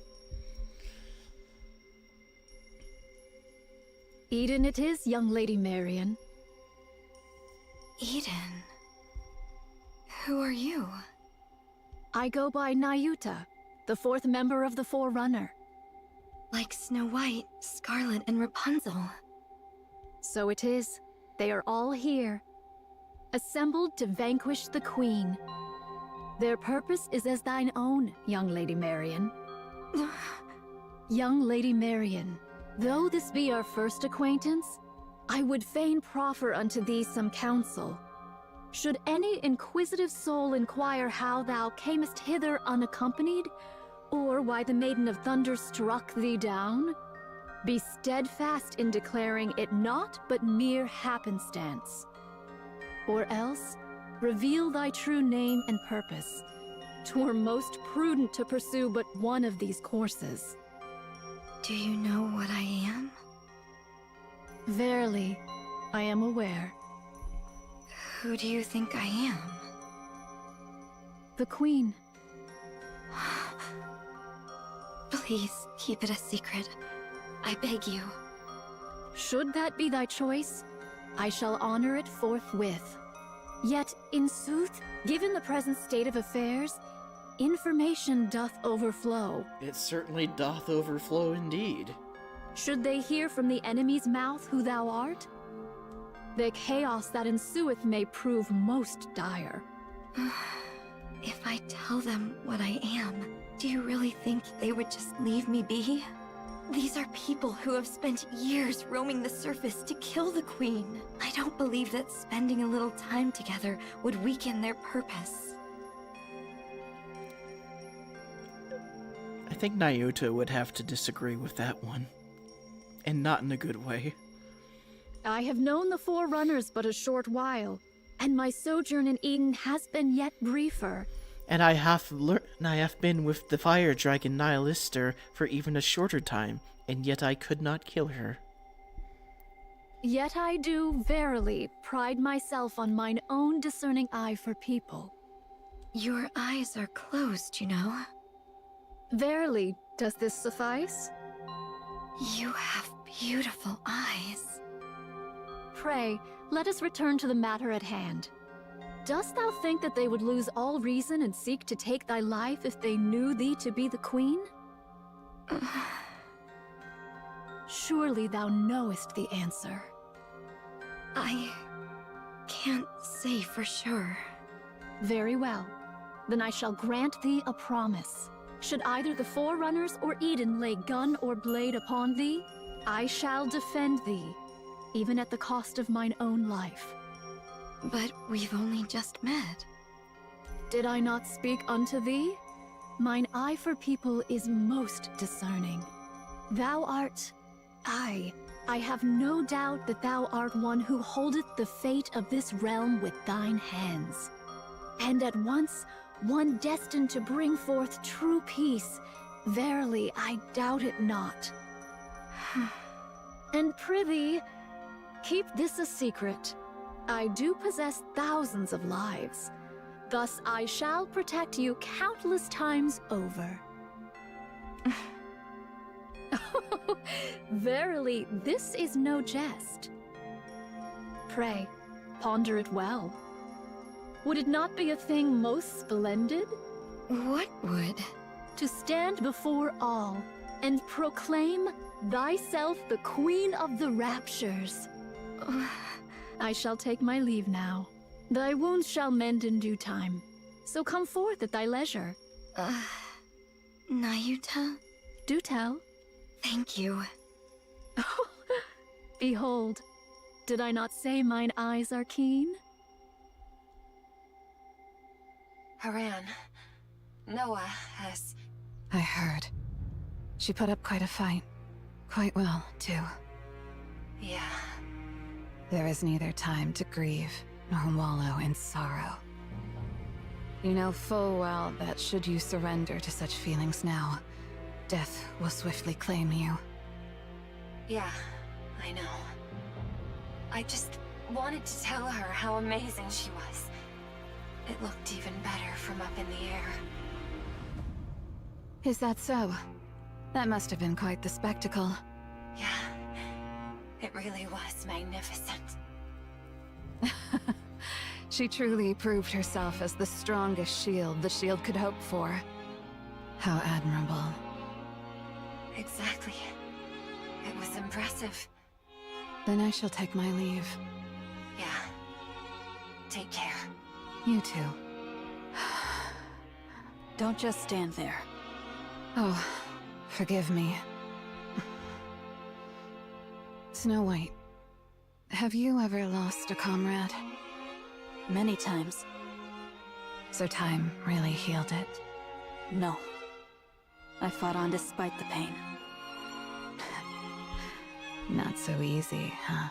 Eden it is, young Lady Marion. Eden? Who are you? I go by Nayuta, the 4th member of the Forerunner. Like Snow White, Scarlet, and Rapunzel. So it is. They are all here, assembled to vanquish the Queen. Their purpose is as thine own, young Lady Marion. Young Lady Marion, though this be our first acquaintance, I would fain proffer unto thee some counsel. Should any inquisitive soul inquire how thou camest hither unaccompanied, or why the Maiden of Thunder struck thee down, be steadfast in declaring it naught but mere happenstance. Or else, reveal thy true name and purpose. 'Twere most prudent to pursue but one of these courses. Do you know what I am? Verily, I am aware. Who do you think I am? The Queen. Please, keep it a secret. I beg you. Should that be thy choice, I shall honor it forthwith. Yet, in sooth, given the present state of affairs, information doth overflow. It certainly doth overflow indeed. Should they hear from the enemy's mouth who thou art, the chaos that ensueth may prove most dire. If I tell them what I am, do you really think they would just leave me be? These are people who have spent years roaming the surface to kill the Queen. I don't believe that spending a little time together would weaken their purpose. I think Nayuta would have to disagree with that one. And not in a good way. I have known the Forerunners but a short while, and my sojourn in Eden has been yet briefer. And I have been with the fire dragon Nihilister for even a shorter time, and yet I could not kill her. Yet I do, verily, pride myself on mine own discerning eye for people. Your eyes are closed, you know. Verily, does this suffice? You have beautiful eyes. Pray, let us return to the matter at hand. Dost thou think that they would lose all reason and seek to take thy life if they knew thee to be the Queen? Surely thou knowest the answer. I can't say for sure. Very well. Then I shall grant thee a promise. Should either the Forerunners or Eden lay gun or blade upon thee, I shall defend thee, even at the cost of mine own life. But we've only just met. Did I not speak unto thee? Mine eye for people is most discerning. Thou art... I have no doubt that thou art one who holdeth the fate of this realm with thine hands. And at once, one destined to bring forth true peace. Verily, I doubt it not. And prithee, keep this a secret. I do possess thousands of lives. Thus I shall protect you countless times over. Verily, this is no jest. Pray, ponder it well. Would it not be a thing most splendid? What would? To stand before all and proclaim thyself the Queen of the Raptures. I shall take my leave now. Thy wounds shall mend in due time, so come forth at thy leisure. Nayuta? Do tell. Thank you. Behold, did I not say mine eyes are keen? Haran, Noah has... I heard. She put up quite a fight. Quite well, too. Yeah. There is neither time to grieve, nor wallow in sorrow. You know full well that should you surrender to such feelings now, death will swiftly claim you. Yeah, I know. I just wanted to tell her how amazing she was. It looked even better from up in the air. Is that so? That must have been quite the spectacle. Yeah, it really was magnificent. She truly proved herself as the strongest shield the shield could hope for. How admirable. Exactly. It was impressive. Then I shall take my leave. Yeah. Take care. You too. Don't just stand there. Oh, forgive me. Snow White, have you ever lost a comrade? Many times. So time really healed it? No. I fought on despite the pain. Not so easy, huh?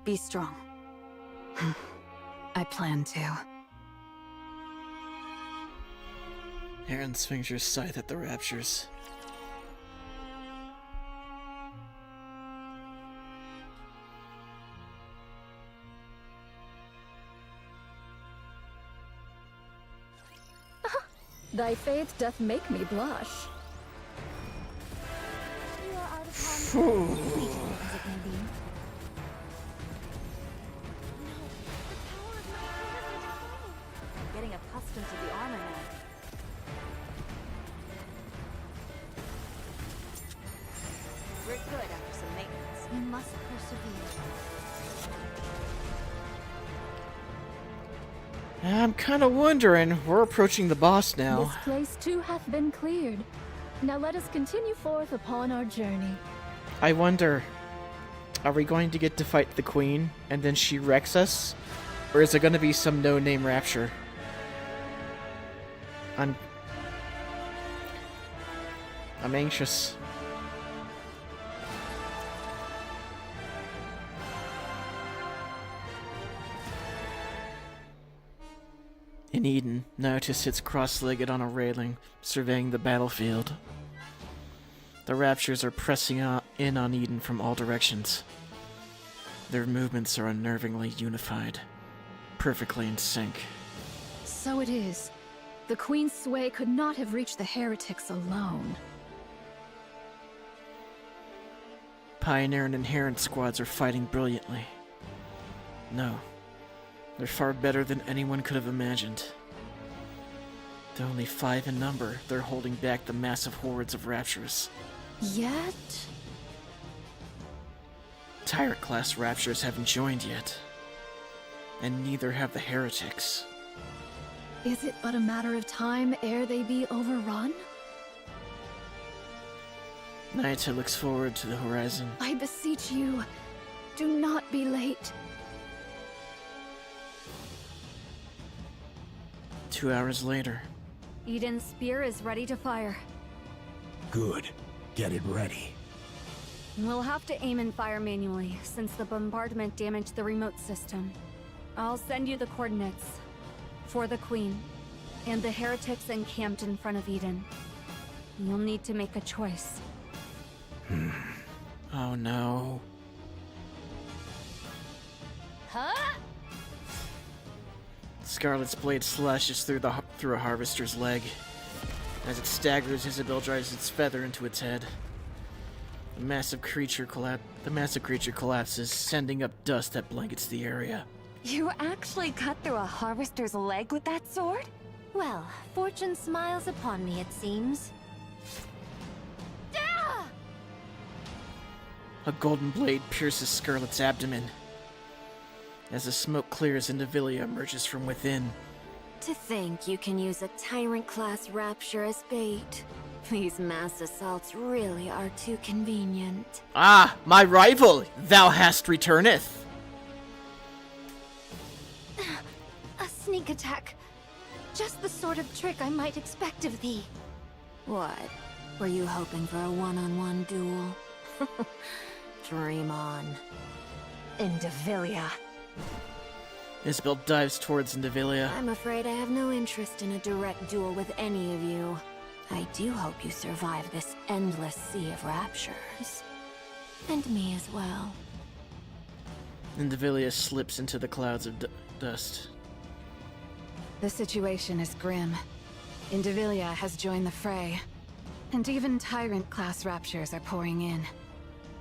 Be strong. I plan to. Aaron swings her scythe at the raptures. Thy faith doth make me blush. You are out of harm's way. Sweet as it may be. I'm getting accustomed to the armor now. We're good after some maintenance. You must persevere. I'm kind of wondering. We're approaching the boss now. This place too hath been cleared. Now let us continue forth upon our journey. I wonder, are we going to get to fight the queen and then she wrecks us? Or is it going to be some no-name rapture? I'm anxious. In Eden, Naruto sits cross-legged on a railing, surveying the battlefield. The raptures are pressing in on Eden from all directions. Their movements are unnervingly unified, perfectly in sync. So it is. The Queen's sway could not have reached the heretics alone. Pioneer and Inherent squads are fighting brilliantly. No, they're far better than anyone could have imagined. They're only 5 in number. They're holding back the massive hordes of raptures. Yet? Tyrant-class raptures haven't joined yet. And neither have the heretics. Is it but a matter of time ere they be overrun? Naita looks forward to the horizon. I beseech you, do not be late. 2 hours later. Eden's spear is ready to fire. Good. Get it ready. We'll have to aim and fire manually, since the bombardment damaged the remote system. I'll send you the coordinates. For the Queen, and the heretics encamped in front of Eden. You'll need to make a choice. Oh no. Huh? Scarlet's blade slashes through a harvester's leg. As it staggers, Isabel drives its feather into its head. The massive creature collapses, sending up dust that blankets the area. You actually cut through a harvester's leg with that sword? Well, fortune smiles upon me, it seems. A golden blade pierces Scarlet's abdomen. As the smoke clears, Indivilia emerges from within, To think you can use a Tyrant-class Rapture as bait. These mass assaults really are too convenient. Ah, my rival, thou hast returneth. A sneak attack. Just the sort of trick I might expect of thee. What? Were you hoping for a one-on-one duel? Dream on. Indivilia. Isabel dives towards Indivilia. I'm afraid I have no interest in a direct duel with any of you. I do hope you survive this endless sea of raptures. And me as well. Indivilia slips into the clouds of dust. The situation is grim. Indivilia has joined the fray. And even Tyrant-class raptures are pouring in.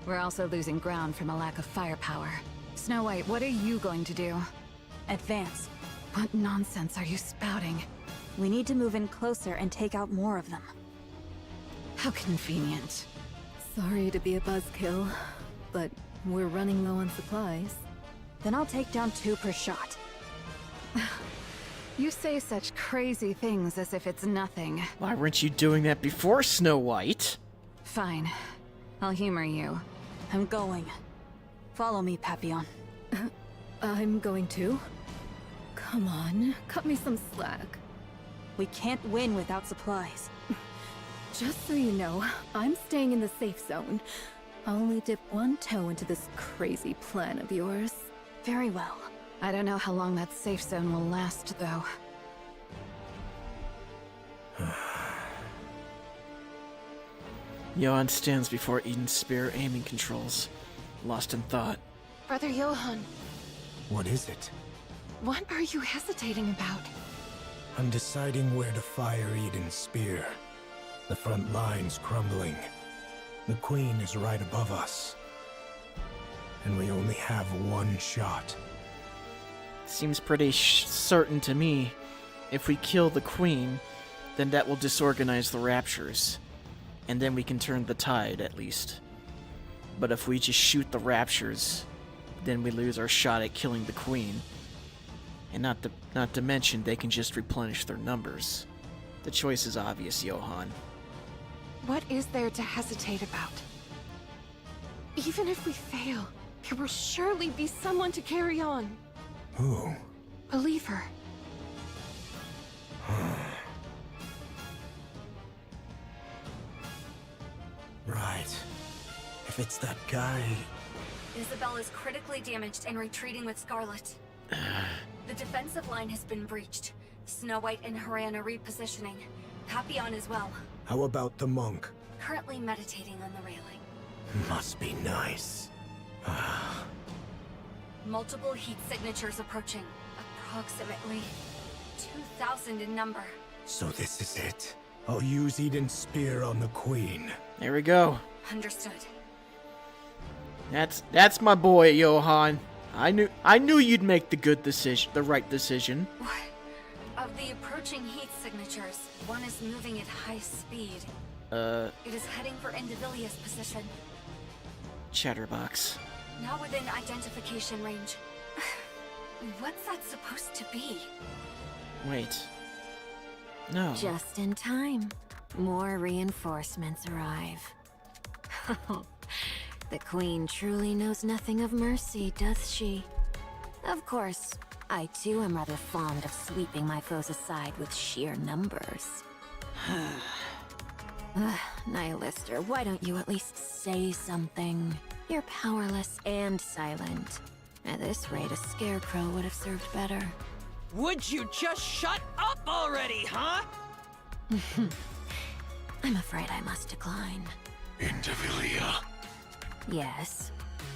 We're also losing ground from a lack of firepower. Snow White, what are you going to do? Advance. What nonsense are you spouting? We need to move in closer and take out more of them. How convenient. Sorry to be a buzzkill, but we're running low on supplies. Then I'll take down 2 per shot. You say such crazy things as if it's nothing. Why weren't you doing that before, Snow White? Fine. I'll humor you. I'm going. Follow me, Papillon. I'm going to. Come on, cut me some slack. We can't win without supplies. Just so you know, I'm staying in the safe zone. I'll only dip one toe into this crazy plan of yours. Very well. I don't know how long that safe zone will last, though. Johan stands before Eden's spear aiming controls, lost in thought. Brother Johan, What is it? what are you hesitating about? I'm deciding where to fire Eden's spear. The front line's crumbling. The Queen is right above us. And we only have one shot. Seems pretty certain to me. If we kill the Queen, then that will disorganize the Raptures. And then we can turn the tide, at least. But if we just shoot the Raptures, then we lose our shot at killing the Queen. And not to mention, they can just replenish their numbers. The choice is obvious, Johan. What is there to hesitate about? Even if we fail, there will surely be someone to carry on. Who? Believe her. Right. If it's that guy... Isabel is critically damaged and retreating with Scarlet. The defensive line has been breached. Snow White and Haran are repositioning. Papillon as well. How about the monk? Currently meditating on the railing. Must be nice. Multiple heat signatures approaching. Approximately 2,000 in number. So this is it. I'll use Eden's spear on the Queen. There we go. Understood. That's my boy, Johan. I knew you'd make the right decision. Of the approaching heat signatures, one is moving at high speed. It is heading for Indivilia's position. Chatterbox. Not within identification range. What's that supposed to be? Wait. No. Just in time. More reinforcements arrive. The Queen truly knows nothing of mercy, does she? Of course, I too am rather fond of sweeping my foes aside with sheer numbers. Nihilister, why don't you at least say something? You're powerless and silent. At this rate, a scarecrow would have served better. Would you just shut up already, huh? I'm afraid I must decline. Indivilia. Yes.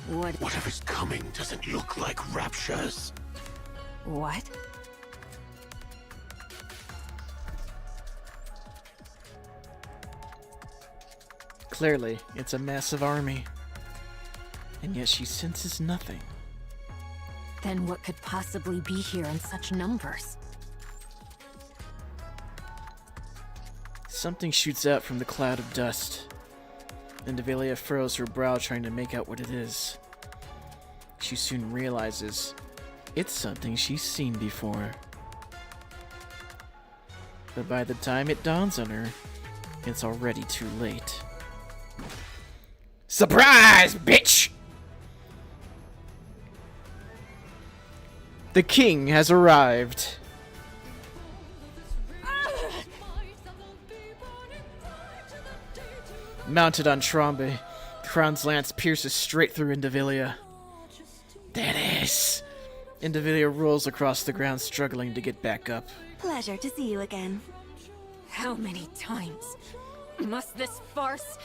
Whatever's coming doesn't look like raptures. What? Clearly, it's a massive army. And yet she senses nothing. Then what could possibly be here in such numbers? Something shoots out from the cloud of dust. Indivilia furrows her brow trying to make out what it is. She soon realizes it's something she's seen before. But by the time it dawns on her, it's already too late. Surprise, bitch! The king has arrived. Mounted on Trombe, Crown's lance pierces straight through Indivilia. Dennis! Indivilia rolls across the ground, struggling to get back up. Pleasure to see you again. How many times must this farce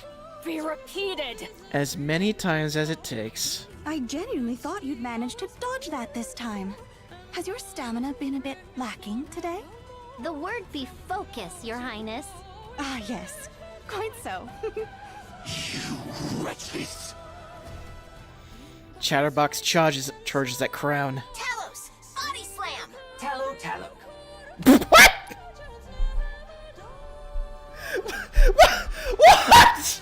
be repeated? As many times as it takes. I genuinely thought you'd managed to dodge that this time. Has your stamina been a bit lacking today? The word be focus, Your Highness. Ah, yes. Quite so. You wretches! Chatterbox charges at Crown. Talos, body slam! Tallow. What? What?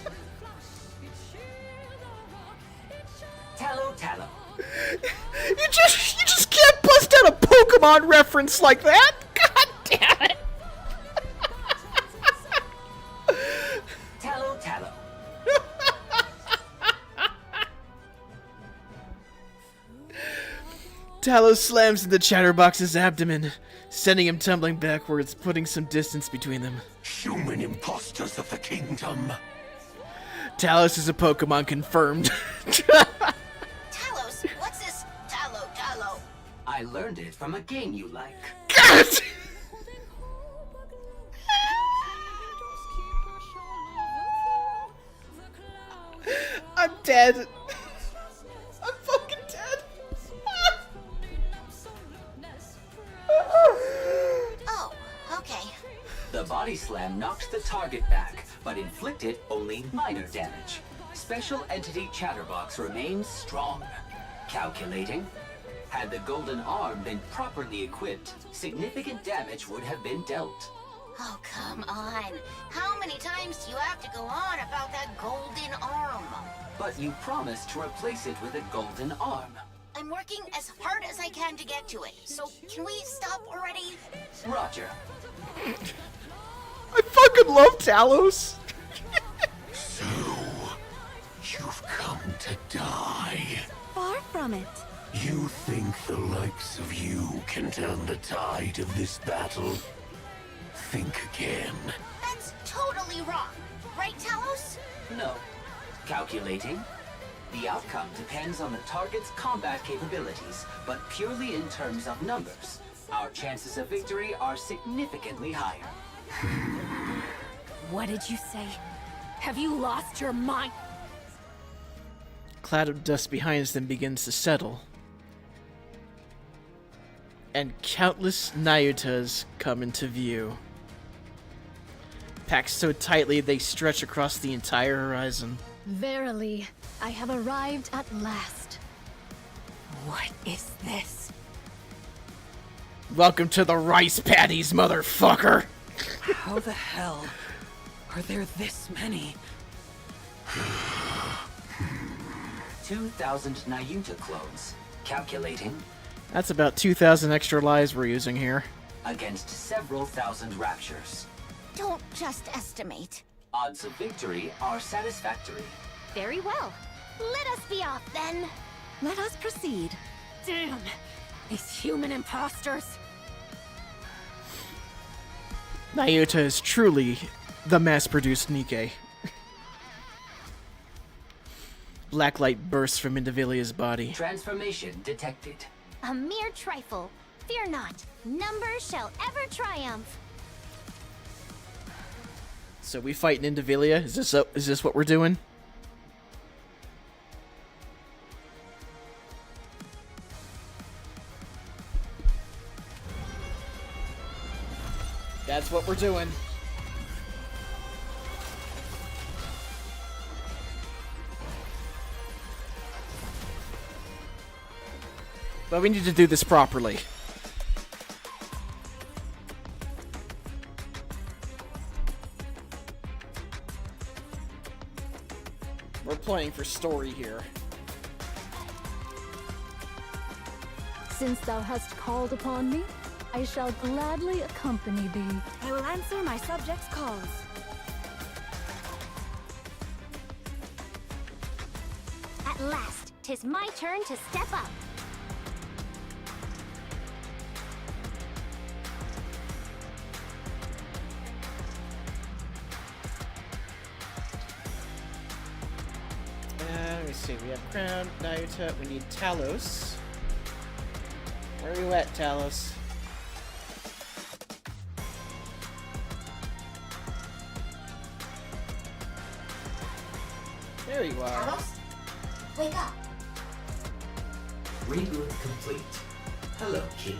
Tallow. You just can't bust out a Pokemon reference like that. God damn it. Tallow. Talos slams into Chatterbox's abdomen, sending him tumbling backwards, putting some distance between them. Human imposters of the kingdom. Talos is a Pokemon confirmed. Talos, what's this Tallow? I learned it from a game you like. God! I'm dead. I'm fucking dead. Oh, okay. The body slam knocked the target back, but inflicted only minor damage. Special entity Chatterbox remains strong. Calculating. Had the golden arm been properly equipped, significant damage would have been dealt. Oh, come on. How many times do you have to go on about that golden arm? But you promised to replace it with a golden arm. I'm working as hard as I can to get to it, so can we stop already? Roger. I fucking love Talos. So, you've come to die. Far from it. You think the likes of you can turn the tide of this battle? Think again. That's totally wrong. Right, Talos? No. Calculating. The outcome depends on the target's combat capabilities, but purely in terms of numbers. Our chances of victory are significantly higher. What did you say? Have you lost your mind? Cloud of dust behind them begins to settle. And countless Nayutas come into view. Packed so tightly they stretch across the entire horizon. Verily, I have arrived at last. What is this? Welcome to the rice paddies, motherfucker! How the hell are there this many? 2,000 Nayuta clones. Calculating. That's about 2,000 extra lives we're using here. Against several thousand raptures. Don't just estimate. Odds of victory are satisfactory. Very well. Let us be off then. Let us proceed. Damn! These human imposters! Nayuta is truly the mass-produced Nikke. Black light bursts from Indivilia's body. Transformation detected. A mere trifle. Fear not. Numbers shall ever triumph. So we fight in Indivilia? Is this what we're doing? That's what we're doing. But we need to do this properly. We're playing for story here. Since thou hast called upon me, I shall gladly accompany thee. I will answer my subjects' calls. At last, 'tis my turn to step up. Let me see. We have Crown, Nayuta. We need Talos. Where are you at, Talos? There you are. Talos, wake up. Reboot complete. Hello, Kilo.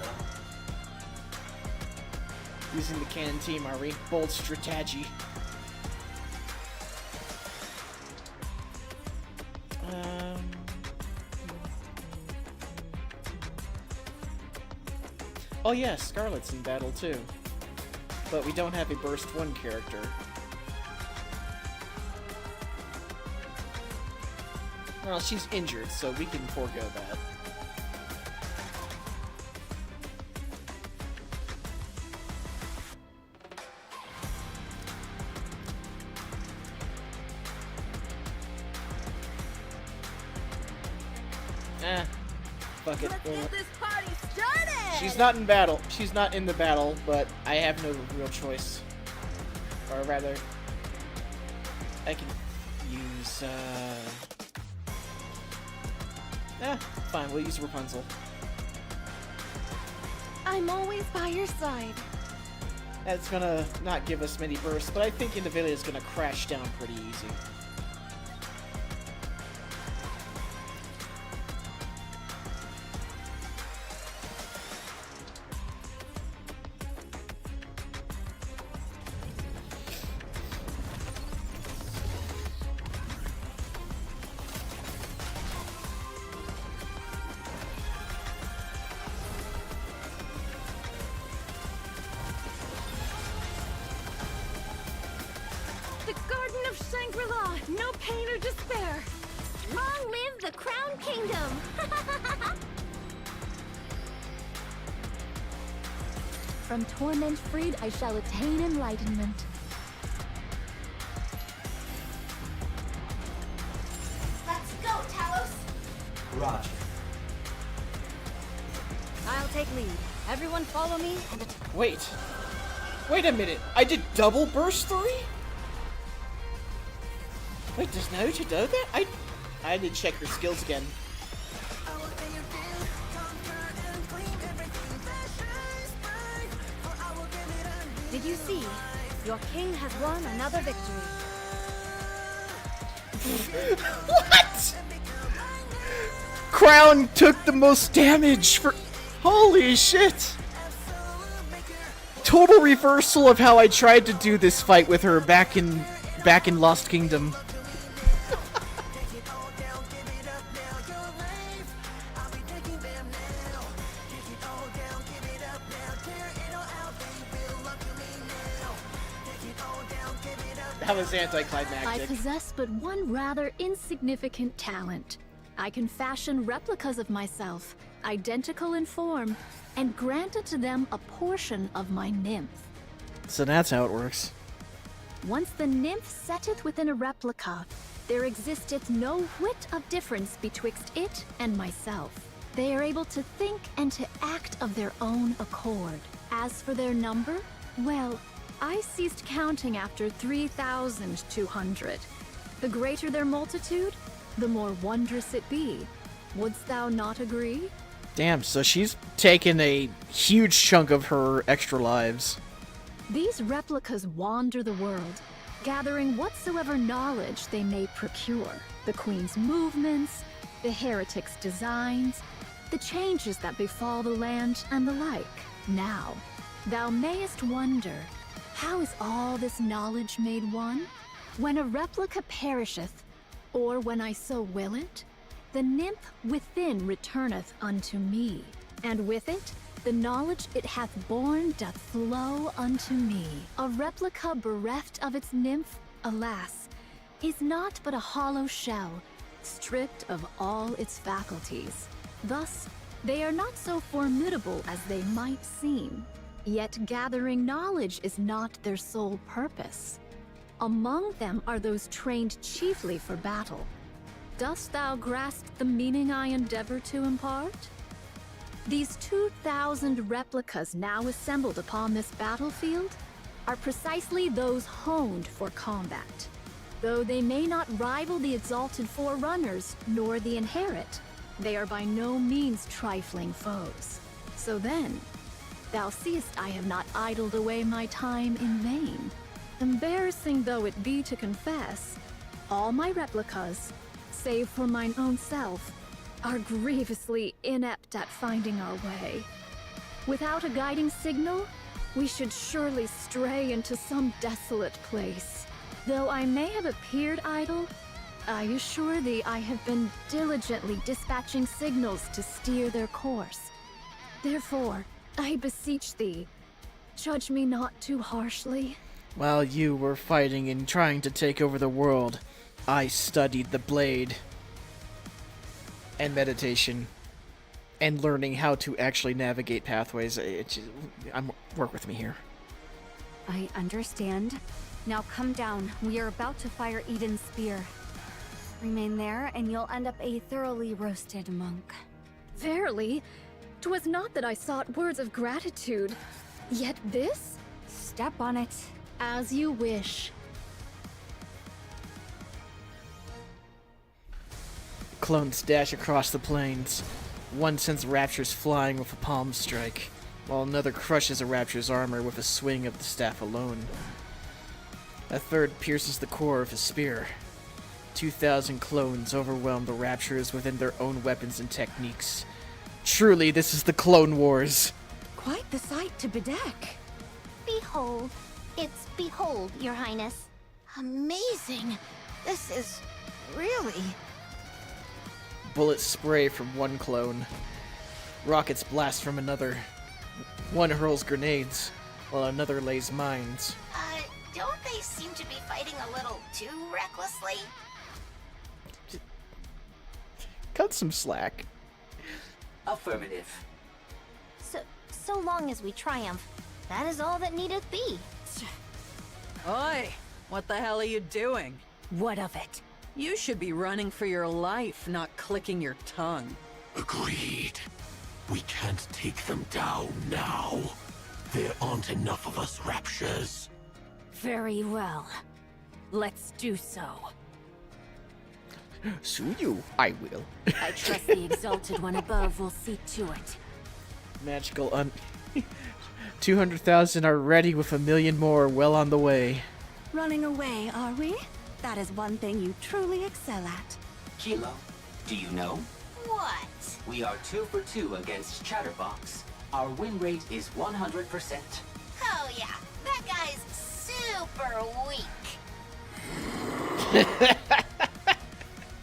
Using the cannon team, are we? Bold strategy. Oh yeah, Scarlet's in battle too. But we don't have a Burst 1 character. Well, she's injured, so we can forego that. Fuck it. Let's get this party started! She's not in battle. She's not in the battle, but I have no real choice. Or rather, I can use, fine, we'll use Rapunzel. I'm always by your side. That's gonna not give us many bursts, but I think Indivilia is gonna crash down pretty easy. The Garden of Shangri-La! No pain or despair! Long live the Crown Kingdom! From torment freed, I shall attain enlightenment. Let's go, Talos! Roger. I'll take lead. Everyone follow me and Wait a minute, I did double burst 3? Wait, does Naruto do that? I did check her skills again. Did you see? Your king has won another victory. What? Crown took the most damage for... Holy shit! Total reversal of how I tried to do this fight with her back in Lost Kingdom. That was anticlimactic. I possess but one rather insignificant talent. I can fashion replicas of myself, identical in form, and grant unto them a portion of my nymph. So that's how it works. Once the nymph setteth within a replica, there existeth no whit of difference betwixt it and myself. They are able to think and to act of their own accord. As for their number, well, I ceased counting after 3,200. The greater their multitude, the more wondrous it be. Wouldst thou not agree? Damn, so she's taken a huge chunk of her extra lives. These replicas wander the world, gathering whatsoever knowledge they may procure. The Queen's movements, the heretic's designs, the changes that befall the land, and the like. Now, thou mayest wonder, how is all this knowledge made one? When a replica perisheth, or when I so will it, the nymph within returneth unto me, and with it, the knowledge it hath borne doth flow unto me. A replica bereft of its nymph, alas, is not but a hollow shell, stripped of all its faculties. Thus, They are not so formidable as they might seem, yet gathering knowledge is not their sole purpose. Among them are those trained chiefly for battle. Dost thou grasp the meaning I endeavor to impart? These 2,000 replicas now assembled upon this battlefield are precisely those honed for combat. Though they may not rival the Exalted Forerunners nor the Inherit, they are by no means trifling foes. So then, thou seest I have not idled away my time in vain. Embarrassing though it be to confess, all my replicas, save for mine own self, are grievously inept at finding our way. Without a guiding signal, we should surely stray into some desolate place. Though I may have appeared idle, I assure thee I have been diligently dispatching signals to steer their course. Therefore, I beseech thee, judge me not too harshly. While you were fighting and trying to take over the world, I studied the blade and meditation and learning how to actually navigate pathways. Work with me here. I understand. Now come down. We are about to fire Eden's spear. Remain there, and you'll end up a thoroughly roasted monk. Verily, 'twas not that I sought words of gratitude. Yet this? Step on it. As you wish. Clones dash across the plains. One sends Raptures flying with a palm strike, while another crushes a Rapture's armor with a swing of the staff alone. A third pierces the core of his spear. 2,000 clones overwhelm the Raptures within their own weapons and techniques. Truly, this is the Clone Wars. Quite the sight to bedeck. Behold. It's behold, Your Highness. Amazing. This is really... Bullets spray from one clone. Rockets blast from another. One hurls grenades, while another lays mines. Don't they seem to be fighting a little too recklessly? Cut some slack. Affirmative. So long as we triumph, that is all that needeth be. Oi! What the hell are you doing? What of it? You should be running for your life, not clicking your tongue. Agreed. We can't take them down now. There aren't enough of us Raptures. Very well. Let's do so. Sue you, I will. I trust the Exalted One above will see to it. Magical 200,000 are ready with 1,000,000 more well on the way. Running away, are we? That is one thing you truly excel at. Kilo, do you know? What? We are 2 for 2 against Chatterbox. Our win rate is 100%. Oh yeah, that guy's super weak.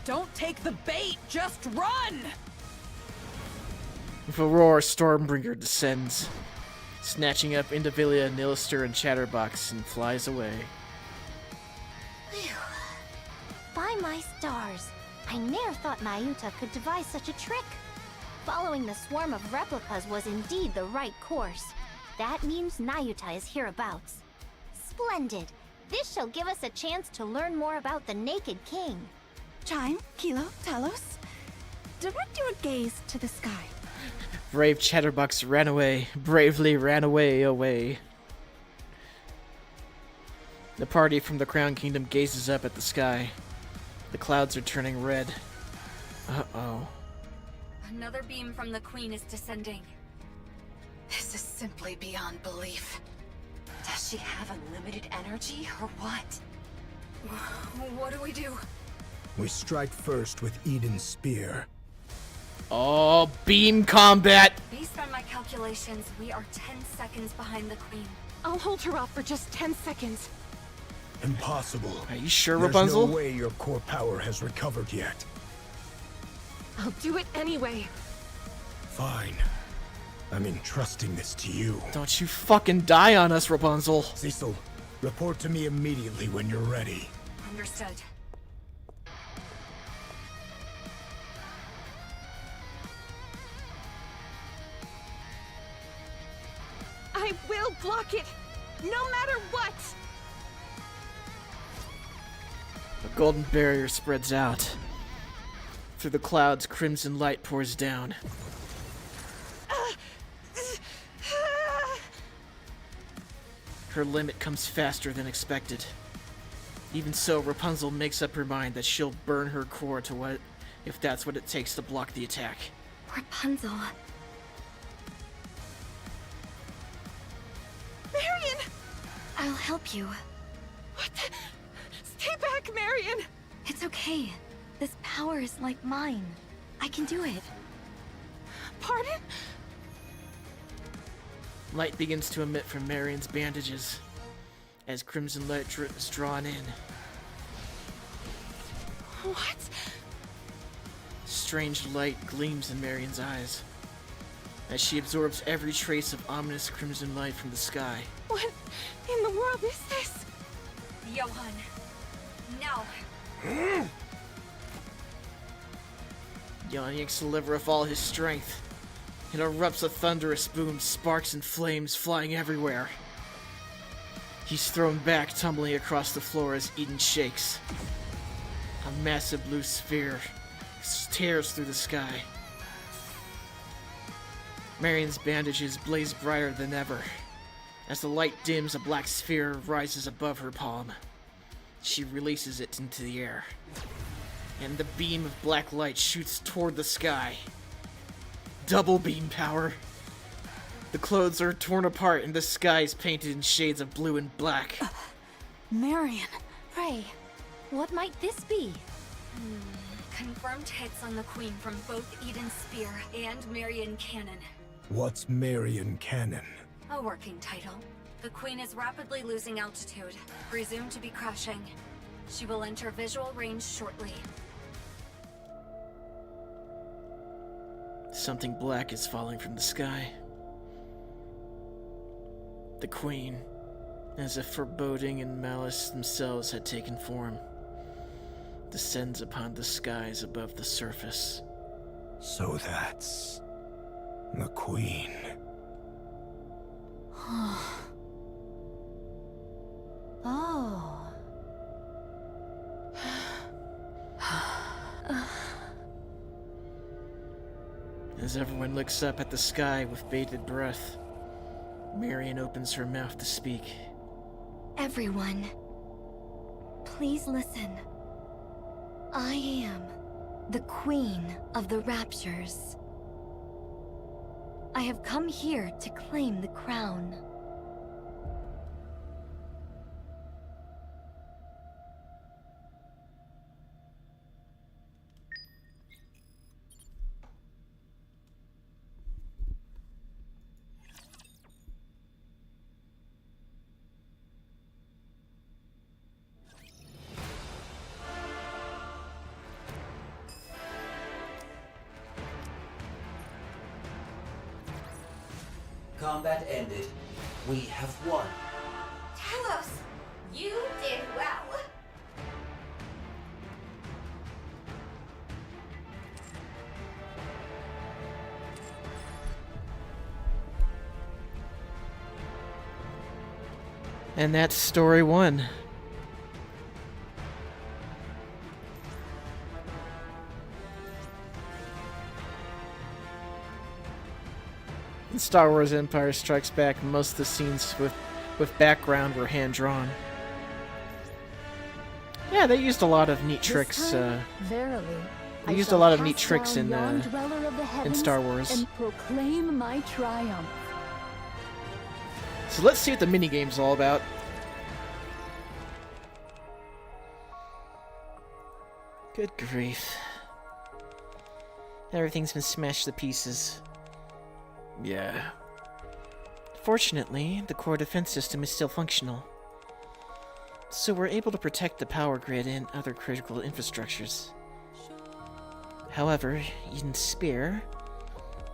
Don't take the bait, just run! With a roar, Stormbringer descends, snatching up Indivilia, Nilister, and Chatterbox, and flies away. By my stars, I ne'er thought Nayuta could devise such a trick. Following the swarm of replicas was indeed the right course. That means Nayuta is hereabouts. Splendid! This shall give us a chance to learn more about the Naked King. Chime, Kilo, Talos, direct your gaze to the sky. Brave Chatterbox ran away, bravely ran away. The party from the Crown Kingdom gazes up at the sky. The clouds are turning red. Uh-oh. Another beam from the Queen is descending. This is simply beyond belief. Does she have unlimited energy, or what? What do we do? We strike first with Eden's spear. Oh, beam combat! Based on my calculations, we are 10 seconds behind the Queen. I'll hold her off for just 10 seconds. Impossible. Are you sure, There's Rapunzel? no way your core power has recovered yet. I'll do it anyway. Fine. I'm entrusting this to you. Don't you fucking die on us, Rapunzel. Cecil, report to me immediately when you're ready. Understood. I will block it! No matter what! A golden barrier spreads out. Through the clouds, crimson light pours down. Her limit comes faster than expected. Even so, Rapunzel makes up her mind that she'll burn her core to what, if that's what it takes to block the attack. Rapunzel. Marion! I'll help you. What the? Stay back, Marion! It's okay. This power is like mine. I can do it. Pardon? Light begins to emit from Marion's bandages as crimson light is drawn in. What? Strange light gleams in Marion's eyes as she absorbs every trace of ominous crimson light from the sky. What in the world is this? Johann, now. Johann yanks the lever with all his strength. It erupts a thunderous boom, sparks and flames flying everywhere. He's thrown back, tumbling across the floor as Eden shakes. A massive blue sphere tears through the sky. Marion's bandages blaze brighter than ever. As the light dims, a black sphere rises above her palm. She releases it into the air, and the beam of black light shoots toward the sky. Double beam power. The clothes are torn apart and the sky is painted in shades of blue and black. Marion. Pray, what might this be? Confirmed hits on the Queen from both Eden Spear and Marion Cannon. What's Marion Cannon? A working title. The Queen is rapidly losing altitude, presumed to be crashing. She will enter visual range shortly. Something black is falling from the sky. The Queen, as if foreboding and malice themselves had taken form, descends upon the skies above the surface. So that's the Queen. Oh. As everyone looks up at the sky with bated breath, Marion opens her mouth to speak. Everyone, please listen. I am the Queen of the Raptures. I have come here to claim the crown. Combat ended. We have won. Talos, you did well. And that's story 1. In Star Wars Empire Strikes Back, most of the scenes with background were hand-drawn. Yeah, they used a lot of neat tricks. Verily, They used a lot of neat tricks in Star Wars. And proclaim my triumph. So let's see what the minigame's all about. Good grief. Everything's been smashed to pieces. Yeah. Fortunately, the core defense system is still functional. So we're able to protect the power grid and other critical infrastructures. However, Eden's Spear,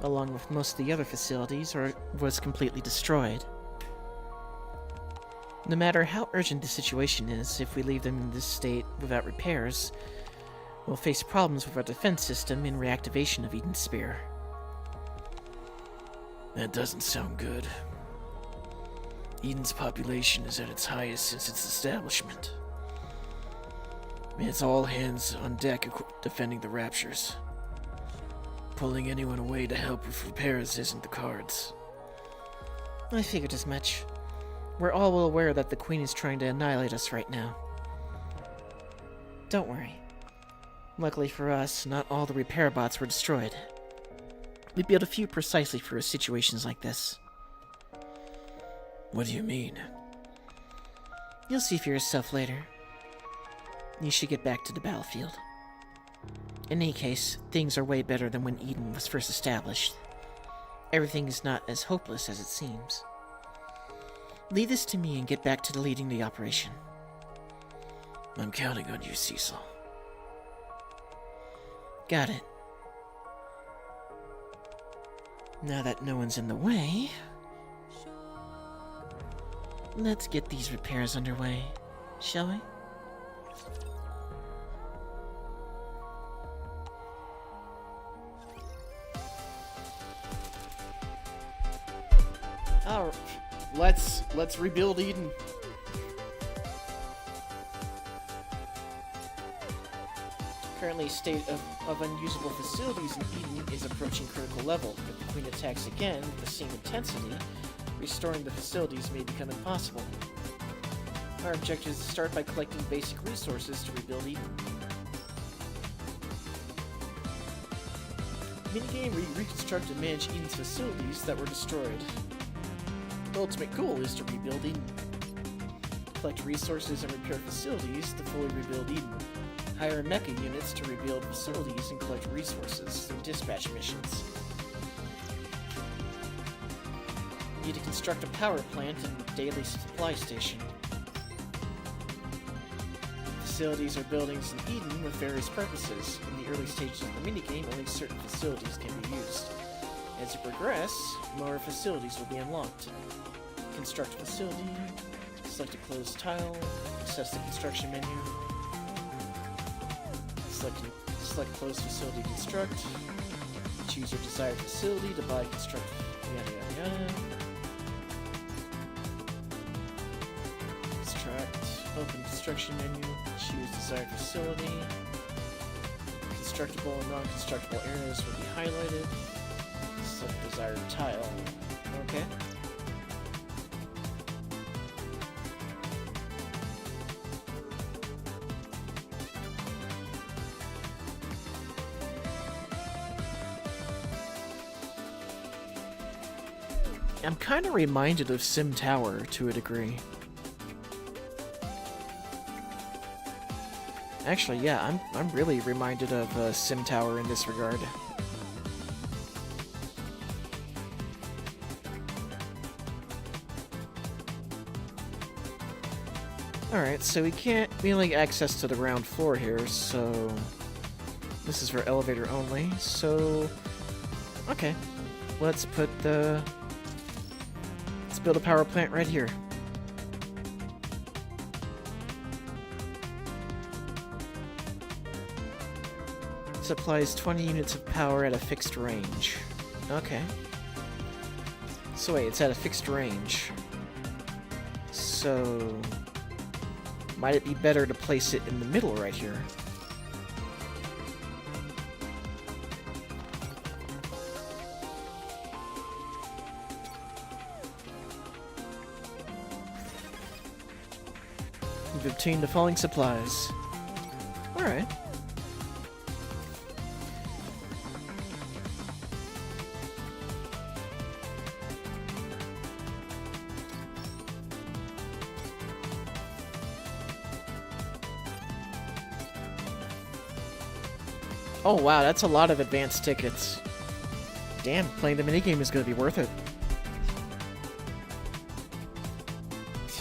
along with most of the other facilities, was completely destroyed. No matter how urgent the situation is, if we leave them in this state without repairs, we'll face problems with our defense system in reactivation of Eden's Spear. That doesn't sound good. Eden's population is at its highest since its establishment. It's all hands on deck defending the Raptures. Pulling anyone away to help with repairs isn't the cards. I figured as much. We're all well aware that the Queen is trying to annihilate us right now. Don't worry. Luckily for us, not all the repair bots were destroyed. We built a few precisely for situations like this. What do you mean? You'll see for yourself later. You should get back to the battlefield. In any case, things are way better than when Eden was first established. Everything is not as hopeless as it seems. Leave this to me and get back to leading the operation. I'm counting on you, Cecil. Got it. Now that no one's in the way, let's get these repairs underway, shall we? Alright, let's rebuild Eden. Currently, state of unusable facilities in Eden is approaching critical level. If the Queen attacks again with the same intensity, restoring the facilities may become impossible. Our objective is to start by collecting basic resources to rebuild Eden. Minigame reconstruct and manage Eden's facilities that were destroyed. The ultimate goal is to rebuild Eden. Collect resources and repair facilities to fully rebuild Eden. Hire mecha units to rebuild facilities and collect resources through dispatch missions. Need to construct a power plant and daily supply station. Facilities are buildings in Eden with various purposes. In the early stages of the minigame, only certain facilities can be used. As you progress, more facilities will be unlocked. Construct a facility, select a closed tile, access the construction menu, select closed facility construct, choose your desired facility to buy construct, yada yada yada. Construct, open construction menu, choose desired facility. Constructible and non-constructible areas will be highlighted. Select desired tile. Okay. I'm kind of reminded of Sim Tower to a degree. Actually, yeah, I'm really reminded of Sim Tower in this regard. Alright, so we can't really access to the ground floor here, so this is for elevator only, so okay. Let's build a power plant right here. Supplies 20 units of power at a fixed range. Okay. So wait, it's at a fixed range. So might it be better to place it in the middle right here? You've obtained the following supplies. Alright. Oh wow, that's a lot of advanced tickets. Damn, playing the minigame is gonna be worth it.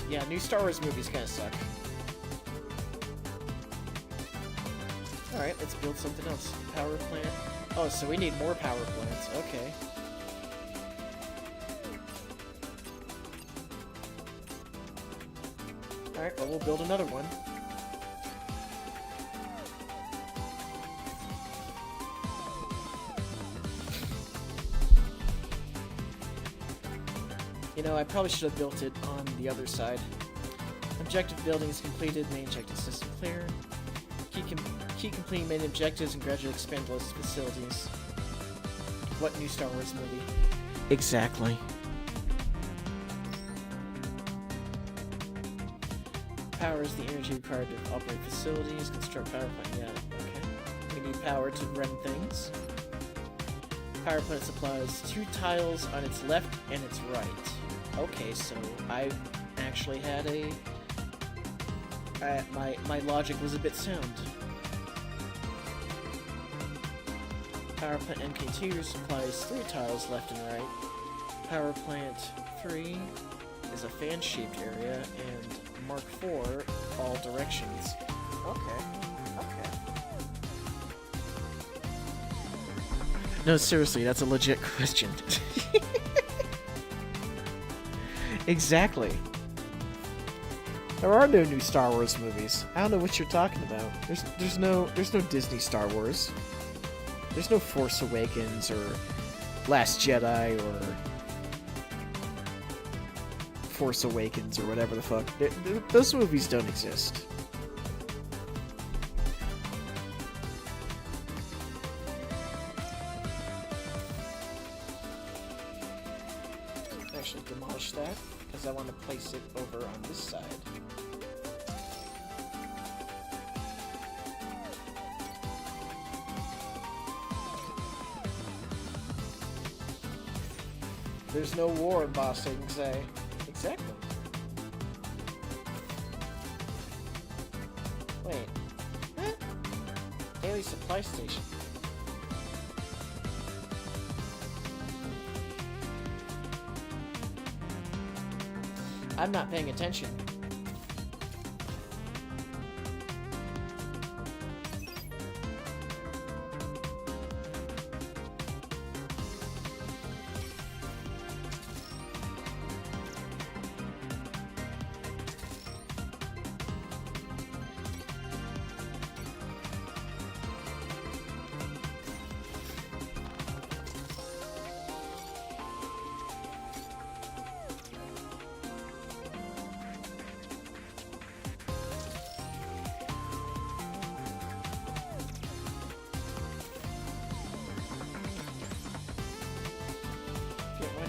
Yeah, new Star Wars movies kinda suck. Alright, let's build something else. Power plant. Oh, so we need more power plants. Okay. Alright, well, we'll build another one. You know, I probably should have built it on the other side. Objective building is completed, main objective system clear. Keep completing main objectives and gradually expand the list of facilities. What new Star Wars movie? Exactly. Power is the energy required to operate facilities, construct power plant. Yeah, okay. We need power to run things. Power plant supplies 2 tiles on its left and its right. Okay, so I actually had a... my logic was a bit sound. Power plant MK2 supplies 3 tiles left and right. Power plant 3 is a fan-shaped area, and Mark 4 all directions. Okay. No, seriously, that's a legit question. Exactly. There are no new Star Wars movies. I don't know what you're talking about. There's no Disney Star Wars. There's no Force Awakens or Last Jedi or Force Awakens or whatever the fuck. Those movies don't exist. Actually demolish that because I want to place it over on this side. There's no war, boss, I can say. Exactly. Wait. Huh? Daily supply station. I'm not paying attention.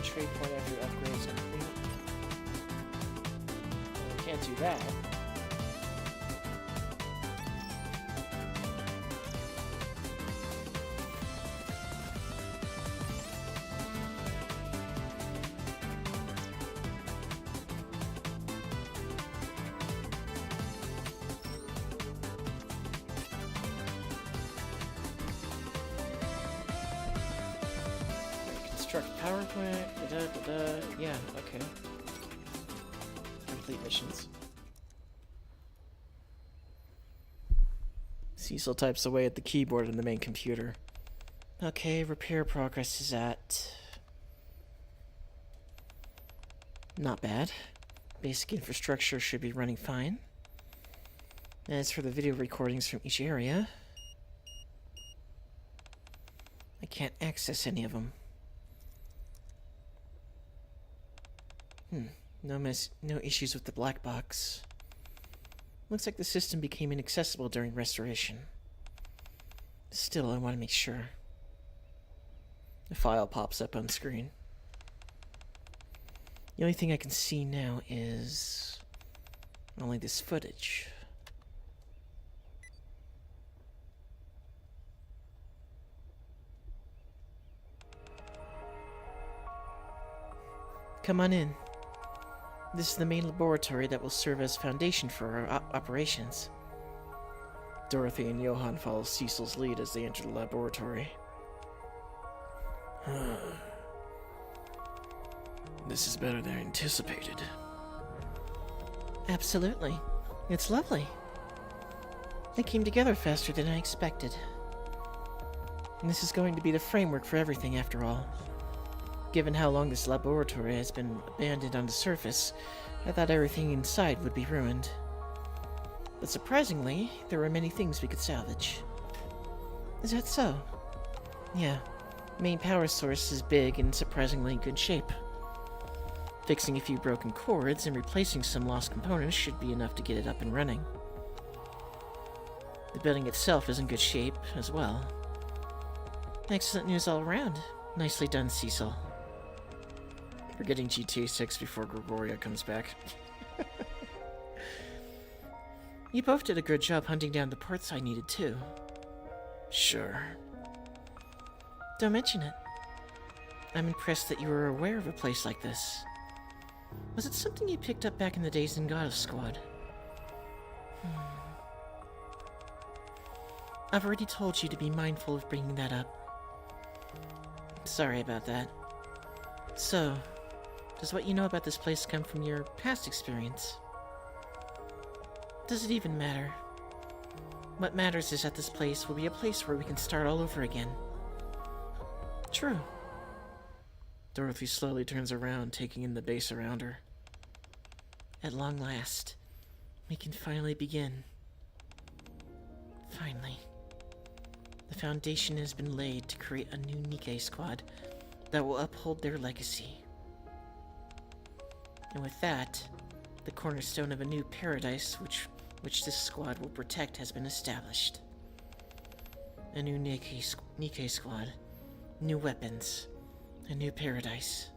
Trade point after upgrades complete. Well, we can't do that. Construct power plant, yeah, okay. Complete missions. Cecil types away at the keyboard in the main computer. Okay, repair progress is at... not bad. Basic infrastructure should be running fine. As for the video recordings from each area... I can't access any of them. No issues with the black box. Looks like the system became inaccessible during restoration. Still, I want to make sure. The file pops up on screen. The only thing I can see now is only this footage. Come on in. This is the main laboratory that will serve as foundation for our operations. Dorothy and Johann follow Cecil's lead as they enter the laboratory. This is better than anticipated. Absolutely. It's lovely. They came together faster than I expected. And this is going to be the framework for everything after all. Given how long this laboratory has been abandoned on the surface, I thought everything inside would be ruined. But surprisingly, there were many things we could salvage. Is that so? Yeah. Main power source is big and surprisingly in good shape. Fixing a few broken cords and replacing some lost components should be enough to get it up and running. The building itself is in good shape as well. Excellent news all around. Nicely done, Cecil. We're getting GTA 6 before Gregoria comes back. You both did a good job hunting down the parts I needed too. Sure. Don't mention it. I'm impressed that you were aware of a place like this. Was it something you picked up back in the days in Goddess Squad? I've already told you to be mindful of bringing that up. Sorry about that. So, does what you know about this place come from your past experience? Does it even matter? What matters is that this place will be a place where we can start all over again. True. Dorothy slowly turns around, taking in the base around her. At long last, we can finally begin. Finally. The foundation has been laid to create a new Nikke squad that will uphold their legacy. And with that, the cornerstone of a new paradise which this squad will protect has been established. A new Nikke squad, new weapons, a new paradise.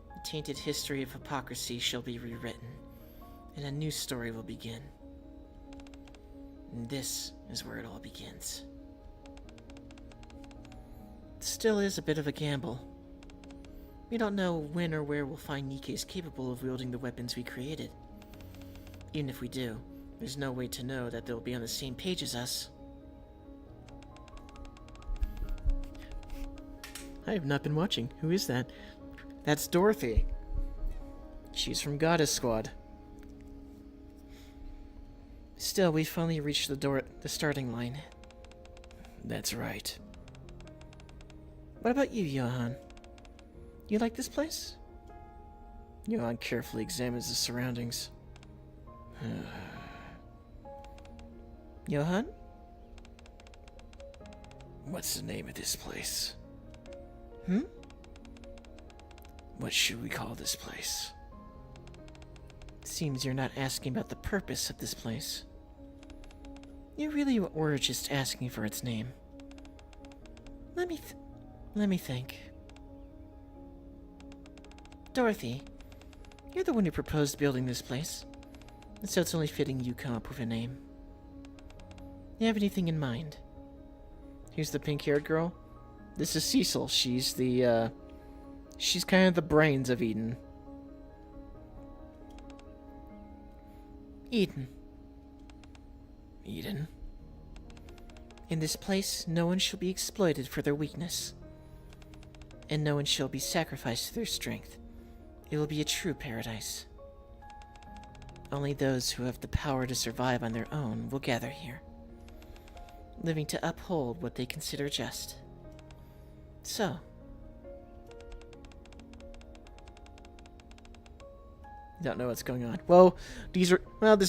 The tainted history of hypocrisy shall be rewritten, and a new story will begin. And this is where it all begins. It still is a bit of a gamble. We don't know when or where we'll find Nikke's capable of wielding the weapons we created. Even if we do, there's no way to know that they'll be on the same page as us. I have not been watching. Who is that? That's Dorothy. She's from Goddess Squad. Still, we finally reached the starting line. That's right. What about you, Johan? You like this place? Johan carefully examines the surroundings. Johan? What's the name of this place? What should we call this place? Seems you're not asking about the purpose of this place. You really were just asking for its name. Let me think. Dorothy, you're the one who proposed building this place, and so it's only fitting you come up with a name. You have anything in mind? Here's the pink-haired girl. This is Cecil. She's the, she's kind of the brains of Eden. Eden. Eden? In this place, no one shall be exploited for their weakness, and no one shall be sacrificed to their strength. It will be a true paradise. Only those who have the power to survive on their own will gather here, living to uphold what they consider just. So, don't know what's going on. Well, this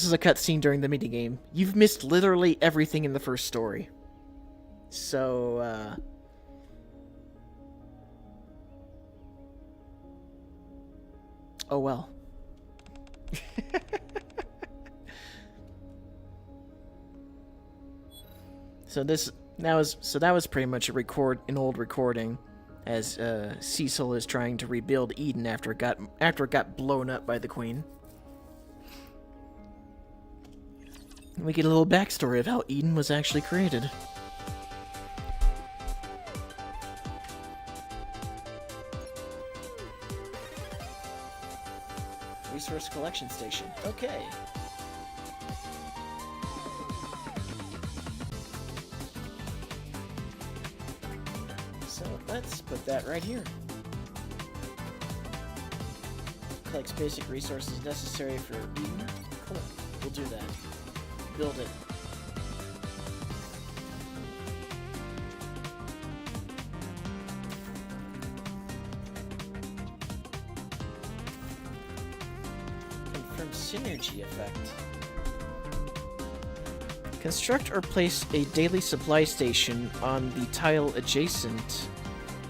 is a cutscene during the minigame. You've missed literally everything in the first story. So, oh well. So that was pretty much an old recording, as Cecil is trying to rebuild Eden after it got blown up by the Queen. We get a little backstory of how Eden was actually created. Resource collection station. Okay. So let's put that right here. Collects basic resources necessary for Eden. Cool. We'll do that. Build it. Confirm synergy effect. Construct or place a daily supply station on the tile adjacent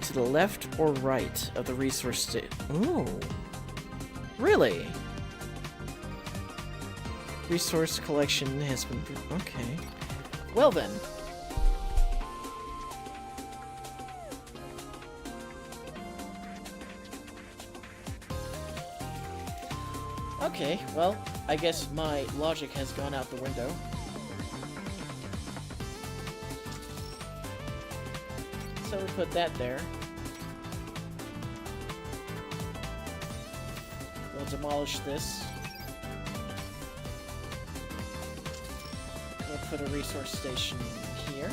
to the left or right of the resource station. Ooh. Really? Resource collection has been... Okay. Well then. Okay, well, I guess my logic has gone out the window. So we put that there. We'll demolish this. We'll put a resource station here.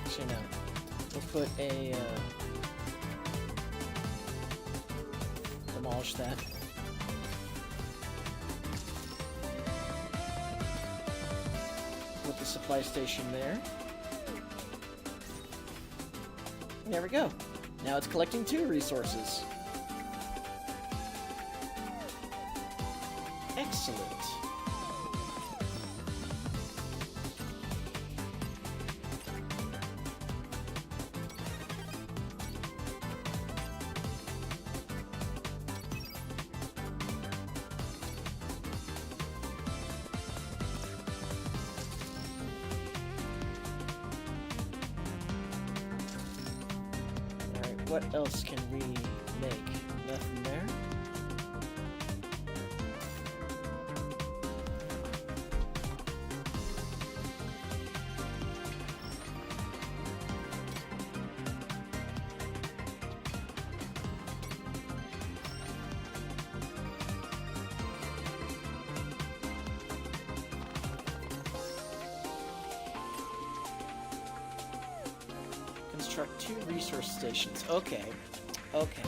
Actually, no. We'll put a... demolish that. Put the supply station there. There we go. Now it's collecting 2 resources. Excellent. What else can we make? Nothing there? Construct 2 resource stations. Okay. Okay.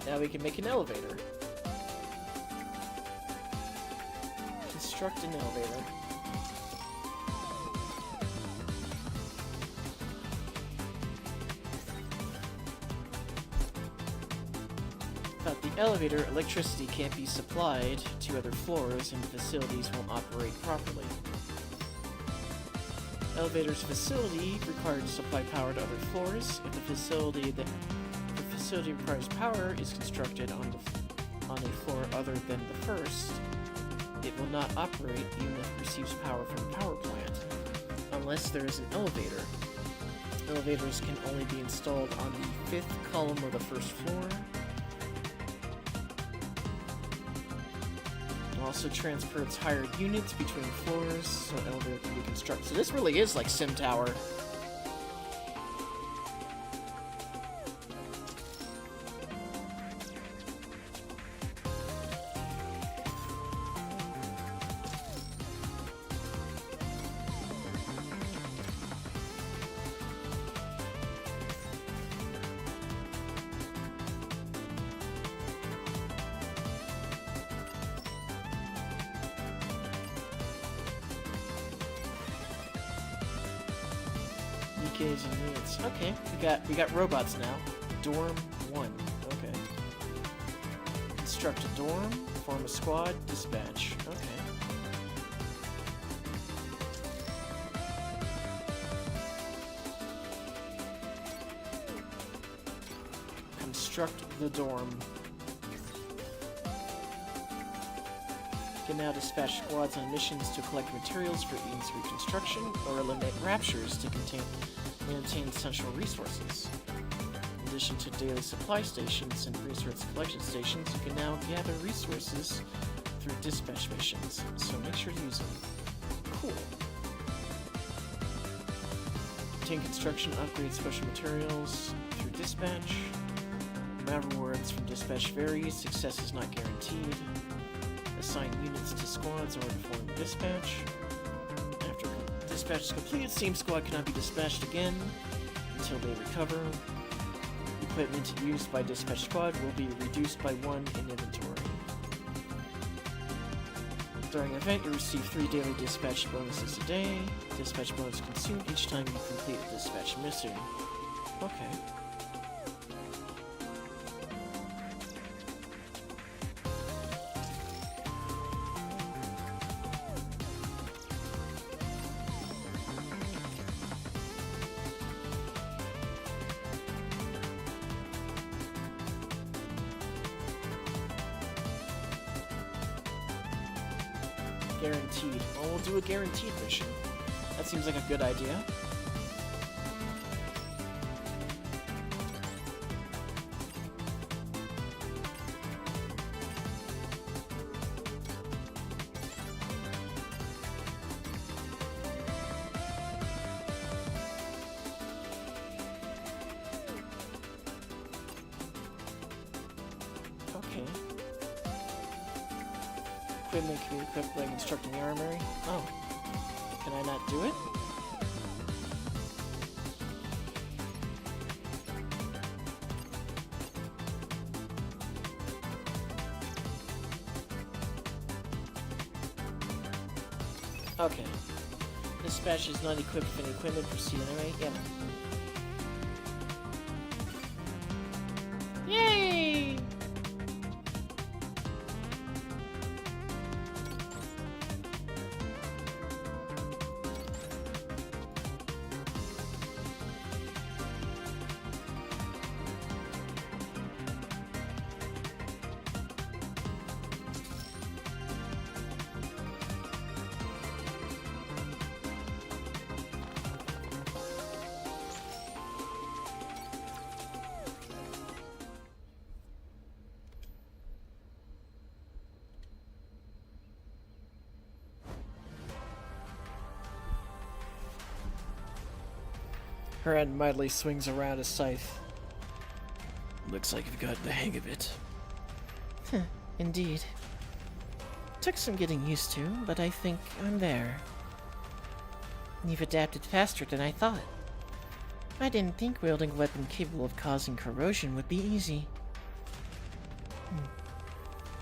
Now we can make an elevator. Construct an elevator. Without the elevator, electricity can't be supplied to other floors and facilities won't operate properly. Elevator's facility required to supply power to other floors. If the facility requires power is constructed on a floor other than the first, it will not operate even if it receives power from a power plant, unless there is an elevator. Elevators can only be installed on the 5th column of the first floor. It also transports hired units between floors, so an elevator can be constructed. So this really is like Sim Tower. Nikke's and units. Okay, we got robots now. Dorm 1. Okay. Construct a dorm, form a squad, dispatch. Okay. Construct the dorm. Can now dispatch squads on missions to collect materials for Eden's reconstruction or eliminate raptures to maintain essential resources. In addition to daily supply stations and resource collection stations, you can now gather resources through dispatch missions, so make sure to use them. Cool. Obtain construction, upgrade special materials through dispatch. Amount of rewards from dispatch varies. Success is not guaranteed. Assign units to squads or inform dispatch. After dispatch is completed, same squad cannot be dispatched again until they recover. Equipment used by dispatch squad will be reduced by 1 in inventory. During event, you receive 3 daily dispatch bonuses a day. Dispatch bonus consumed each time you complete a dispatch mission. Okay. Guaranteed. Oh, we'll do a guaranteed mission. That seems like a good idea. Okay. Equipment can be equipped by constructing the armory. Oh. Can I not do it? Okay. Dispatch is not equipped with any equipment. Proceed anyway. Yeah. Yay! Her hand mightily swings around a scythe. Looks like you've got the hang of it. Indeed. Took some getting used to, but I think I'm there. You've adapted faster than I thought. I didn't think wielding a weapon capable of causing corrosion would be easy.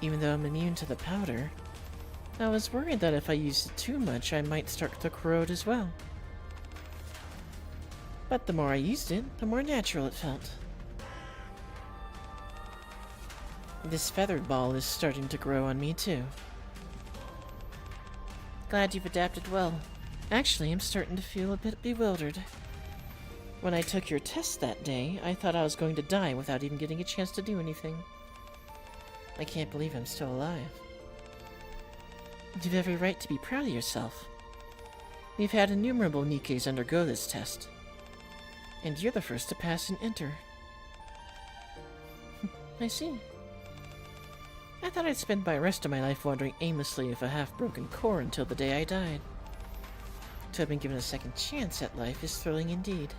Even though I'm immune to the powder, I was worried that if I used it too much, I might start to corrode as well. But the more I used it, the more natural it felt. This feathered ball is starting to grow on me too. Glad you've adapted well. Actually, I'm starting to feel a bit bewildered. When I took your test that day, I thought I was going to die without even getting a chance to do anything. I can't believe I'm still alive. You've every right to be proud of yourself. We've had innumerable Nikkes undergo this test. And you're the first to pass and enter. I see. I thought I'd spend the rest of my life wandering aimlessly with a half-broken core until the day I died. To have been given a second chance at life is thrilling indeed.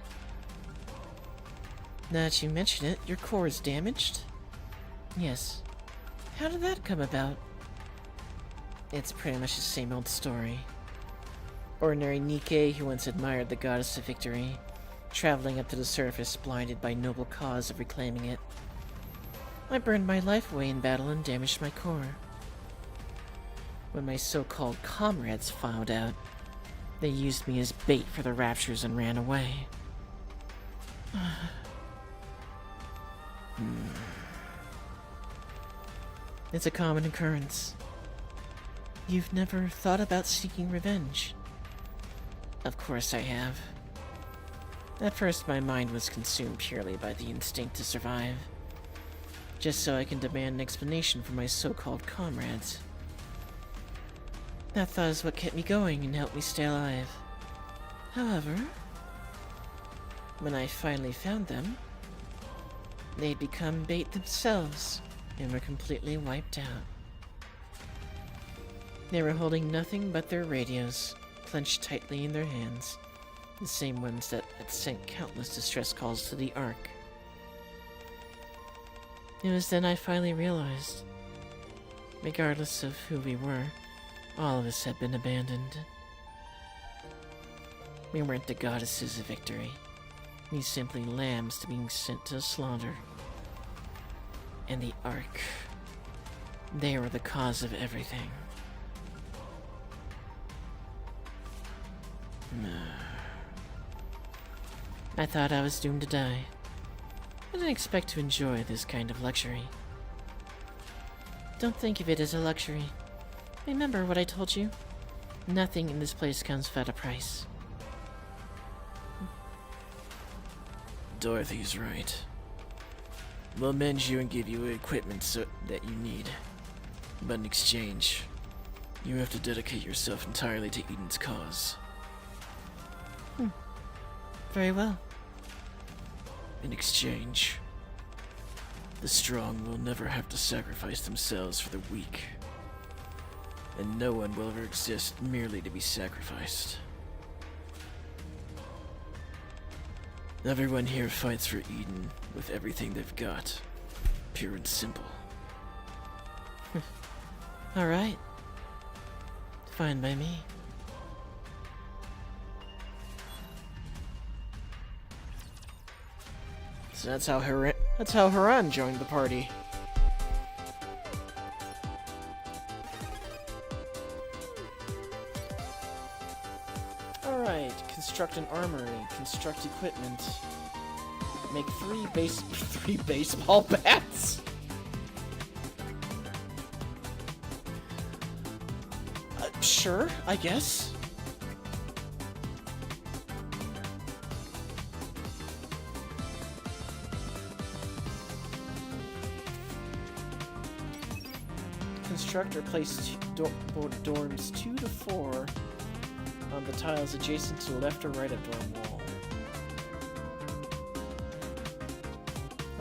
Now that you mention it, your core is damaged? Yes. How did that come about? It's pretty much the same old story. Ordinary Nikke who once admired the goddess of victory, traveling up to the surface blinded by noble cause of reclaiming it. I burned my life away in battle and damaged my core. When my so-called comrades found out, they used me as bait for the raptures and ran away. It's a common occurrence. You've never thought about seeking revenge? Of course I have. At first, my mind was consumed purely by the instinct to survive, just so I can demand an explanation from my so-called comrades. That thought is what kept me going and helped me stay alive. However, when I finally found them, they'd become bait themselves and were completely wiped out. They were holding nothing but their radios, clenched tightly in their hands. The same ones that had sent countless distress calls to the Ark. It was then I finally realized, regardless of who we were, all of us had been abandoned. We weren't the goddesses of victory. We simply lambs to being sent to slaughter. And the Ark, they were the cause of everything. I thought I was doomed to die. I didn't expect to enjoy this kind of luxury. Don't think of it as a luxury. Remember what I told you? Nothing in this place comes without a price. Dorothy's right. We'll mend you and give you equipment that you need. But in exchange, you have to dedicate yourself entirely to Eden's cause. Very well. In exchange, the strong will never have to sacrifice themselves for the weak. And no one will ever exist merely to be sacrificed. Everyone here fights for Eden with everything they've got. Pure and simple. Alright. Fine by me. So that's how Haran joined the party. Alright, construct an armory, construct equipment, make three baseball bats. Sure, I guess. Construct or place dorms 2 to 4 on the tiles adjacent to the left or right of dorm wall.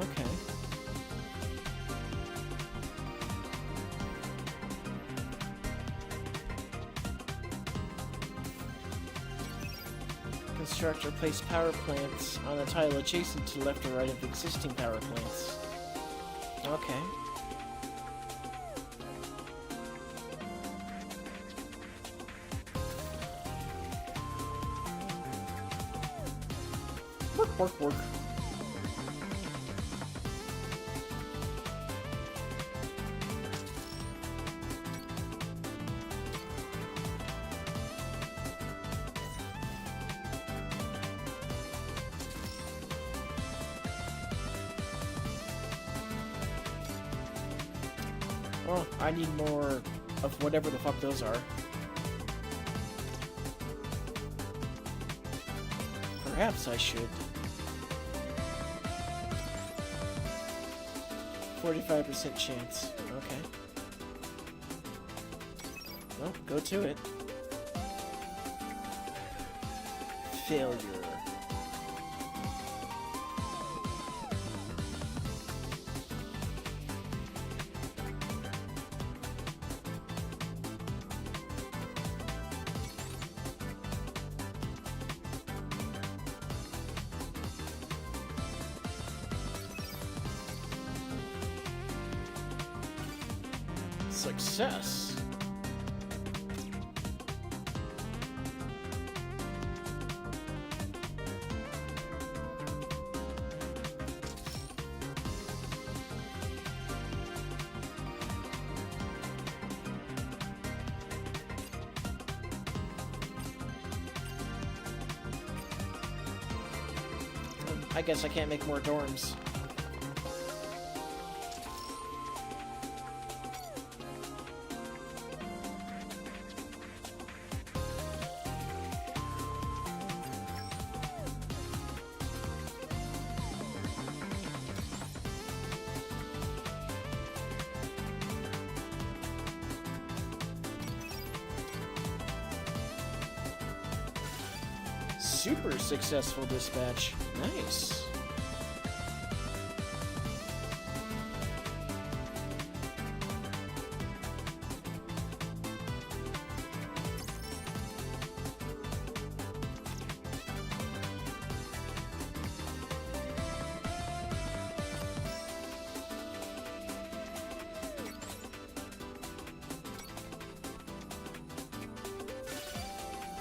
Okay. Construct or place power plants on the tile adjacent to the left or right of existing power plants. Okay. Work. Well, I need more of whatever the fuck those are. Perhaps I should. 45% chance. Okay. Well, go to it. Failure. Success. I guess I can't make more dorms. Super successful dispatch. Nice.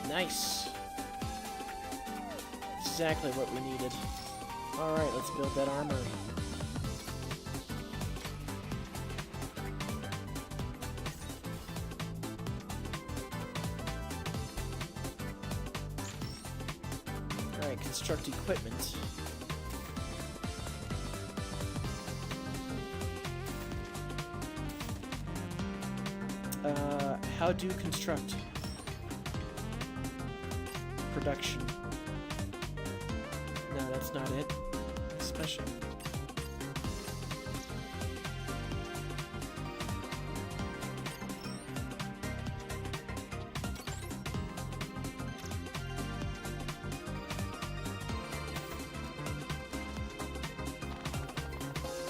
Nice. Exactly what we needed. Alright, let's build that armory. Alright, construct equipment. How do construct production? No, that's not it. Special.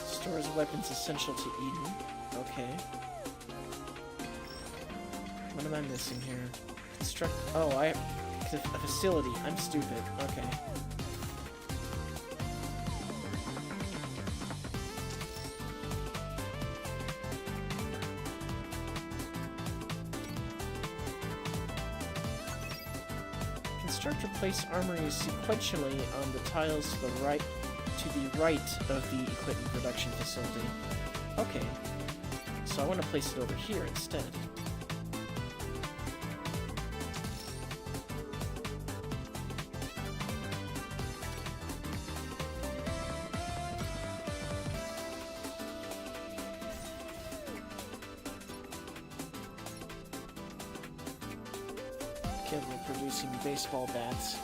Stores weapons essential to Eden. Okay. What am I missing here? Construct. Oh, a facility. I'm stupid. Okay. Construct or place armories sequentially on the tiles to the right of the equipment production facility. Okay. So I want to place it over here instead. Capable of producing baseball bats.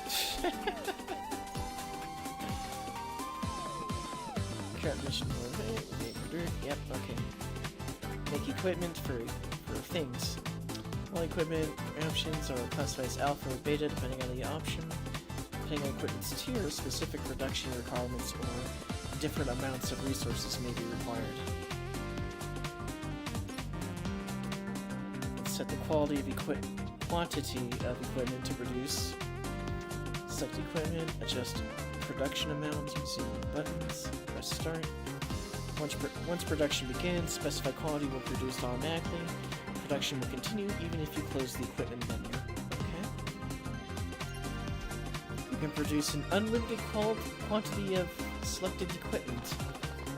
Current mission for yep, okay. Make equipment for things. All equipment options are classified as alpha or beta depending on the option. Depending on equipment's tier, specific production requirements or different amounts of resources may be required. Set the quality of quantity of equipment to produce. Select equipment, adjust production amount using buttons, press start. Once production begins, specified quantity will produce automatically. Production will continue even if you close the equipment menu. Okay. You can produce an unlimited quantity of selected equipment.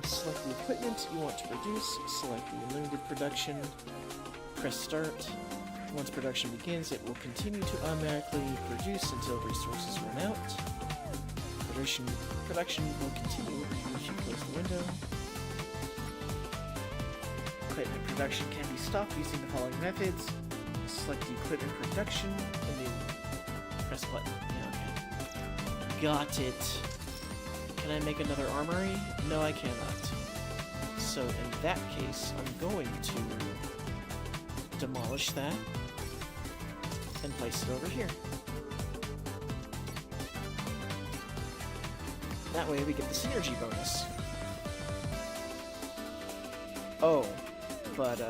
Select the equipment you want to produce, select the unlimited production, press start. Once production begins, it will continue to automatically produce until resources run out. Production will continue even if you close the window. Equipment production can be stopped using the following methods. Select the equipment production and then press button. Yeah, okay. Got it. Can I make another armory? No, I cannot. So in that case, I'm going to demolish that and place it over here. That way we get the synergy bonus. Oh, but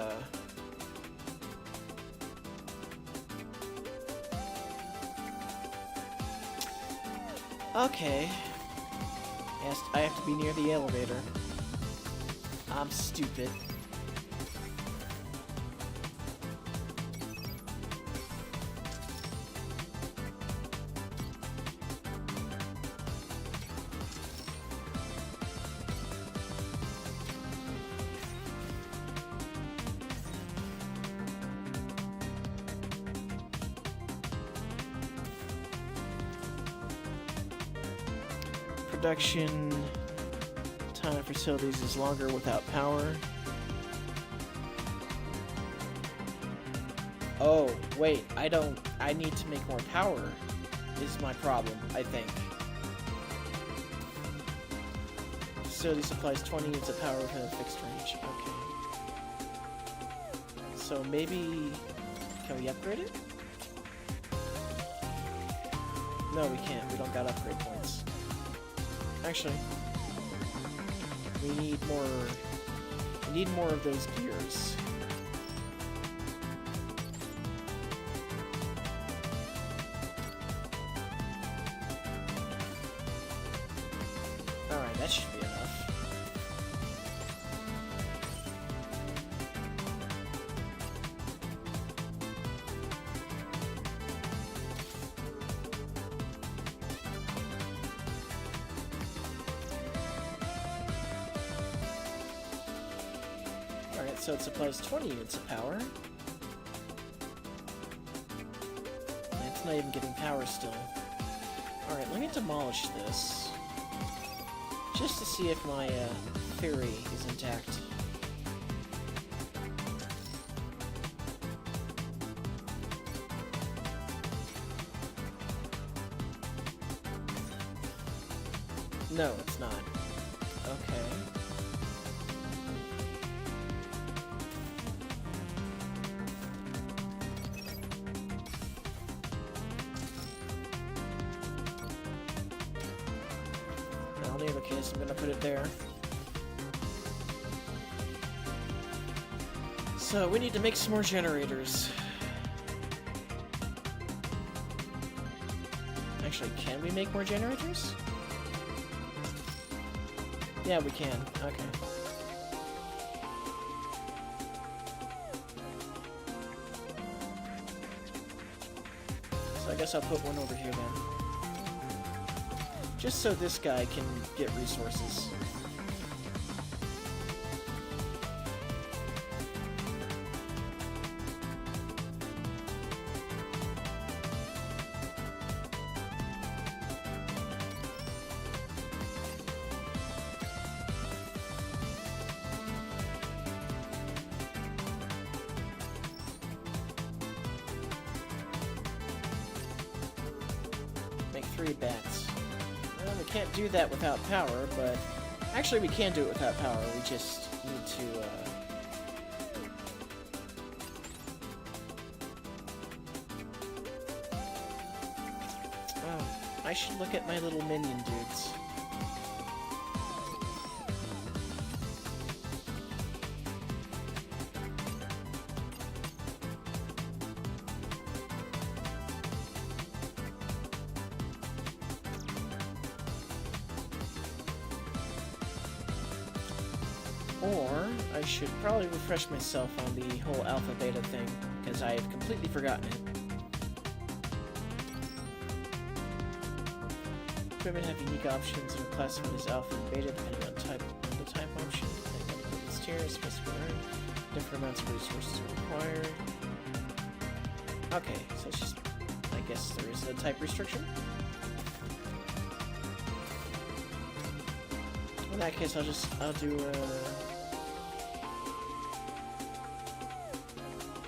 okay. Yes, I have to be near the elevator. I'm stupid. Production time of facilities is longer without power. Oh, wait, I need to make more power is my problem, I think. Facility supplies 20 units of power within a fixed range. Okay. So maybe, can we upgrade it? No, we can't. We don't got upgrade points. Actually, we need more of those gears. Alright, that should be enough. So it supplies 20 units of power. It's not even getting power still. Alright, let me demolish this. Just to see if my theory is intact. No, it's not. Okay. Well, in either case, I'm gonna put it there. So, we need to make some more generators. Actually, can we make more generators? Yeah, we can. Okay. So I guess I'll put one over here then. Just so this guy can get resources. Make 3 bats. Well, we can't do that without power, but... Actually, we can do it without power, we just need to, Oh, I should look at my little minion dudes. Or, I should probably refresh myself on the whole alpha-beta thing, because I have completely forgotten it. Equipment have unique options and are classified as alpha and beta depending on the type option. Depending on equipment's tier, specific different amounts of resources are required. Okay, so it's just... I guess there is a type restriction. In that case, I'll do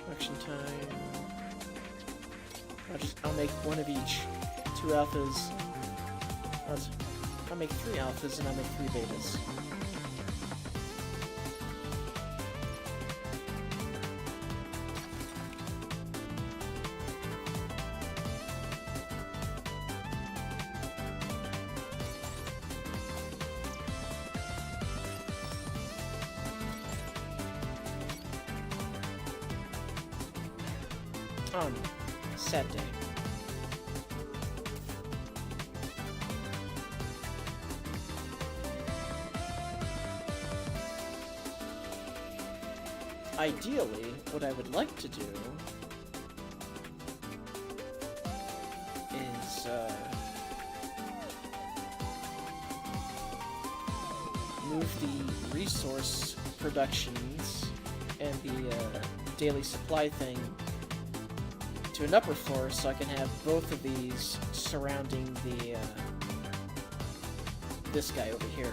production time. I'll make one of each. 2 alphas. I'll make 3 alphas and I'll make 3 betas. On sad day. Ideally, what I would like to do is move the resource productions and the daily supply thing to an upper floor so I can have both of these surrounding the this guy over here.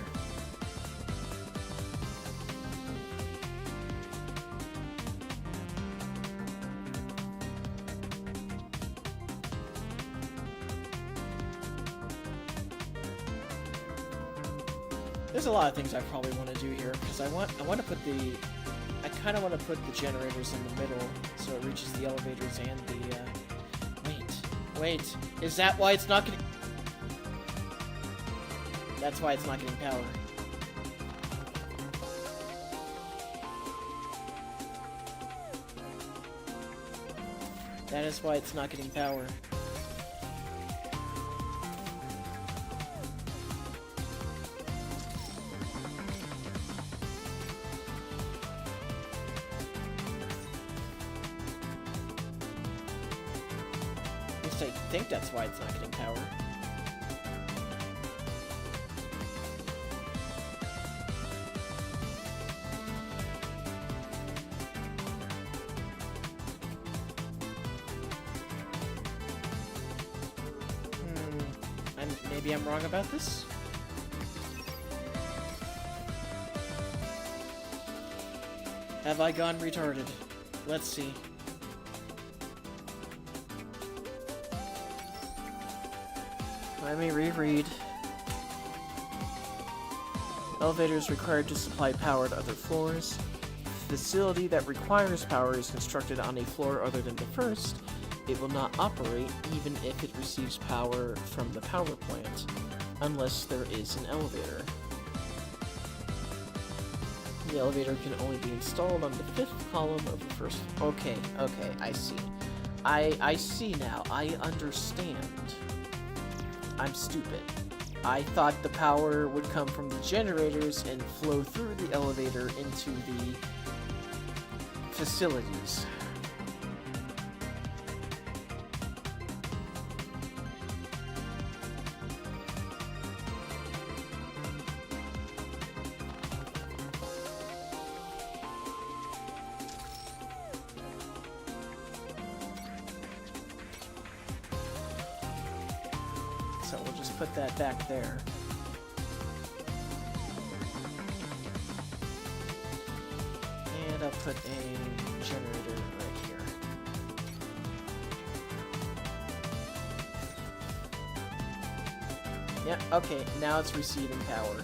There's a lot of things I probably want to do here because I want to put I kind of want to put the generators in the middle so it reaches the elevators and the wait, is that why it's not getting... That's why it's not getting power. That is why it's not getting power. I think that's why it's not getting power. Maybe I'm wrong about this? Have I gone retarded? Let's see. Let me reread. Elevators required to supply power to other floors. Facility that requires power is constructed on a floor other than the first. It will not operate even if it receives power from the power plant, unless there is an elevator. The elevator can only be installed on the 5th column of the first... Okay, I see. I see now. I understand. I'm stupid. I thought the power would come from the generators and flow through the elevator into the facilities. So we'll just put that back there. And I'll put a generator right here. Yep, okay, now it's receiving power.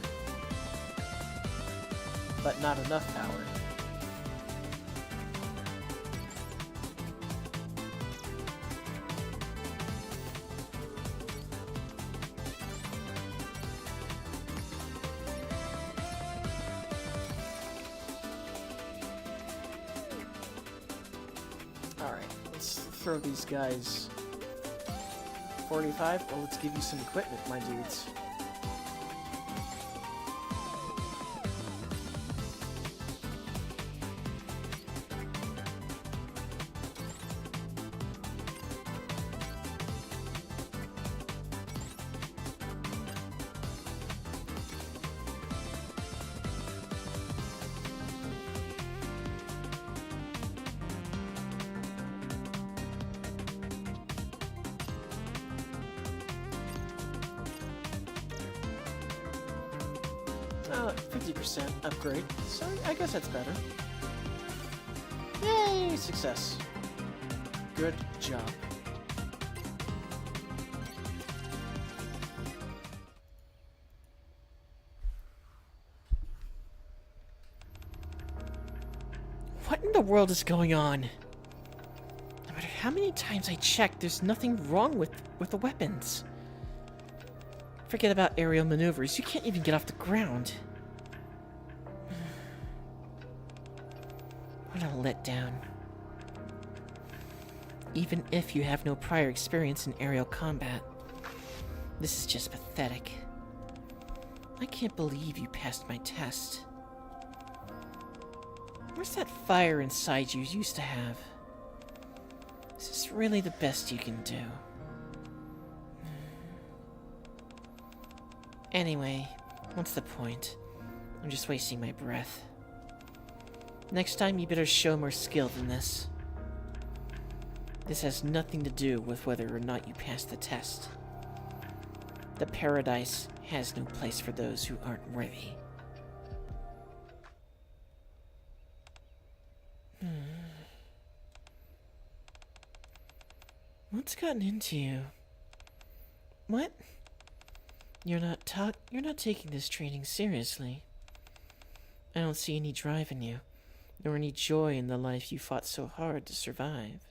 But not enough power. Alright, let's throw these guys 45. Well, let's give you some equipment, my dudes. Oh, 50% upgrade, so I guess that's better. Yay! Success. Good job. What in the world is going on? No matter how many times I check, there's nothing wrong with the weapons. Forget about aerial maneuvers. You can't even get off the ground. What a letdown. Even if you have no prior experience in aerial combat, this is just pathetic. I can't believe you passed my test. Where's that fire inside you used to have? Is this really the best you can do? Anyway, what's the point? I'm just wasting my breath. Next time you better show more skill than this. This has nothing to do with whether or not you pass the test. The paradise has no place for those who aren't worthy. What's gotten into you? What? You're not taking this training seriously. I don't see any drive in you, nor any joy in the life you fought so hard to survive.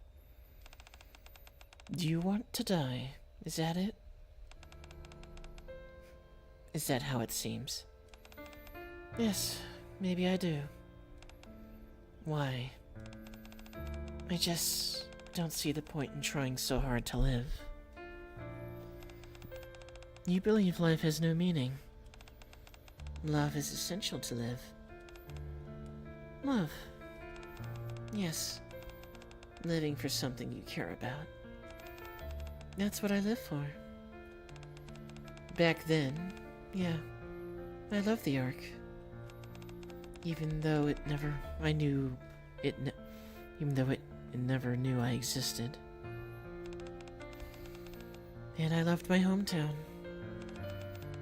Do you want to die? Is that it? Is that how it seems? Yes, maybe I do. Why? I just don't see the point in trying so hard to live. You believe life has no meaning. Love is essential to live. Love. Yes. Living for something you care about. That's what I live for. Back then, yeah, I loved the Ark. Even though it never knew I existed. And I loved my hometown.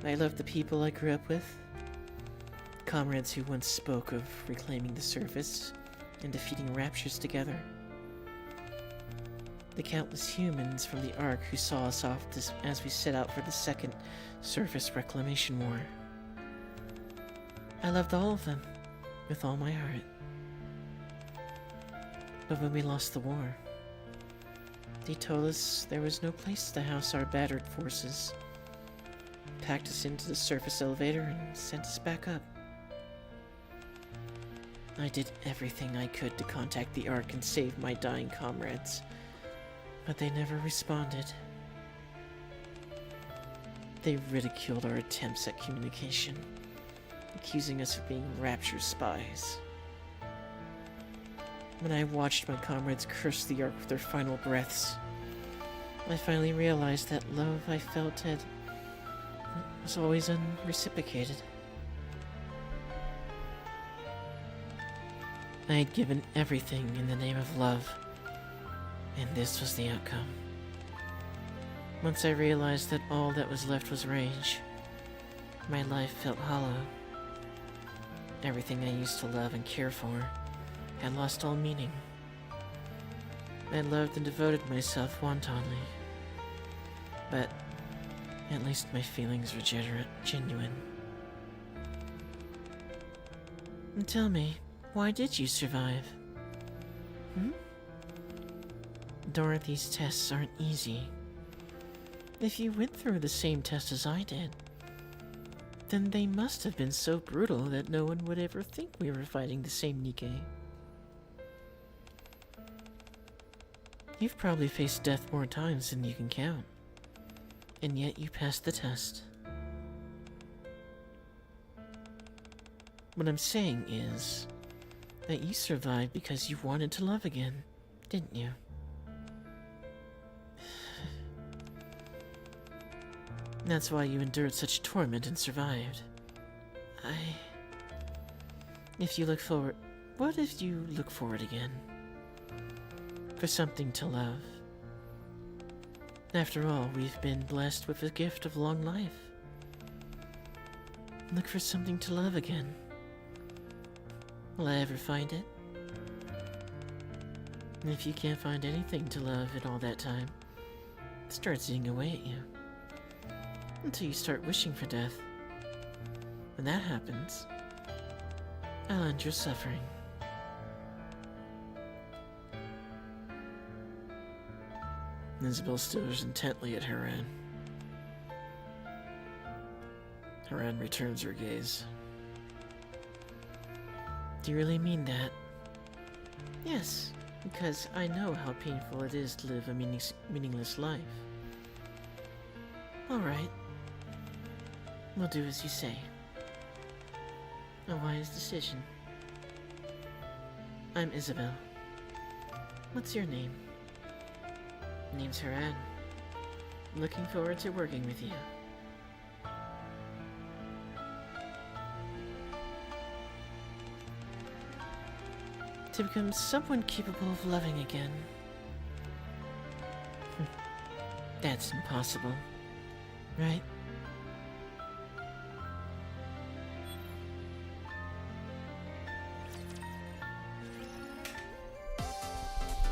I love the people I grew up with. Comrades who once spoke of reclaiming the surface and defeating raptures together. The countless humans from the Ark who saw us off as we set out for the second surface reclamation war. I loved all of them, with all my heart. But when we lost the war, they told us there was no place to house our battered forces, packed us into the surface elevator and sent us back up. I did everything I could to contact the Ark and save my dying comrades, but they never responded. They ridiculed our attempts at communication, accusing us of being Rapture spies. When I watched my comrades curse the Ark with their final breaths, I finally realized that love I felt was always unreciprocated. I had given everything in the name of love, and this was the outcome. Once I realized that all that was left was rage, my life felt hollow. Everything I used to love and care for had lost all meaning. I loved and devoted myself wantonly, but at least my feelings were genuine. And tell me, why did you survive? Dorothy's tests aren't easy. If you went through the same test as I did, then they must have been so brutal that no one would ever think we were fighting the same Nikke. You've probably faced death more times than you can count, and yet you passed the test. What I'm saying is that you survived because you wanted to love again, didn't you? That's why you endured such torment and survived. What if you look forward again? For something to love. After all, we've been blessed with the gift of long life. Look for something to love again. Will I ever find it? And if you can't find anything to love in all that time, it starts eating away at you. Until you start wishing for death. When that happens, I'll end your suffering. Isabel stares intently at Haran. Haran returns her gaze. Do you really mean that? Yes, because I know how painful it is to live a meaningless life. Alright. We'll do as you say. A wise decision. I'm Isabel. What's your name? Name's Haran. Looking forward to working with you. To become someone capable of loving again. That's impossible, right?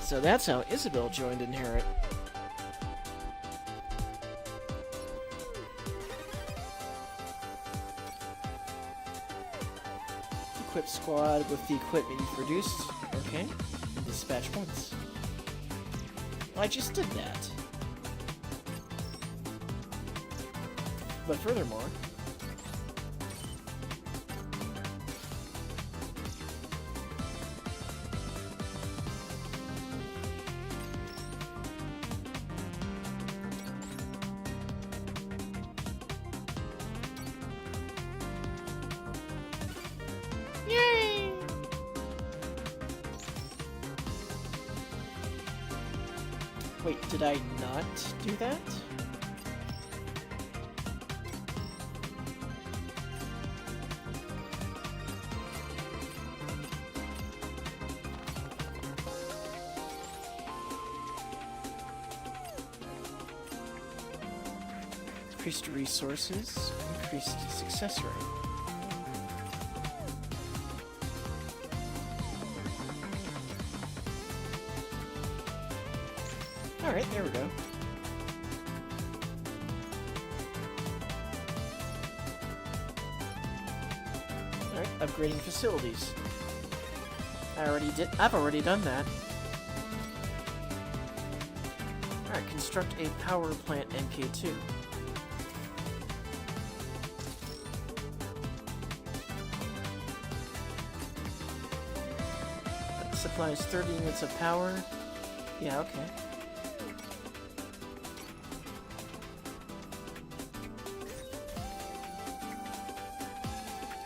So that's how Isabel joined Inherit. Equip squad with the equipment you produced. Okay. Dispatch once. I just did that. But furthermore, yay! Wait, did I not do that? Increased resources, Increased success rate. Alright, there we go. Alright, upgrading facilities. I've already done that. Alright, construct a power plant MK2. That supplies 30 units of power. Yeah, okay.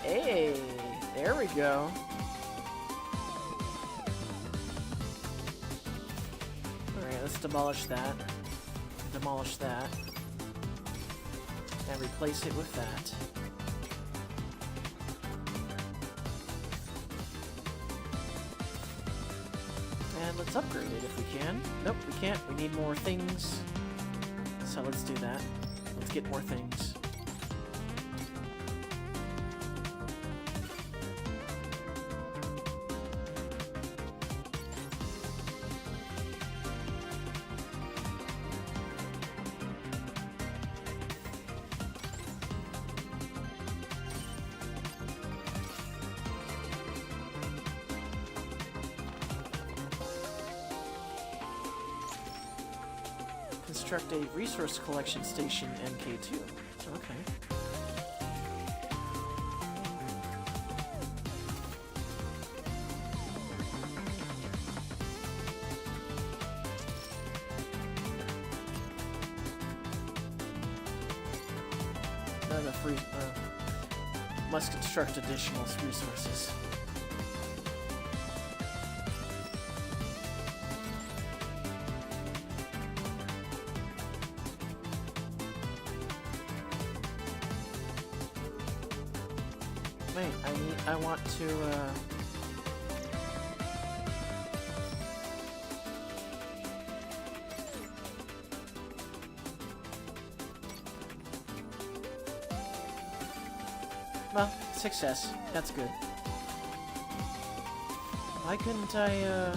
Hey, there we go. Alright, let's demolish that. Demolish that. And replace it with that. And let's upgrade it if we can. Nope, we can't. We need more things. So let's do that. Let's get more things. Construct a resource collection station MK2. Okay. Not enough must construct additional resources. Wait, I want to, well, success. That's good. Why couldn't I,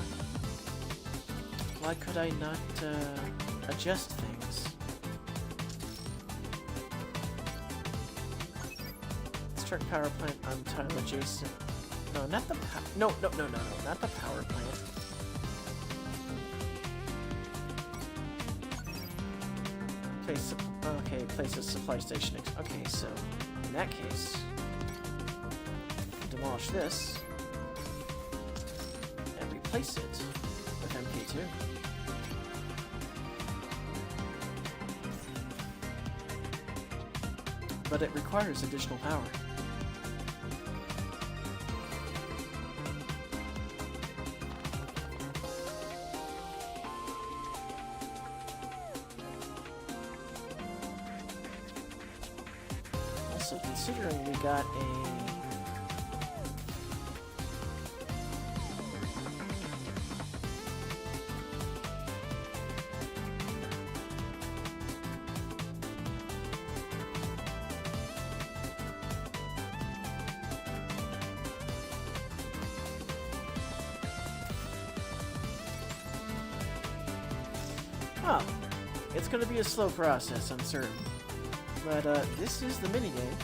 why could I not, adjust things? Construct power plant on tile adjacent. No, not the no, not the power plant. Place a supply station. Okay, so in that case, demolish this and replace it with MK2. But it requires additional power. Also, considering we got a well, it's going to be a slow process, I'm certain. But this is the minigame.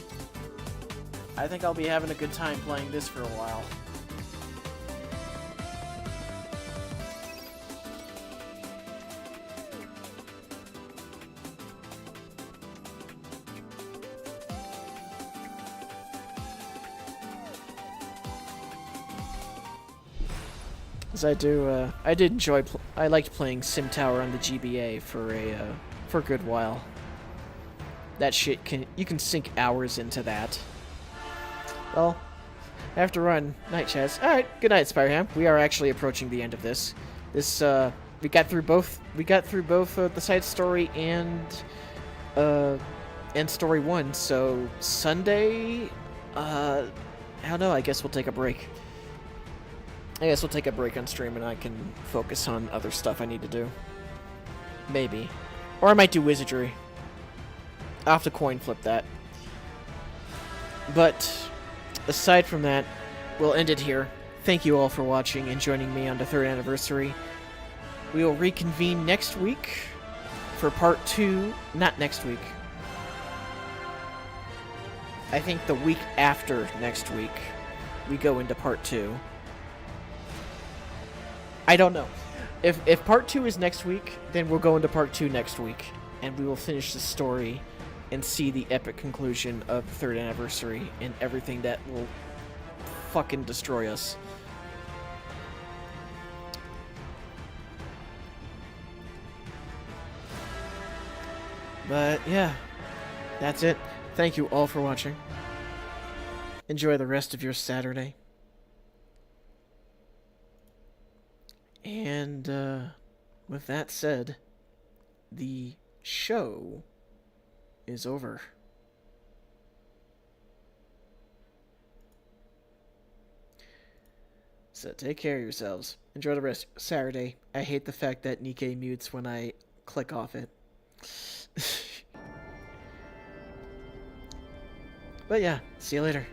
I think I'll be having a good time playing this for a while. As I do, I did enjoy. I liked playing Sim Tower on the GBA for a good while. That shit you can sink hours into that. Well, I have to run. Night, Chaz. All right, good night, Spireham. We are actually approaching the end of this. We got through both. We got through both the side story and story 1. So Sunday, I don't know. I guess we'll take a break. I guess we'll take a break on stream and I can focus on other stuff I need to do. Maybe. Or I might do wizardry. I'll have to coin flip that. But aside from that, we'll end it here. Thank you all for watching and joining me on the 3rd anniversary. We will reconvene next week for part 2. Not next week. I think the week after next week, we go into part 2. I don't know. If part 2 is next week, then we'll go into part 2 next week. And we will finish the story and see the epic conclusion of the 3rd anniversary and everything that will fucking destroy us. But yeah, that's it. Thank you all for watching. Enjoy the rest of your Saturday. And with that said, the show is over. So take care of yourselves. Enjoy the rest of Saturday. I hate the fact that Nikke mutes when I click off it. But yeah, see you later.